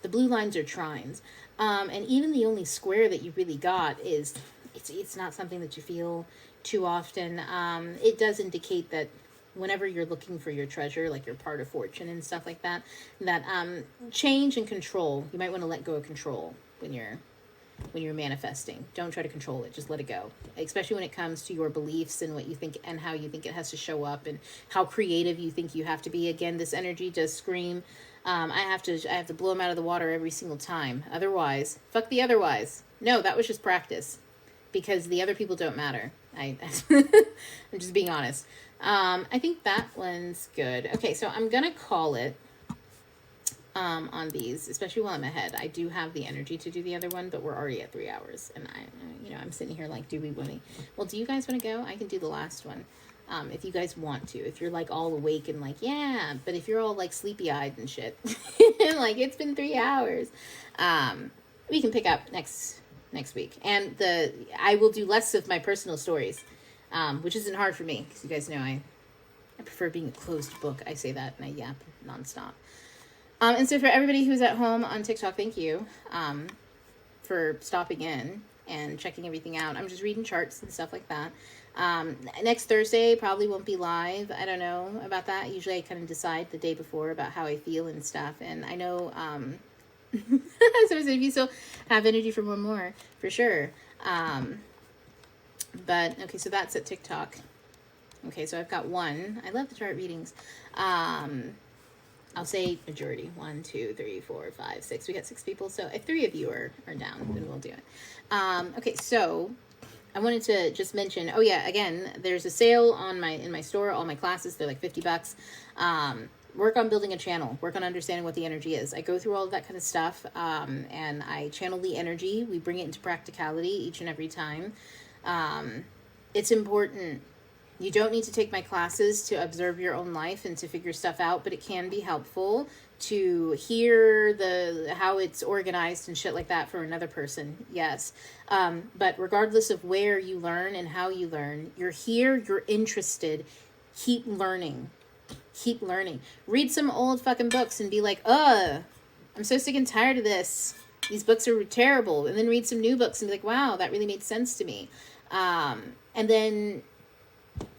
the blue lines are trines. And even the only square that you really got is, it's not something that you feel too often. It does indicate that whenever you're looking for your treasure, like your part of fortune and stuff like that, that change and control, you might want to let go of control when you're manifesting. Don't try to control it. Just let it go. Especially when it comes to your beliefs and what you think and how you think it has to show up and how creative you think you have to be. Again, this energy does scream. I have to blow them out of the water every single time. Otherwise, fuck the otherwise. No, that was just practice, because the other people don't matter. I'm just being honest. I think that one's good. Okay, so I'm gonna call it. On these, especially while I'm ahead. I do have the energy to do the other one, but we're already at 3 hours, and I'm sitting here like, do we want to? Well, do you guys want to go? I can do the last one, if you guys want to. If you're like all awake and like, yeah, but if you're all like sleepy eyed and shit, like it's been 3 hours, we can pick up next week, and I will do less of my personal stories, which isn't hard for me because you guys know I prefer being a closed book. I say that and I yap nonstop. And so for everybody who's at home on TikTok, thank you for stopping in and checking everything out. I'm just reading charts and stuff like that. Next Thursday probably won't be live. I don't know about that. Usually I kind of decide the day before about how I feel and stuff. And I know, so if you still have energy for one more, for sure. But, okay, so that's at TikTok. Okay, so I've got one. I love the chart readings. I'll say majority. 1, 2, 3, 4, 5, 6. We got 6 people. So if 3 of you are down, then we'll do it. Okay, so I wanted to just mention, oh yeah, again, there's a sale in my store, all my classes, they're like $50. Work on building a channel, work on understanding what the energy is. I go through all of that kind of stuff, and I channel the energy. We bring it into practicality each and every time. It's important. You don't need to take my classes to observe your own life and to figure stuff out, but it can be helpful to hear how it's organized and shit like that for another person. Yes. But regardless of where you learn and how you learn, you're here, you're interested, keep learning. Keep learning. Read some old fucking books and be like, I'm so sick and tired of this. These books are terrible. And then read some new books and be like, wow, that really made sense to me. And then,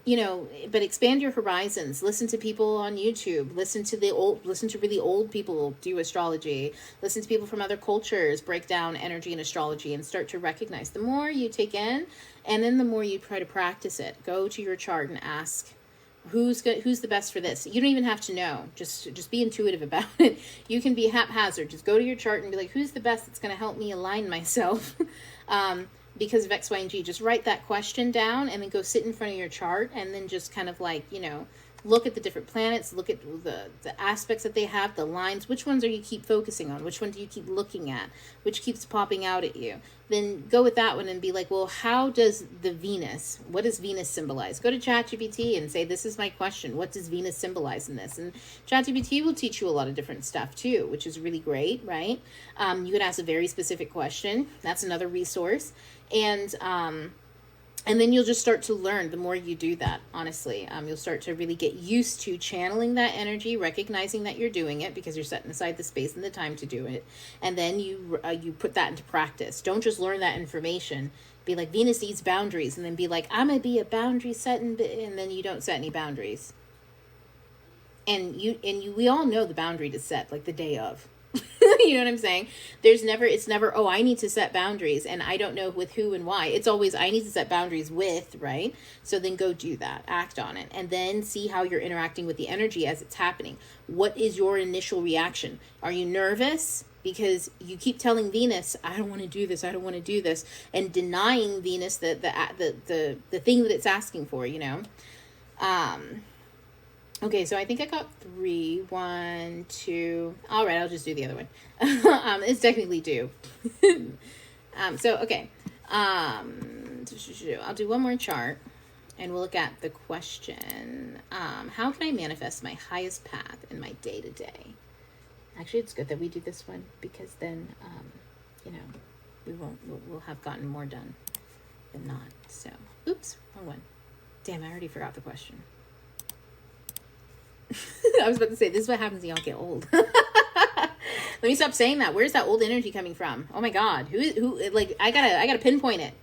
but expand your horizons. Listen to people on YouTube. Listen to really old people do astrology. Listen to people from other cultures break down energy and astrology and start to recognize. The more you take in, and then the more you try to practice it. Go to your chart and ask, who's the best for this? You don't even have to know. Just be intuitive about it. You can be haphazard. Just go to your chart and be like, who's the best that's going to help me align myself? Because of X, Y, and G. Just write that question down and then go sit in front of your chart and then just kind of like, look at the different planets, look at the aspects that they have, the lines. Which ones are you keep focusing on? Which one do you keep looking at? Which keeps popping out at you? Then go with that one and be like, well, what does Venus symbolize? Go to ChatGPT and say, this is my question. What does Venus symbolize in this? And ChatGPT will teach you a lot of different stuff too, which is really great, right? You can ask a very specific question. That's another resource. And then you'll just start to learn the more you do that, honestly. You'll start to really get used to channeling that energy, recognizing that you're doing it because you're setting aside the space and the time to do it. And then you put that into practice. Don't just learn that information. Be like, Venus needs boundaries. And then be like, I'm going to be a boundary setting. And then you don't set any boundaries. And we all know the boundary to set, like the day of. You know what I'm saying? It's never, oh, I need to set boundaries and I don't know with who and why. It's always, I need to set boundaries with, right? So then go do that, act on it, and then see how you're interacting with the energy as it's happening. What is your initial reaction? Are you nervous? Because you keep telling Venus, I don't want to do this, I don't want to do this, and denying Venus the thing that it's asking for, you know? Okay, so I think I got 3. 1, 2. All right, I'll just do the other one. It's technically 2. Okay. I'll do one more chart, and we'll look at the question. How can I manifest my highest path in my day-to-day? Actually, it's good that we do this one, because then, we'll have gotten more done than not. So, oops, wrong one. Damn, I already forgot the question. I was about to say, this is what happens when y'all get old. Let me stop saying that. Where's that old energy coming from? Oh my God. Who, like, I gotta pinpoint it.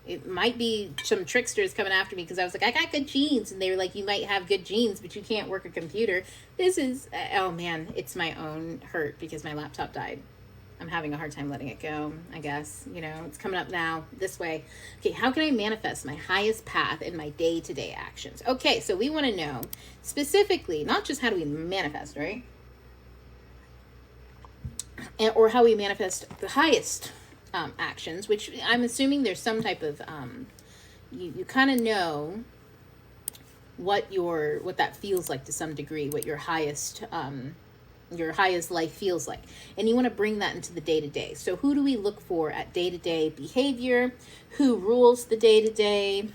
It might be some tricksters coming after me because I was like, I got good genes. And they were like, you might have good genes, but you can't work a computer. This is, oh man, it's my own hurt because my laptop died. I'm having a hard time letting it go, I guess. You know, it's coming up now this way. Okay, how can I manifest my highest path in my day-to-day actions? Okay, so we want to know specifically, not just how do we manifest, right? Or how we manifest the highest actions, which I'm assuming there's some type of, you kind of know what that feels like to some degree, what your highest life feels like. And you want to bring that into the day-to-day. So who do we look for at day-to-day behavior? Who rules the day-to-day?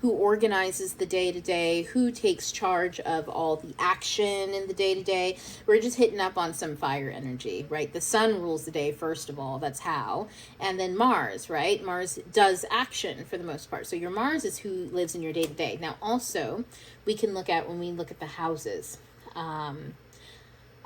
Who organizes the day-to-day? Who takes charge of all the action in the day-to-day? We're just hitting up on some fire energy, right? The sun rules the day, first of all. That's how. And then Mars, right? Mars does action for the most part. So your Mars is who lives in your day-to-day. Now, also, we can look at, when we look at the houses,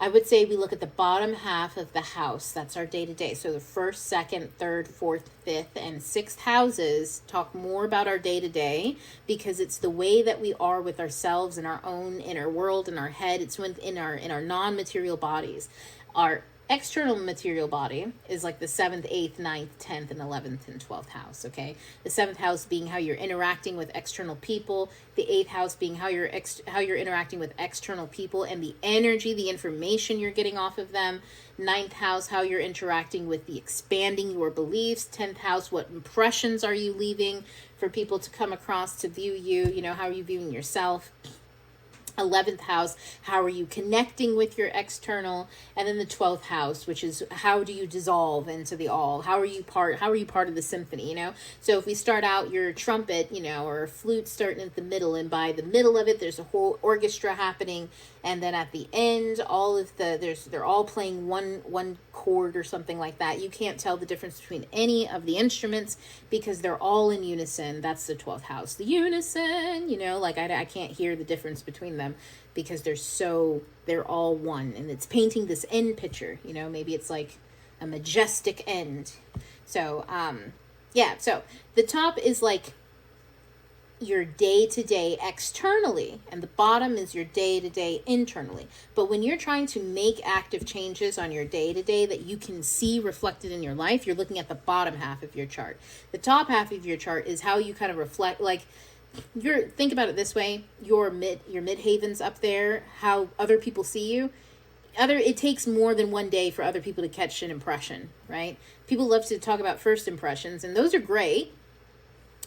I would say we look at the bottom half of the house. That's our day-to-day. So the first, second, third, fourth, fifth, and sixth houses talk more about our day-to-day because it's the way that we are with ourselves in our own inner world, in our head. It's in our non-material bodies. Our external material body is like the 7th, 8th, 9th, 10th, and 11th and 12th house, okay? The 7th house being how you're interacting with external people, the 8th house being how you're interacting with external people and the energy, the information you're getting off of them. 9th house, how you're interacting with the expanding your beliefs. 10th house, what impressions are you leaving for people to come across to view you? You know, how are you viewing yourself? 11th house, how are you connecting with your external? And then the 12th house, which is how do you dissolve into the all? How are you part of the symphony, you know? So if we start out your trumpet, you know, or flute starting at the middle, and by the middle of it there's a whole orchestra happening, and then at the end they're all playing one chord or something like that. You can't tell the difference between any of the instruments because they're all in unison. That's the 12th house. The unison, you know, like I can't hear the difference between them because they're all one, and it's painting this end picture, you know, maybe it's like a majestic end. So so the top is like your day-to-day externally, and the bottom is your day-to-day internally. But when you're trying to make active changes on your day-to-day that you can see reflected in your life, you're looking at the bottom half of your chart. The top half of your chart is how you kind of reflect, like think about it this way, your midhavens up there, how other people see you. It takes more than one day for other people to catch an impression, right? People love to talk about first impressions, and those are great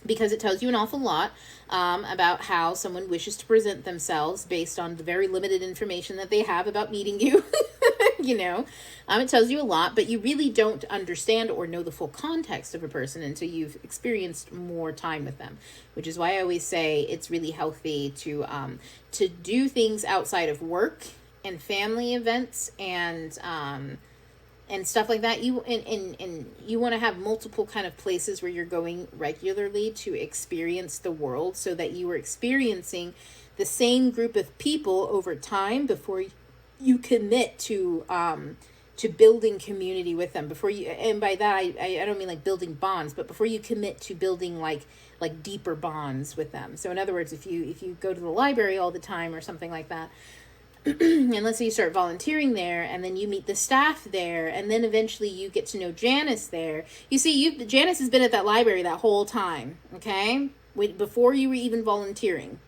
because it tells you an awful lot about how someone wishes to present themselves based on the very limited information that they have about meeting you. You know, it tells you a lot, but you really don't understand or know the full context of a person until you've experienced more time with them, which is why I always say it's really healthy to do things outside of work and family events and stuff like that. You want to have multiple kind of places where you're going regularly to experience the world, so that you are experiencing the same group of people over time before you commit to building community with them. Before you, and by that I don't mean like building bonds, but before you commit to building like deeper bonds with them. So in other words, if you go to the library all the time or something like that, and let's say you start volunteering there, and then you meet the staff there, and then eventually you get to know Janice there. You see, Janice has been at that library that whole time, okay? Before you were even volunteering.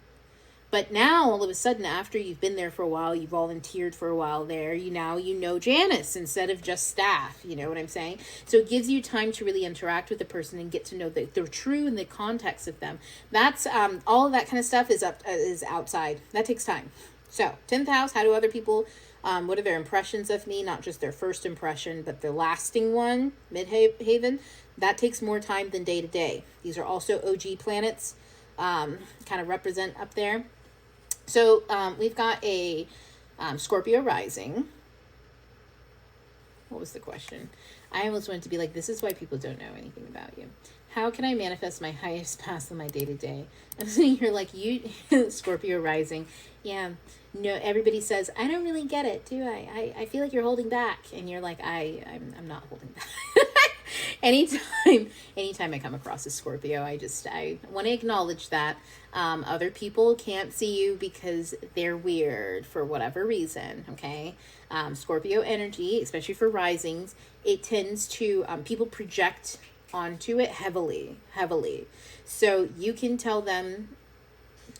But now, all of a sudden, after you've been there for a while, you volunteered for a while there, you know Janice instead of just staff. You know what I'm saying? So it gives you time to really interact with the person and get to know the true and the context of them. That's all of that kind of stuff is outside. That takes time. So 10th house, how do other people? What are their impressions of me? Not just their first impression, but their lasting one. Midhaven. That takes more time than day to day. These are also OG planets. Kind of represent up there. So we've got a Scorpio rising. What was the question? I almost wanted to be like, this is why people don't know anything about you. How can I manifest my highest past in my day-to-day? I'm sitting here like, you, Scorpio rising. Yeah, no, everybody says, I don't really get it, do I? I feel like you're holding back. And you're like, I'm not holding back. Anytime I come across a Scorpio, I want to acknowledge that other people can't see you because they're weird for whatever reason. Okay. Scorpio energy, especially for risings, it tends to, people project onto it heavily. So you can tell them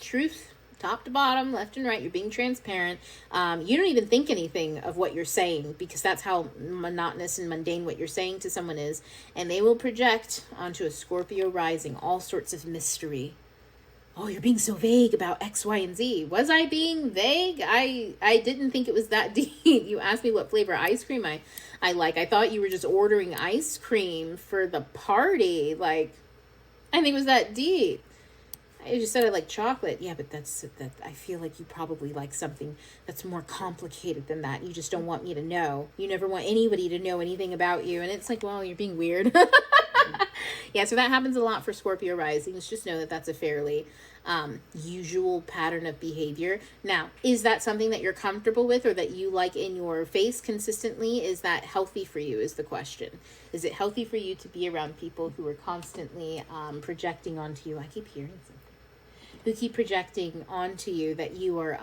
truth, top to bottom, left and right. You're being transparent. You don't even think anything of what you're saying because that's how monotonous and mundane what you're saying to someone is. And they will project onto a Scorpio rising all sorts of mystery. Oh, you're being so vague about X, Y, and Z. Was I being vague? I didn't think it was that deep. You asked me what flavor ice cream I like. I thought you were just ordering ice cream for the party. Like, I think it was that deep. I just said I like chocolate. Yeah, but that. I feel like you probably like something that's more complicated than that. You just don't want me to know. You never want anybody to know anything about you. And it's like, well, you're being weird. Yeah, so that happens a lot for Scorpio risings. Just know that that's a fairly usual pattern of behavior. Now, is that something that you're comfortable with or that you like in your face consistently? Is that healthy for you is the question. Is it healthy for you to be around people who are constantly projecting onto you? I keep hearing something. Who keep projecting onto you that you are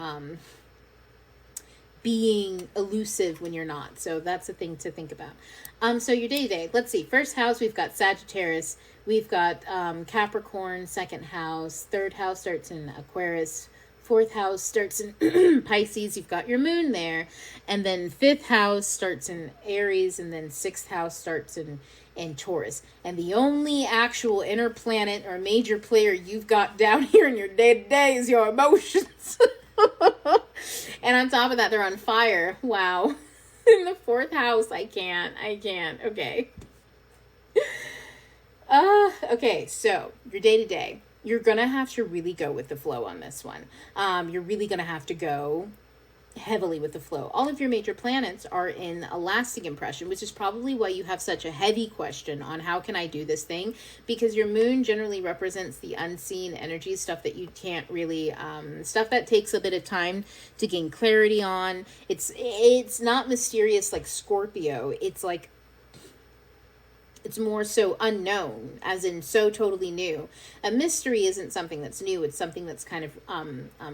being elusive when you're not. So that's a thing to think about. So your day-to-day, let's see. First house, we've got Sagittarius. We've got Capricorn, second house. Third house starts in Aquarius. Fourth house starts in Pisces. You've got your moon there. And then fifth house starts in Aries. And then sixth house starts in Taurus. And the only actual inner planet or major player you've got down here in your day-to-day is your emotions. And on top of that, they're on fire. Wow. In the fourth house, I can't. Okay. Okay, so your day-to-day. You're going to have to really go with the flow on this one. You're really going to have to go heavily with the flow. All of your major planets are in a lasting impression, which is probably why you have such a heavy question on how can I do this thing, because your moon generally represents the unseen energy, stuff that you can't really stuff that takes a bit of time to gain clarity on. It's not mysterious like Scorpio. It's like it's more so unknown, as in so totally new. A mystery isn't something that's new. It's something that's kind of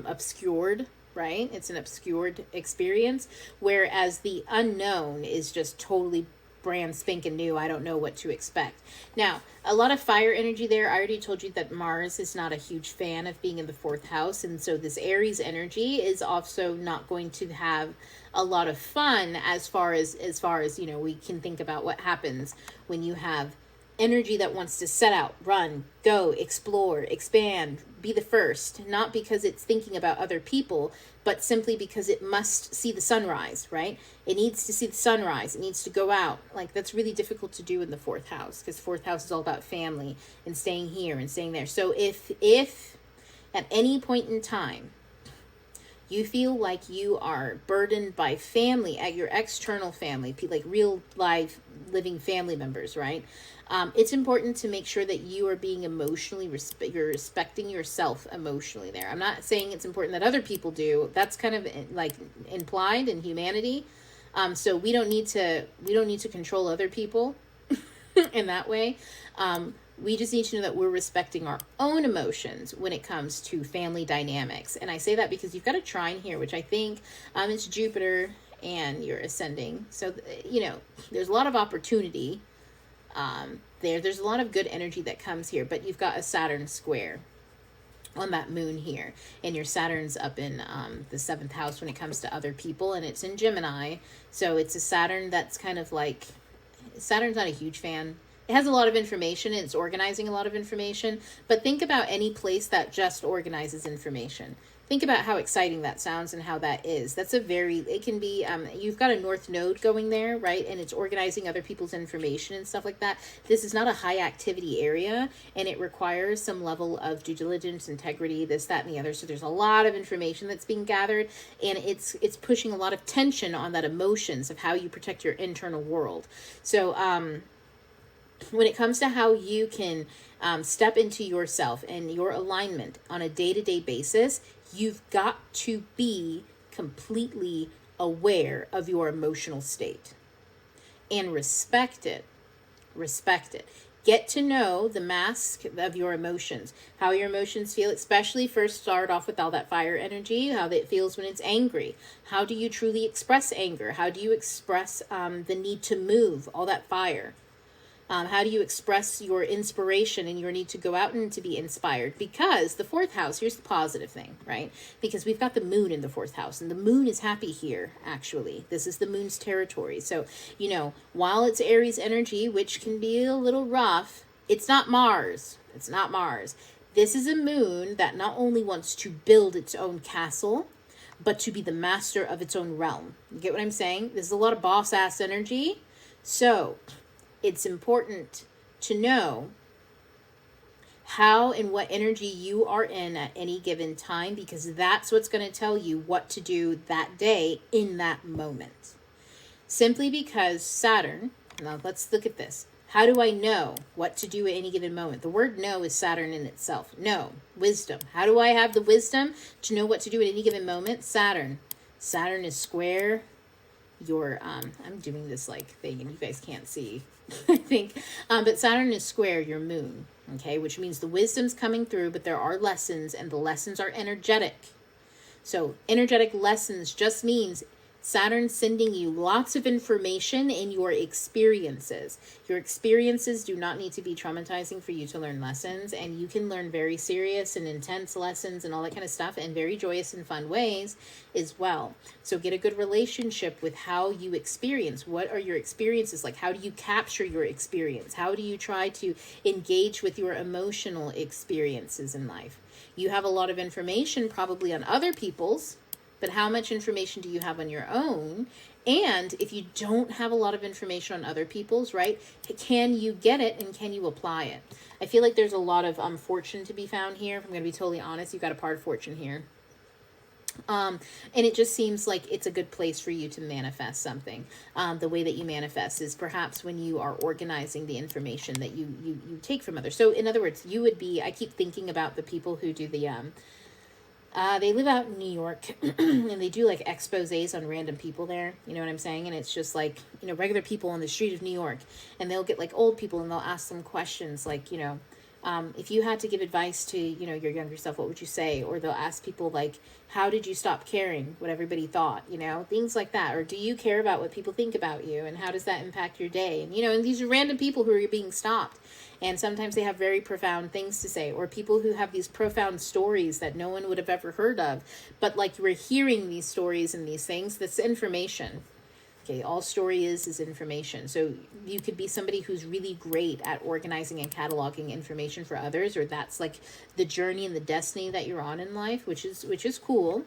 obscured, right? It's an obscured experience, whereas the unknown is just totally brand spanking new. I don't know what to expect. Now, a lot of fire energy there. I already told you that Mars is not a huge fan of being in the fourth house, and so this Aries energy is also not going to have a lot of fun as far as we can think about what happens when you have energy that wants to set out, run, go, explore, expand, be the first, not because it's thinking about other people, but simply because it must see the sunrise, right? It needs to see the sunrise. It needs to go out. Like, that's really difficult to do in the fourth house, because fourth house is all about family and staying here and staying there. So if at any point in time you feel like you are burdened by family, at your external family, like real live living family members, right? It's important to make sure that you are being emotionally, you're respecting yourself emotionally there. I'm not saying it's important that other people do. That's kind of like implied in humanity. So we don't need to control other people in that way. We just need to know that we're respecting our own emotions when it comes to family dynamics. And I say that because you've got a trine here, which I think it's Jupiter and you're ascending. So, there's a lot of opportunity there's a lot of good energy that comes here, but you've got a Saturn square on that moon here, and your Saturn's up in the 7th house when it comes to other people, and it's in Gemini. So it's a Saturn that's kind of like, Saturn's not a huge fan. It has a lot of information and it's organizing a lot of information, but think about any place that just organizes information. Think about how exciting that sounds and how that is. That's it can be, you've got a North Node going there, right? And it's organizing other people's information and stuff like that. This is not a high activity area, and it requires some level of due diligence, integrity, this, that, and the other. So there's a lot of information that's being gathered, and it's pushing a lot of tension on that emotions of how you protect your internal world. So, when it comes to how you can step into yourself and your alignment on a day-to-day basis, you've got to be completely aware of your emotional state and respect it. Respect it. Get to know the mask of your emotions, how your emotions feel, especially first start off with all that fire energy, how it feels when it's angry. How do you truly express anger? How do you express the need to move, all that fire? How do you express your inspiration and your need to go out and to be inspired? Because the 4th house, here's the positive thing, right? Because we've got the moon in the 4th house, and the moon is happy here, actually. This is the moon's territory. So, while it's Aries energy, which can be a little rough, it's not Mars. It's not Mars. This is a moon that not only wants to build its own castle, but to be the master of its own realm. You get what I'm saying? This is a lot of boss-ass energy. So it's important to know how and what energy you are in at any given time, because that's what's going to tell you what to do that day in that moment. Simply because Saturn, now let's look at this. How do I know what to do at any given moment? The word know is Saturn in itself. Know, wisdom. How do I have the wisdom to know what to do at any given moment? Saturn. Saturn is square your, I'm doing this like thing and you guys can't see, I think, but Saturn is square your moon, okay, which means the wisdom's coming through, but there are lessons, and the lessons are energetic. So energetic lessons just means Saturn sending you lots of information in your experiences. Your experiences do not need to be traumatizing for you to learn lessons, and you can learn very serious and intense lessons and all that kind of stuff in very joyous and fun ways as well. So get a good relationship with how you experience. What are your experiences like? How do you capture your experience? How do you try to engage with your emotional experiences in life? You have a lot of information probably on other people's, but how much information do you have on your own? And if you don't have a lot of information on other people's, right, can you get it and can you apply it? I feel like there's a lot of fortune to be found here. If I'm going to be totally honest, you've got a part of fortune here. And it just seems like it's a good place for you to manifest something. The way that you manifest is perhaps when you are organizing the information that you take from others. So in other words, you would be, I keep thinking about the people who do the, they live out in New York and they do like exposés on random people there. You know what I'm saying? And it's just like, regular people on the street of New York, and they'll get like old people and they'll ask them questions like, if you had to give advice to, your younger self, what would you say? Or they'll ask people like, how did you stop caring what everybody thought? Things like that. Or do you care about what people think about you? And how does that impact your day? And, and these are random people who are being stopped. And sometimes they have very profound things to say, or people who have these profound stories that no one would have ever heard of. But like we're hearing these stories and these things, that's information. Okay, all story is information. So you could be somebody who's really great at organizing and cataloging information for others, or that's like the journey and the destiny that you're on in life, which is cool.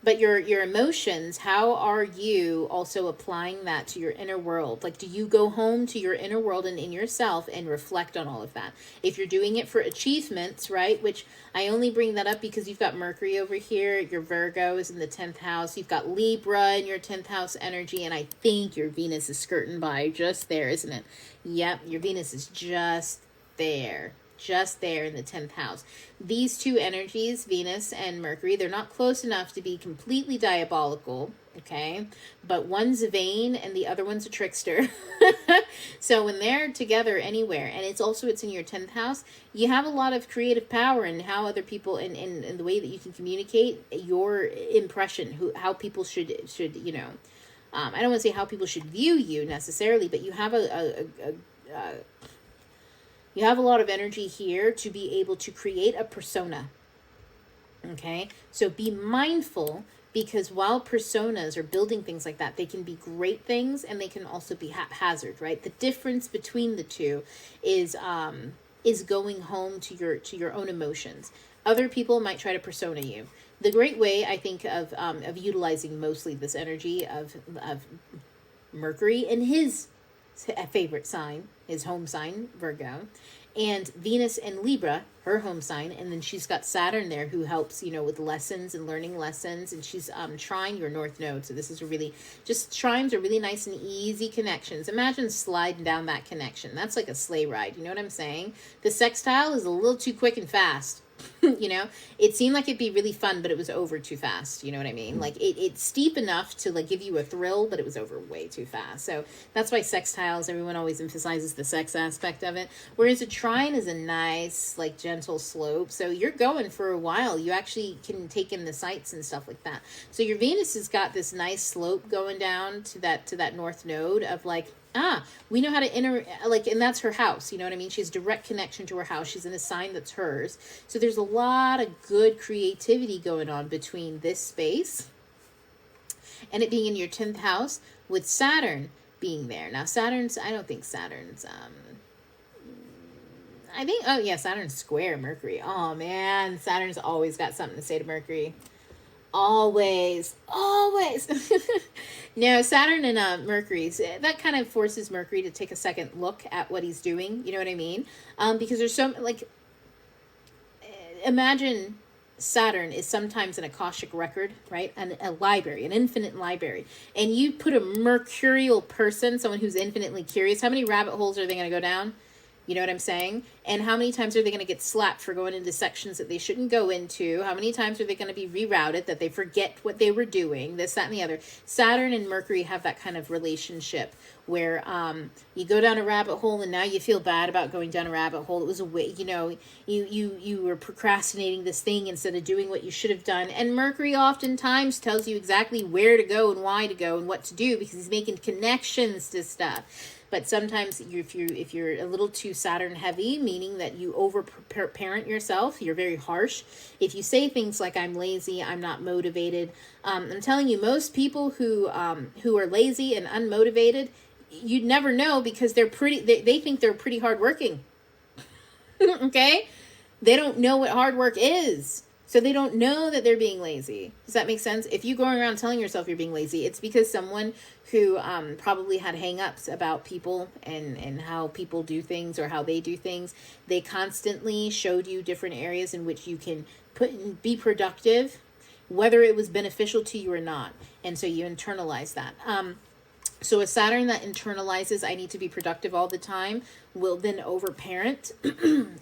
But your emotions, how are you also applying that to your inner world? Like, do you go home to your inner world and in yourself and reflect on all of that? If you're doing it for achievements, right, which I only bring that up because you've got Mercury over here, your Virgo is in the 10th house, you've got Libra in your 10th house energy, and I think your Venus is skirting by just there, isn't it? Yep, your Venus is just there in the 10th house. These two energies, Venus and Mercury, they're not close enough to be completely diabolical, Okay, but one's vain and the other one's a trickster. So when they're together anywhere, and it's in your 10th house, you have a lot of creative power in how other people, in the way that you can communicate your impression, how people should I don't want to say how people should view you necessarily, but you have you have a lot of energy here to be able to create a persona. Okay, so be mindful, because while personas are building things like that, they can be great things and they can also be haphazard, right? The difference between the two is going home to your own emotions. Other people might try to persona you. The great way, I think, of utilizing mostly this energy of Mercury in his favorite sign, his home sign, Virgo, and Venus in Libra, her home sign, and then she's got Saturn there who helps, with lessons and learning lessons, and she's trying your North Node. So this is just trines are really nice and easy connections. Imagine sliding down that connection. That's like a sleigh ride. You know what I'm saying? The sextile is a little too quick and fast. It seemed like it'd be really fun, but it was over too fast. You know what I mean? Like it's steep enough to like give you a thrill, but it was over way too fast. So that's why sextiles, everyone always emphasizes the sex aspect of it. Whereas a trine is a nice, like gentle slope. So you're going for a while. You actually can take in the sights and stuff like that. So your Venus has got this nice slope going down to that North Node of like, we know how to and that's her house. You know what I mean? She has direct connection to her house. She's in a sign that's hers. So there's a lot of good creativity going on between this space and it being in your 10th house with Saturn being there. Now, I don't think Saturn's, Saturn's square Mercury. Oh man, Saturn's always got something to say to Mercury. Always. No, Saturn and Mercury's, that kind of forces Mercury to take a second look at what he's doing. You know what I mean? Because there's imagine Saturn is sometimes an Akashic record, right? A library, an infinite library. And you put a mercurial person, someone who's infinitely curious, how many rabbit holes are they going to go down? You know what I'm saying? And how many times are they going to get slapped for going into sections that they shouldn't go into? How many times are they going to be rerouted, that they forget what they were doing, this, that, and the other? Saturn and Mercury have that kind of relationship where you go down a rabbit hole and now you feel bad about going down a rabbit hole. It was a way, you were procrastinating this thing instead of doing what you should have done. And Mercury oftentimes tells you exactly where to go and why to go and what to do, because he's making connections to stuff. But sometimes if you're a little too Saturn heavy, meaning that you over parent yourself, you're very harsh. If you say things like "I'm lazy," "I'm not motivated," I'm telling you, most people who are lazy and unmotivated, you'd never know, because they're they think they're pretty hardworking. Okay, they don't know what hard work is. So they don't know that they're being lazy. Does that make sense? If you're going around telling yourself you're being lazy, it's because someone who probably had hang-ups about people and how people do things or how they do things. They constantly showed you different areas in which you can be productive, whether it was beneficial to you or not. And so you internalize that. So a Saturn that internalizes, I need to be productive all the time, will then overparent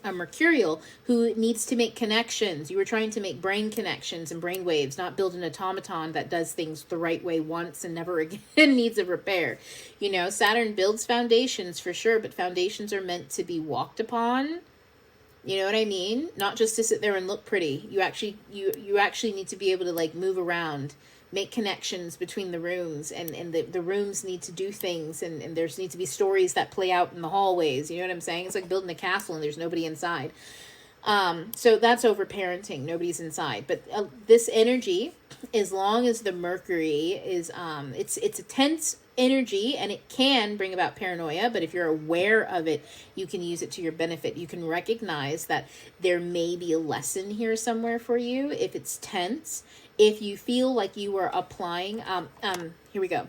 a Mercurial who needs to make connections. You were trying to make brain connections and brain waves, not build an automaton that does things the right way once and never again needs a repair. Saturn builds foundations for sure, but foundations are meant to be walked upon. You know what I mean? Not just to sit there and look pretty. You actually need to be able to move around, make connections between the rooms, and the rooms need to do things, and there's need to be stories that play out in the hallways. You know what I'm saying? It's like building a castle and there's nobody inside. So that's over-parenting. Nobody's inside. But this energy, as long as the Mercury is, it's a tense energy, and it can bring about paranoia, but if you're aware of it, you can use it to your benefit. You can recognize that there may be a lesson here somewhere for you if it's tense. If you feel like you are applying, here we go.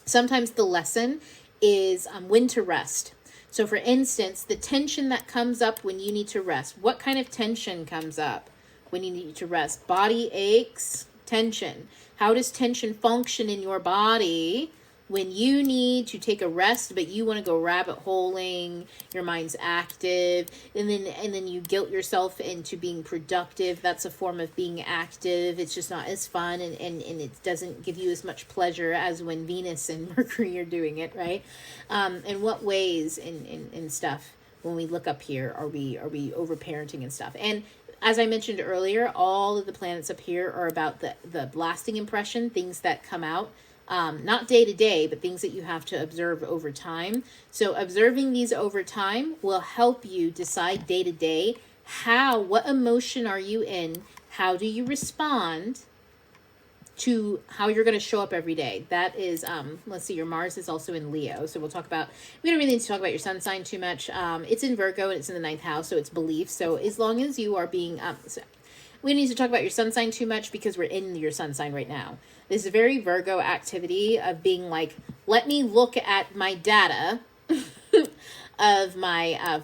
Sometimes the lesson is when to rest. So for instance, the tension that comes up when you need to rest. What kind of tension comes up when you need to rest? Body aches, tension. How does tension function in your body When you need to take a rest, but you want to go rabbit holing, your mind's active, and then you guilt yourself into being productive. That's a form of being active. It's just not as fun, and it doesn't give you as much pleasure as when Venus and Mercury are doing it, right? In what ways and stuff, when we look up here, are we overparenting and stuff? And as I mentioned earlier, all of the planets up here are about the lasting impression, things that come out, not day to day, but things that you have to observe over time. So observing these over time will help you decide day to day what emotion are you in, how do you respond to how you're going to show up every day. That is, let's see, your Mars is also in Leo. So we don't really need to talk about your sun sign too much. It's in Virgo and it's in the 9th house, so it's belief. So as long as you are being, we don't need to talk about your sun sign too much because we're in your sun sign right now. This is a very Virgo activity of being like, let me look at my data of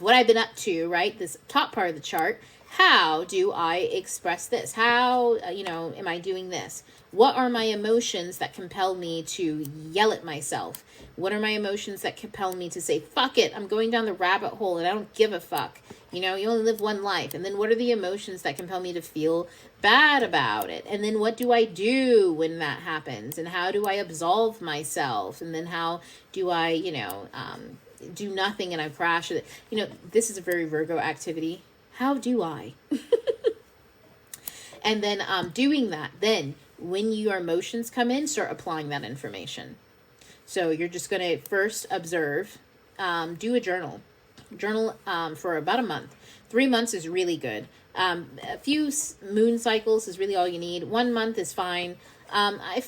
what I've been up to, right? This top part of the chart. How do I express this? How, am I doing this? What are my emotions that compel me to yell at myself? What are my emotions that compel me to say, fuck it, I'm going down the rabbit hole and I don't give a fuck. You only live one life. And then what are the emotions that compel me to feel bad about it? And then what do I do when that happens? And how do I absolve myself? And then how do I, do nothing and I crash? This is a very Virgo activity. How do I? And then doing that, then when your emotions come in, start applying that information. So you're just going to first observe, do a journal for about a month. 3 months is really good. A few moon cycles is really all you need. 1 month is fine. I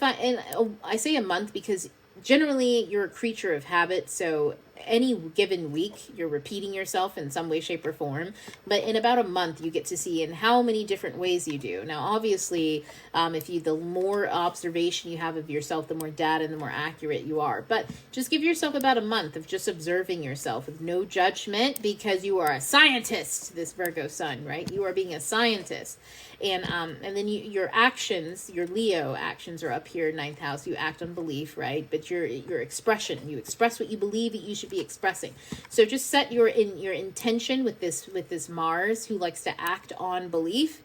say a month because generally you're a creature of habit. So any given week, you're repeating yourself in some way, shape, or form. But in about a month, you get to see in how many different ways you do. Now, obviously, the more observation you have of yourself, the more data and the more accurate you are. But just give yourself about a month of just observing yourself with no judgment, because you are a scientist, this Virgo sun, right? You are being a scientist. And then your actions, your Leo actions are up here, 9th house. You act on belief, right? But your expression, you express what you believe that you should be expressing. So just set your intention with this Mars, who likes to act on belief.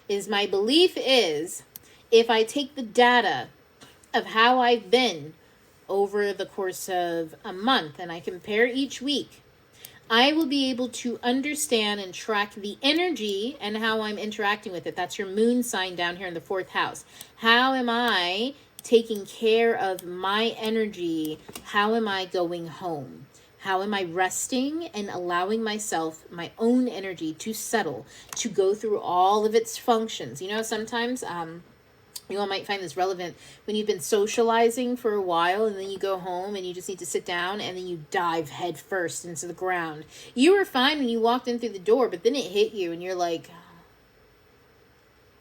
My belief is, if I take the data of how I've been over the course of a month and I compare each week, I will be able to understand and track the energy and how I'm interacting with it. That's your moon sign down here in the 4th house. How am I taking care of my energy? How am I going home? How am I resting and allowing myself, my own energy, to settle, to go through all of its functions? Sometimes you all might find this relevant when you've been socializing for a while and then you go home and you just need to sit down and then you dive head first into the ground. You were fine when you walked in through the door, but then it hit you and you're like,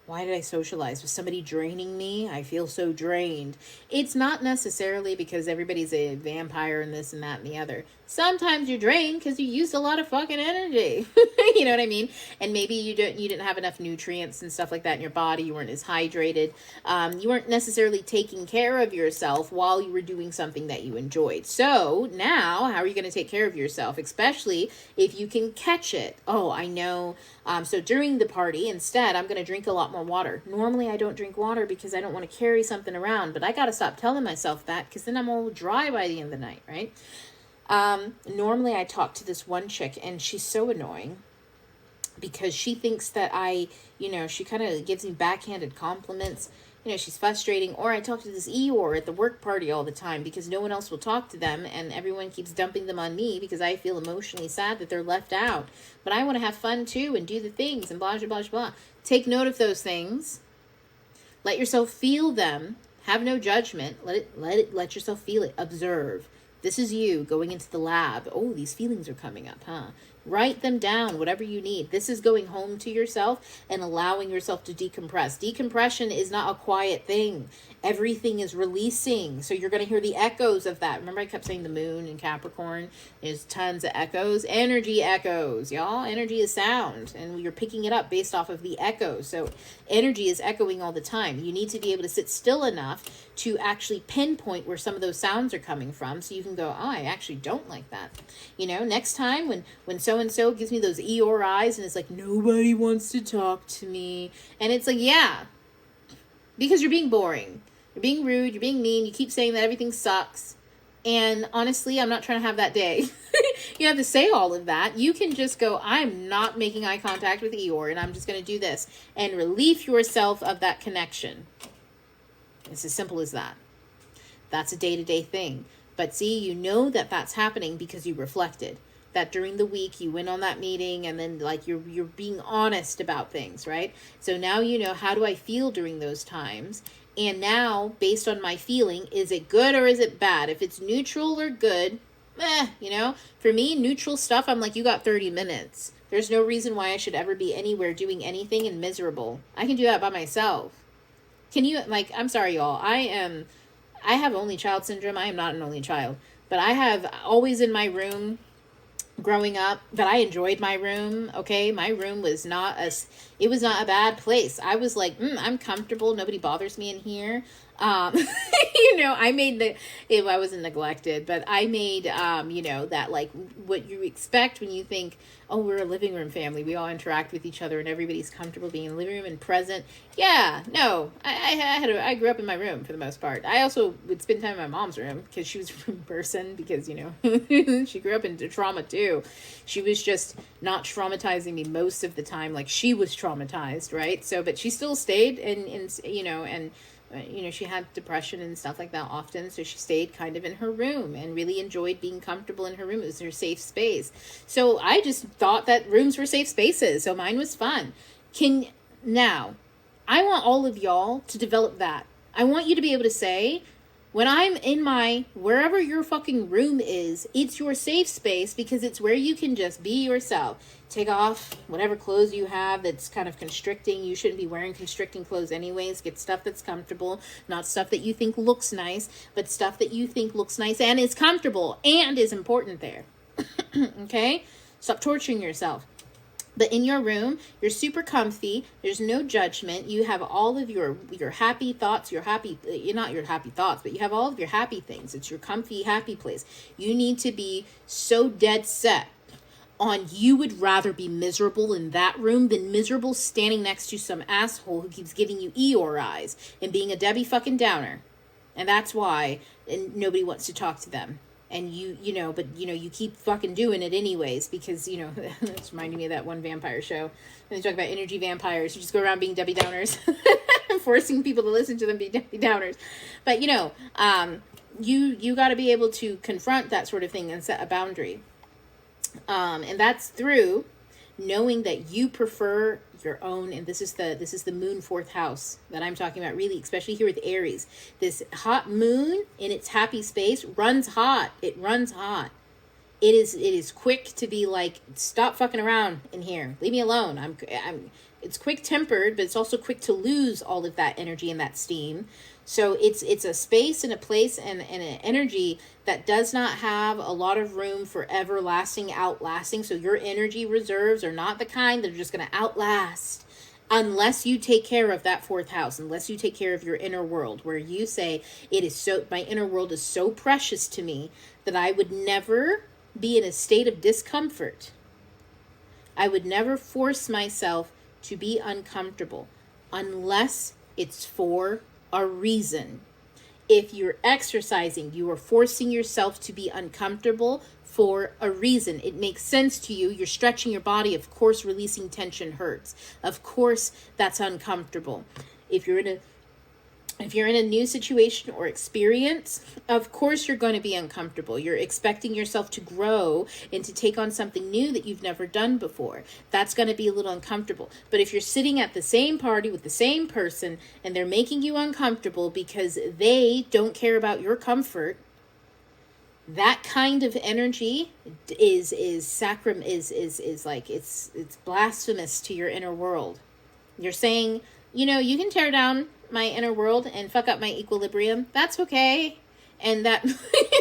why did I socialize? Was somebody draining me? I feel so drained. It's not necessarily because everybody's a vampire and this and that and the other. Sometimes you're drained because you used a lot of fucking energy. You know what I mean? And maybe you didn't have enough nutrients and stuff like that in your body. You weren't as hydrated. You weren't necessarily taking care of yourself while you were doing something that you enjoyed. So now, how are you going to take care of yourself? Especially if you can catch it. Oh, I know. So during the party, instead, I'm going to drink a lot more water. Normally, I don't drink water because I don't want to carry something around, but I got to stop telling myself that because then I'm all dry by the end of the night, right? Normally, I talk to this one chick, and she's so annoying because she thinks that she kind of gives me backhanded compliments. She's frustrating. Or I talk to this Eeyore at the work party all the time because no one else will talk to them and everyone keeps dumping them on me because I feel emotionally sad that they're left out. But I want to have fun too and do the things and blah, blah, blah, blah. Take note of those things. Let yourself feel them. Have no judgment. Let yourself feel it. Observe. This is you going into the lab. Oh, these feelings are coming up, huh? Write them down, whatever you need. This is going home to yourself and allowing yourself to decompress. Decompression is not a quiet thing. Everything is releasing. So you're going to hear the echoes of that. Remember I kept saying the moon in Capricorn? There's tons of echoes. Energy echoes, y'all. Energy is sound. And you're picking it up based off of the echoes. So energy is echoing all the time. You need to be able to sit still enough to actually pinpoint where some of those sounds are coming from. So you can go, oh, I actually don't like that. Next time when so-and-so gives me those Eeyore eyes and it's like, nobody wants to talk to me. And it's like, yeah, because you're being boring. You're being rude. You're being mean. You keep saying that everything sucks. And honestly, I'm not trying to have that day. You have to say all of that. You can just go, I'm not making eye contact with Eeyore, and I'm just going to do this. And relieve yourself of that connection. It's as simple as that. That's a day-to-day thing. But see, you know that that's happening because you reflected. That during the week you went on that meeting and then like you're being honest about things, right? So now you know, how do I feel during those times? And now, based on my feeling, is it good or is it bad? If it's neutral or good, for me, neutral stuff, I'm like, you got 30 minutes. There's no reason why I should ever be anywhere doing anything and miserable. I can do that by myself. Can you, I'm sorry, y'all. I have only child syndrome. I am not an only child. But I have always in my room growing up that I enjoyed my room. Okay. My room was not it was not a bad place. I was like, I'm comfortable. Nobody bothers me in here. I made I wasn't neglected, but I made, that like what you expect when you think, oh, we're a living room family. We all interact with each other and everybody's comfortable being in the living room and present. Yeah, no, I grew up in my room for the most part. I also would spend time in my mom's room because she was a room person because, she grew up into trauma too. She was just not traumatizing me most of the time. Like she was traumatized. Right. So, but she still stayed and she had depression and stuff like that often. So she stayed kind of in her room and really enjoyed being comfortable in her room. It was her safe space. So I just thought that rooms were safe spaces. So mine was fun. Now, I want all of y'all to develop that. I want you to be able to say, when I'm in my, wherever your fucking room is, it's your safe space because it's where you can just be yourself. Take off whatever clothes you have that's kind of constricting. You shouldn't be wearing constricting clothes anyways. Get stuff that's comfortable, not stuff that you think looks nice, but stuff that you think looks nice and is comfortable and is important there. Okay? Stop torturing yourself. But in your room, you're super comfy. There's no judgment. You have all of your happy thoughts, not your happy thoughts, but you have all of your happy things. It's your comfy, happy place. You need to be so dead set on you would rather be miserable in that room than miserable standing next to some asshole who keeps giving you Eeyore eyes and being a Debbie fucking Downer. And that's why nobody wants to talk to them. And you keep fucking doing it anyways because, that's reminding me of that one vampire show. And they talk about energy vampires who just go around being Debbie Downers, forcing people to listen to them be Debbie Downers. But, you got to be able to confront that sort of thing and set a boundary. And that's through knowing that you prefer your own, and this is the moon fourth house that I'm talking about, really, especially here with Aries. This hot moon in its happy space runs hot. It runs hot. It is quick to be like, stop fucking around in here. Leave me alone. It's quick tempered, but it's also quick to lose all of that energy and that steam. So it's a space and a place and an energy that does not have a lot of room for everlasting outlasting. So your energy reserves are not the kind that are just going to outlast unless you take care of that fourth house, unless you take care of your inner world, where you say, my inner world is so precious to me that I would never be in a state of discomfort. I would never force myself to be uncomfortable unless it's for a reason. If you're exercising, you are forcing yourself to be uncomfortable for a reason. It makes sense to you. You're stretching your body. Of course, releasing tension hurts. Of course, that's uncomfortable. If you're in a new situation or experience, of course you're going to be uncomfortable. You're expecting yourself to grow and to take on something new that you've never done before. That's going to be a little uncomfortable. But if you're sitting at the same party with the same person and they're making you uncomfortable because they don't care about your comfort, That kind of energy is like it's blasphemous to your inner world. You're saying, you can tear down my inner world and fuck up my equilibrium. That's okay. And that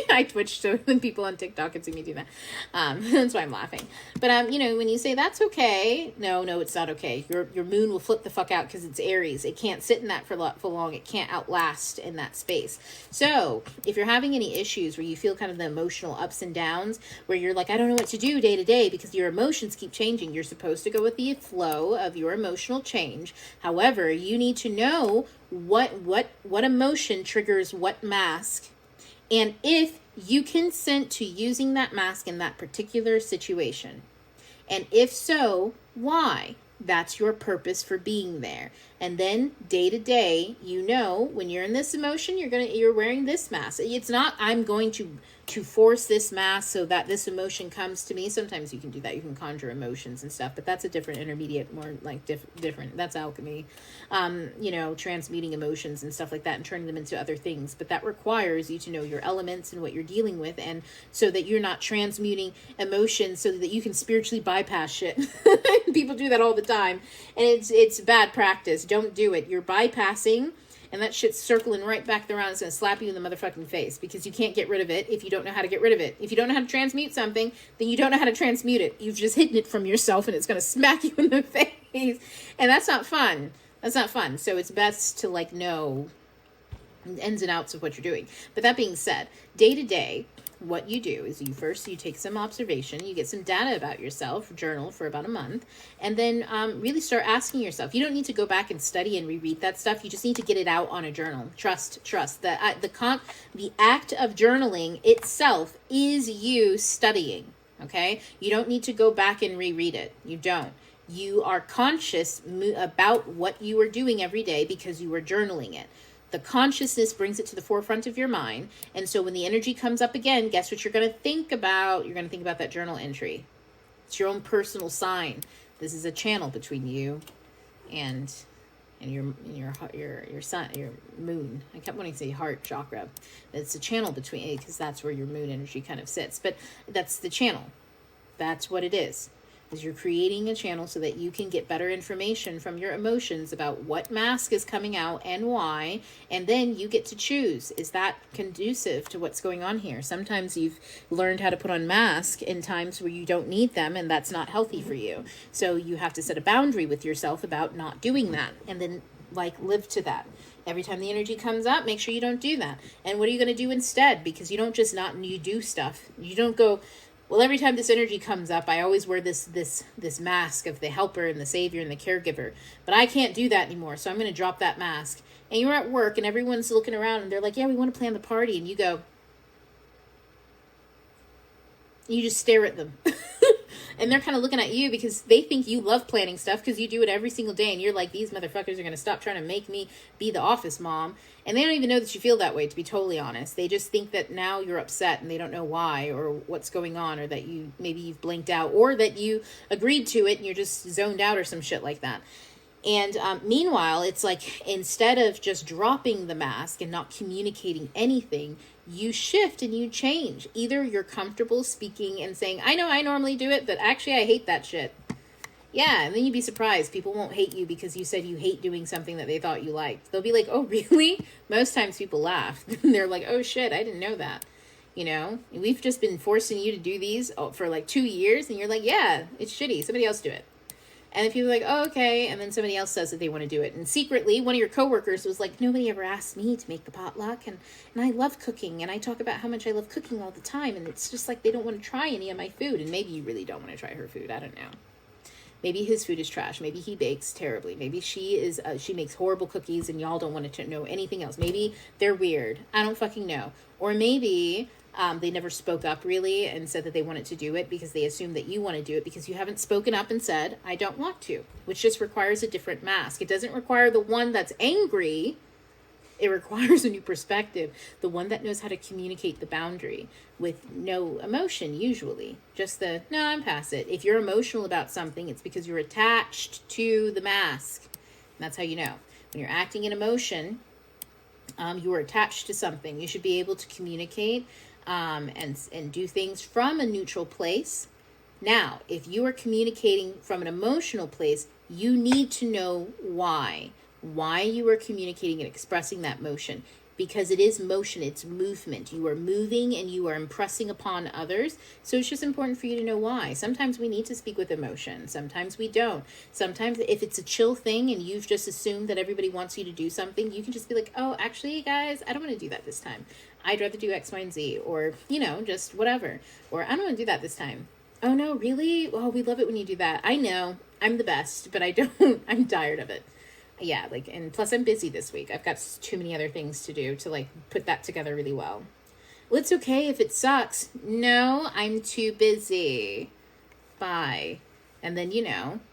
I twitch so the people on TikTok can see me do that. That's why I'm laughing. But when you say that's okay, no, it's not okay. Your moon will flip the fuck out because it's Aries. It can't sit in that for long. It can't outlast in that space. So if you're having any issues where you feel kind of the emotional ups and downs, where you're like, I don't know what to do day to day because your emotions keep changing. You're supposed to go with the flow of your emotional change. However, you need to know what emotion triggers what mask. And if you consent to using that mask in that particular situation. And if so, why? That's your purpose for being there. And then day to day, when you're in this emotion, you're wearing this mask. It's not I'm going to force this mask so that this emotion comes to me. Sometimes you can do that. You can conjure emotions and stuff, but that's a different intermediate, more like different. That's alchemy. Transmuting emotions and stuff like that and turning them into other things. But that requires you to know your elements and what you're dealing with, and so that you're not transmuting emotions so that you can spiritually bypass shit. People do that all the time, and it's bad practice. Don't do it. You're bypassing, and that shit's circling right back around. It's going to slap you in the motherfucking face because you can't get rid of it if you don't know how to get rid of it. If you don't know how to transmute something, then you don't know how to transmute it. You've just hidden it from yourself, and it's going to smack you in the face. And that's not fun. That's not fun. So it's best to know ins and outs of what you're doing. But that being said, day to day, what you do is you take some observation, you get some data about yourself, journal for about a month, and then really start asking yourself. You don't need to go back and study and reread that stuff. You just need to get it out on a journal. Trust. The act of journaling itself is you studying. Okay? You don't need to go back and reread it. You don't. You are conscious about what you are doing every day because you are journaling it. The consciousness brings it to the forefront of your mind. And so when the energy comes up again, guess what you're going to think about? You're going to think about that journal entry. It's your own personal sign. This is a channel between you and your sun, your moon. I kept wanting to say heart chakra. It's a channel between, because that's where your moon energy kind of sits. But that's the channel. That's what it is you're creating a channel so that you can get better information from your emotions about what mask is coming out and why, and then you get to choose, is that conducive to what's going on here? Sometimes you've learned how to put on masks in times where you don't need them, and that's not healthy for you. So you have to set a boundary with yourself about not doing that, and then live to that. Every time the energy comes up, make sure you don't do that. And what are you going to do instead? Because you don't just you do stuff. You don't go, well, every time this energy comes up, I always wear this mask of the helper and the savior and the caregiver. But I can't do that anymore, so I'm going to drop that mask. And you're at work, and everyone's looking around, and they're like, yeah, we want to plan the party. And you go, you just stare at them. And they're kind of looking at you because they think you love planning stuff because you do it every single day. And you're like, these motherfuckers are going to stop trying to make me be the office mom. And they don't even know that you feel that way, to be totally honest. They just think that now you're upset and they don't know why or what's going on, or that maybe you've blinked out, or that you agreed to it and you're just zoned out or some shit like that. And meanwhile, it's like, instead of just dropping the mask and not communicating anything, you shift and you change. Either you're comfortable speaking and saying, I know I normally do it, but actually I hate that shit. Yeah, and then you'd be surprised. People won't hate you because you said you hate doing something that they thought you liked. They'll be like, oh, really? Most times people laugh. They're like, oh, shit, I didn't know that. We've just been forcing you to do these for 2 years, and you're like, yeah, it's shitty. Somebody else do it. And if you're like, oh, okay, and then somebody else says that they want to do it. And secretly, one of your coworkers was like, nobody ever asked me to make the potluck, and I love cooking, and I talk about how much I love cooking all the time, and it's just like they don't want to try any of my food. And maybe you really don't want to try her food. I don't know. Maybe his food is trash. Maybe he bakes terribly. Maybe she makes horrible cookies, and y'all don't want to know anything else. Maybe they're weird. I don't fucking know. Or maybe they never spoke up really and said that they wanted to do it because they assume that you want to do it because you haven't spoken up and said, I don't want to, which just requires a different mask. It doesn't require the one that's angry. It requires a new perspective, the one that knows how to communicate the boundary with no emotion, usually. Just no, I'm past it. If you're emotional about something, it's because you're attached to the mask. And that's how you know. When you're acting in emotion, you are attached to something. You should be able to communicate and do things from a neutral place. Now, if you are communicating from an emotional place, you need to know why you are communicating and expressing that motion, because it is motion, it's movement. You are moving and you are impressing upon others. So it's just important for you to know why. Sometimes we need to speak with emotion. Sometimes we don't. Sometimes if it's a chill thing and you've just assumed that everybody wants you to do something, you can just be like, oh, actually, guys, I don't want to do that this time. I'd rather do X, Y, and Z, or, just whatever. Or I don't want to do that this time. Oh, no, really? Oh, we love it when you do that. I know I'm the best, but I don't, I'm tired of it. Yeah, and plus I'm busy this week. I've got too many other things to do to put that together really well. Well, it's okay if it sucks. No, I'm too busy. Bye. And then,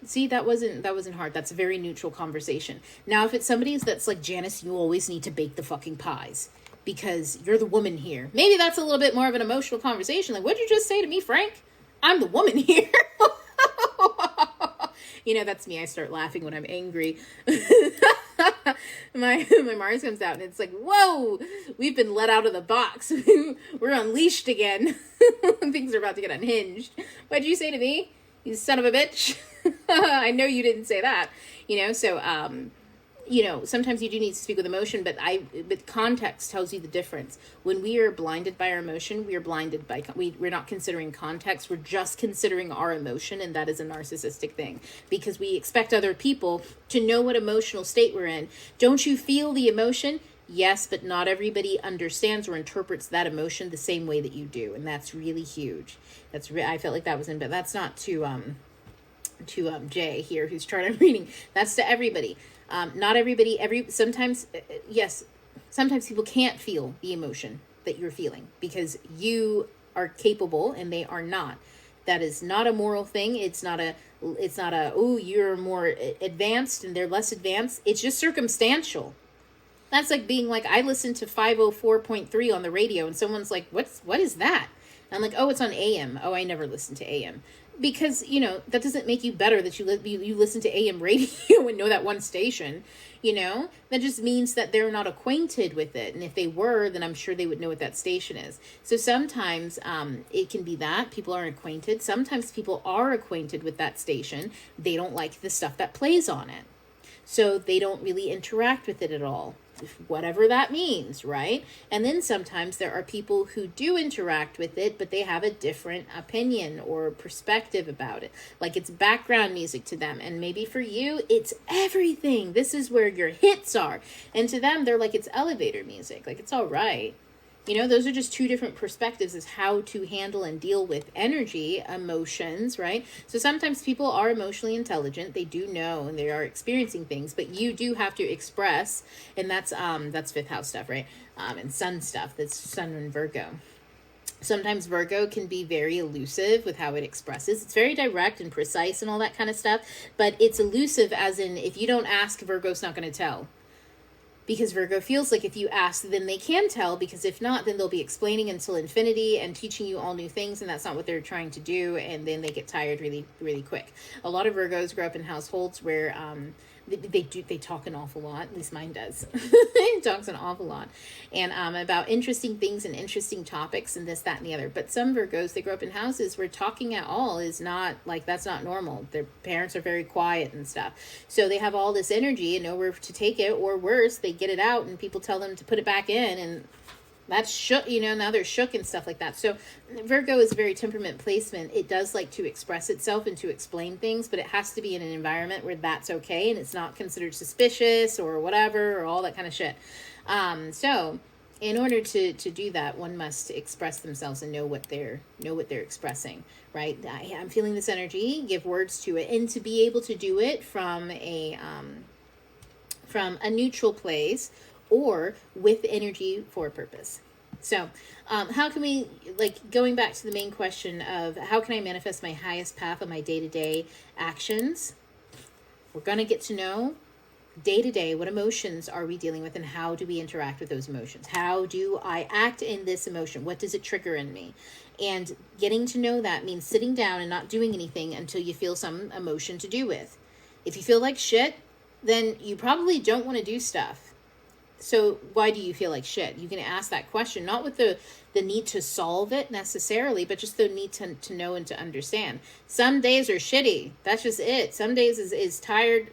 see, that wasn't hard. That's a very neutral conversation. Now, if it's somebody that's like, Janice, you always need to bake the fucking pies because you're the woman here. Maybe that's a little bit more of an emotional conversation. Like, what'd you just say to me, Frank? I'm the woman here. That's me. I start laughing when I'm angry. my Mars comes out and it's like, whoa, we've been let out of the box. We're unleashed again. Things are about to get unhinged. What'd you say to me? You son of a bitch. I know you didn't say that. Sometimes you do need to speak with emotion, but context tells you the difference. When we are blinded by our emotion, we are blinded by, we're not considering context. We're just considering our emotion. And that is a narcissistic thing because we expect other people to know what emotional state we're in. Don't you feel the emotion? Yes, but not everybody understands or interprets that emotion the same way that you do. And that's really huge. I felt like that was but that's not to Jay here, whose chart I'm reading. That's to everybody. Not everybody, sometimes people can't feel the emotion that you're feeling because you are capable and they are not. That is not a moral thing. It's not oh, you're more advanced and they're less advanced. It's just circumstantial. That's like being like, I listen to 504.3 on the radio and someone's like, what is that? And I'm like, oh, it's on AM. Oh, I never listen to AM. Because, that doesn't make you better that you listen to AM radio and know that one station, that just means that they're not acquainted with it. And if they were, then I'm sure they would know what that station is. So sometimes it can be that people aren't acquainted. Sometimes people are acquainted with that station. They don't like the stuff that plays on it. So they don't really interact with it at all. Whatever that means, right? And then sometimes there are people who do interact with it, but they have a different opinion or perspective about it. Like it's background music to them. And maybe for you, it's everything. This is where your hits are. And to them, they're like, it's elevator music. Like, it's all right. Those are just two different perspectives as how to handle and deal with energy, emotions, right? So sometimes people are emotionally intelligent. They do know and they are experiencing things, but you do have to express, and that's fifth house stuff, right? And sun stuff. That's sun and Virgo. Sometimes Virgo can be very elusive with how it expresses. It's very direct and precise and all that kind of stuff, but it's elusive as in if you don't ask, Virgo's not going to tell. Because Virgo feels like if you ask, then they can tell, because if not, then they'll be explaining until infinity and teaching you all new things, and that's not what they're trying to do, and then they get tired really, really quick. A lot of Virgos grow up in households where they talk an awful lot. At least mine does. It talks an awful lot. And about interesting things and interesting topics and this, that, and the other. But some Virgos, they grow up in houses where talking at all is not, that's not normal. Their parents are very quiet and stuff. So they have all this energy and nowhere to take it, or worse, they get it out and people tell them to put it back in, and that's shook, now they're shook and stuff like that. So Virgo is very temperament placement. It does like to express itself and to explain things, but it has to be in an environment where that's okay and it's not considered suspicious or whatever or all that kind of shit. So in order to do that, one must express themselves and know what they're expressing, right? I'm feeling this energy, give words to it, and to be able to do it from a neutral place or with energy for a purpose. So how can we, going back to the main question of how can I manifest my highest path on my day-to-day actions? We're going to get to know day-to-day what emotions are we dealing with and how do we interact with those emotions? How do I act in this emotion? What does it trigger in me? And getting to know that means sitting down and not doing anything until you feel some emotion to do with. If you feel like shit, then you probably don't want to do stuff. So why do you feel like shit? You can ask that question, not with the need to solve it necessarily, but just the need to know and to understand. Some days are shitty. That's just it. Some days is tired,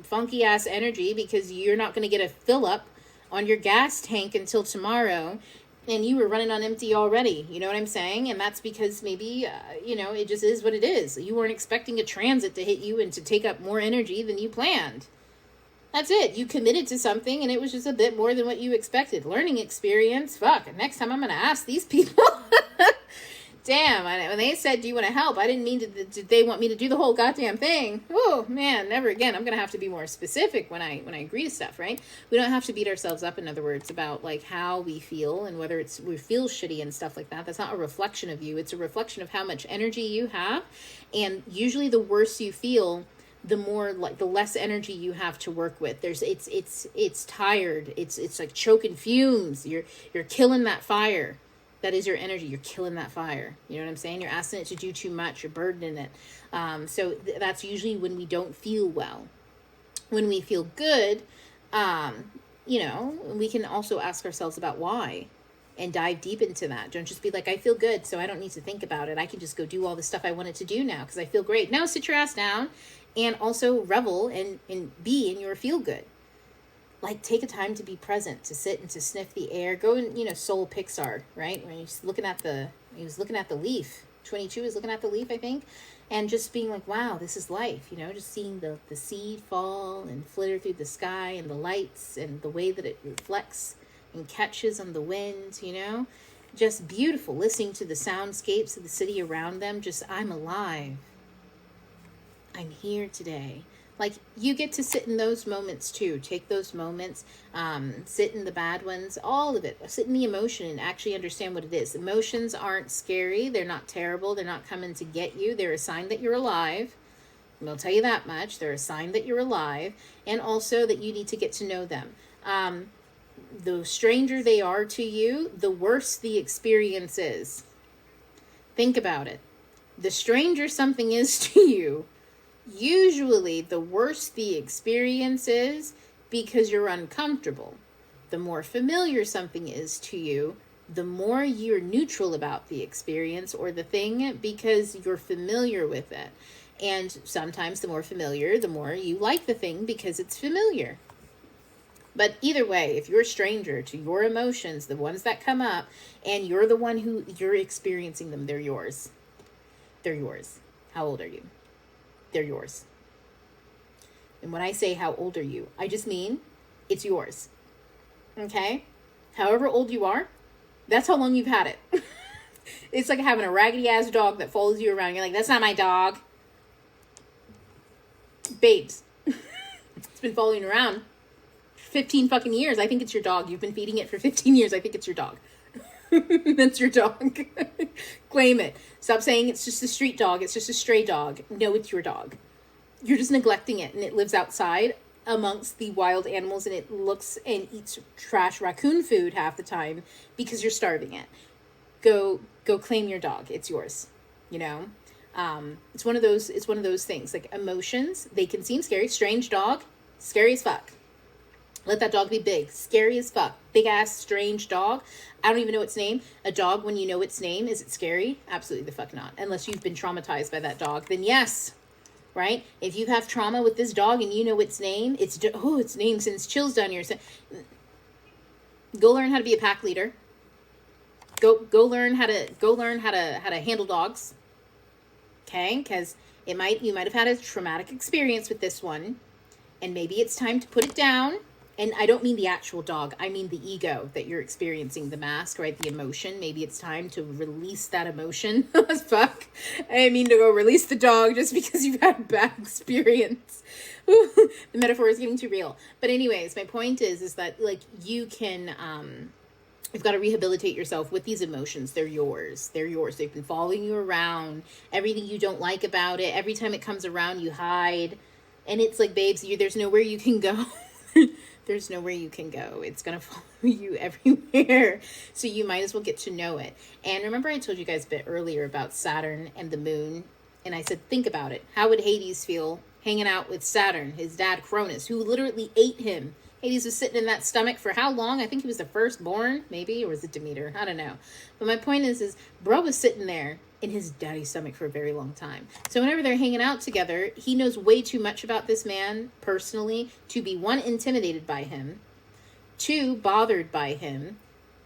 funky ass energy because you're not going to get a fill up on your gas tank until tomorrow, and you were running on empty already. You know what I'm saying? And that's because maybe, it just is what it is. You weren't expecting a transit to hit you and to take up more energy than you planned. That's it. You committed to something and it was just a bit more than what you expected. Learning experience. Fuck. Next time I'm going to ask these people. Damn. When they said, do you want to help? I didn't mean did they want me to do the whole goddamn thing? Oh, man. Never again. I'm going to have to be more specific when I agree to stuff, right? We don't have to beat ourselves up, in other words, about like how we feel and whether we feel shitty and stuff like that. That's not a reflection of you. It's a reflection of how much energy you have. And usually the worse you feel, the more, like, the less energy you have to work with. It's tired. It's like choking fumes. You're killing that fire. That is your energy. You're killing that fire. You know what I'm saying? You're asking it to do too much. You're burdening it. So that's usually when we don't feel well. When we feel good, we can also ask ourselves about why and dive deep into that. Don't just be like, I feel good, so I don't need to think about it. I can just go do all the stuff I wanted to do now because I feel great. Now sit your ass down and also revel and be in your feel good. Like, take a time to be present, to sit and to sniff the air. Go and, Soul Pixar, right? When he was looking at the leaf. 22 is looking at the leaf, I think. And just being like, wow, this is life, just seeing the seed fall and flitter through the sky and the lights and the way that it reflects and catches on the wind, just beautiful. Listening to the soundscapes of the city around them. Just, I'm alive. I'm here today. Like, you get to sit in those moments too. Take those moments, sit in the bad ones, all of it. Sit in the emotion and actually understand what it is. Emotions aren't scary. They're not terrible. They're not coming to get you. They're a sign that you're alive. And I'll tell you that much. They're a sign that you're alive, and also that you need to get to know them. The stranger they are to you, the worse the experience is. Think about it. The stranger something is to you, usually the worse the experience is because you're uncomfortable. The more familiar something is to you, the more you're neutral about the experience or the thing because you're familiar with it. And sometimes the more familiar, the more you like the thing because it's familiar. But either way, if you're a stranger to your emotions, the ones that come up, and you're the one who you're experiencing them, they're yours. They're yours. How old are you? They're yours. And when I say how old are you, I just mean it's yours. Okay? However old you are, that's how long you've had it. It's like having a raggedy ass dog that follows you around. You're like, that's not my dog. Babes. It's been following you around 15 fucking years. I think it's your dog. You've been feeding it for 15 years. I think it's your dog. That's your dog. Claim it. Stop saying it's just a street dog. It's just a stray dog. No, it's your dog. You're just neglecting it, and it lives outside amongst the wild animals, and it looks and eats trash raccoon food half the time because you're starving it. Go claim your dog. It's yours. It's one of those things. Like, emotions, they can seem scary. Strange dog, scary as fuck. Let that dog be big. Scary as fuck. Big ass, strange dog. I don't even know its name. A dog, when you know its name, is it scary? Absolutely the fuck not. Unless you've been traumatized by that dog, then yes. Right? If you have trauma with this dog and you know its name, its name sends chills down your spine. Go learn how to be a pack leader. Go learn how to handle dogs. Okay? Because you might have had a traumatic experience with this one, and maybe it's time to put it down. And I don't mean the actual dog. I mean the ego that you're experiencing, the mask, right? The emotion. Maybe it's time to release that emotion. Fuck. I mean to go release the dog just because you've had a bad experience. The metaphor is getting too real. But anyways, my point is that, like, you can, you've got to rehabilitate yourself with these emotions. They're yours. They're yours. They've been following you around. Everything you don't like about it. Every time it comes around, you hide. And it's like, babes, there's nowhere you can go. There's nowhere you can go. It's going to follow you everywhere. So you might as well get to know it. And remember I told you guys a bit earlier about Saturn and the moon. And I said, think about it. How would Hades feel hanging out with Saturn, his dad Cronus, who literally ate him Hades was sitting in that stomach for how long? I think he was the firstborn, maybe, or was it Demeter? I don't know. But my point is bro was sitting there in his daddy's stomach for a very long time. So whenever they're hanging out together, he knows way too much about this man personally to be, one, intimidated by him, two, bothered by him,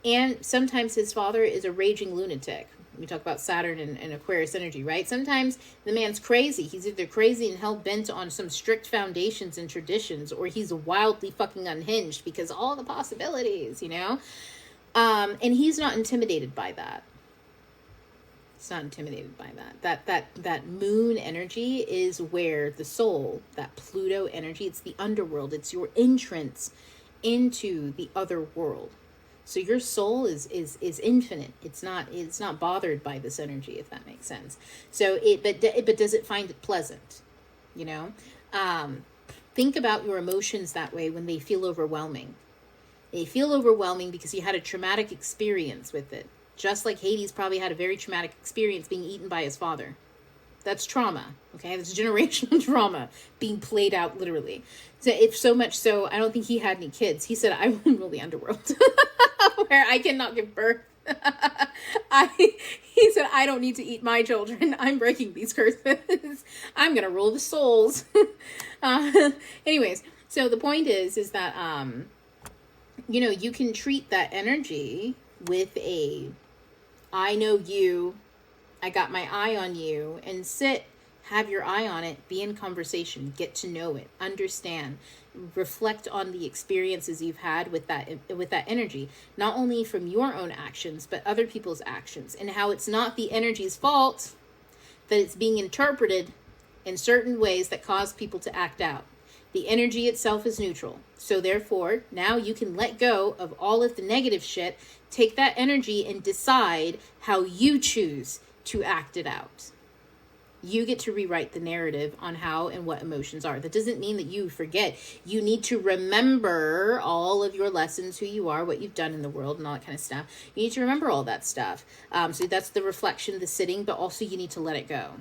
and sometimes his father is a raging lunatic. We talk about Saturn and Aquarius energy, right? Sometimes the man's crazy. He's either crazy and hell-bent on some strict foundations and traditions, or he's wildly fucking unhinged because all the possibilities, you know? And he's not intimidated by that. It's not intimidated by that. That moon energy is where the soul, that Pluto energy, it's the underworld. It's your entrance into the other world. So your soul is infinite. It's not bothered by this energy, if that makes sense. So but does it find it pleasant? You know, think about your emotions that way when they feel overwhelming. They feel overwhelming because you had a traumatic experience with it. Just like Hades probably had a very traumatic experience being eaten by his father. That's trauma, okay? That's generational trauma being played out literally. So if so much so, I don't think he had any kids. He said, I will rule the underworld where I cannot give birth. He said, I don't need to eat my children. I'm breaking these curses. I'm going to rule the souls. Anyways, so the point is that, you know, you can treat that energy with a, I know you, I got my eye on you, and sit, have your eye on it, be in conversation, get to know it, understand, reflect on the experiences you've had with that energy, not only from your own actions, but other people's actions, and how it's not the energy's fault that it's being interpreted in certain ways that cause people to act out. The energy itself is neutral. So therefore, now you can let go of all of the negative shit, take that energy and decide how you choose to act it out. You get to rewrite the narrative on how and what emotions are. That doesn't mean that you forget. You need to remember all of your lessons, who you are, what you've done in the world, and all that kind of stuff. You need to remember all that stuff. So that's the reflection, the sitting, but also you need to let it go.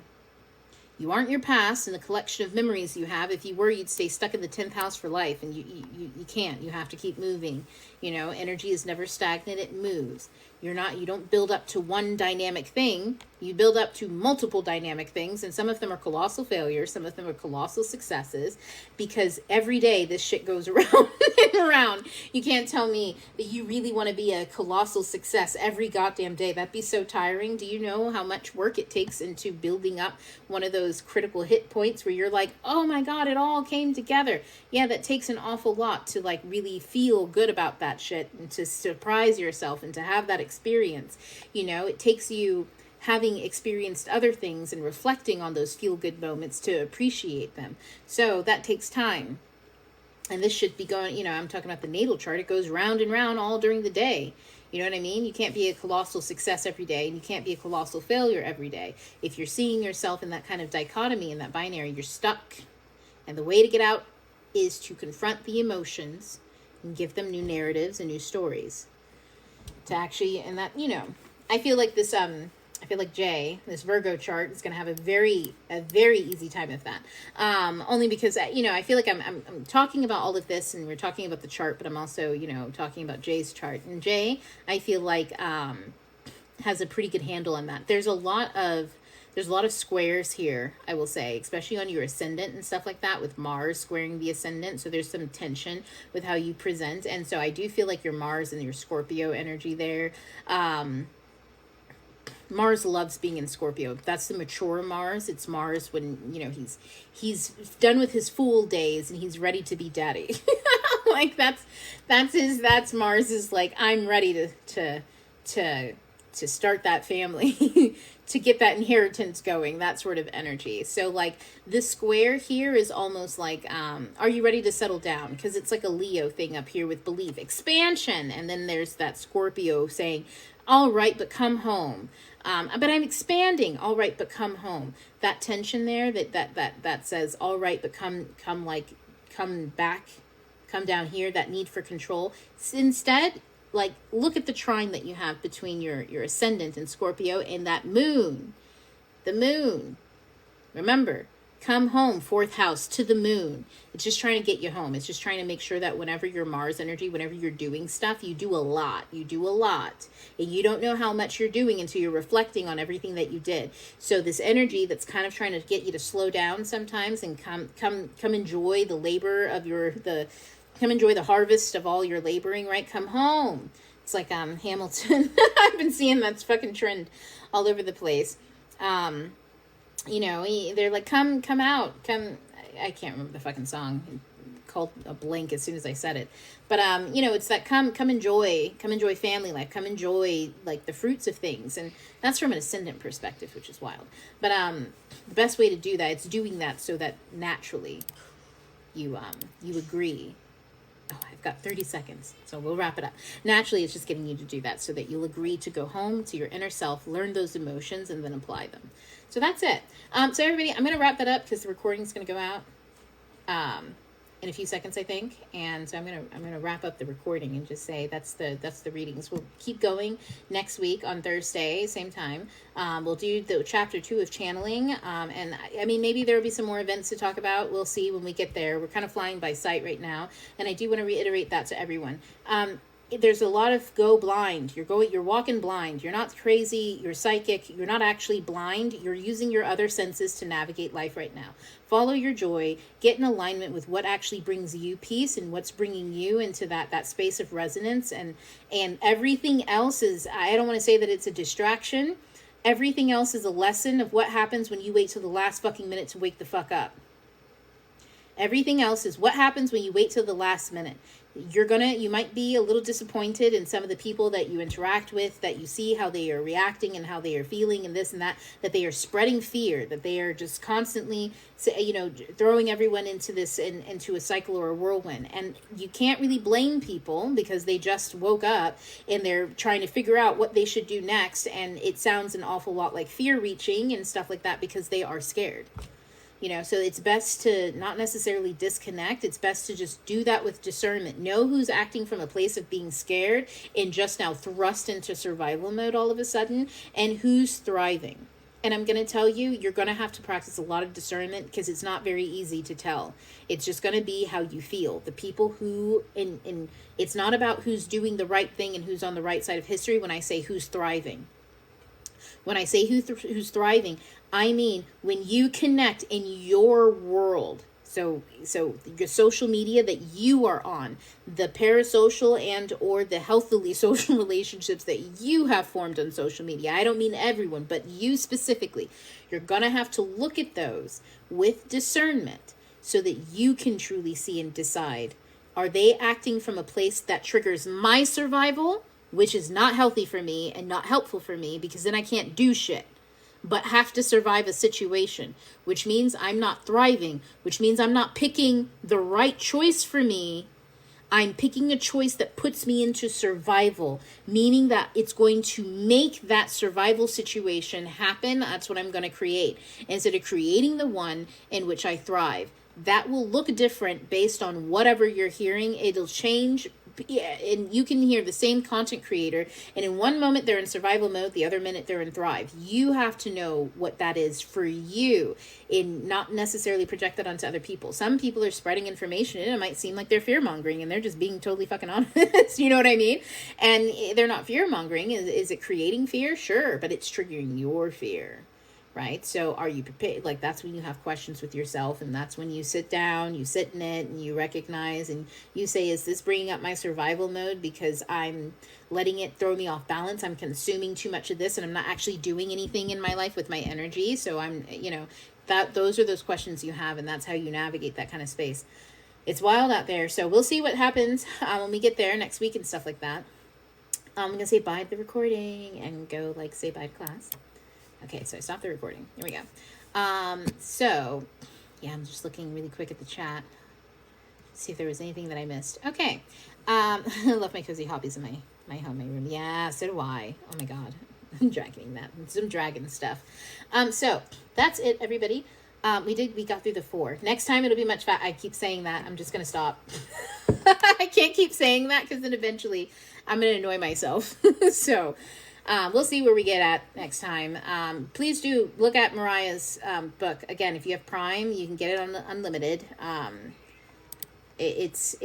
You aren't your past and the collection of memories you have. If you were, you'd stay stuck in the 10th house for life, and you can't. You have to keep moving. You know, energy is never stagnant. It moves. You don't build up to one dynamic thing. You build up to multiple dynamic things, and some of them are colossal failures. Some of them are colossal successes, because every day this shit goes around and around. You can't tell me that you really want to be a colossal success every goddamn day. That'd be so tiring. Do you know how much work it takes into building up one of those critical hit points where you're like, oh my God, it all came together? Yeah, that takes an awful lot to like really feel good about that shit and to surprise yourself and to have that experience. You know, it takes you having experienced other things and reflecting on those feel-good moments to appreciate them. So that takes time. And this should be going, you know, I'm talking about the natal chart. It goes round and round all during the day. You know what I mean? You can't be a colossal success every day, and you can't be a colossal failure every day. If you're seeing yourself in that kind of dichotomy, in that binary, you're stuck. And the way to get out is to confront the emotions and give them new narratives and new stories. To actually, and that, you know, I feel like Jay, this Virgo chart, is going to have a very easy time with that. Only because, you know, I feel like I'm talking about all of this, and we're talking about the chart, but I'm also, you know, talking about Jay's chart. And Jay, I feel like, has a pretty good handle on that. There's a lot of squares here, I will say, especially on your ascendant and stuff like that, with Mars squaring the ascendant. So there's some tension with how you present. And so I do feel like your Mars and your Scorpio energy there. Mars loves being in Scorpio. That's the mature Mars. It's Mars when, you know, he's done with his fool days and he's ready to be daddy. Like that's Mars is like, I'm ready to start that family, to get that inheritance going, that sort of energy. So like the square here is almost like, are you ready to settle down? Because it's like a Leo thing up here with belief, expansion. And then there's that Scorpio saying, all right, but come home. But I'm expanding. All right, but come home. That tension there that says, all right, but come back, come down here, that need for control. Instead, like, look at the trine that you have between your ascendant and Scorpio and that moon. The moon. Remember, Come home, fourth house, to the moon. It's just trying to get you home. It's just trying to make sure that whenever you're Mars energy, whenever you're doing stuff, you do a lot. You do a lot. And you don't know how much you're doing until you're reflecting on everything that you did. So this energy that's kind of trying to get you to slow down sometimes and come enjoy the labor of come enjoy the harvest of all your laboring, right? Come home. It's like Hamilton. I've been seeing that fucking trend all over the place. They're like, come out, come. I can't remember the fucking song. It called a blank as soon as I said it. But it's that come enjoy family life, come enjoy like the fruits of things, and that's from an ascendant perspective, which is wild. But the best way to do that, it's doing that so that naturally you agree. Oh, I've got 30 seconds, so we'll wrap it up. Naturally, it's just getting you to do that so that you'll agree to go home to your inner self, learn those emotions, and then apply them. So that's it. So everybody, I'm going to wrap that up because the recording is going to go out in a few seconds, I think. And so I'm going to wrap up the recording and just say that's the readings. We'll keep going next week on Thursday, same time. We'll do the chapter 2 of channeling. And I mean, maybe there will be some more events to talk about. We'll see when we get there. We're kind of flying by sight right now. And I do want to reiterate that to everyone. There's a lot of go blind. You're walking blind. You're not crazy. You're psychic. You're not actually blind. You're using your other senses to navigate life right now. Follow your joy. Get in alignment with what actually brings you peace and what's bringing you into that space of resonance. And everything else is, I don't want to say that it's a distraction. Everything else is a lesson of what happens when you wait till the last fucking minute to wake the fuck up. Everything else is what happens when you wait till the last minute. You might be a little disappointed in some of the people that you interact with, that you see how they are reacting and how they are feeling and this and that they are spreading fear, that they are just constantly, throwing everyone into into a cycle or a whirlwind. And you can't really blame people because they just woke up and they're trying to figure out what they should do next. And it sounds an awful lot like fear reaching and stuff like that because they are scared. So it's best to not necessarily disconnect. It's best to just do that with discernment. Know who's acting from a place of being scared and just now thrust into survival mode all of a sudden, and who's thriving. And I'm going to tell you, you're going to have to practice a lot of discernment because it's not very easy to tell. It's just going to be how you feel. The people who, it's not about who's doing the right thing and who's on the right side of history when I say who's thriving. When I say who's thriving, I mean when you connect in your world. So your social media that you are on, the parasocial and or the healthily social relationships that you have formed on social media. I don't mean everyone, but you specifically. You're going to have to look at those with discernment so that you can truly see and decide, are they acting from a place that triggers my survival, which is not healthy for me and not helpful for me because then I can't do shit, but have to survive a situation, which means I'm not thriving, which means I'm not picking the right choice for me. I'm picking a choice that puts me into survival, meaning that it's going to make that survival situation happen. That's what I'm going to create. Instead of creating the one in which I thrive. That will look different based on whatever you're hearing. It'll change. Yeah, and you can hear the same content creator, and in one moment they're in survival mode, the other minute they're in thrive. You have to know what that is for you and not necessarily project that onto other people. Some people are spreading information and it might seem like they're fear-mongering and they're just being totally fucking honest. You know what I mean? And they're not fear-mongering. Is it creating fear? Sure, but it's triggering your fear. Right? So are you prepared? Like, that's when you have questions with yourself, and that's when you sit down, you sit in it, and you recognize, and you say, is this bringing up my survival mode because I'm letting it throw me off balance? I'm consuming too much of this, and I'm not actually doing anything in my life with my energy. So I'm, those are those questions you have, and that's how you navigate that kind of space. It's wild out there. So we'll see what happens when we get there next week and stuff like that. I'm going to say bye to the recording and go say bye to class. Okay, so I stopped the recording. Here we go. So, yeah, I'm just looking really quick at the chat. See if there was anything that I missed. Okay. I love my cozy hobbies in my home, my room. Yeah, so do I. Oh my God. I'm dragging that. Some dragon stuff. So, that's it, everybody. We got through the 4. Next time it'll be much fast. I keep saying that. I'm just going to stop. I can't keep saying that because then eventually I'm going to annoy myself. So, We'll see where we get at next time. Please do look at Mariah's book. Again, if you have Prime, you can get it on unlimited. It's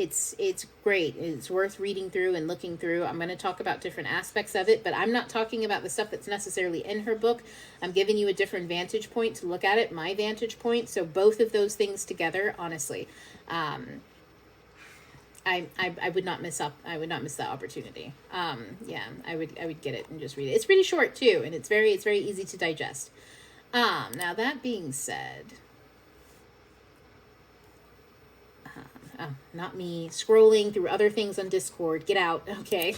great. It's worth reading through and looking through. I'm going to talk about different aspects of it, but I'm not talking about the stuff that's necessarily in her book. I'm giving you a different vantage point to look at it, my vantage point. So both of those things together, honestly, I would not miss up. I would not miss that opportunity. Yeah, I would get it and just read it. It's pretty short too, and it's very easy to digest. Now that being said, oh, not me scrolling through other things on Discord. Get out. Okay.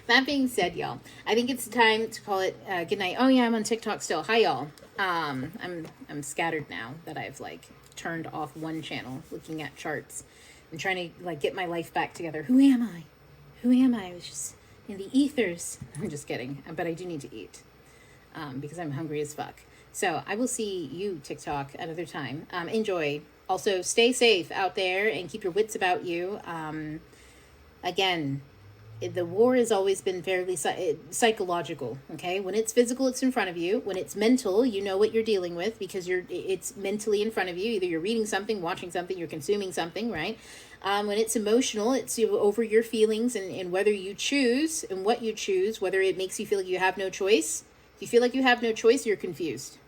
That being said, y'all, I think it's time to call it good night. Oh yeah, I'm on TikTok still. Hi y'all. I'm scattered now that I've like turned off one channel looking at charts. I'm trying to like get my life back together. Who am I? I was just in the ethers. I'm just kidding, but I do need to eat because I'm hungry as fuck. So I will see you TikTok another time. Enjoy. Also, stay safe out there and keep your wits about you. Again, the war has always been fairly psychological. Okay, when it's physical, it's in front of you. When it's mental, you know what you're dealing with because it's mentally in front of you. Either you're reading something, watching something, you're consuming something, right? When it's emotional, it's over your feelings and whether you choose and what you choose, whether it makes you feel like you have no choice. If you feel like you have no choice, you're confused.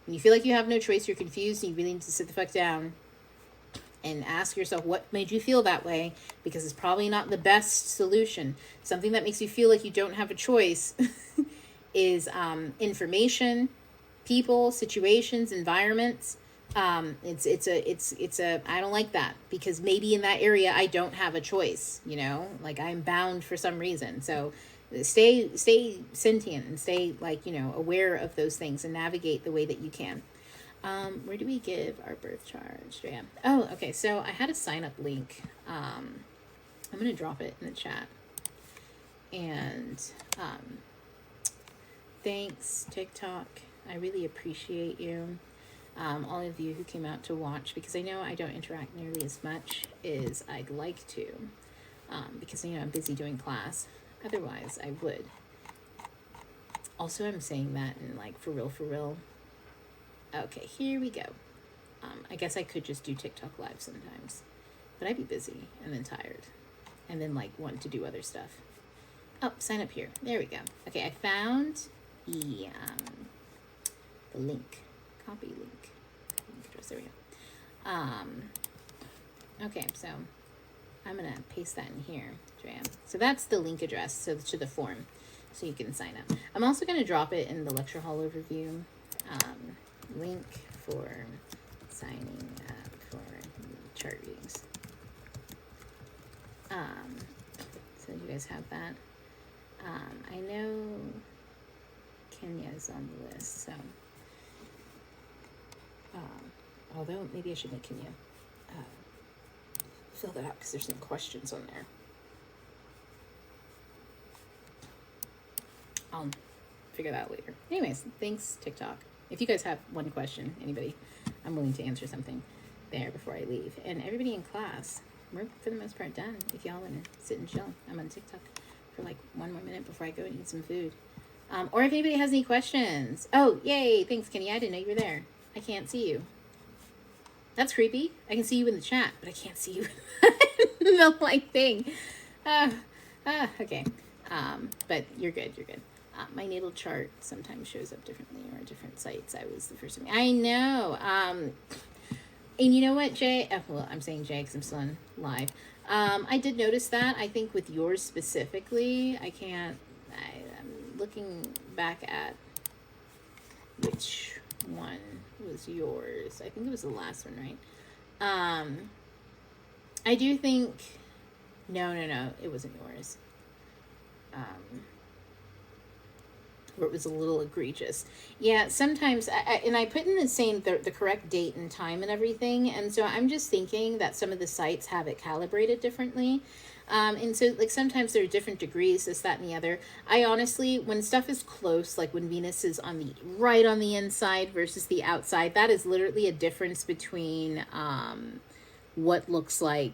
When you feel like you have no choice, you're confused, and you really need to sit the fuck down and ask yourself what made you feel that way, because it's probably not the best solution. Something that makes you feel like you don't have a choice is information, people, situations, environments. It's a I don't like that because maybe in that area I don't have a choice, you know, like I'm bound for some reason. So stay sentient and stay like, you know, aware of those things and navigate the way that you can. Where do we give our birth charge? Yeah. Oh, okay. So I had a sign up link. I'm going to drop it in the chat. And thanks, TikTok. I really appreciate you. All of you who came out to watch, because I know I don't interact nearly as much as I'd like to, because, you know, I'm busy doing class. Otherwise, I would. Also, I'm saying that in like, for real. Okay, here we go. I guess I could just do TikTok live sometimes, but I'd be busy and then tired and then like want to do other stuff. Oh, sign up here. There we go. Okay, I found the link. Copy link address. There we go. Okay, so I'm gonna paste that in here. So that's the link address to the form, so you can sign up. I'm also gonna drop it in the lecture hall overview. Link for signing up for chart readings. So you guys have that. I know Kenya's on the list, so although maybe I should make Kenya fill that out because there's some questions on there. I'll figure that out later. Anyways, thanks, TikTok. If you guys have one question, anybody, I'm willing to answer something there before I leave. And everybody in class, we're for the most part done. If y'all want to sit and chill, I'm on TikTok for like one more minute before I go and eat some food. Or if anybody has any questions. Oh, yay. Thanks, Kenny. I didn't know you were there. I can't see you. That's creepy. I can see you in the chat, but I can't see you in the like thing. Okay. But you're good. My natal chart sometimes shows up differently or at different sites. I was the first one. I know. And you know what, Jay? Well, I'm saying Jay because I'm still on live. I did notice that. I think with yours specifically, I'm looking back at which one was yours. I think it was the last one, right? I do think... No, it wasn't yours. Where it was a little egregious. Yeah, sometimes, I put in the correct date and time and everything, and so I'm just thinking that some of the sites have it calibrated differently. And so, like, sometimes there are different degrees, this, that, and the other. I honestly, when stuff is close, like when Venus is right on the inside versus the outside, that is literally a difference between what looks like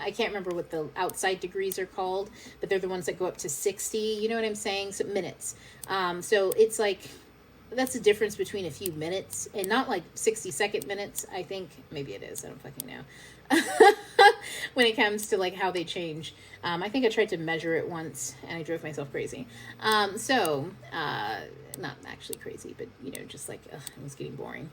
I can't remember what the outside degrees are called, but they're the ones that go up to 60. You know what I'm saying? So minutes. So it's like, that's the difference between a few minutes, and not like 60-second minutes. I think maybe it is. I don't fucking know. When it comes to like how they change. I think I tried to measure it once and I drove myself crazy. Not actually crazy, but just like, it was getting boring.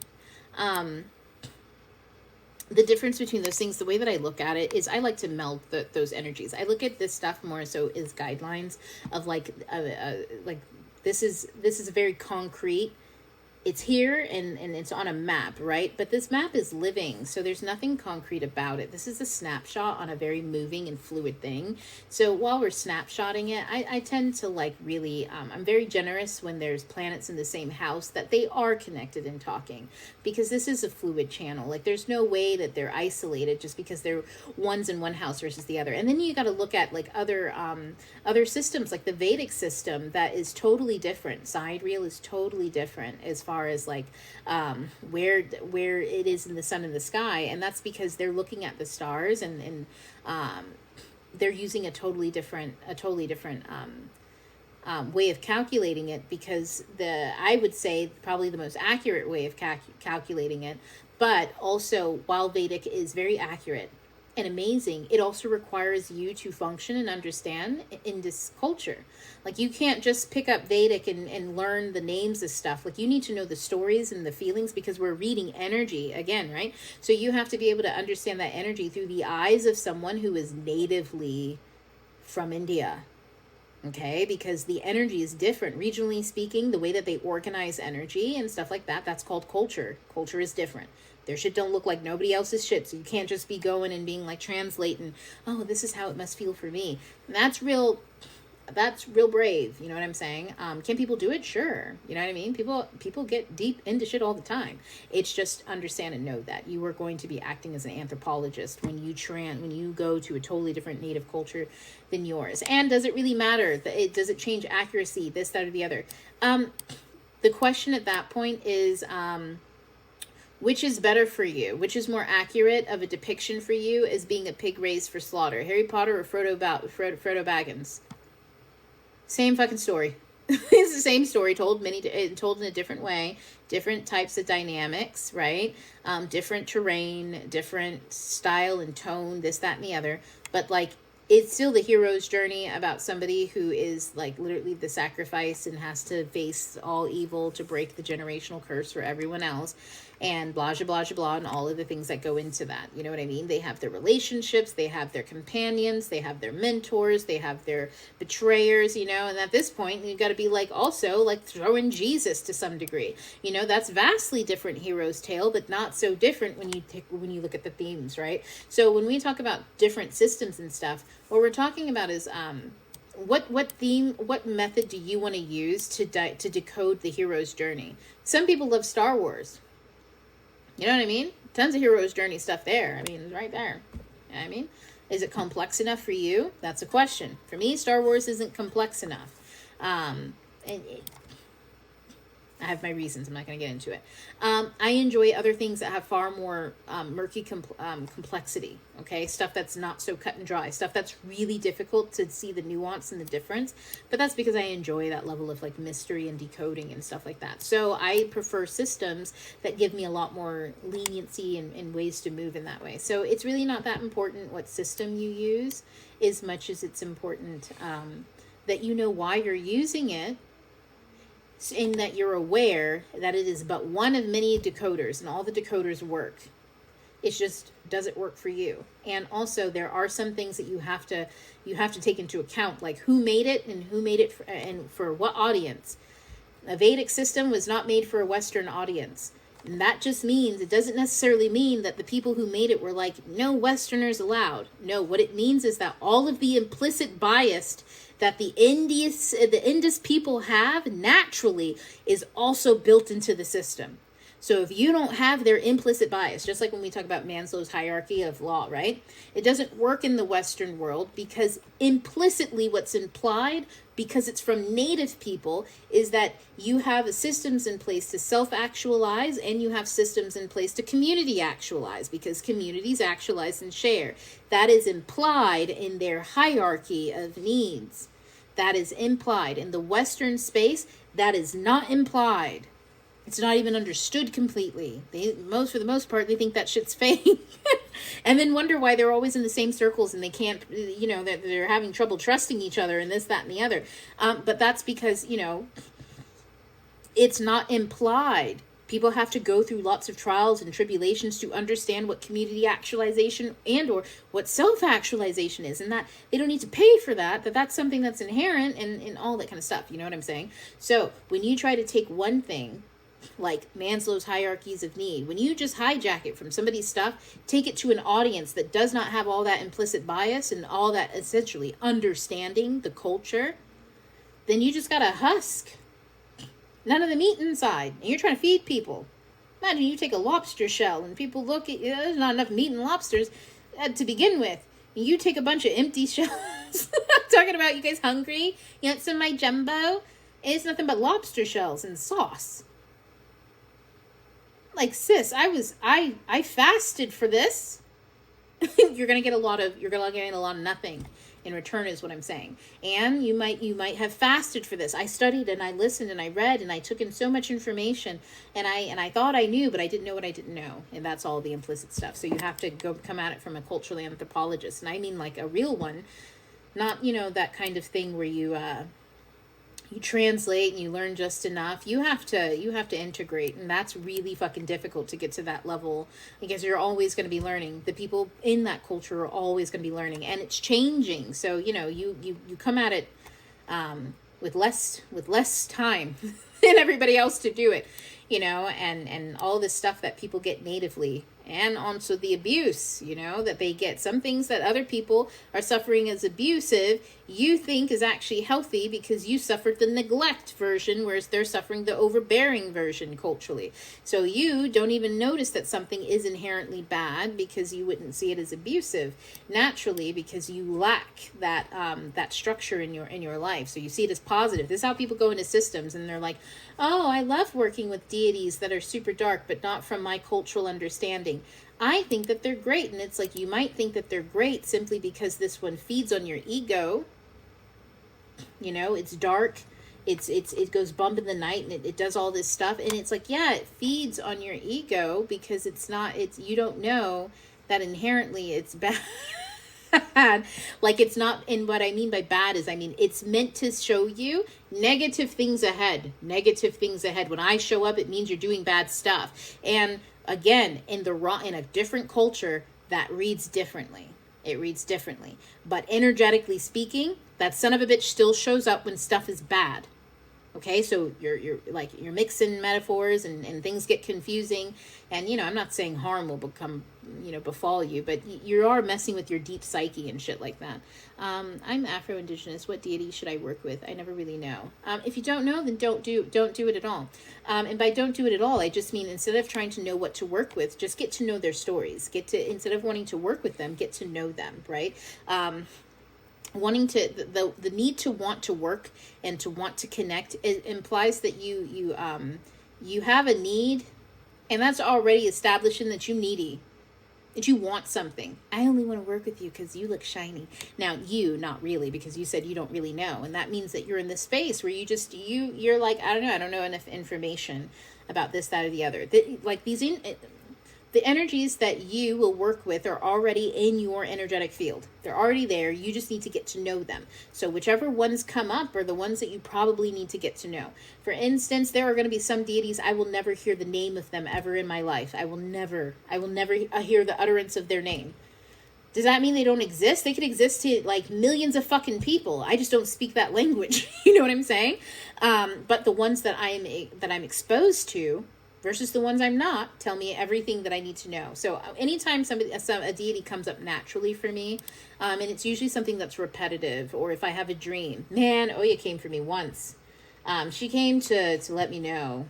The difference between those things, the way that I look at it is I like to meld those energies. I look at this stuff more so as guidelines of like this is a very concrete, it's here and it's on a map, right? But this map is living, so there's nothing concrete about it. This is a snapshot on a very moving and fluid thing. So while we're snapshotting it, I tend to like really, I'm very generous when there's planets in the same house that they are connected and talking, because this is a fluid channel. Like there's no way that they're isolated just because they're one's in one house versus the other. And then you got to look at like other systems, like the Vedic system that is totally different. Sidereal is totally different as far as like where it is in the sun and the sky, and that's because they're looking at the stars and they're using a totally different way of calculating it, because I would say probably the most accurate way of calculating it. But also, while Vedic is very accurate and amazing, it also requires you to function and understand in this culture. Like you can't just pick up Vedic and learn the names of stuff. Like you need to know the stories and the feelings, because we're reading energy again, right? So you have to be able to understand that energy through the eyes of someone who is natively from India. Okay, because the energy is different. Regionally speaking, the way that they organize energy and stuff like that, that's called culture. Culture is different. Their shit don't look like nobody else's shit, so you can't just be going and being like translating, oh, this is how it must feel for me. And that's real brave, you know what I'm saying? Can people do it? Sure. You know what I mean? People get deep into shit all the time. It's just understand and know that you are going to be acting as an anthropologist when you go to a totally different native culture than yours. And does it really matter? Does it change accuracy, this, that, or the other? The question at that point is, which is better for you? Which is more accurate of a depiction for you as being a pig raised for slaughter? Harry Potter or Frodo Baggins? Same fucking story. It's the same story told in a different way, different types of dynamics, right? Different terrain, different style and tone, this, that, and the other. But like, it's still the hero's journey about somebody who is like literally the sacrifice and has to face all evil to break the generational curse for everyone else, and blah, blah, blah, blah, and all of the things that go into that. You know what I mean? They have their relationships, they have their companions, they have their mentors, they have their betrayers, and at this point, you got to be like, also like throw in Jesus to some degree. That's vastly different hero's tale, but not so different when you look at the themes, right? So when we talk about different systems and stuff, what we're talking about is, what method do you want to use to decode the hero's journey? Some people love Star Wars. You know what I mean? Tons of hero's journey stuff there. I mean, right there. You know what I mean? Is it complex enough for you? That's a question. For me, Star Wars isn't complex enough. I have my reasons. I'm not going to get into it. I enjoy other things that have far more murky complexity. Okay, stuff that's not so cut and dry. Stuff that's really difficult to see the nuance and the difference. But that's because I enjoy that level of like mystery and decoding and stuff like that. So I prefer systems that give me a lot more leniency and ways to move in that way. So it's really not that important what system you use, as much as it's important that you know why you're using it, in that you're aware that it is but one of many decoders, and all the decoders work. It's just, does it work for you? And also there are some things that you have to take into account, like who made it and who made it and for what audience. A Vedic system was not made for a Western audience. And that just means, it doesn't necessarily mean that the people who made it were like, no Westerners allowed. No, what it means is that all of the implicit bias that the Indus people have naturally is also built into the system. So if you don't have their implicit bias, just like when we talk about Maslow's hierarchy of law, right? It doesn't work in the Western world because implicitly what's implied, because it's from native people, is that you have systems in place to self-actualize and you have systems in place to community actualize, because communities actualize and share. That is implied in their hierarchy of needs. That is implied. In the Western space, that is not implied. It's not even understood completely. For the most part, they think that shit's fake. And then wonder why they're always in the same circles and they can't, they're having trouble trusting each other and this, that, and the other. But that's because, it's not implied. People have to go through lots of trials and tribulations to understand what community actualization and or what self-actualization is, and that they don't need to pay for that, that's something that's inherent and all that kind of stuff. You know what I'm saying? So when you try to take one thing, like Maslow's hierarchies of need, when you just hijack it from somebody's stuff, take it to an audience that does not have all that implicit bias and all that essentially understanding the culture, then you just got a husk. None of the meat inside. And you're trying to feed people. Imagine you take a lobster shell and people look at you, there's not enough meat in lobsters to begin with. And you take a bunch of empty shells. Talking about you guys hungry? You want some of my jumbo? It's nothing but lobster shells and sauce. Like, sis, I fasted for this. You're gonna get a lot of nothing in return, is what I'm saying. And you might have fasted for this. I studied and I listened and I read and I took in so much information and I thought I knew, but I didn't know what I didn't know. And that's all the implicit stuff. So you have to come at it from a cultural anthropologist. And I mean like a real one, not, that kind of thing where you translate and you learn just enough. You have to integrate, and that's really fucking difficult to get to that level, because you're always going to be learning. The people in that culture are always going to be learning, and it's changing. So you come at it with less time than everybody else to do it, and all this stuff that people get natively. And also the abuse, that they get. Some things that other people are suffering as abusive, you think is actually healthy because you suffered the neglect version, whereas they're suffering the overbearing version culturally. So you don't even notice that something is inherently bad because you wouldn't see it as abusive naturally, because you lack that structure in your life. So you see it as positive. This is how people go into systems and they're like, oh, I love working with deities that are super dark, but not from my cultural understanding. I think that they're great. And it's like, you might think that they're great simply because this one feeds on your ego. It's dark. It goes bump in the night and it does all this stuff. And it's like, yeah, it feeds on your ego because you don't know that inherently it's bad. Like, it's not, and what I mean by bad is, it's meant to show you negative things ahead. When I show up, it means you're doing bad stuff. And again, in a different culture, that reads differently. It reads differently. But energetically speaking, that son of a bitch still shows up when stuff is bad. Okay, so you're mixing metaphors and things get confusing, and I'm not saying harm will befall you, but you are messing with your deep psyche and shit like that. I'm Afro-Indigenous. What deity should I work with? I never really know. If you don't know, then don't do it at all. And by don't do it at all, I just mean, instead of trying to know what to work with, just get to know their stories. Instead of wanting to work with them, get to know them, right? Wanting to the need to want to work and to want to connect, it implies that you have a need, and that's already establishing that you're needy, that you want something. I only want to work with you because you look shiny. Now, not really, because you said you don't really know, and that means that you're in this space where you're like, I don't know enough information about this, that, or the other. The energies that you will work with are already in your energetic field. They're already there. You just need to get to know them. So whichever ones come up are the ones that you probably need to get to know. For instance, there are going to be some deities I will never hear the name of them ever in my life. I will never hear the utterance of their name. Does that mean they don't exist? They could exist to like millions of fucking people. I just don't speak that language. You know what I'm saying? But the ones that I'm exposed to versus the ones I'm not tell me everything that I need to know. So anytime a deity comes up naturally for me, and it's usually something that's repetitive, or if I have a dream. Man, Oya came for me once. She came to let me know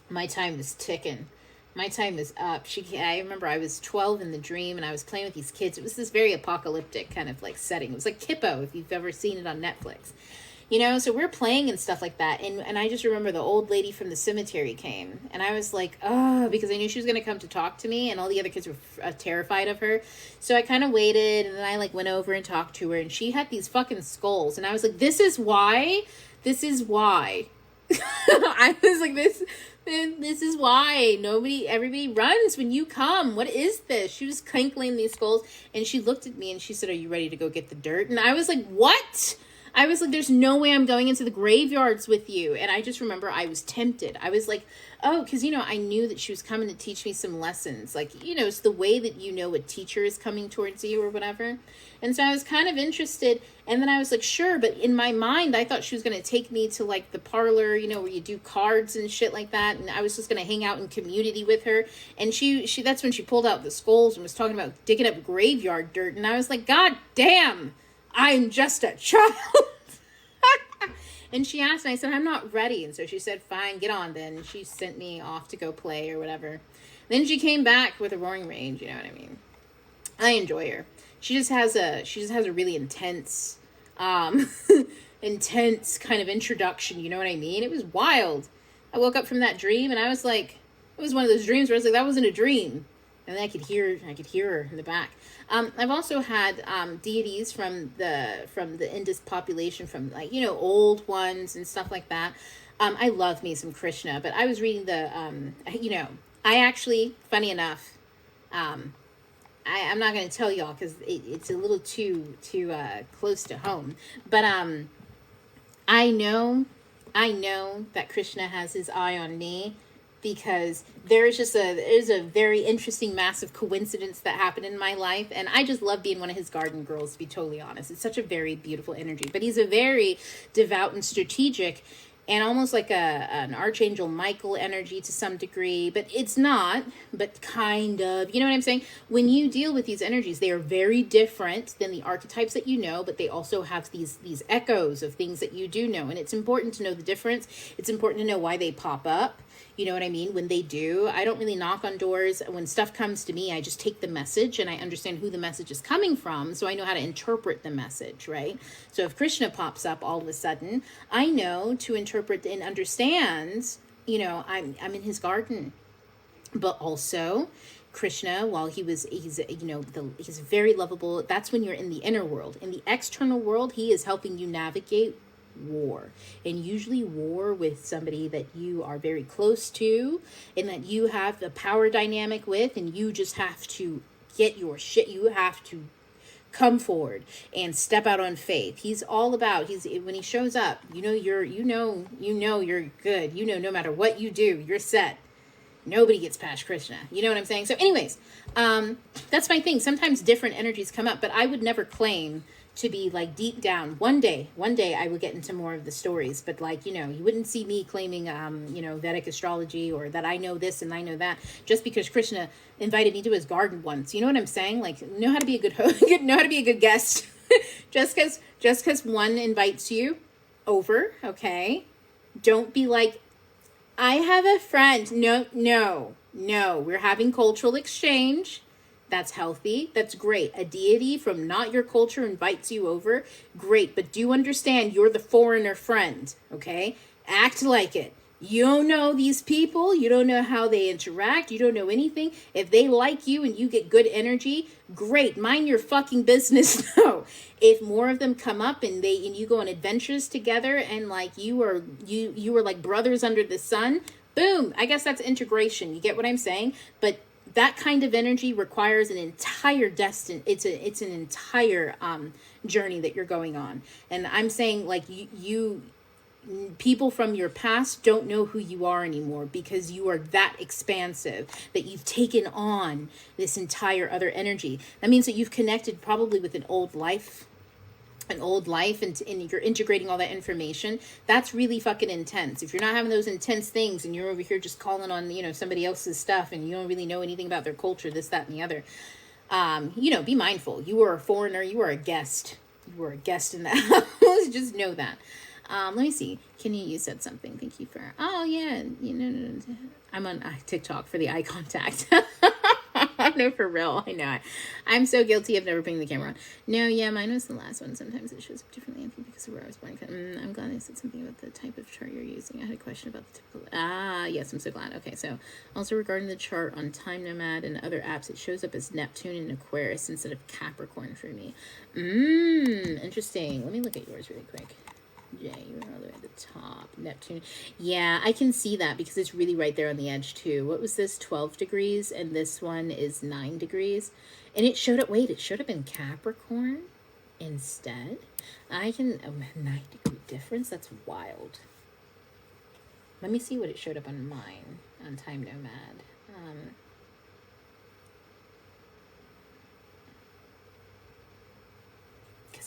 My time is ticking. My time is up. I remember I was 12 in the dream and I was playing with these kids. It was this very apocalyptic kind of like setting. It was like Kippo, if you've ever seen it on Netflix. You know, so we're playing and stuff like that. And I just remember the old lady from the cemetery came. And I was like, oh, because I knew she was going to come to talk to me. And all the other kids were terrified of her. So I kind of waited. And then I like went over and talked to her. And she had these fucking skulls. And I was like, this is why. This is why. I was like, this is why everybody runs when you come. What is this? She was crinkling these skulls. And she looked at me and she said, are you ready to go get the dirt? And I was like, what? I was like, there's no way I'm going into the graveyards with you. And I just remember I was tempted. I was like, oh, because, you know, I knew that she was coming to teach me some lessons. Like, you know, it's the way that you know a teacher is coming towards you or whatever. And so I was kind of interested. And then I was like, sure. But in my mind, I thought she was going to take me to like the parlor, you know, where you do cards and shit like that. And I was just going to hang out in community with her. And she that's when she pulled out the skulls and was talking about digging up graveyard dirt. And I was like, God damn. I'm just a child. And she asked me, I said, I'm not ready. And so she said, fine, get on then. And she sent me off to go play or whatever. Then she came back with a roaring rage, you know what I mean? I enjoy her. She just has a really intense, intense kind of introduction, you know what I mean? It was wild. I woke up from that dream and I was like, it was one of those dreams where I was like, that wasn't a dream. And then I could hear her in the back. I've also had deities from the Indus population, from like, you know, old ones and stuff like that. I love me some Krishna, but I was reading you know, I actually, funny enough, I'm not going to tell y'all because it's a little too close to home. But I know that Krishna has his eye on me. Because there's a very interesting, massive coincidence that happened in my life. And I just love being one of his garden girls, to be totally honest. It's such a very beautiful energy. But he's a very devout and strategic and almost like an Archangel Michael energy to some degree. But it's not, but kind of. You know what I'm saying? When you deal with these energies, they are very different than the archetypes that you know. But they also have these echoes of things that you do know. And it's important to know the difference. It's important to know why they pop up. You know what I mean? When they do, I don't really knock on doors. When stuff comes to me, I just take the message and I understand who the message is coming from. So I know how to interpret the message, right? So if Krishna pops up all of a sudden, I know to interpret and understand, you know, I'm in his garden. But also Krishna, while he's very lovable. That's when you're in the inner world. In the external world, he is helping you navigate war, and usually war with somebody that you are very close to and that you have the power dynamic with, and you just have to get your shit. You have to come forward and step out on faith. He's all about, when he shows up, you're good. You know, no matter what you do, you're set. Nobody gets past Krishna. You know what I'm saying? So anyways, that's my thing. Sometimes different energies come up, but I would never claim to be like deep down. One day I will get into more of the stories, but like, you know, you wouldn't see me claiming, Vedic astrology or that I know this and I know that just because Krishna invited me to his garden once. You know what I'm saying? Like, know how to be a good host, know how to be a good guest. just because one invites you over. Okay. Don't be like, I have a friend. No. We're having cultural exchange. That's healthy. That's great. A deity from not your culture invites you over. Great. But do understand you're the foreigner friend. Okay? Act like it. You don't know these people. You don't know how they interact. You don't know anything. If they like you and you get good energy, great. Mind your fucking business. No. If more of them come up and you go on adventures together and like you are like brothers under the sun, boom. I guess that's integration. You get what I'm saying? But that kind of energy requires an entire it's an entire journey that you're going on. And I'm saying like you people from your past don't know who you are anymore because you are that expansive that you've taken on this entire other energy. That means that you've connected probably with an old life and you're integrating all that information. That's really fucking intense. If you're not having those intense things and you're over here just calling on, somebody else's stuff and you don't really know anything about their culture, this, that, and the other, be mindful. You are a foreigner. You are a guest. You are a guest in the house. Just know that. Let me see. You said something. Thank you for, oh yeah. I'm on TikTok for the eye contact. No, for real. I know. I'm so guilty of never putting the camera on. No, yeah, mine was the last one. Sometimes it shows up differently, I think, because of where I was born. I'm glad I said something about the type of chart you're using. I had a question about the typical. Yes, I'm so glad. Okay, so also regarding the chart on Time Nomad and other apps, it shows up as Neptune and Aquarius instead of Capricorn for me. Interesting. Let me look at yours really quick. Jay, you're all the way at the top. Neptune. Yeah, I can see that because it's really right there on the edge too. What was this? 12 degrees, and this one is 9 degrees. And it showed up, it showed up in Capricorn instead. I can, 9-degree difference? That's wild. Let me see what it showed up on mine, on Time Nomad.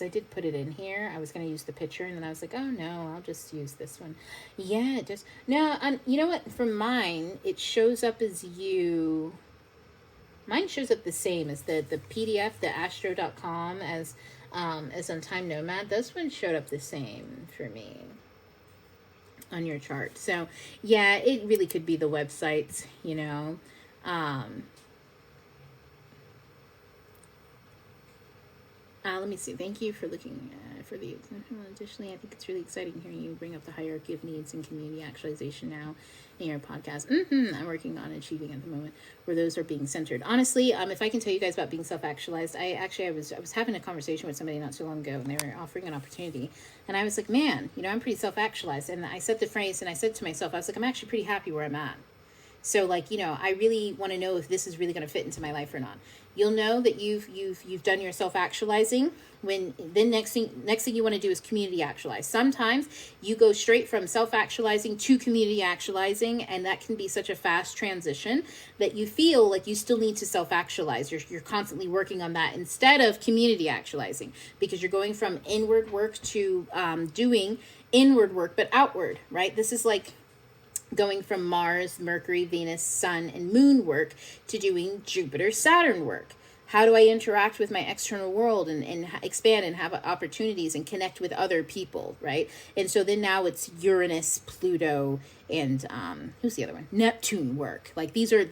I did put it in here. I was going to use the picture, and then I was like, oh no, I'll just use this one. Yeah, it just, no, you know what? For mine, it shows up as you. Mine shows up the same as the PDF, the astro.com, as on Time Nomad. Those ones showed up the same for me on your chart. So yeah, it really could be the websites, let me see. Thank you for looking for these. Additionally, I think it's really exciting hearing you bring up the hierarchy of needs and community actualization now in your podcast. I'm working on achieving at the moment where those are being centered. Honestly, if I can tell you guys about being self-actualized, I was having a conversation with somebody not so long ago, and they were offering an opportunity, and I was like, man, I'm pretty self-actualized, and I said the phrase, and I said to myself, I was like, I'm actually pretty happy where I'm at. So I really want to know if this is really going to fit into my life or not. You'll know that you've done your self-actualizing when then next thing you want to do is community actualize. Sometimes you go straight from self-actualizing to community actualizing, and that can be such a fast transition that you feel like you still need to self-actualize. You're constantly working on that instead of community actualizing, because you're going from inward work to doing inward work but outward, right? This is like going from Mars, Mercury, Venus, Sun, and Moon work to doing Jupiter, Saturn work. How do I interact with my external world and expand and have opportunities and connect with other people, right? And so then now it's Uranus, Pluto, and who's the other one? Neptune work. Like these are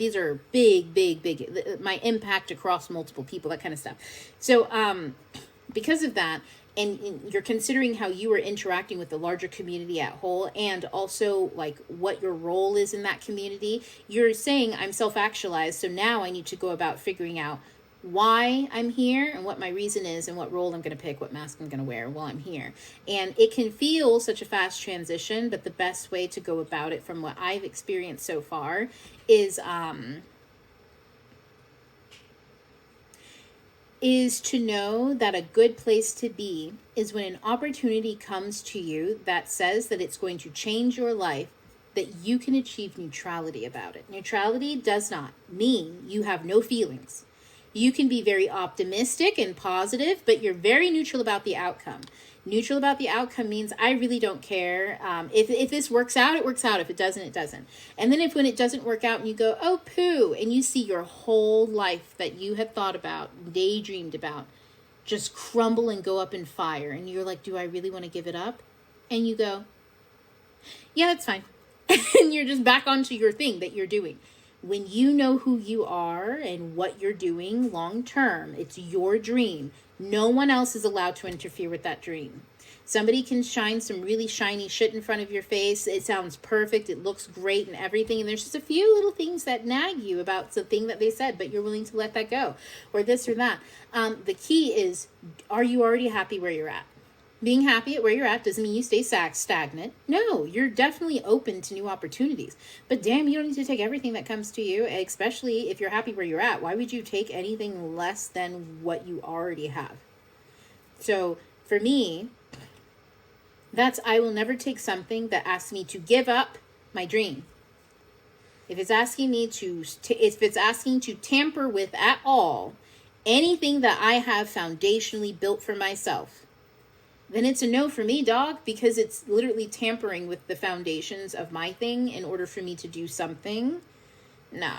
big, my impact across multiple people, that kind of stuff. So because of that, and you're considering how you are interacting with the larger community at whole, and also like what your role is in that community, you're saying I'm self-actualized, so now I need to go about figuring out why I'm here and what my reason is and what role I'm going to pick, what mask I'm going to wear while I'm here. And it can feel such a fast transition, but the best way to go about it from what I've experienced so far is to know that a good place to be is when an opportunity comes to you that says that it's going to change your life, that you can achieve neutrality about it. Neutrality does not mean you have no feelings. You can be very optimistic and positive, but you're very neutral about the outcome. Neutral about the outcome means I really don't care. If this works out, it works out. If it doesn't, it doesn't. And then when it doesn't work out and you go, oh, poo, and you see your whole life that you had thought about, daydreamed about, just crumble and go up in fire. And you're like, do I really want to give it up? And you go, yeah, that's fine. And you're just back onto your thing that you're doing. When you know who you are and what you're doing long term, it's your dream. No one else is allowed to interfere with that dream. Somebody can shine some really shiny shit in front of your face. It sounds perfect. It looks great and everything. And there's just a few little things that nag you about something that they said, but you're willing to let that go, or this or that. The key is, are you already happy where you're at? Being happy at where you're at doesn't mean you stay stagnant. No, you're definitely open to new opportunities. But damn, you don't need to take everything that comes to you, especially if you're happy where you're at. Why would you take anything less than what you already have? So for me, I will never take something that asks me to give up my dream. If it's asking me if it's asking to tamper with at all anything that I have foundationally built for myself, then it's a no for me, dog, because it's literally tampering with the foundations of my thing in order for me to do something. No,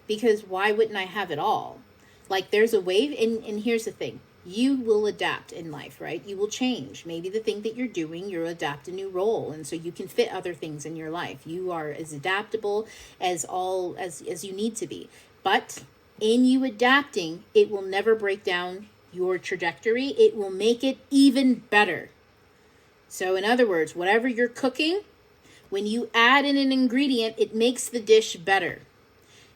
because why wouldn't I have it all? Like there's a way, and here's the thing. you will adapt in life, right? You will change. Maybe the thing that you're doing, you'll adapt a new role, and so you can fit other things in your life. You are as adaptable as you need to be. But in you adapting, it will never break down your trajectory. It will make it even better. So in other words, whatever you're cooking, when you add in an ingredient, it makes the dish better.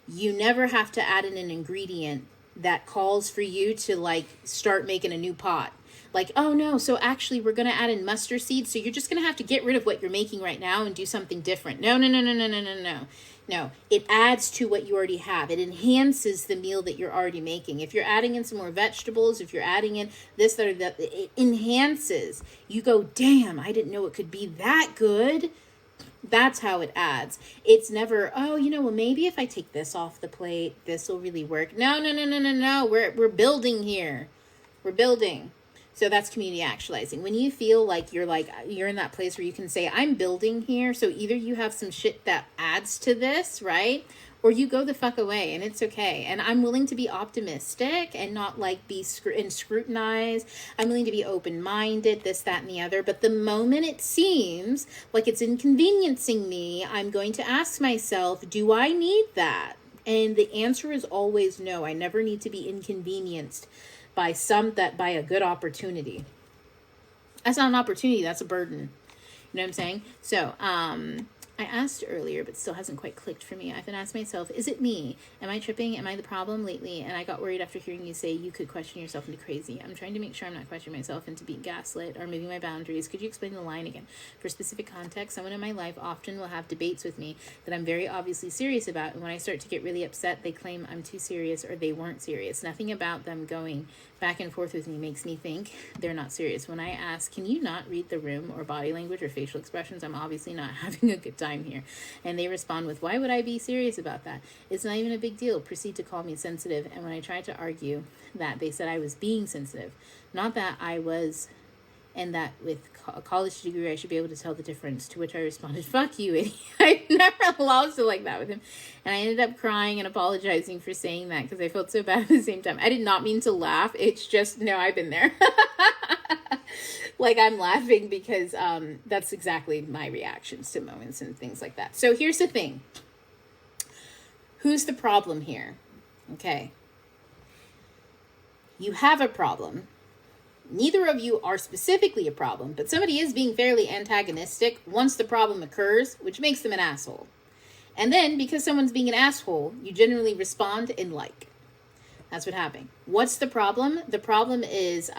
You never have to add in an ingredient that calls for you to like start making a new pot. Like, oh no, so actually we're going to add in mustard seeds. So you're just going to have to get rid of what you're making right now and do something different. No. No, it adds to what you already have. It enhances the meal that you're already making. If you're adding in some more vegetables, if you're adding in this, that, or that, it enhances. You go, damn, I didn't know it could be that good. That's how it adds. It's never, oh, well, maybe if I take this off the plate, this will really work. No. We're building here. We're building. So that's community actualizing. When you feel like you're in that place where you can say, I'm building here. So either you have some shit that adds to this, right? Or you go the fuck away, and it's okay. And I'm willing to be optimistic and not like be scrutinized. I'm willing to be open-minded, this, that, and the other. But the moment it seems like it's inconveniencing me, I'm going to ask myself, do I need that? And the answer is always no. I never need to be inconvenienced by a good opportunity. That's not an opportunity, that's a burden. You know what I'm saying? So, I asked earlier, but still hasn't quite clicked for me. I've been asking myself, is it me? Am I tripping? Am I the problem lately? And I got worried after hearing you say you could question yourself into crazy. I'm trying to make sure I'm not questioning myself into being gaslit or moving my boundaries. Could you explain the line again? For specific context, someone in my life often will have debates with me that I'm very obviously serious about. And when I start to get really upset, they claim I'm too serious or they weren't serious. Nothing about them going back and forth with me makes me think they're not serious. When I ask, can you not read the room or body language or facial expressions? I'm obviously not having a good time here. And they respond with, why would I be serious about that? It's not even a big deal. Proceed to call me sensitive. And when I tried to argue that, they said I was being sensitive. Not that I was, and that with a college degree I should be able to tell the difference. To which I responded, fuck you, idiot. I never lost it like that with him. And I ended up crying and apologizing for saying that because I felt so bad at the same time. I did not mean to laugh. It's just, no, I've been there. Like, I'm laughing because that's exactly my reactions to moments and things like that. So here's the thing. Who's the problem here? Okay. You have a problem. Neither of you are specifically a problem, but somebody is being fairly antagonistic once the problem occurs, which makes them an asshole. And then, because someone's being an asshole, you generally respond in like. That's what happened. What's the problem? The problem is,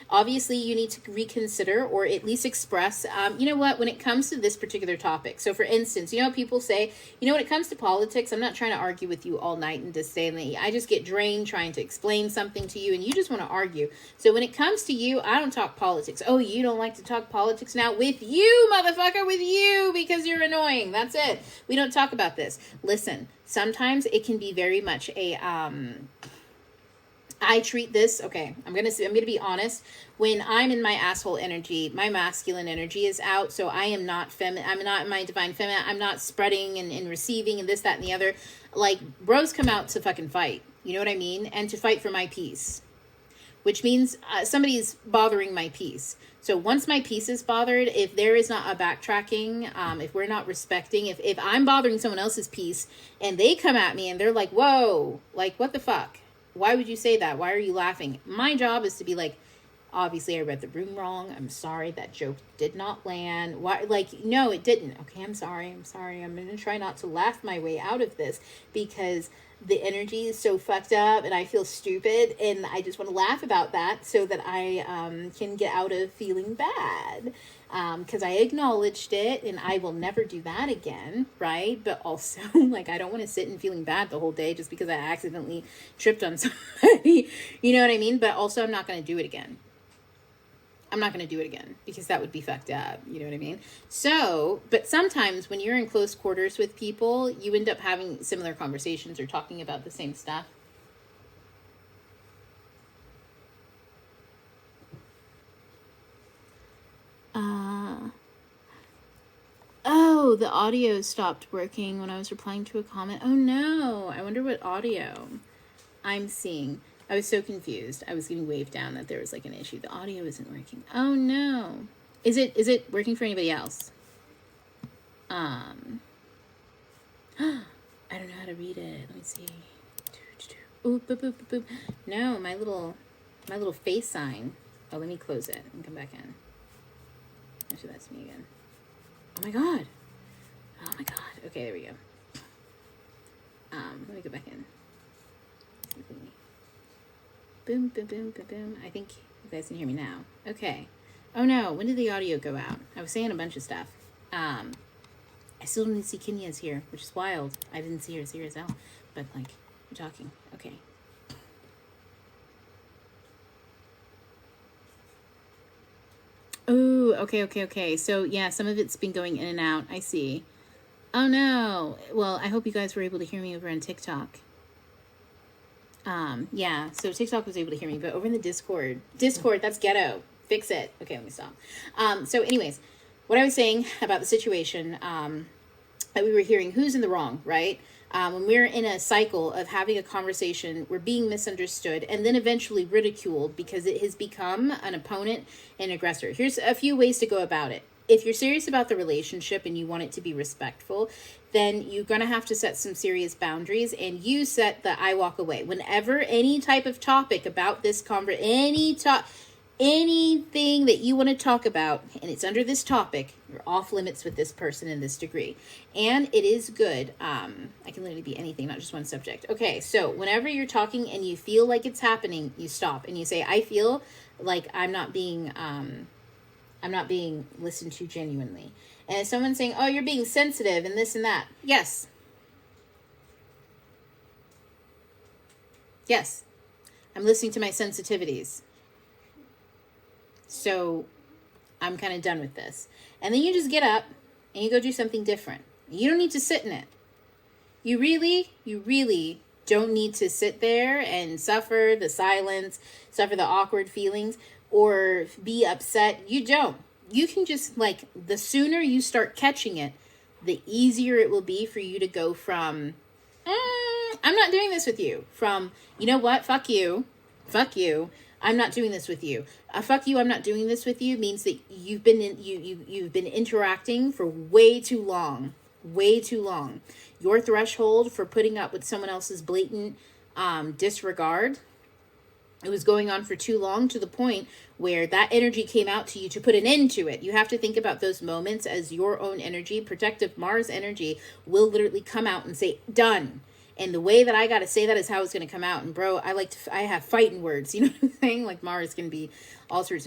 obviously, you need to reconsider or at least express, you know what, when it comes to this particular topic. So, for instance, you know what people say, when it comes to politics, I'm not trying to argue with you all night and just say, I just get drained trying to explain something to you and you just want to argue. So, when it comes to you, I don't talk politics. Oh, you don't like to talk politics now? With you, motherfucker, with you, because you're annoying. That's it. We don't talk about this. Listen, sometimes it can be very much a, I treat this, okay, I'm gonna be honest. When I'm in my asshole energy, my masculine energy is out, so I am not I'm not in my divine feminine. I'm not spreading and receiving and this, that, and the other. Like, bros come out to fucking fight, you know what I mean? And to fight for my peace, which means somebody's bothering my peace. So once my peace is bothered, if there is not a backtracking, if we're not respecting, if I'm bothering someone else's peace and they come at me and they're like, whoa, like, what the fuck? Why would you say that? Why are you laughing? My job is to be like, obviously I read the room wrong. I'm sorry. That joke did not land. Why? Like, no, it didn't. Okay, I'm sorry. I'm going to try not to laugh my way out of this because the energy is so fucked up and I feel stupid and I just want to laugh about that so that I can get out of feeling bad. Because I acknowledged it and I will never do that again, right? But also, like, I don't want to sit and feeling bad the whole day just because I accidentally tripped on somebody, you know what I mean? But also, I'm not going to do it again. I'm not going to do it again because that would be fucked up, you know what I mean? So, but sometimes when you're in close quarters with people, you end up having similar conversations or talking about the same stuff. Oh, the audio stopped working when I was replying to a comment. Oh no, I wonder what audio I'm seeing. I was so confused. I was getting waved down that there was like an issue. The audio isn't working. Oh no. Is it working for anybody else? I don't know how to read it. Let me see. Ooh, boop, boop, boop, boop. No, my little face sign. Oh, let me close it and come back in. Actually, that's me again. Oh my god. Oh my god. Okay, there we go. Let me go back in. Boom, boom, boom, boom, boom. I think you guys can hear me now. Okay. Oh no, when did the audio go out? I was saying a bunch of stuff. I still didn't see Kenya's here, which is wild. I didn't see her as well. But like, we're talking. Okay. Oh, okay. So yeah, some of it's been going in and out. I see. Oh no. Well, I hope you guys were able to hear me over on TikTok. Yeah, so TikTok was able to hear me, but over in the Discord, that's ghetto. Fix it. Okay, let me stop. So anyways, what I was saying about the situation, that we were hearing who's in the wrong, right? When we're in a cycle of having a conversation, we're being misunderstood and then eventually ridiculed because it has become an opponent and aggressor. Here's a few ways to go about it. If you're serious about the relationship and you want it to be respectful, then you're going to have to set some serious boundaries, and you set the I walk away. Whenever any type of topic about this anything that you want to talk about, and it's under this topic, you're off limits with this person in this degree. And it is good. I can literally be anything, not just one subject. Okay, so whenever you're talking and you feel like it's happening, you stop and you say, I feel like I'm not being listened to genuinely. And if someone's saying, oh, you're being sensitive and this and that. Yes. I'm listening to my sensitivities. So I'm kind of done with this. And then you just get up and you go do something different. You don't need to sit in it. You really don't need to sit there and suffer the silence, suffer the awkward feelings, or be upset. You don't. You can just, like, the sooner you start catching it, the easier it will be for you to go from, I'm not doing this with you, from, you know what, fuck you, I'm not doing this with you. Fuck you, I'm not doing this with you means that you've been interacting for way too long. Your threshold for putting up with someone else's blatant disregard, it was going on for too long, to the point where that energy came out to you to put an end to it. You have to think about those moments as your own energy. Protective Mars energy will literally come out and say, done. And the way that I got to say that is how it's going to come out. And bro, I have fighting words. You know what I'm saying? Like, Mars can be all sorts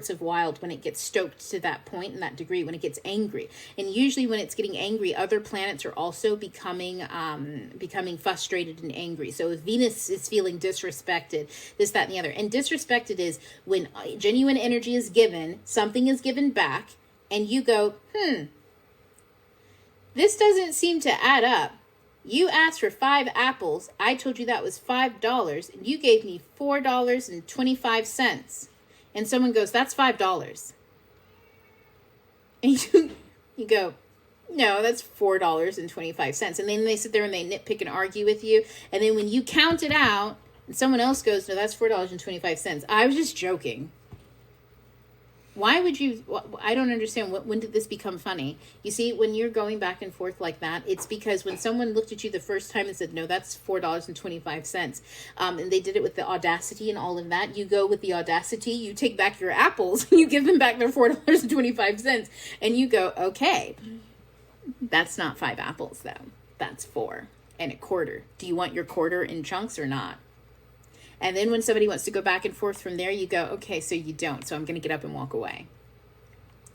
of wild when it gets stoked to that point and that degree, when it gets angry. And usually when it's getting angry, other planets are also becoming frustrated and angry. So if Venus is feeling disrespected, this, that, and the other. And disrespected is when genuine energy is given, something is given back, and you go, this doesn't seem to add up. You asked for 5 apples. I told you that was $5, and you gave me $4.25. And someone goes, that's $5. And you go, no, that's $4.25. And then they sit there and they nitpick and argue with you. And then when you count it out, and someone else goes, no, that's $4.25. I was just joking. Why would you? I don't understand. When did this become funny? You see, when you're going back and forth like that, it's because when someone looked at you the first time and said, no, that's $4.25, and they did it with the audacity and all of that, you go with the audacity, you take back your apples, and you give them back their $4.25, and you go, okay, that's not 5 apples, though. That's 4 and a quarter. Do you want your quarter in chunks or not? And then when somebody wants to go back and forth from there, you go, okay, so you don't. So I'm going to get up and walk away.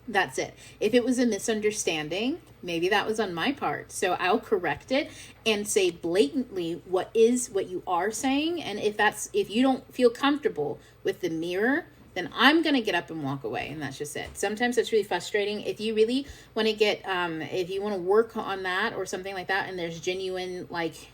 That's it. If it was a misunderstanding, maybe that was on my part. So I'll correct it and say blatantly what you are saying. And if you don't feel comfortable with the mirror, then I'm going to get up and walk away. And that's just it. Sometimes it's really frustrating. If you really want to if you want to work on that or something like that, and there's genuine, like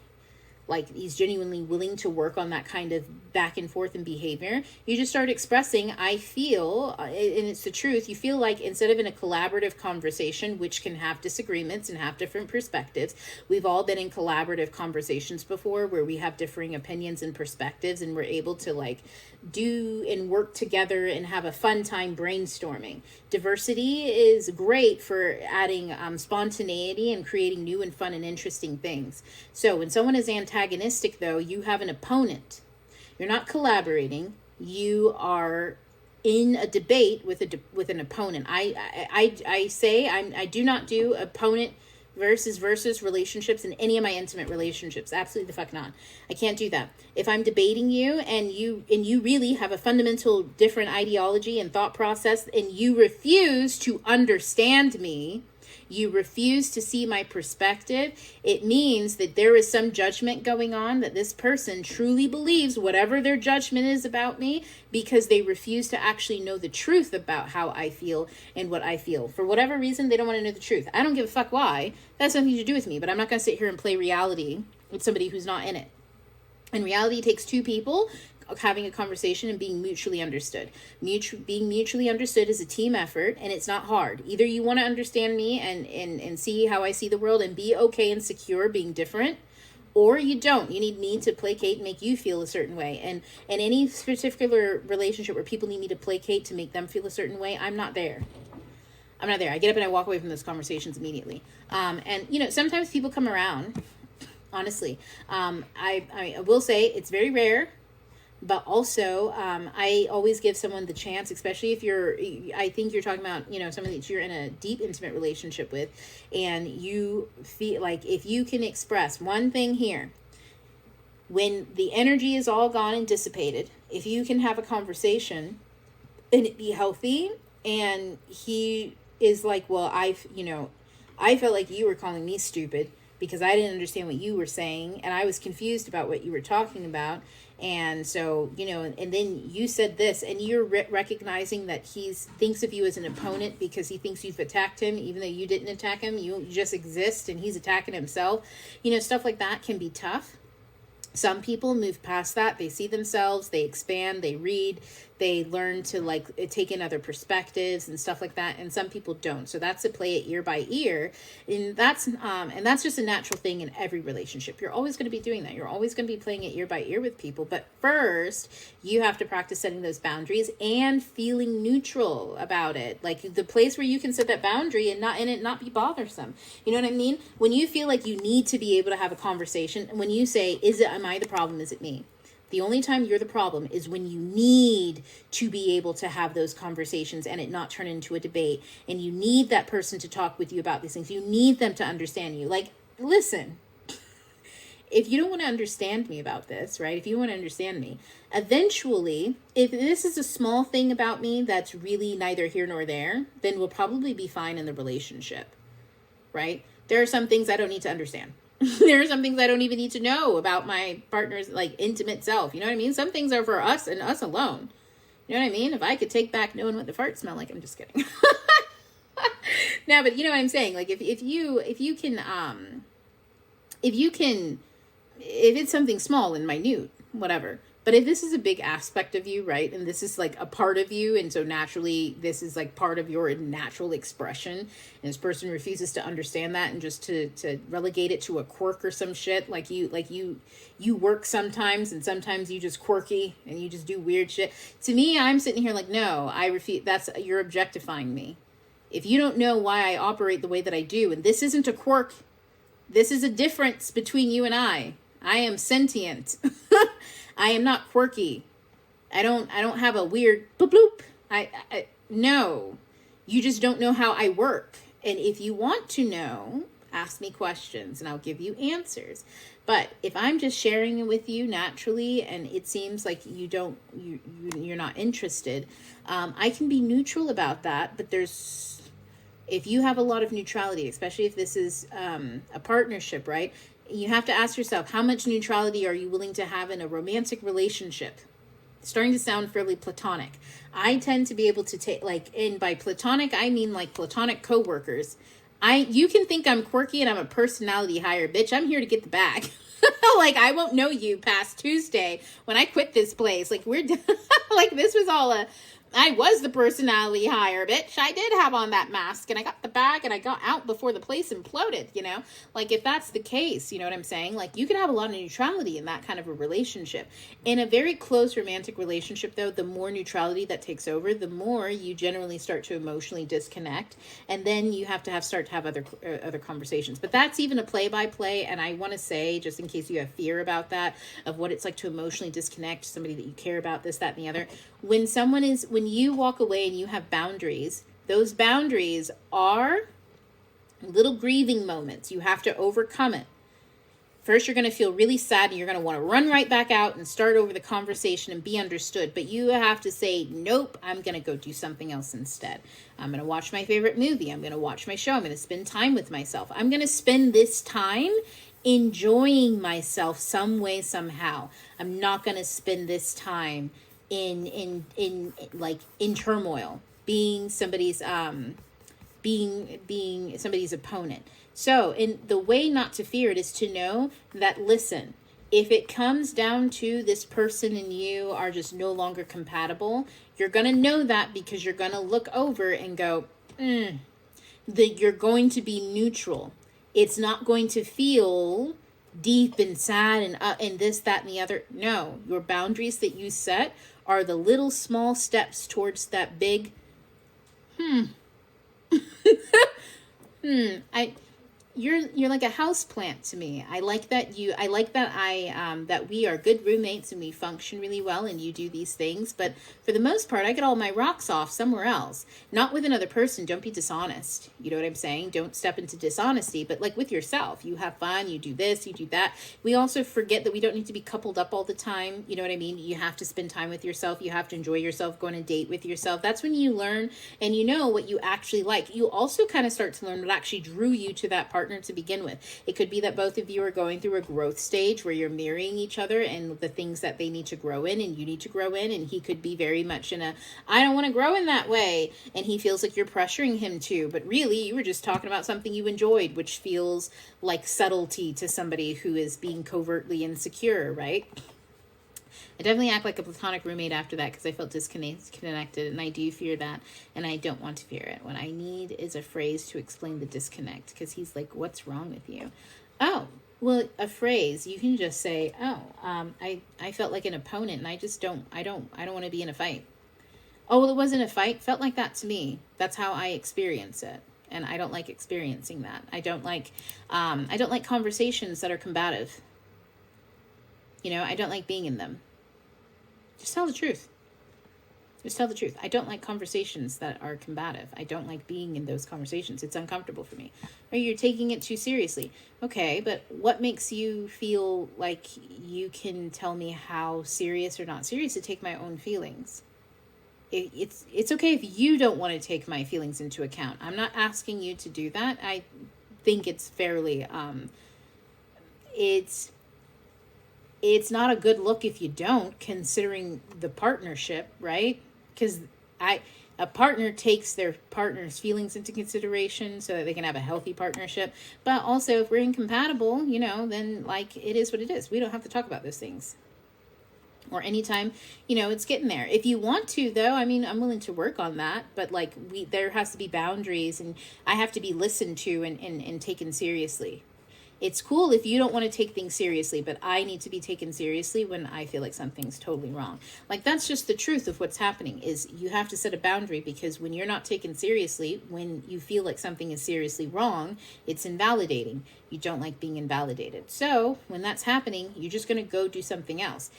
like he's genuinely willing to work on that kind of back and forth in behavior, you just start expressing, I feel, and it's the truth, you feel like instead of in a collaborative conversation, which can have disagreements and have different perspectives, we've all been in collaborative conversations before where we have differing opinions and perspectives, and we're able to like do and work together and have a fun time brainstorming. Diversity is great for adding spontaneity and creating new and fun and interesting things. So when someone is antagonistic, though, you have an opponent. You're not collaborating. You are in a debate with an opponent. I do not do opponent versus relationships in any of my intimate relationships. Absolutely the fuck not. I can't do that. If I'm debating you and you really have a fundamental different ideology and thought process, and you refuse to understand me, you refuse to see my perspective, it means that there is some judgment going on, that this person truly believes whatever their judgment is about me, because they refuse to actually know the truth about how I feel and what I feel. For whatever reason, they don't want to know the truth. I don't give a fuck why. That's nothing to do with me, but I'm not going to sit here and play reality with somebody who's not in it. And reality takes two people having a conversation and being mutually understood. Being mutually understood is a team effort, and it's not hard. Either you want to understand me and see how I see the world and be okay and secure being different, or you don't. You need me to placate and make you feel a certain way. And in any particular relationship where people need me to placate to make them feel a certain way, I'm not there. I'm not there. I get up and I walk away from those conversations immediately. And sometimes people come around, honestly. I will say it's very rare. But also, I always give someone the chance, especially if I think you're talking about, someone that you're in a deep, intimate relationship with, and you feel like if you can express one thing here, when the energy is all gone and dissipated, if you can have a conversation and it be healthy, and he is like, well, I felt like you were calling me stupid because I didn't understand what you were saying, and I was confused about what you were talking about. And so, and then you said this, and you're recognizing that he thinks of you as an opponent because he thinks you've attacked him, even though you didn't attack him. You just exist, and he's attacking himself. Stuff like that can be tough. Some people move past that. They see themselves, they expand, they read, they learn to take in other perspectives and stuff like that. And some people don't. So that's to play it ear by ear. And that's just a natural thing in every relationship. You're always going to be doing that. You're always going to be playing it ear by ear with people. But first, you have to practice setting those boundaries and feeling neutral about it. Like the place where you can set that boundary and not be bothersome. You know what I mean? When you feel like you need to be able to have a conversation, when you say, am I the problem? Is it me? The only time you're the problem is when you need to be able to have those conversations and it not turn into a debate. And you need that person to talk with you about these things. You need them to understand you. Like, listen, if you don't want to understand me about this, right? If you want to understand me, eventually, if this is a small thing about me that's really neither here nor there, then we'll probably be fine in the relationship, right? There are some things I don't need to understand. There are some things I don't even need to know about my partner's intimate self. You know what I mean? Some things are for us and us alone. You know what I mean? If I could take back knowing what the farts smell like, I'm just kidding. No, but you know what I'm saying? Like if it's something small and minute, whatever. But if this is a big aspect of you, right, and this is like a part of you, and so naturally this is like part of your natural expression, and this person refuses to understand that and just to relegate it to a quirk or some shit, like you work sometimes, and sometimes you just quirky and you just do weird shit. To me, I'm sitting here like, no, I refuse. You're objectifying me. If you don't know why I operate the way that I do, and this isn't a quirk, this is a difference between you and I. I am sentient. I am not quirky. I don't have a weird bloop bloop. I no. You just don't know how I work. And if you want to know, ask me questions and I'll give you answers. But if I'm just sharing it with you naturally and it seems like you're not interested, I can be neutral about that. But if you have a lot of neutrality, especially if this is a partnership, right? You have to ask yourself, how much neutrality are you willing to have in a romantic relationship? It's starting to sound fairly platonic. I tend to be able to take, and by platonic, I mean like platonic coworkers. You can think I'm quirky and I'm a personality hire, bitch. I'm here to get the bag. Like, I won't know you past Tuesday when I quit this place. Like, we're like, this was all I was the personality hire, bitch. I did have on that mask and I got the bag and I got out before the place imploded, you know? Like, if that's the case, you know what I'm saying? Like, you can have a lot of neutrality in that kind of a relationship. In a very close romantic relationship, though, the more neutrality that takes over, the more you generally start to emotionally disconnect. And then you have to start to have other conversations. But that's even a play-by-play. And I want to say, just in case you have fear about that, of what it's like to emotionally disconnect somebody that you care about, this, that, and the other. When you walk away and you have boundaries, those boundaries are little grieving moments. You have to overcome it. First, you're going to feel really sad and you're going to want to run right back out and start over the conversation and be understood. But you have to say, nope, I'm going to go do something else instead. I'm going to watch my favorite movie. I'm going to watch my show. I'm going to spend time with myself. I'm going to spend this time enjoying myself some way, somehow. I'm not going to spend this time in turmoil, being somebody's being somebody's opponent. So, in the way not to fear it is to know that, listen, if it comes down to this person and you are just no longer compatible, you're going to know that because you're going to look over and go, that you're going to be neutral. It's not going to feel deep and sad and this, that, and the other. No, your boundaries that you set are the little small steps towards that big, You're like a house plant to me. I like that that we are good roommates and we function really well and you do these things, but for the most part I get all my rocks off somewhere else. Not with another person. Don't be dishonest. You know what I'm saying? Don't step into dishonesty, but like with yourself. You have fun, you do this, you do that. We also forget that we don't need to be coupled up all the time. You know what I mean? You have to spend time with yourself. You have to enjoy yourself, go on a date with yourself. That's when you learn and you know what you actually like. You also kind of start to learn what actually drew you to that partner to begin with. It could be that both of you are going through a growth stage where you're mirroring each other and the things that they need to grow in and you need to grow in, and he could be very much in a I don't want to grow in that way, and he feels like you're pressuring him to, but really you were just talking about something you enjoyed, which feels like subtlety to somebody who is being covertly insecure, right? I definitely act like a platonic roommate after that because I felt disconnected, and I do fear that, and I don't want to fear it. What I need is a phrase to explain the disconnect, because he's like, what's wrong with you? Oh, well, a phrase, you can just say, I felt like an opponent, and I don't want to be in a fight. Oh, well, it wasn't a fight. Felt like that to me. That's how I experience it. And I don't like experiencing that. I don't like conversations that are combative. You know, I don't like being in them. Just tell the truth. Just tell the truth. I don't like conversations that are combative. I don't like being in those conversations. It's uncomfortable for me. Or you're taking it too seriously. Okay, but what makes you feel like you can tell me how serious or not serious to take my own feelings? It's okay if you don't want to take my feelings into account. I'm not asking you to do that. I think it's fairly it's not a good look if you don't, considering the partnership, right? Because a partner takes their partner's feelings into consideration so that they can have a healthy partnership. But also, if we're incompatible, you know, then like it is what it is. We don't have to talk about those things. Or anytime, you know, it's getting there. If you want to, though, I mean, I'm willing to work on that. But like there has to be boundaries, and I have to be listened to and taken seriously. It's cool if you don't want to take things seriously, but I need to be taken seriously when I feel like something's totally wrong. Like, that's just the truth of what's happening, is you have to set a boundary, because when you're not taken seriously, when you feel like something is seriously wrong, it's invalidating. You don't like being invalidated. So when that's happening, you're just going to go do something else.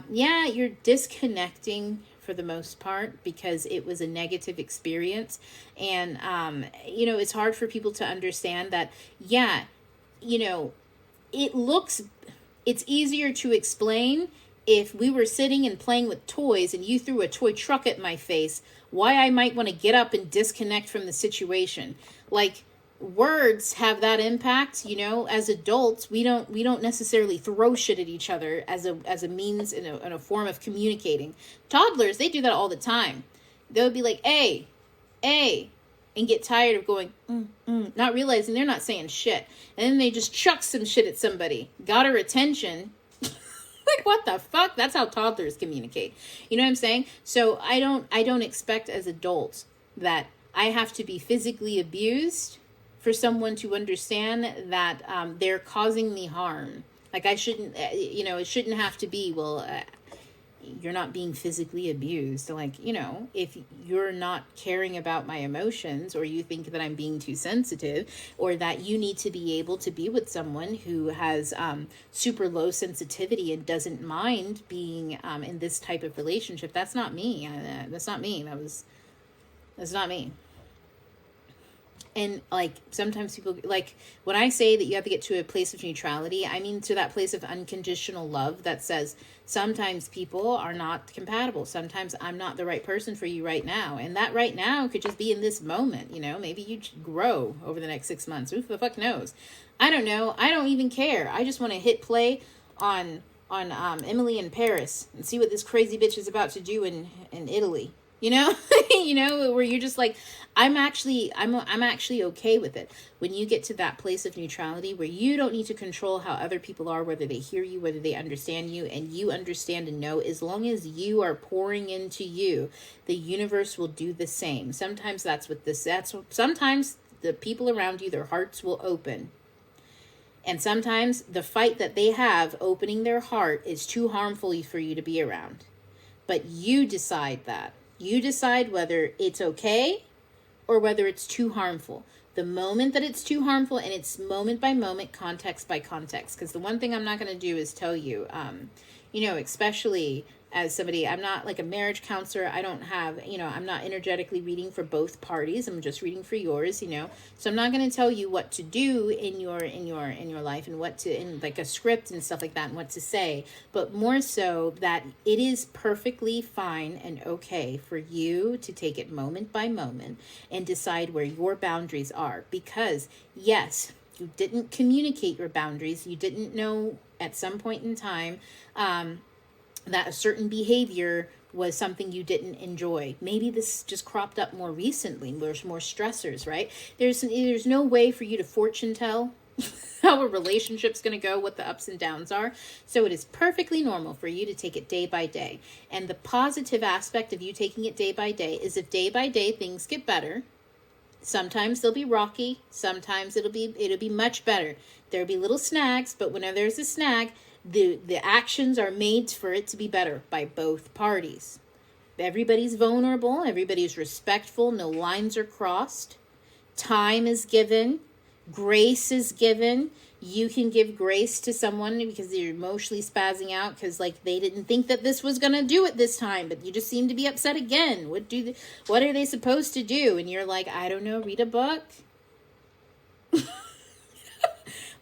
You're disconnecting for the most part because it was a negative experience. And, it's hard for people to understand that, it's easier to explain if we were sitting and playing with toys and you threw a toy truck at my face, why I might want to get up and disconnect from the situation. Like, words have that impact, as adults, we don't necessarily throw shit at each other as a means in a form of communicating. Toddlers, they do that all the time. They'll be like, hey, and get tired of going, not realizing they're not saying shit. And then they just chuck some shit at somebody. Got her attention. Like, what the fuck? That's how toddlers communicate. You know what I'm saying? So I don't expect as adults that I have to be physically abused for someone to understand that they're causing me harm. Like, I shouldn't, it shouldn't have to be, you're not being physically abused. So, like, if you're not caring about my emotions, or you think that I'm being too sensitive, or that you need to be able to be with someone who has super low sensitivity and doesn't mind being in this type of relationship, that's not me. That's not me. That's not me. And, like, sometimes people, like, when I say that you have to get to a place of neutrality, I mean to that place of unconditional love that says sometimes people are not compatible. Sometimes I'm not the right person for you right now. And that right now could just be in this moment, Maybe you grow over the next 6 months. Who the fuck knows? I don't know. I don't even care. I just want to hit play on Emily in Paris and see what this crazy bitch is about to do in Italy. Where you're just like, I'm actually okay with it. When you get to that place of neutrality where you don't need to control how other people are, whether they hear you, whether they understand you, and you understand and know, as long as you are pouring into you, the universe will do the same. Sometimes sometimes the people around you, their hearts will open. And sometimes the fight that they have opening their heart is too harmful for you to be around. But you decide that. You decide whether it's okay or whether it's too harmful. The moment that it's too harmful, and it's moment by moment, context by context. Because the one thing I'm not going to do is tell you, especially as somebody, I'm not like a marriage counselor. I don't have, I'm not energetically reading for both parties. I'm just reading for yours, So I'm not going to tell you what to do in your life, and what to, in like a script and stuff like that, and what to say, but more so that it is perfectly fine and okay for you to take it moment by moment and decide where your boundaries are. Because yes, you didn't communicate your boundaries. You didn't know at some point in time, that a certain behavior was something you didn't enjoy. Maybe this just cropped up more recently. There's more stressors, right? There's no way for you to fortune tell how a relationship's going to go, what the ups and downs are. So it is perfectly normal for you to take it day by day. And the positive aspect of you taking it day by day is, if day by day things get better, sometimes they'll be rocky, sometimes it'll be much better. There'll be little snags, but whenever there's a snag, the actions are made for it to be better by both parties. Everybody's vulnerable. Everybody's respectful. No lines are crossed. Time is given. Grace is given. You can give grace to someone because they're emotionally spazzing out because, like, they didn't think that this was going to do it this time, but you just seem to be upset again. What are they supposed to do? And you're like, I don't know, read a book.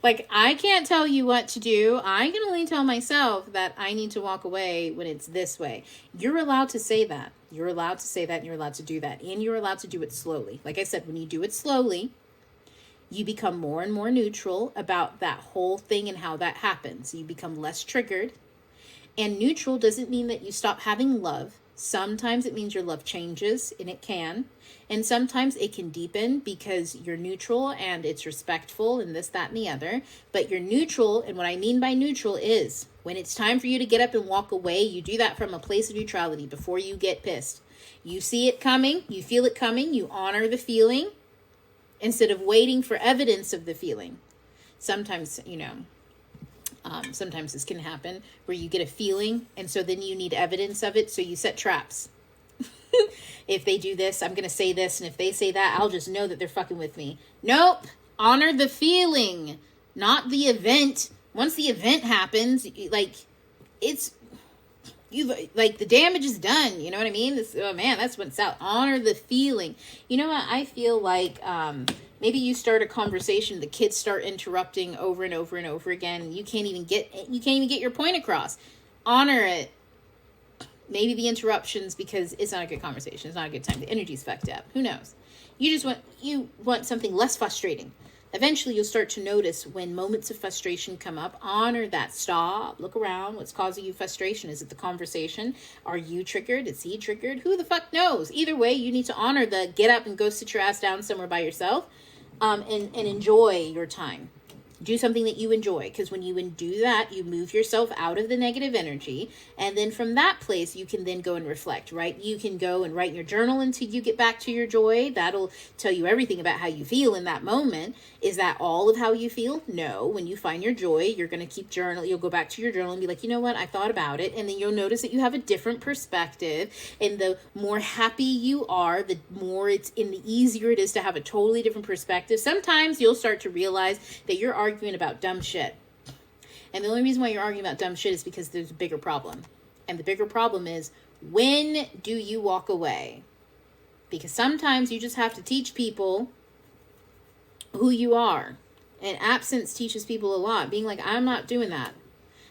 Like, I can't tell you what to do. I can only tell myself that I need to walk away when it's this way. You're allowed to say that. You're allowed to say that, and you're allowed to do that. And you're allowed to do it slowly. Like I said, when you do it slowly, you become more and more neutral about that whole thing and how that happens. You become less triggered. And neutral doesn't mean that you stop having love. Sometimes it means your love changes, and it can. And sometimes it can deepen because you're neutral and it's respectful and this, that, and the other. But you're neutral, and what I mean by neutral is when it's time for you to get up and walk away, you do that from a place of neutrality before you get pissed. You see it coming, you feel it coming, you honor the feeling instead of waiting for evidence of the feeling. Sometimes, sometimes this can happen where you get a feeling, and so then you need evidence of it, so you set traps. If they do this, I'm going to say this, and if they say that, I'll just know that they're fucking with me. Nope. Honor the feeling, not the event. Once the event happens, the damage is done. You know what I mean? That's what's out. Honor the feeling. You know what? I feel like maybe you start a conversation, the kids start interrupting over and over and over again. You can't even get your point across. Honor it. Maybe the interruptions because it's not a good conversation. It's not a good time. The energy's fucked up. Who knows? You want something less frustrating. Eventually, you'll start to notice when moments of frustration come up, honor that. Stop, look around. What's causing you frustration? Is it the conversation? Are you triggered? Is he triggered? Who the fuck knows? Either way, you need to honor the get up and go sit your ass down somewhere by yourself, and enjoy your time. Do something that you enjoy, because when you do that, you move yourself out of the negative energy, and then from that place you can then go and reflect, right? You can go and write in your journal until you get back to your joy. That'll tell you everything about how you feel in that moment. Is that all of how you feel? No. When you find your joy, you're going to keep journal. You'll go back to your journal and be like, you know what, I thought about it, and then you'll notice that you have a different perspective, and the more happy you are, the more the easier it is to have a totally different perspective. Sometimes you'll start to realize that you're arguing about dumb shit. And the only reason why you're arguing about dumb shit is because there's a bigger problem. And the bigger problem is, when do you walk away? Because sometimes you just have to teach people who you are. And absence teaches people a lot. Being like, I'm not doing that.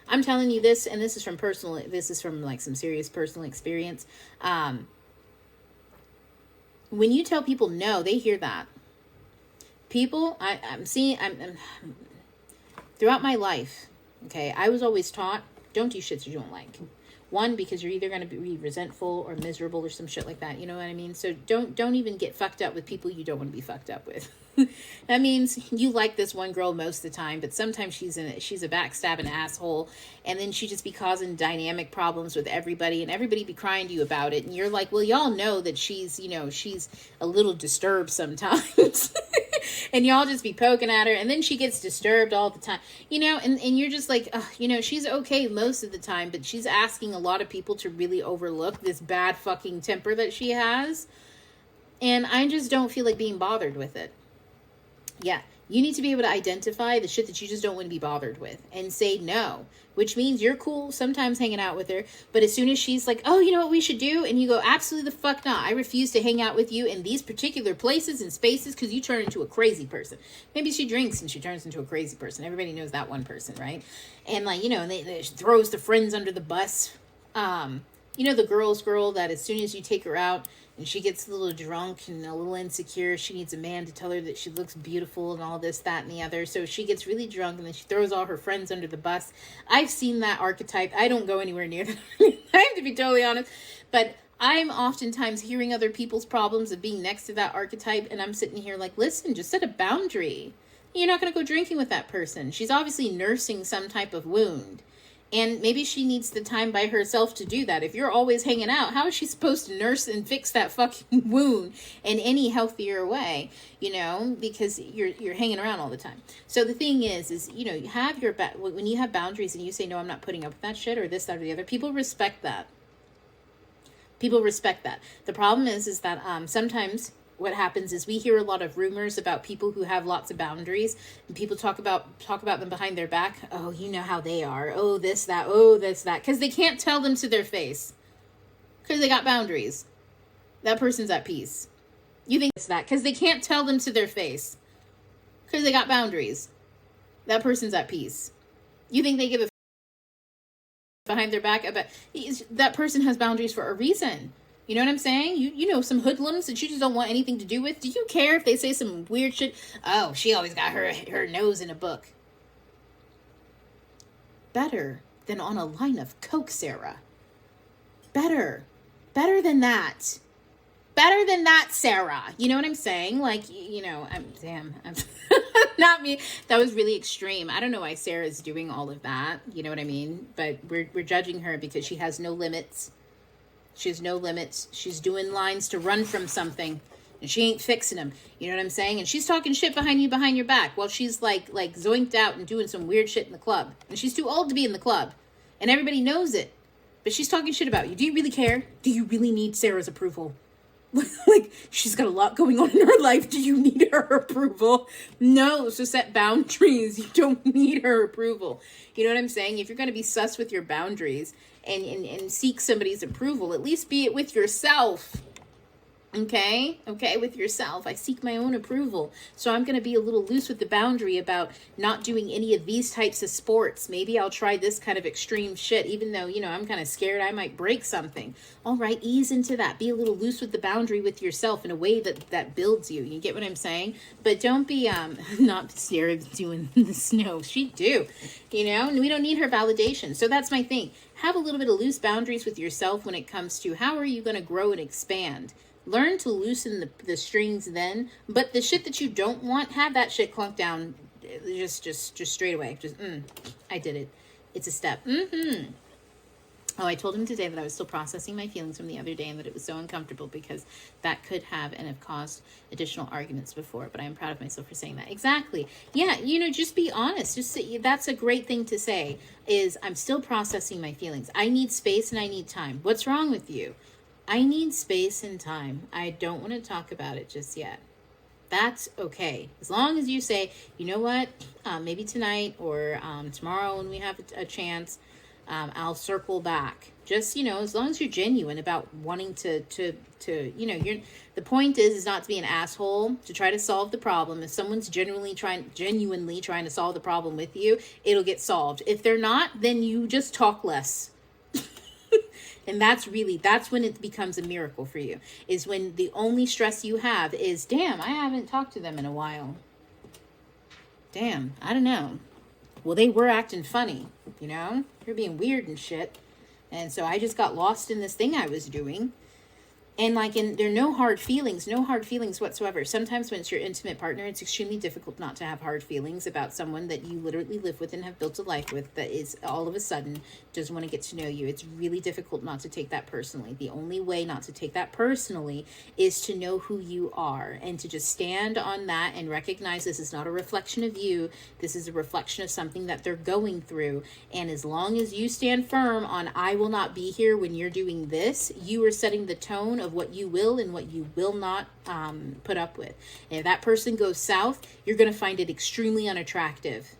I'm telling you this, and this is from like some serious personal experience. When you tell people no, they hear that. People, I'm throughout my life, okay, I was always taught, don't do shit you don't like. One, because you're either going to be resentful or miserable or some shit like that. You know what I mean? So don't even get fucked up with people you don't want to be fucked up with. That means you like this one girl most of the time, but sometimes she's a backstabbing asshole, and then she just be causing dynamic problems with everybody, and everybody be crying to you about it, and you're like, well, y'all know that she's a little disturbed sometimes. And y'all just be poking at her, and then she gets disturbed all the time, and you're just like, she's okay most of the time, but she's asking a lot of people to really overlook this bad fucking temper that she has, and I just don't feel like being bothered with it. Yeah, you need to be able to identify the shit that you just don't want to be bothered with and say no, which means you're cool sometimes hanging out with her, but as soon as she's like, oh, you know what we should do? And you go, absolutely the fuck not. I refuse to hang out with you in these particular places and spaces because you turn into a crazy person. Maybe she drinks and she turns into a crazy person. Everybody knows that one person, right? And like, they throws the friends under the bus. The girl's girl that as soon as you take her out, and she gets a little drunk and a little insecure, she needs a man to tell her that she looks beautiful and all this, that, and the other. So she gets really drunk, and then she throws all her friends under the bus. I've seen that archetype. I don't go anywhere near that. I have to be totally honest. But I'm oftentimes hearing other people's problems of being next to that archetype, and I'm sitting here like, listen, just set a boundary. You're not going to go drinking with that person. She's obviously nursing some type of wound. And maybe she needs the time by herself to do that. If you're always hanging out, how is she supposed to nurse and fix that fucking wound in any healthier way? Because you're hanging around all the time. So the thing is you have when you have boundaries and you say, no, I'm not putting up with that shit or this, that, or the other, people respect that. People respect that. The problem is that sometimes what happens is we hear a lot of rumors about people who have lots of boundaries, and people talk about them behind their back. Oh, you know how they are. Oh, this, that. Oh, this, that. Because they can't tell them to their face. Because they got boundaries. That person's at peace. You think it's that. Because they can't tell them to their face. Because they got boundaries. That person's at peace. You think they give a behind their back about that person has boundaries for a reason. You know what I'm saying? You know some hoodlums that you just don't want anything to do with. Do you care if they say some weird shit? Oh, she always got her nose in a book. Better than on a line of coke, Sarah. Better than that. Better than that, Sarah. You know what I'm saying? Like, I'm not me. That was really extreme. I don't know why Sarah's doing all of that. You know what I mean? But we're judging her because she has no limits. She has no limits. She's doing lines to run from something, and she ain't fixing them. You know what I'm saying? And she's talking shit behind your back while she's like zoinked out and doing some weird shit in the club. And she's too old to be in the club, and everybody knows it. But she's talking shit about you. Do you really care? Do you really need Sarah's approval? Like, she's got a lot going on in her life. Do you need her approval? No, so set boundaries. You don't need her approval. You know what I'm saying? If you're going to be sus with your boundaries and seek somebody's approval, at least be it with yourself. Okay, with yourself. I seek my own approval. So I'm going to be a little loose with the boundary about not doing any of these types of sports. Maybe I'll try this kind of extreme shit, even though, I'm kind of scared I might break something. All right, ease into that. Be a little loose with the boundary with yourself in a way that builds you. You get what I'm saying? But don't be not Sarah doing the snow. She do. And we don't need her validation. So that's my thing. Have a little bit of loose boundaries with yourself when it comes to how are you going to grow and expand. Learn to loosen the strings then, but the shit that you don't want, have that shit clunked down just straight away. I did it. It's a step. Oh, I told him today that I was still processing my feelings from the other day and that it was so uncomfortable because that could have and have caused additional arguments before, but I'm proud of myself for saying that. Exactly. Yeah, just be honest. Just say, that's a great thing to say, is I'm still processing my feelings. I need space and I need time. What's wrong with you? I need space and time. I don't want to talk about it just yet. That's okay. As long as you say, you know what, maybe tonight or tomorrow when we have a chance, I'll circle back. Just, as long as you're genuine about wanting to the point is not to be an asshole, to try to solve the problem. If someone's genuinely trying to solve the problem with you, it'll get solved. If they're not, then you just talk less. And that's when it becomes a miracle for you, is when the only stress you have is, damn, I haven't talked to them in a while. Damn, I don't know. Well, they were acting funny, They're being weird and shit. And so I just got lost in this thing I was doing. And there are no hard feelings whatsoever. Sometimes when it's your intimate partner, it's extremely difficult not to have hard feelings about someone that you literally live with and have built a life with that is all of a sudden doesn't want to get to know you. It's really difficult not to take that personally. The only way not to take that personally is to know who you are and to just stand on that and recognize this is not a reflection of you. This is a reflection of something that they're going through. And as long as you stand firm on, I will not be here when you're doing this, you are setting the tone of what you will and what you will not put up with. And if that person goes south, you're going to find it extremely unattractive.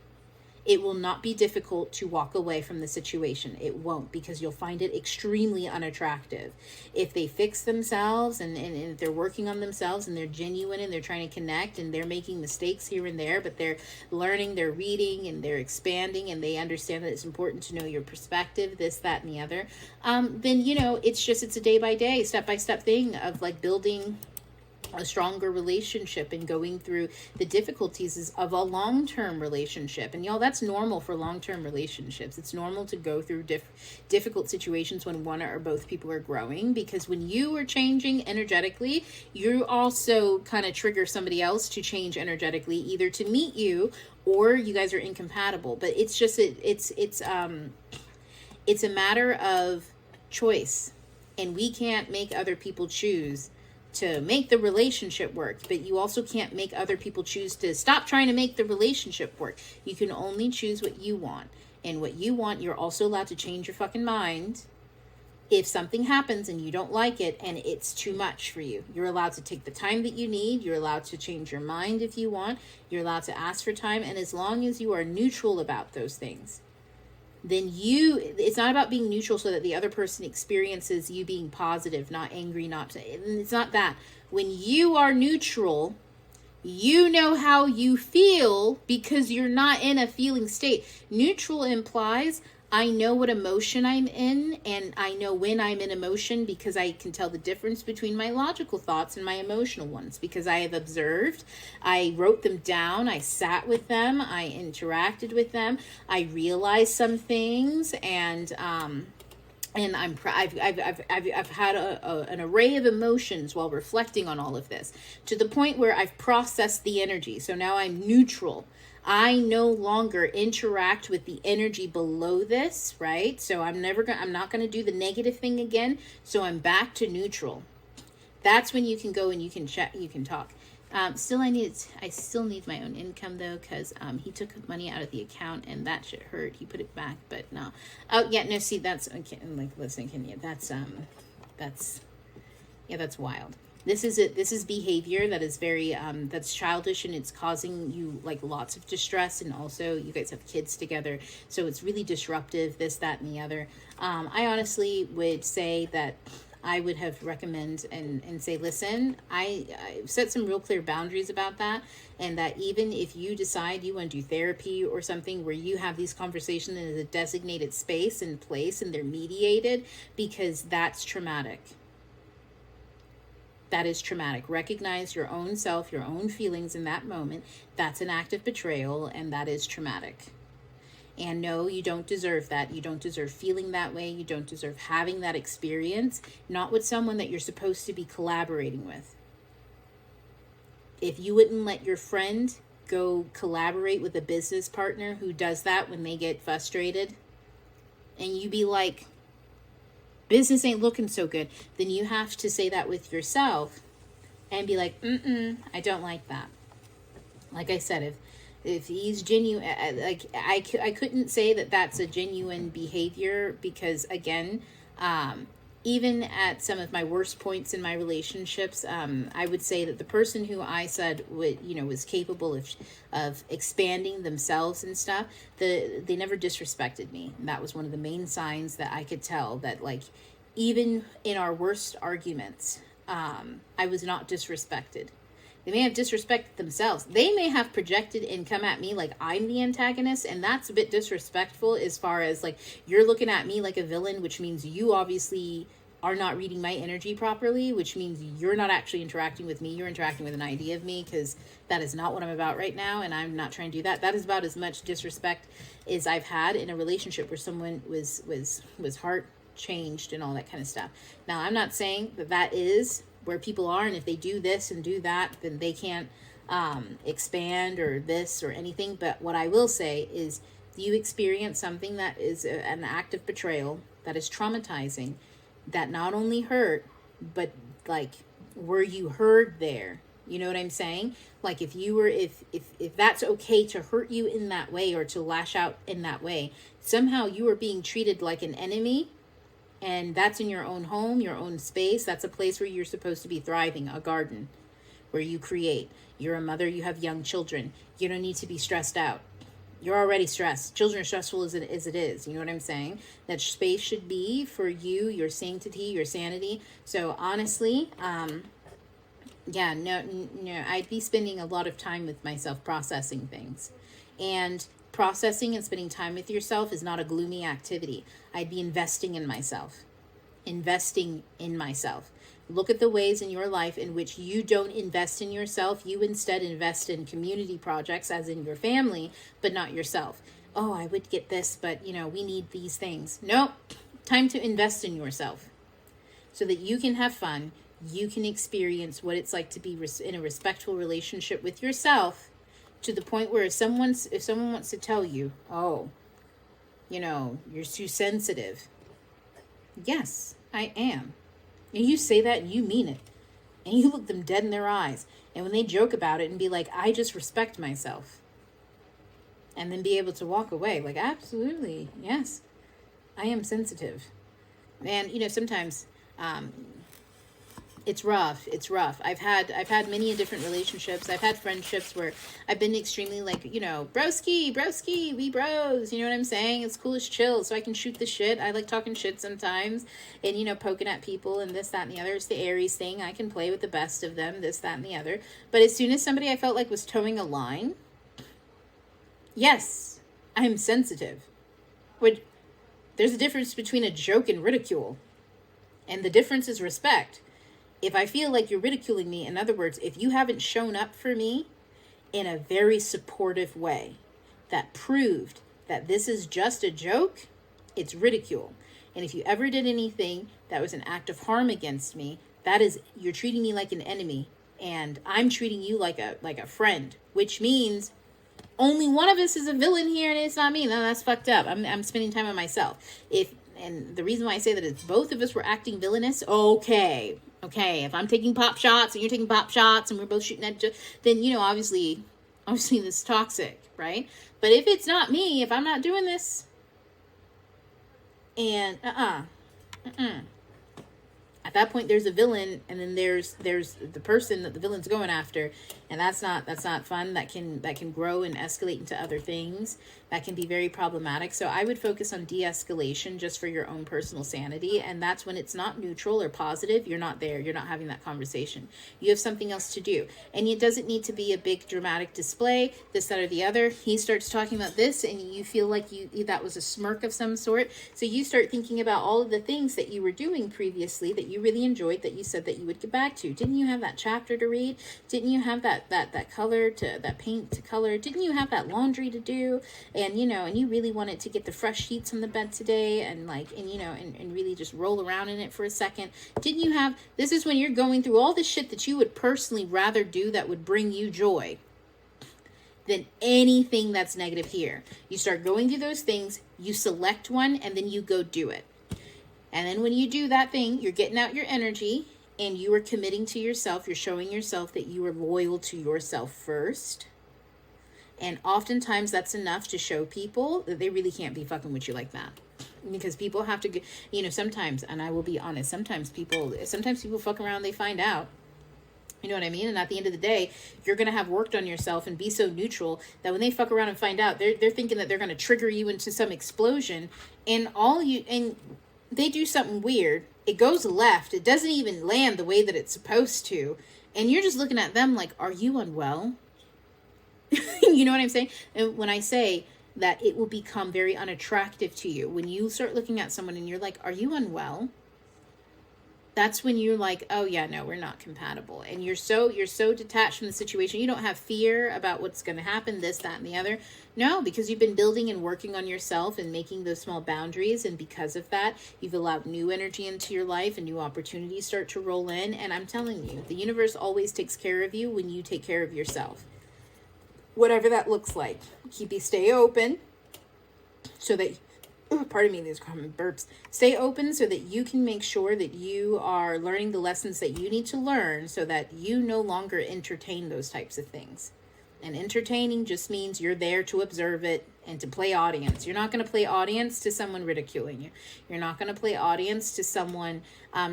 It will not be difficult to walk away from the situation. It won't, because you'll find it extremely unattractive. If they fix themselves and if they're working on themselves and they're genuine and they're trying to connect and they're making mistakes here and there, but they're learning, they're reading, and they're expanding, and they understand that it's important to know your perspective, this, that, and the other, then, it's a day by day, step by step thing of building a stronger relationship and going through the difficulties of a long-term relationship. And y'all, that's normal for long-term relationships. It's normal to go through difficult situations when one or both people are growing, because when you are changing energetically, you also kind of trigger somebody else to change energetically, either to meet you or you guys are incompatible. But it's just it's a matter of choice, and we can't make other people choose to make the relationship work, but you also can't make other people choose to stop trying to make the relationship work. You can only choose what you want, and what you want, you're also allowed to change your fucking mind if something happens and you don't like it and it's too much for you. You're allowed to take the time that you need. You're allowed to change your mind if you want. You're allowed to ask for time, and as long as you are neutral about those things, then it's not about being neutral so that the other person experiences you being positive, not angry, it's not that. When you are neutral, you know how you feel because you're not in a feeling state. Neutral implies I know what emotion I'm in, and I know when I'm in emotion because I can tell the difference between my logical thoughts and my emotional ones, because I have observed, I wrote them down, I sat with them, I interacted with them, I realized some things, and I've had an array of emotions while reflecting on all of this, to the point where I've processed the energy. So now I'm neutral. I no longer interact with the energy below this, right? So I'm not going to do the negative thing again. So I'm back to neutral. That's when you can go and you can chat, you can talk. I still need my own income though, because he took money out of the account and that shit hurt. He put it back, but no. Oh yeah, no. See, that's okay. Listen, Kenya, that's wild. This is behavior that is very that's childish, and it's causing you lots of distress, and also you guys have kids together, so it's really disruptive, this, that, and the other. I honestly would say that I would have recommend and say, listen, I set some real clear boundaries about that. And that even if you decide you want to do therapy or something where you have these conversations in a designated space and place and they're mediated, because that's traumatic. That is traumatic. Recognize your own self, your own feelings in that moment. That's an act of betrayal, and that is traumatic. And no, you don't deserve that. You don't deserve feeling that way. You don't deserve having that experience, not with someone that you're supposed to be collaborating with. If you wouldn't let your friend go collaborate with a business partner who does that when they get frustrated, and you be like, business ain't looking so good, then you have to say that with yourself and be like, I don't like that. Like I said, if he's genuine, like I couldn't say that that's a genuine behavior, because again, even at some of my worst points in my relationships, I would say that the person who I said was capable of expanding themselves and stuff, they never disrespected me. And that was one of the main signs that I could tell that, like, even in our worst arguments, I was not disrespected. They may have disrespected themselves. They may have projected and come at me like I'm the antagonist, and that's a bit disrespectful, as far as like, you're looking at me like a villain, which means you obviously are not reading my energy properly, which means you're not actually interacting with me. You're interacting with an idea of me, because that is not what I'm about right now, and I'm not trying to do that. That is about as much disrespect as I've had in a relationship where someone was heart changed and all that kind of stuff. Now, I'm not saying that is where people are, and if they do this and do that, then they can't expand or this or anything. But what I will say is, you experience something that is an act of betrayal, that is traumatizing, that not only hurt, but like, were you heard there? You know what I'm saying? Like, if that's okay to hurt you in that way, or to lash out in that way, somehow you are being treated like an enemy. And that's in your own home, your own space. That's a place where you're supposed to be thriving, a garden where you create. You're a mother, you have young children. You don't need to be stressed out. You're already stressed. Children are stressful as it is. You know what I'm saying? That space should be for you, your sanctity, your sanity. So honestly, no, I'd be spending a lot of time with myself processing things. And processing and spending time with yourself is not a gloomy activity. I'd be investing in myself. Look at the ways in your life in which you don't invest in yourself. You instead invest in community projects, as in your family, but not yourself. Oh, I would get this, but we need these things. Nope. Time to invest in yourself so that you can have fun. You can experience what it's like to be in a respectful relationship with yourself, to the point where if someone wants to tell you, oh, you're too sensitive. Yes, I am. And you say that and you mean it. And you look them dead in their eyes. And when they joke about it and be like, I just respect myself. And then be able to walk away. Like, absolutely, yes, I am sensitive. And, sometimes it's rough. I've had many different relationships. I've had friendships where I've been extremely like, broski, we bros. You know what I'm saying? It's cool as chill, so I can shoot the shit. I like talking shit sometimes, and poking at people and this, that, and the other. It's the Aries thing. I can play with the best of them, this, that, and the other. But as soon as somebody I felt like was towing a line, yes, I'm sensitive. There's a difference between a joke and ridicule, and the difference is respect. If I feel like you're ridiculing me, in other words, if you haven't shown up for me in a very supportive way that proved that this is just a joke, it's ridicule. And if you ever did anything that was an act of harm against me, that is, you're treating me like an enemy, and I'm treating you like a friend, which means only one of us is a villain here, and it's not me. No, that's fucked up. I'm spending time on myself. And the reason why I say that is both of us were acting villainous. Okay, if I'm taking pop shots and you're taking pop shots and we're both shooting at, then, obviously this is toxic, right? But if it's not me, if I'm not doing this, and at that point there's a villain, and then there's the person that the villain's going after, and that's not fun. That can grow and escalate into other things. That can be very problematic. So I would focus on de-escalation just for your own personal sanity. And that's when it's not neutral or positive. You're not there. You're not having that conversation. You have something else to do. And it doesn't need to be a big dramatic display, this, that, or the other. He starts talking about this and you feel like that was a smirk of some sort. So you start thinking about all of the things that you were doing previously that you really enjoyed, that you said that you would get back to. Didn't you have that chapter to read? Didn't you have that color to, that paint to color? Didn't you have that laundry to do? And, and you really wanted to get the fresh sheets on the bed today and and really just roll around in it for a second. Didn't you have, this is when you're going through all the shit that you would personally rather do that would bring you joy than anything that's negative here. You start going through those things, you select one, and then you go do it. And then when you do that thing, you're getting out your energy and you are committing to yourself. You're showing yourself that you are loyal to yourself first. And oftentimes that's enough to show people that they really can't be fucking with you like that. Because people have to, sometimes, and I will be honest, sometimes people fuck around, they find out. You know what I mean? And at the end of the day, you're going to have worked on yourself and be so neutral that when they fuck around and find out, they're thinking that they're going to trigger you into some explosion. And they do something weird. It goes left. It doesn't even land the way that it's supposed to. And you're just looking at them like, are you unwell? You know what I'm saying? And when I say that it will become very unattractive to you, when you start looking at someone and you're like, are you unwell? That's when you're like, oh yeah, no, we're not compatible. And you're so detached from the situation. You don't have fear about what's going to happen, this, that, and the other. No, because you've been building and working on yourself and making those small boundaries. And because of that, you've allowed new energy into your life and new opportunities start to roll in. And I'm telling you, the universe always takes care of you when you take care of yourself. Whatever that looks like. Stay open so that, pardon me, these common burps. Stay open so that you can make sure that you are learning the lessons that you need to learn so that you no longer entertain those types of things. And entertaining just means you're there to observe it and to play audience. You're not going to play audience to someone ridiculing you. You're not going to play audience to someone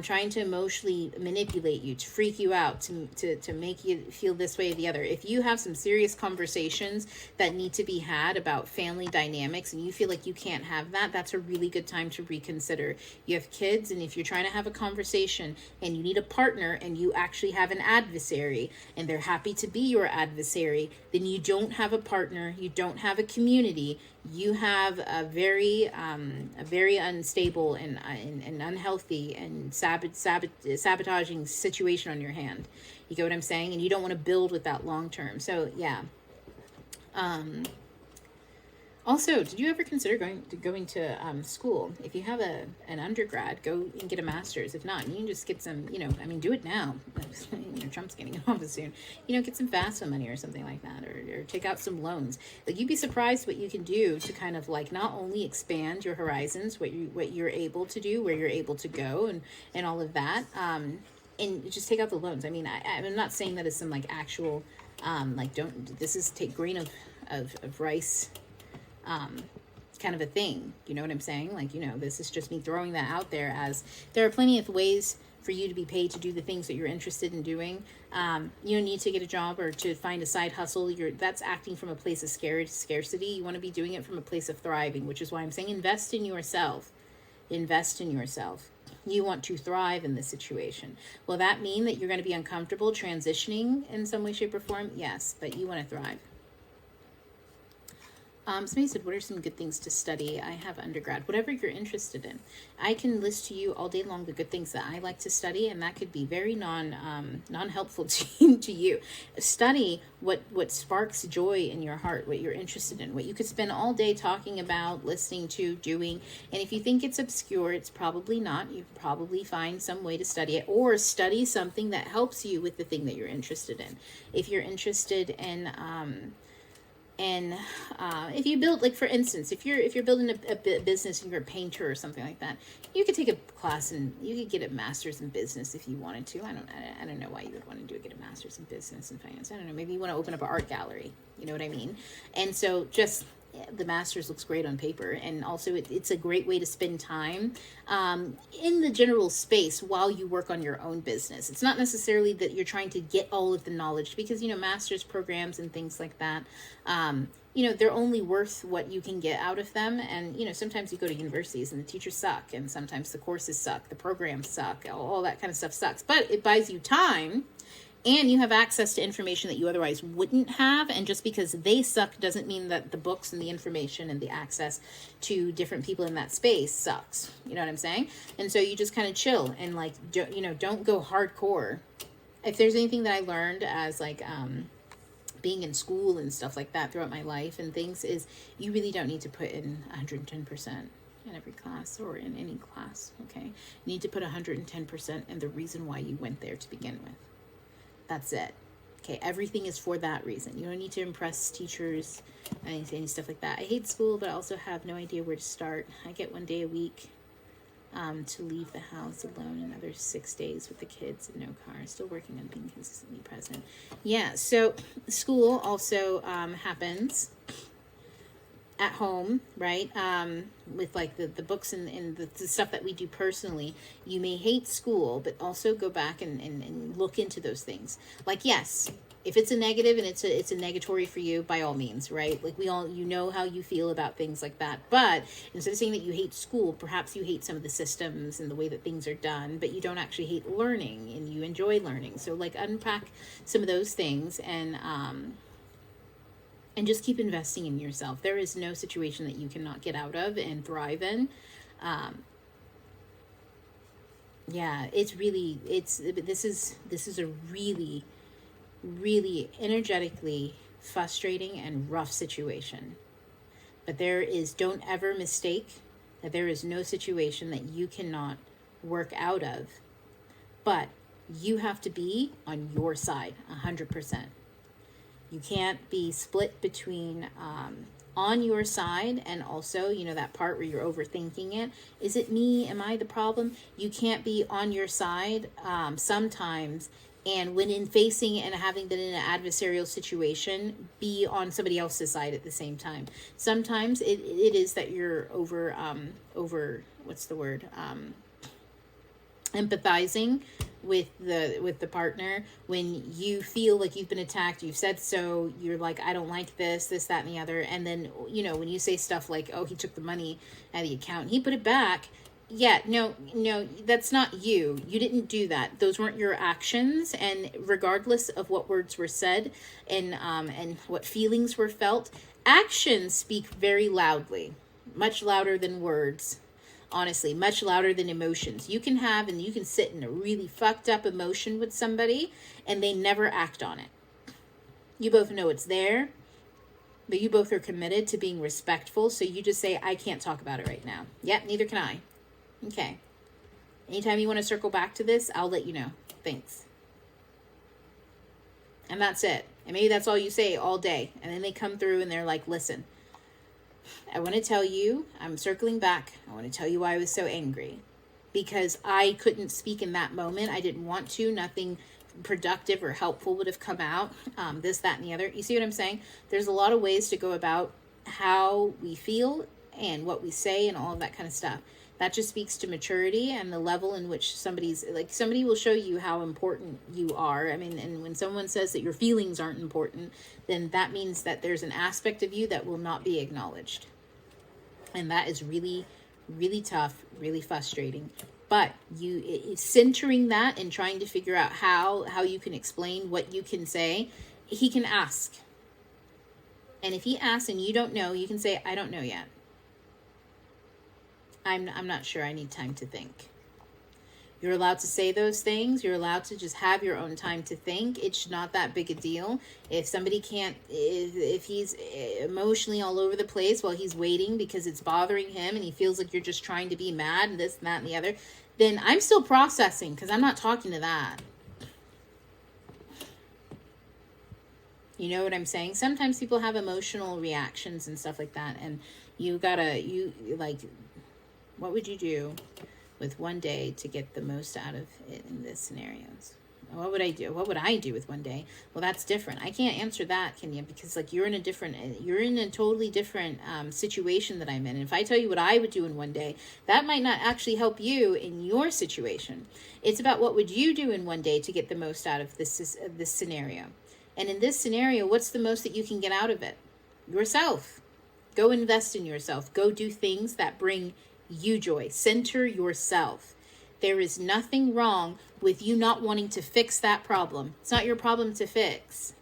trying to emotionally manipulate you, to freak you out, to make you feel this way or the other. If you have some serious conversations that need to be had about family dynamics and you feel like you can't have that, that's a really good time to reconsider. You have kids, and if you're trying to have a conversation and you need a partner and you actually have an adversary and they're happy to be your adversary, then you don't have a partner, you don't have a community, you have a very unstable and unhealthy and sabotaging situation on your hand. You get what I'm saying? And you don't want to build with that long term. So yeah. Also, did you ever consider going to school? If you have an undergrad, go and get a master's. If not, you can just get some, do it now. Trump's getting in office soon. Get some FAFSA money or something like that, or take out some loans. Like, you'd be surprised what you can do to kind of like not only expand your horizons, what you're able to do, where you're able to go, and all of that. And just take out the loans. I mean, I'm not saying that it's some like actual, take grain of rice. Kind of a thing, you know what I'm saying? Like, this is just me throwing that out there, as there are plenty of ways for you to be paid to do the things that you're interested in doing. You don't need to get a job or to find a side hustle. That's acting from a place of scarcity. You want to be doing it from a place of thriving, which is why I'm saying invest in yourself. Invest in yourself. You want to thrive in this situation. Will that mean that you're going to be uncomfortable transitioning in some way, shape, or form? Yes, but you want to thrive. Somebody said, what are some good things to study? I have undergrad. Whatever you're interested in. I can list to you all day long the good things that I like to study, and that could be very non-helpful to you. Study what sparks joy in your heart, what you're interested in, what you could spend all day talking about, listening to, doing. And if you think it's obscure, it's probably not. You probably find some way to study it, or study something that helps you with the thing that you're interested in. If you're interested in if you build, like, for instance, if you're building a business and you're a painter or something like that, you could take a class and you could get a master's in business if you wanted to. I don't know why you would want to get a master's in business and finance. I don't know. Maybe you want to open up an art gallery. You know what I mean? And so just the master's looks great on paper, and also it's a great way to spend time in the general space while you work on your own business. It's not necessarily that you're trying to get all of the knowledge, because master's programs and things like that, they're only worth what you can get out of them. And, sometimes you go to universities and the teachers suck, and sometimes the courses suck, the programs suck, all that kind of stuff sucks. But it buys you time, and you have access to information that you otherwise wouldn't have. And just because they suck doesn't mean that the books and the information and the access to different people in that space sucks. You know what I'm saying? And so you just kind of chill and like, don't go hardcore. If there's anything that I learned as like, being in school and stuff like that throughout my life and things, is you really don't need to put in 110% in every class or in any class. Okay. You need to put 110% and the reason why you went there to begin with. That's it. Okay, everything is for that reason. You don't need to impress teachers, any stuff like that. I hate school, but I also have no idea where to start. I get 1 day a week to leave the house alone, another 6 days with the kids and no car. Still working on being consistently present. Yeah, so school also happens at home, right? With like the books and the stuff that we do personally. You may hate school, but also go back and look into those things. Like, yes, if it's a negative and it's a negatory for you, by all means, right? Like we all, how you feel about things like that. But instead of saying that you hate school, perhaps you hate some of the systems and the way that things are done, but you don't actually hate learning and you enjoy learning. So like unpack some of those things and just keep investing in yourself. There is no situation that you cannot get out of and thrive in. This is a really, really energetically frustrating and rough situation. But don't ever mistake that there is no situation that you cannot work out of. But you have to be on your side, 100%. You can't be split between on your side and also, that part where you're overthinking it. Is it me? Am I the problem? You can't be on your side sometimes, and when in facing and having been in an adversarial situation, be on somebody else's side at the same time. Sometimes it is that you're over what's the word? Empathizing with the partner when you feel like you've been attacked. You've said so, you're like, I don't like this, that, and the other. And then, when you say stuff like, oh, he took the money out of the account, he put it back. Yeah, no, that's not you. You didn't do that. Those weren't your actions. And regardless of what words were said and what feelings were felt, actions speak very loudly, much louder than words. Honestly, much louder than emotions. You can sit in a really fucked up emotion with somebody and they never act on it. You both know it's there, but you both are committed to being respectful. So you just say, I can't talk about it right now. Yep, neither can I. Okay. Anytime you want to circle back to this, I'll let you know. Thanks. And that's it. And maybe that's all you say all day. And then they come through and they're like, listen, I want to tell you, I'm circling back. I want to tell you why I was so angry. Because I couldn't speak in that moment. I didn't want to. Nothing productive or helpful would have come out. This, that, and the other. You see what I'm saying? There's a lot of ways to go about how we feel and what we say and all of that kind of stuff. That just speaks to maturity and the level in which somebody will show you how important you are. I mean, and when someone says that your feelings aren't important, then that means that there's an aspect of you that will not be acknowledged. And that is really, really tough, really frustrating. But centering that and trying to figure out how you can explain what you can say, he can ask. And if he asks and you don't know, you can say, I don't know yet. I'm not sure. I need time to think. You're allowed to say those things. You're allowed to just have your own time to think. It's not that big a deal. If somebody if he's emotionally all over the place while he's waiting because it's bothering him and he feels like you're just trying to be mad and this and that and the other, then I'm still processing because I'm not talking to that. You know what I'm saying? Sometimes people have emotional reactions and stuff like that. And what would you do with 1 day to get the most out of it in this scenarios? What would I do? What would I do with 1 day? Well, that's different. I can't answer that, Kenya, because you're in a totally different situation that I'm in. And if I tell you what I would do in 1 day, that might not actually help you in your situation. It's about what would you do in 1 day to get the most out of this scenario. And in this scenario, what's the most that you can get out of it? yourself. Go invest in yourself. Go do things that bring you joy. Center yourself. There is nothing wrong with you not wanting to fix that problem. It's not your problem to fix.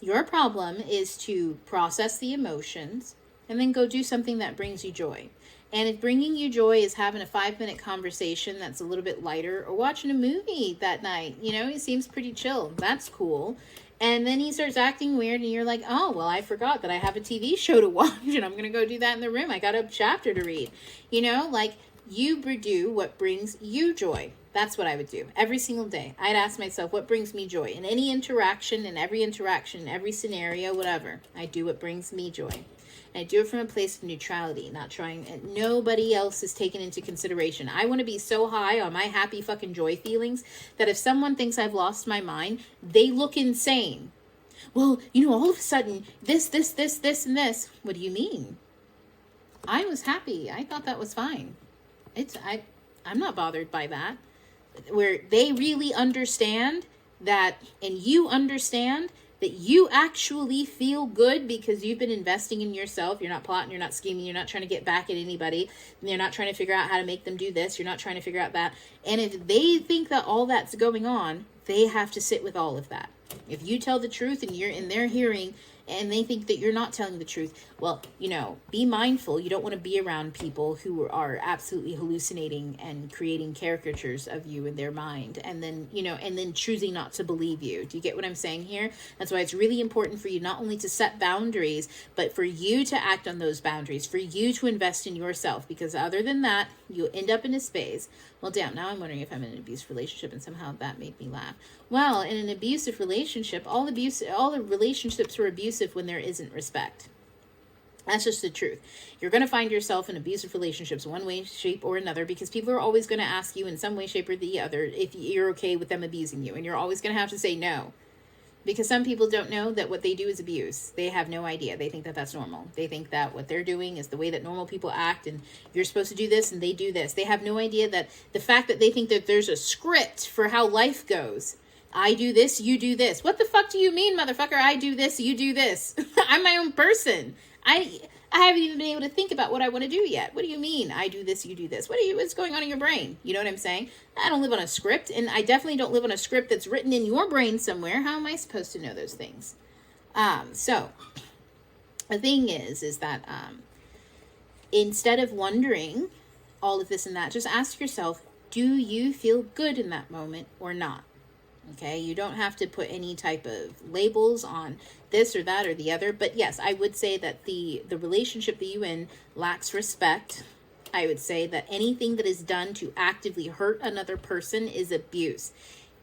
Your problem is to process the emotions and then go do something that brings you joy. And if bringing you joy is having a 5-minute conversation that's a little bit lighter, or watching a movie that night, he seems pretty chill. That's cool. And then he starts acting weird and you're like, oh, well, I forgot that I have a TV show to watch and I'm going to go do that in the room. I got a chapter to read. You do what brings you joy. That's what I would do every single day. I'd ask myself, what brings me joy? In any interaction, in every scenario, whatever, I do what brings me joy. And I do it from a place of neutrality, not trying, and nobody else is taken into consideration. I want to be so high on my happy fucking joy feelings that if someone thinks I've lost my mind, they look insane. Well, all of a sudden, this, and this. What do you mean? I was happy. I thought that was fine. I'm not bothered by that. Where they really understand that, and you understand that you actually feel good because you've been investing in yourself. You're not plotting, you're not scheming, you're not trying to get back at anybody. You're not trying to figure out how to make them do this. You're not trying to figure out that. And if they think that all that's going on, they have to sit with all of that. If you tell the truth and you're in their hearing and they think that you're not telling the truth, well, be mindful. You don't want to be around people who are absolutely hallucinating and creating caricatures of you in their mind, and then choosing not to believe you. Do you get what I'm saying here? That's why it's really important for you not only to set boundaries, but for you to act on those boundaries, for you to invest in yourself, because other than that, you'll end up in a space. Well, damn, now I'm wondering if I'm in an abusive relationship, and somehow that made me laugh. Well, in an abusive relationship, all the relationships are abusive when there isn't respect. That's just the truth. You're going to find yourself in abusive relationships one way, shape, or another, because people are always going to ask you in some way, shape, or the other if you're okay with them abusing you, and you're always going to have to say no. Because some people don't know that what they do is abuse. They have no idea. They think that that's normal. They think that what they're doing is the way that normal people act, and you're supposed to do this and they do this. They have no idea that the fact that they think that there's a script for how life goes. I do this, you do this. What the fuck do you mean, motherfucker? I do this, you do this. I'm my own person. I haven't even been able to think about what I want to do yet. What do you mean? I do this, you do this. What's going on in your brain? You know what I'm saying? I don't live on a script, and I definitely don't live on a script that's written in your brain somewhere. How am I supposed to know those things? So the thing is that instead of wondering all of this and that, just ask yourself, do you feel good in that moment or not? Okay, you don't have to put any type of labels on this or that or the other. But yes, I would say that the relationship that you in lacks respect. I would say that anything that is done to actively hurt another person is abuse.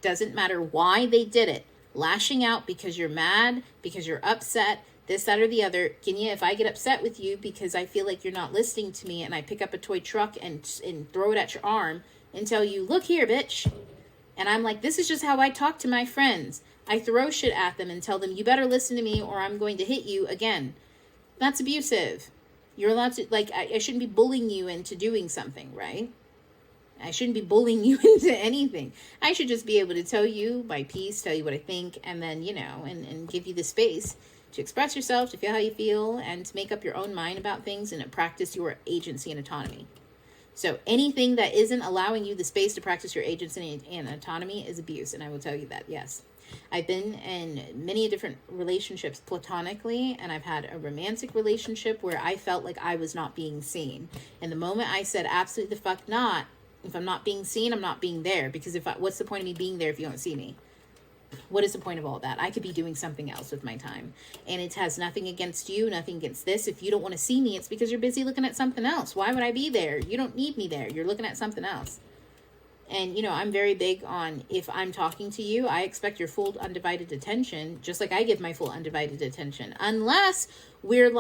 Doesn't matter why they did it. Lashing out because you're mad, because you're upset, this, that, or the other. Kenya, if I get upset with you because I feel like you're not listening to me, and I pick up a toy truck and throw it at your arm and tell you, look here, bitch. And I'm like, this is just how I talk to my friends. I throw shit at them and tell them, you better listen to me or I'm going to hit you again. That's abusive. You're allowed to, I shouldn't be bullying you into doing something, right? I shouldn't be bullying you into anything. I should just be able to tell you my piece, tell you what I think, and then, and give you the space to express yourself, to feel how you feel, and to make up your own mind about things and to practice your agency and autonomy. So anything that isn't allowing you the space to practice your agency and autonomy is abuse. And I will tell you that, yes. I've been in many different relationships platonically, and I've had a romantic relationship where I felt like I was not being seen. And the moment I said, absolutely the fuck not, if I'm not being seen, I'm not being there. Because what's the point of me being there if you don't see me? What is the point of all that? I could be doing something else with my time. And it has nothing against you, nothing against this. If you don't want to see me, it's because you're busy looking at something else. Why would I be there? You don't need me there. You're looking at something else. And, I'm very big on, if I'm talking to you, I expect your full undivided attention, just like I give my full undivided attention. Unless we're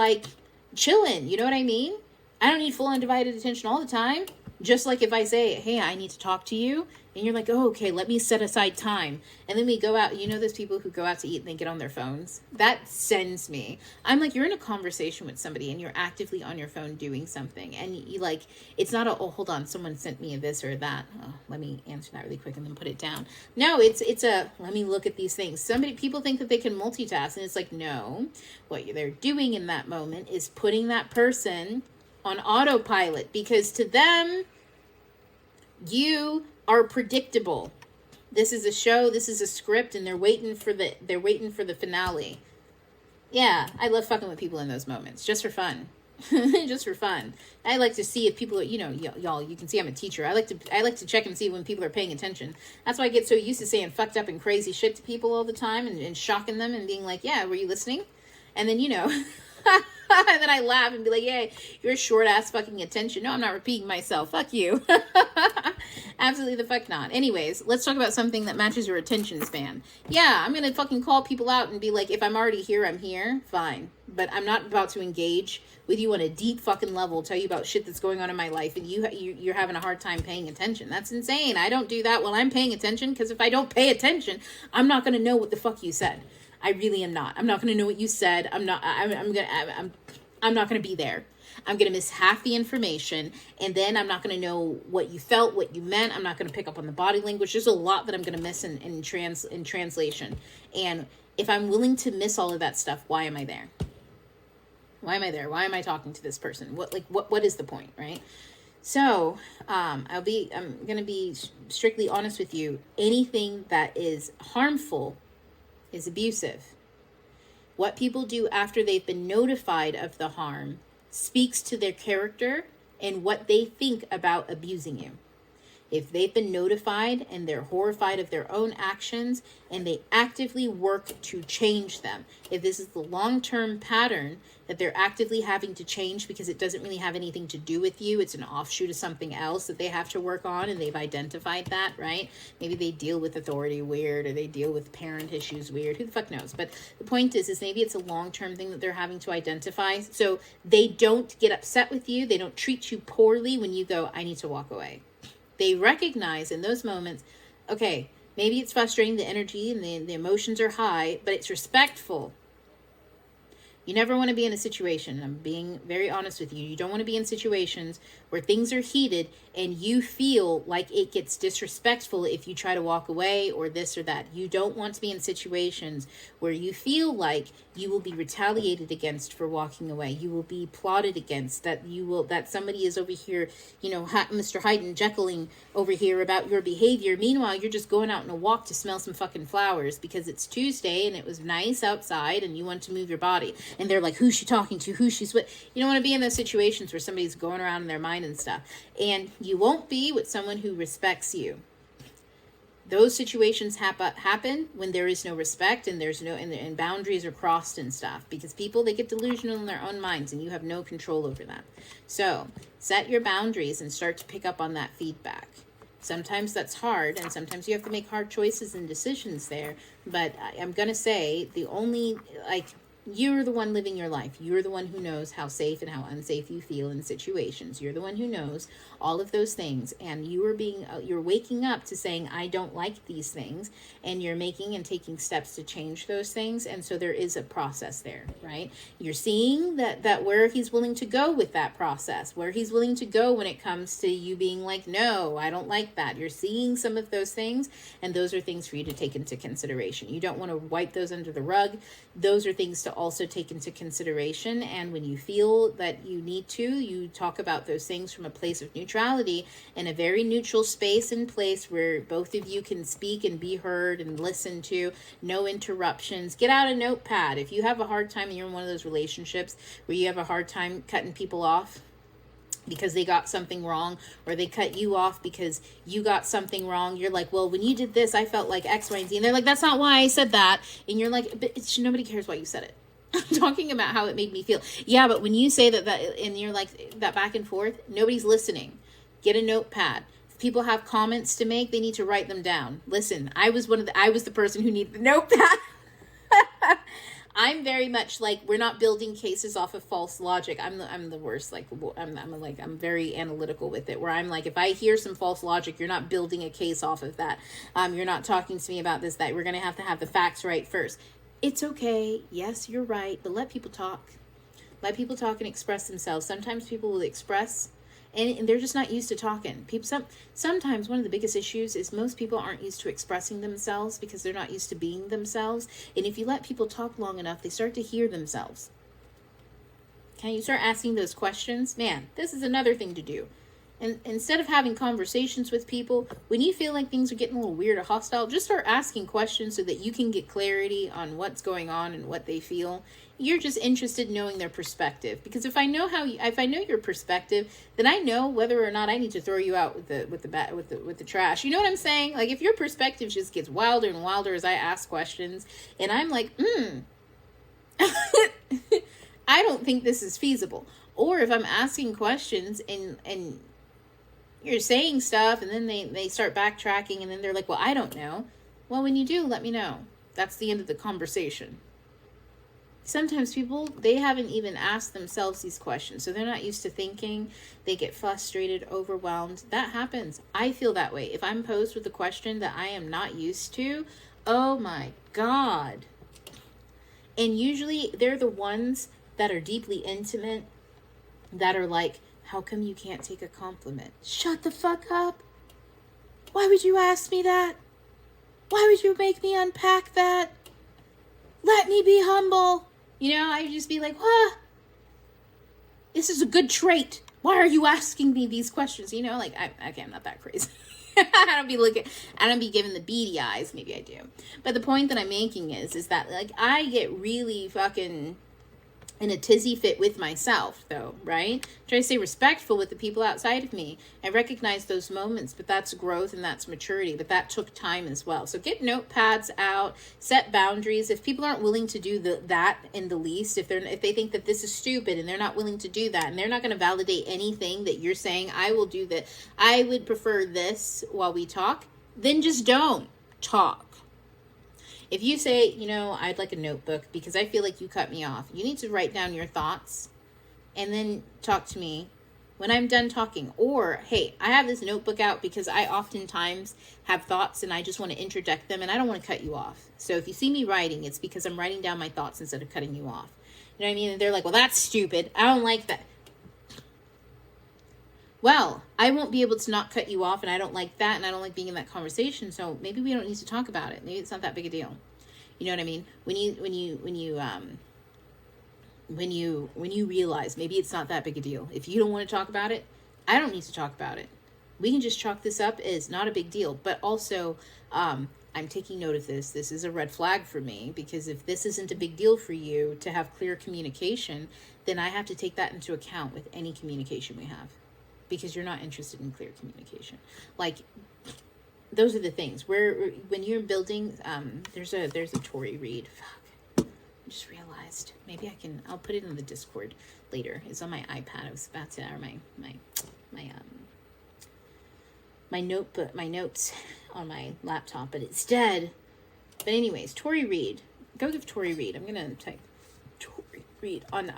chilling. You know what I mean? I don't need full undivided attention all the time. Just like if I say, hey, I need to talk to you, and you're like, oh, okay, let me set aside time. And then we go out, you know, those people who go out to eat and they get on their phones? That sends me. I'm like, you're in a conversation with somebody and you're actively on your phone doing something. And you like, it's not a, oh, hold on, someone sent me a this or that. Oh, let me answer that really quick and then put it down. No, it's a, let me look at these things. People think that they can multitask, and it's like, no, what they're doing in that moment is putting that person on autopilot, because to them, you are predictable. This is a show, this is a script, and they're waiting for the finale. Yeah, I love fucking with people in those moments, just for fun. Just for fun. I like to see if people are, you know, y'all, you can see I'm a teacher. I like to check and see when people are paying attention. That's why I get so used to saying fucked up and crazy shit to people all the time, and shocking them and being like, yeah, were you listening? And then, you know, and then I laugh and be like, yay, you're short ass fucking attention. No, I'm not repeating myself. Fuck you. Absolutely the fuck not. Anyways, let's talk about something that matches your attention span. Yeah, I'm going to fucking call people out and be like, if I'm already here, I'm here. Fine. But I'm not about to engage with you on a deep fucking level, tell you about shit that's going on in my life, and you're having a hard time paying attention. That's insane. I don't do that while I'm paying attention, because if I don't pay attention, I'm not going to know what the fuck you said. I really am not. I'm not going to know what you said. I'm not going to be there. I'm going to miss half the information, and then I'm not going to know what you felt, what you meant. I'm not going to pick up on the body language. There's a lot that I'm going to miss in translation. And if I'm willing to miss all of that stuff, why am I there? Why am I there? Why am I talking to this person? What is the point, right? So, I'm going to be strictly honest with you. Anything that is harmful is abusive. What people do after they've been notified of the harm speaks to their character and what they think about abusing you. If they've been notified and they're horrified of their own actions and they actively work to change them, if this is the long-term pattern that they're actively having to change because it doesn't really have anything to do with you, it's an offshoot of something else that they have to work on, and they've identified that, right? Maybe they deal with authority weird, or they deal with parent issues weird, who the fuck knows? But the point is maybe it's a long-term thing that they're having to identify, so they don't get upset with you, they don't treat you poorly when you go, I need to walk away. They recognize in those moments, okay, maybe it's frustrating, the energy and the emotions are high, but it's respectful. You never want to be in a situation, I'm being very honest with you, you don't want to be in situations where things are heated and you feel like it gets disrespectful if you try to walk away or this or that. You don't want to be in situations where you feel like you will be retaliated against for walking away. You will be plotted against, that somebody is over here, you know, Mr. Hyde and Jekyll over here about your behavior. Meanwhile, you're just going out on a walk to smell some fucking flowers because it's Tuesday and it was nice outside and you want to move your body. And they're like, who's she talking to? Who's she's with? You don't want to be in those situations where somebody's going around in their mind and stuff. And you won't be with someone who respects you. Those situations happen when there is no respect and there's no, and boundaries are crossed and stuff, because people, they get delusional in their own minds and you have no control over that. So set your boundaries and start to pick up on that feedback. Sometimes that's hard, and sometimes you have to make hard choices and decisions there. But I'm going to say you're the one living your life. You're the one who knows how safe and how unsafe you feel in situations. You're the one who knows all of those things. And you're waking up to saying, I don't like these things. And you're making and taking steps to change those things. And so there is a process there, right? You're seeing that where he's willing to go with that process, where he's willing to go when it comes to you being like, no, I don't like that. You're seeing some of those things. And those are things for you to take into consideration. You don't want to wipe those under the rug. Those are things to also take into consideration, and when you feel that you need to, you talk about those things from a place of neutrality, in a very neutral space and place where both of you can speak and be heard and listened to, no interruptions. Get out a notepad. If you have a hard time and you're in one of those relationships where you have a hard time cutting people off because they got something wrong, or they cut you off because you got something wrong, you're like, well, when you did this, I felt like X, Y, and Z, and they're like, that's not why I said that, and you're like, but nobody cares why you said it. I'm talking about how it made me feel. Yeah, but when you say that and you're like that back and forth, nobody's listening. Get a notepad. If people have comments to make, they need to write them down. Listen, I was the person who needed the notepad. I'm very much like, we're not building cases off of false logic. I'm the worst. Like, I'm very analytical with it, where I'm like, if I hear some false logic, you're not building a case off of that. You're not talking to me about this, that. We're going to have the facts right first. It's okay. Yes, you're right. But let people talk. Let people talk and express themselves. Sometimes people will express, and they're just not used to talking. Sometimes one of the biggest issues is most people aren't used to expressing themselves because they're not used to being themselves. And if you let people talk long enough, they start to hear themselves. Okay, you start asking those questions. Man, this is another thing to do. And instead of having conversations with people, when you feel like things are getting a little weird or hostile, just start asking questions so that you can get clarity on what's going on and what they feel. You're just interested in knowing their perspective. Because if I know your perspective, then I know whether or not I need to throw you out with the trash. You know what I'm saying? Like, if your perspective just gets wilder and wilder as I ask questions, and I'm like, I don't think this is feasible. Or if I'm asking questions and you're saying stuff, and then they start backtracking, and then they're like, well, I don't know. Well, when you do, let me know. That's the end of the conversation. Sometimes people, they haven't even asked themselves these questions, so they're not used to thinking. They get frustrated, overwhelmed. That happens. I feel that way. If I'm posed with a question that I am not used to, oh my God. And usually they're the ones that are deeply intimate, that are like, how come you can't take a compliment? Shut the fuck up. Why would you ask me that? Why would you make me unpack that? Let me be humble. You know, I'd just be like, this is a good trait. Why are you asking me these questions? You know, like, I'm not that crazy. I don't be giving the beady eyes. Maybe I do. But the point that I'm making is that, like, I get really fucking in a tizzy fit with myself, though, right? Try to stay respectful with the people outside of me. I recognize those moments, but that's growth and that's maturity, but that took time as well. So get notepads out, set boundaries. If people aren't willing to do that in the least, if they think that this is stupid and they're not willing to do that, and they're not going to validate anything that you're saying, I will do that, I would prefer this while we talk, then just don't talk. If you say, you know, I'd like a notebook because I feel like you cut me off, you need to write down your thoughts and then talk to me when I'm done talking. Or, hey, I have this notebook out because I oftentimes have thoughts and I just want to interject them and I don't want to cut you off. So if you see me writing, it's because I'm writing down my thoughts instead of cutting you off. You know what I mean? And they're like, well, that's stupid. I don't like that. Well, I won't be able to not cut you off, and I don't like that, and I don't like being in that conversation, so maybe we don't need to talk about it. Maybe it's not that big a deal. You know what I mean? When you realize maybe it's not that big a deal. If you don't want to talk about it, I don't need to talk about it. We can just chalk this up as not a big deal. But also, I'm taking note of this. This is a red flag for me, because if this isn't a big deal for you to have clear communication, then I have to take that into account with any communication we have. Because you're not interested in clear communication. Like, those are the things where when you're building, there's a Tory Read. Fuck, I just realized maybe I'll put it in the Discord later. It's on my iPad. I was about to, or my notebook, my notes on my laptop, but it's dead. But anyways, Tory Read. Go give Tory Read. I'm gonna type Tory Read on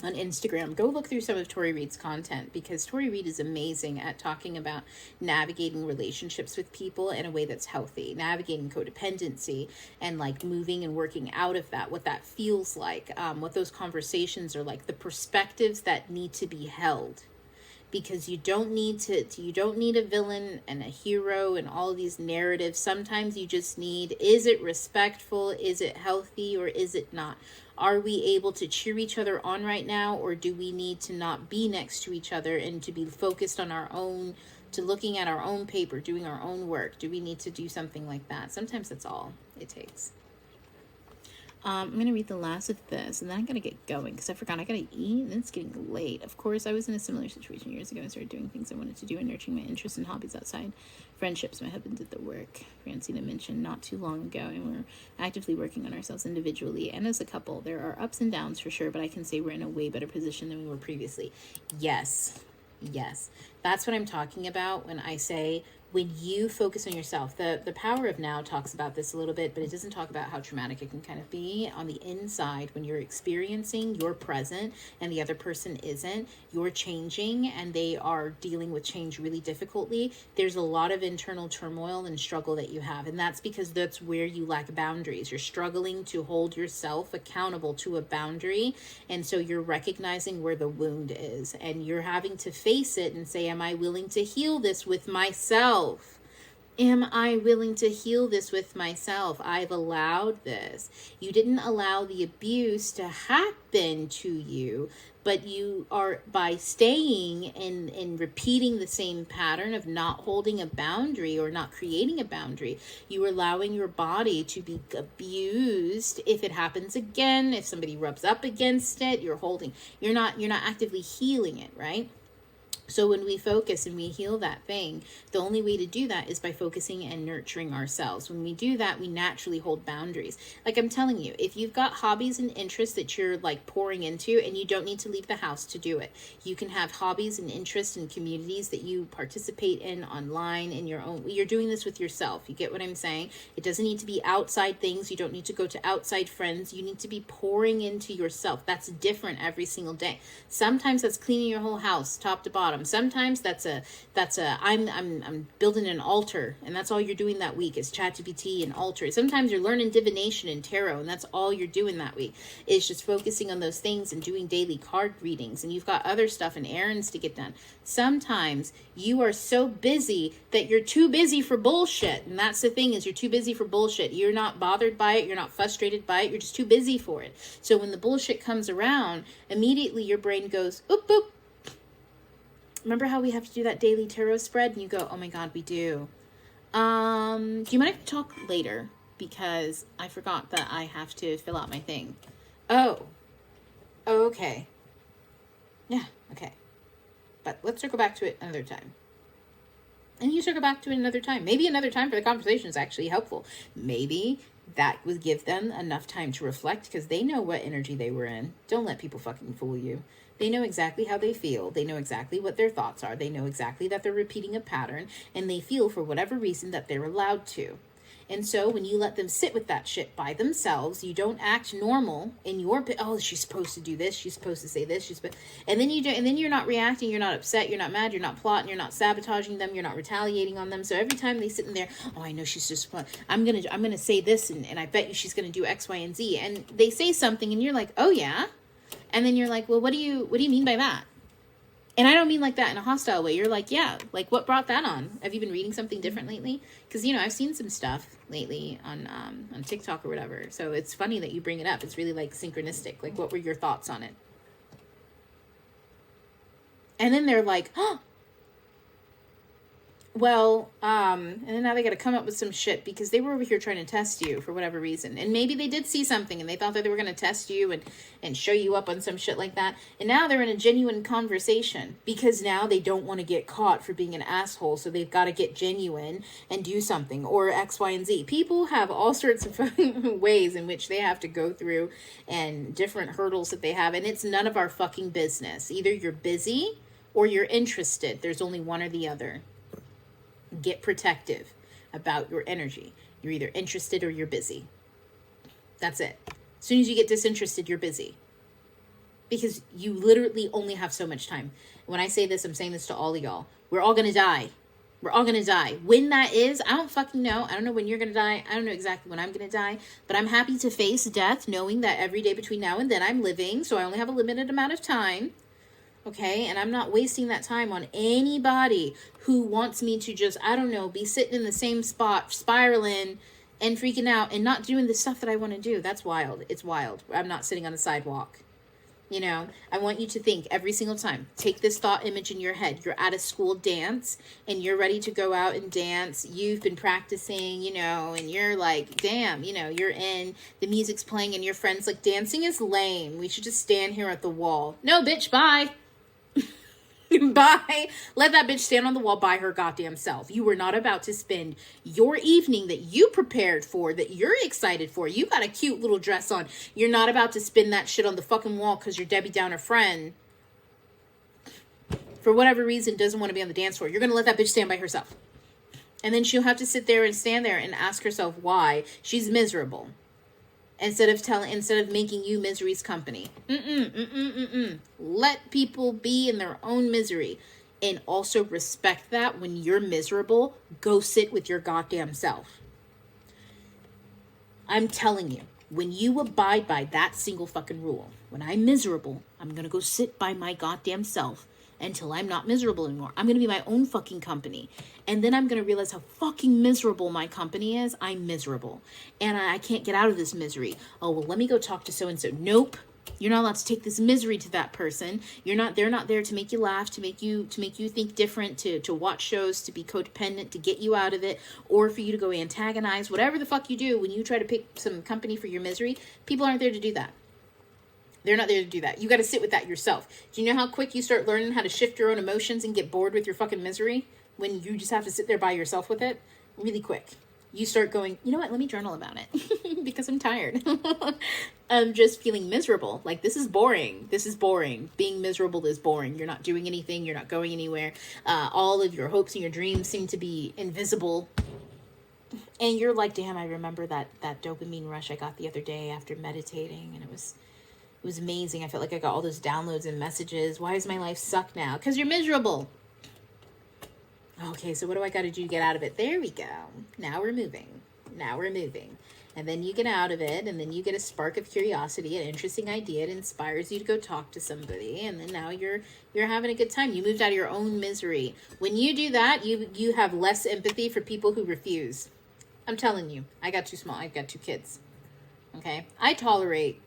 Instagram. Go look through some of Tory Read's content, because Tory Read is amazing at talking about navigating relationships with people in a way that's healthy, navigating codependency and like moving and working out of that, what that feels like, what those conversations are like, the perspectives that need to be held. Because you don't need a villain and a hero and all of these narratives. Sometimes you just need, is it respectful? Is it healthy? Or is it not? Are we able to cheer each other on right now? Or do we need to not be next to each other and to be focused on our own, to looking at our own paper, doing our own work? Do we need to do something like that? Sometimes that's all it takes. I'm going to read the last of this, and then I'm going to get going, because I forgot I got to eat, and it's getting late. Of course, I was in a similar situation years ago. I started doing things I wanted to do and nurturing my interests and hobbies outside friendships. My husband did the work. Francina mentioned not too long ago, and we're actively working on ourselves individually and as a couple. There are ups and downs for sure, but I can say we're in a way better position than we were previously. Yes. That's what I'm talking about when I say when you focus on yourself, the power of now talks about this a little bit, but it doesn't talk about how traumatic it can kind of be on the inside when you're experiencing, you're present and the other person isn't, you're changing and they are dealing with change really difficultly. There's a lot of internal turmoil and struggle that you have, and that's because that's where you lack boundaries. You're struggling to hold yourself accountable to a boundary, and so you're recognizing where the wound is, and you're having to face it and say, am I willing to heal this with myself? Am I willing to heal this with myself? I've allowed this. You didn't allow the abuse to happen to you, but you are, by staying and repeating the same pattern of not holding a boundary or not creating a boundary, you are allowing your body to be abused. If it happens again, if somebody rubs up against it, you're not actively healing it, right? So when we focus and we heal that thing, the only way to do that is by focusing and nurturing ourselves. When we do that, we naturally hold boundaries. Like I'm telling you, if you've got hobbies and interests that you're like pouring into, and you don't need to leave the house to do it, you can have hobbies and interests and communities that you participate in online in your own. You're doing this with yourself. You get what I'm saying? It doesn't need to be outside things. You don't need to go to outside friends. You need to be pouring into yourself. That's different every single day. Sometimes that's cleaning your whole house top to bottom. Sometimes I'm building an altar, and that's all you're doing that week is ChatGPT and altar. Sometimes you're learning divination and tarot, and that's all you're doing that week is just focusing on those things and doing daily card readings, and you've got other stuff and errands to get done. Sometimes you are so busy that you're too busy for bullshit, and that's the thing, is you're too busy for bullshit. You're not bothered by it. You're not frustrated by it. You're just too busy for it. So when the bullshit comes around, immediately your brain goes, oop, boop. Remember how we have to do that daily tarot spread? And you go, oh my God, we do. Do you mind if we talk later? Because I forgot that I have to fill out my thing. Oh, okay. Yeah, okay. But let's circle back to it another time. And you circle back to it another time. Maybe another time for the conversation is actually helpful. Maybe that would give them enough time to reflect because they know what energy they were in. Don't let people fucking fool you. They know exactly how they feel. They know exactly what their thoughts are. They know exactly that they're repeating a pattern, and they feel for whatever reason that they're allowed to. And so when you let them sit with that shit by themselves, you don't act normal in your, oh, she's supposed to do this, she's supposed to say this, and then you do, and then you're not reacting, you're not upset, you're not mad, you're not plotting, you're not sabotaging them, you're not retaliating on them. So every time they sit in there, oh, I know she's just, I'm gonna say this, and I bet you she's gonna do X, Y, and Z, and they say something, and you're like, oh yeah, and then you're like, well, what do you mean by that? And I don't mean like that in a hostile way. You're like, yeah, like what brought that on? Have you been reading something different lately? Because, I've seen some stuff lately on TikTok or whatever. So it's funny that you bring it up. It's really like synchronistic. Like, what were your thoughts on it? And then they're like, oh, well, and then now they got to come up with some shit because they were over here trying to test you for whatever reason. And maybe they did see something and they thought that they were going to test you and show you up on some shit like that. And now they're in a genuine conversation because now they don't want to get caught for being an asshole. So they've got to get genuine and do something or X, Y, and Z. People have all sorts of ways in which they have to go through and different hurdles that they have. And it's none of our fucking business. Either you're busy or you're interested. There's only one or the other. Get protective about your energy. You're either interested or you're busy. That's it. As soon as you get disinterested, you're busy. Because you literally only have so much time. When I say this, I'm saying this to all of y'all. We're all going to die. We're all going to die. When that is, I don't fucking know. I don't know when you're going to die. I don't know exactly when I'm going to die. But I'm happy to face death, knowing that every day between now and then I'm living. So I only have a limited amount of time. Okay, and I'm not wasting that time on anybody who wants me to just, I don't know, be sitting in the same spot, spiraling and freaking out and not doing the stuff that I want to do. That's wild. It's wild. I'm not sitting on a sidewalk. I want you to think every single time. Take this thought image in your head. You're at a school dance and you're ready to go out and dance. You've been practicing, and you're like, damn, you're in, the music's playing and your friend's like, dancing is lame. We should just stand here at the wall. No, bitch, bye. Bye. Let that bitch stand on the wall by her goddamn self. You were not about to spend your evening that you prepared for, that you're excited for. You got a cute little dress on. You're not about to spin that shit on the fucking wall because your Debbie Downer friend, for whatever reason, doesn't want to be on the dance floor. You're going to let that bitch stand by herself. And then she'll have to sit there and stand there and ask herself why she's miserable. Instead of making you misery's company. Let people be in their own misery. And also respect that when you're miserable, go sit with your goddamn self. I'm telling you, when you abide by that single fucking rule, when I'm miserable, I'm going to go sit by my goddamn self until I'm not miserable anymore. I'm going to be my own fucking company. And then I'm going to realize how fucking miserable my company is. I'm miserable. And I can't get out of this misery. Oh, well, let me go talk to so-and-so. Nope. You're not allowed to take this misery to that person. They're not there to make you laugh, to make you think different, to watch shows, to be codependent, to get you out of it, or for you to go antagonize, whatever the fuck you do when you try to pick some company for your misery. People aren't there to do that. They're not there to do that. You got to sit with that yourself. Do you know how quick you start learning how to shift your own emotions and get bored with your fucking misery when you just have to sit there by yourself with it? Really quick. You start going, you know what, let me journal about it because I'm tired. I'm just feeling miserable. Like, this is boring. This is boring. Being miserable is boring. You're not doing anything. You're not going anywhere. All of your hopes and your dreams seem to be invisible. And you're like, damn, I remember that dopamine rush I got the other day after meditating. And it was amazing. I felt like I got all those downloads and messages. Why does my life suck now? Because you're miserable. Okay, so what do I got to do to get out of it? There we go. Now we're moving. And then you get out of it, and then you get a spark of curiosity, an interesting idea. It inspires you to go talk to somebody, and then now you're having a good time. You moved out of your own misery. When you do that, you have less empathy for people who refuse. I'm telling you, I got too small. I've got 2 kids. Okay? I tolerate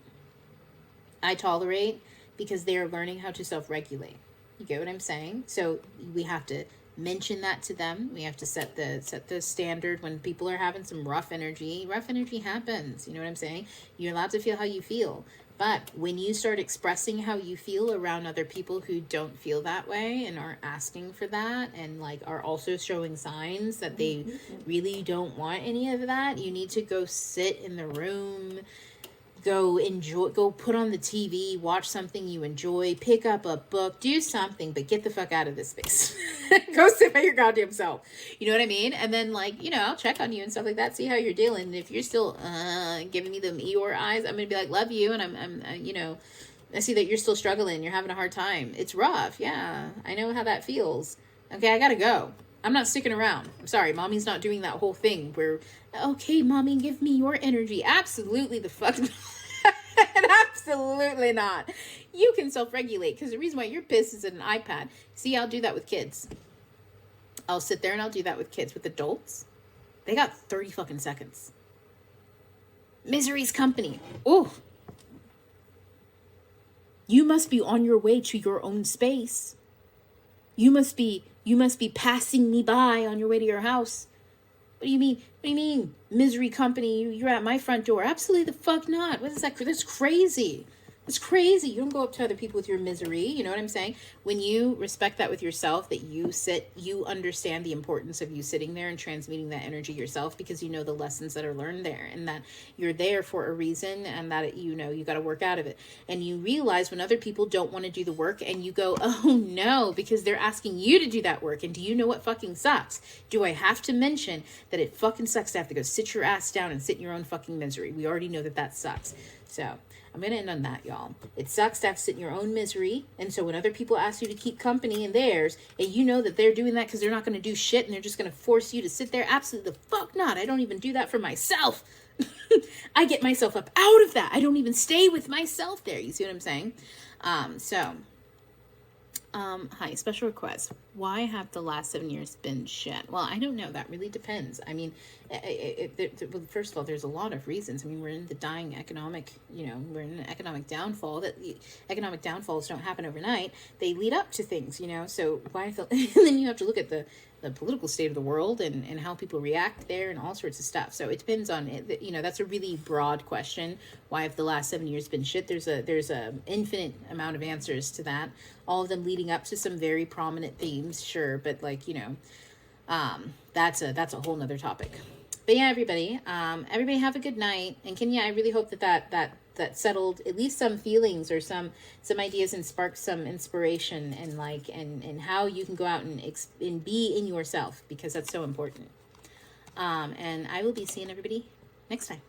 because they are learning how to self-regulate. You get what I'm saying? So we have to mention that to them. We have to set the standard when people are having some rough energy. Rough energy happens. You know what I'm saying? You're allowed to feel how you feel. But when you start expressing how you feel around other people who don't feel that way and are asking for that and like are also showing signs that they really don't want any of that, you need to go sit in the room, go put on the TV, watch something you enjoy, pick up a book, do something, but get the fuck out of this space. Go sit by your goddamn self. You know what I mean? And then, like, you know, I'll check on you and stuff like that, see how you're dealing. And if you're still giving me them Eeyore eyes, I'm gonna be like, love you, and I'm you know, I see that you're still struggling, you're having a hard time. It's rough, yeah. I know how that feels. Okay, I gotta go. I'm not sticking around. I'm sorry, mommy's not doing that whole thing where, okay, mommy, give me your energy. Absolutely the fuck not. Absolutely not. You can self-regulate, because the reason why you're pissed is at an iPad. See, I'll do that with kids. I'll sit there and I'll do that with kids. With adults, they got 30 fucking seconds. Misery's company. Oh, you must be on your way to your own space. You must be passing me by on your way to your house. What do you mean? What do you mean? Misery company, you're at my front door. Absolutely the fuck not. What is that? That's crazy. It's crazy. You don't go up to other people with your misery. You know what I'm saying? When you respect that with yourself, that you understand the importance of you sitting there and transmuting that energy yourself, because you know the lessons that are learned there, and that you're there for a reason, and that you know you got to work out of it. And you realize when other people don't want to do the work, and you go, oh no, because they're asking you to do that work. And do you know what fucking sucks? Do I have to mention that it fucking sucks to have to go sit your ass down and sit in your own fucking misery? We already know that sucks. So I'm going to end on that, y'all. It sucks to have to sit in your own misery. And so when other people ask you to keep company in theirs, and you know that they're doing that because they're not going to do shit and they're just going to force you to sit there, absolutely the fuck not. I don't even do that for myself. I get myself up out of that. I don't even stay with myself there. You see what I'm saying? Hi, special request. Why have the last 7 years been shit? Well, I don't know. That really depends. I mean, well, first of all, there's a lot of reasons. I mean, we're in the dying economic, we're in an economic downfall. That economic downfalls don't happen overnight. They lead up to things, so why I feel, and then you have to look at the political state of the world and how people react there and all sorts of stuff. So it depends on it. That's a really broad question. Why have the last 7 years been shit? There's a infinite amount of answers to that. All of them leading up to some very prominent themes, sure, but that's a whole nother topic. But yeah, everybody have a good night. And Kenya, I really hope that settled at least some feelings or some ideas and sparked some inspiration and how you can go out and be in yourself, because that's so important. And I will be seeing everybody next time.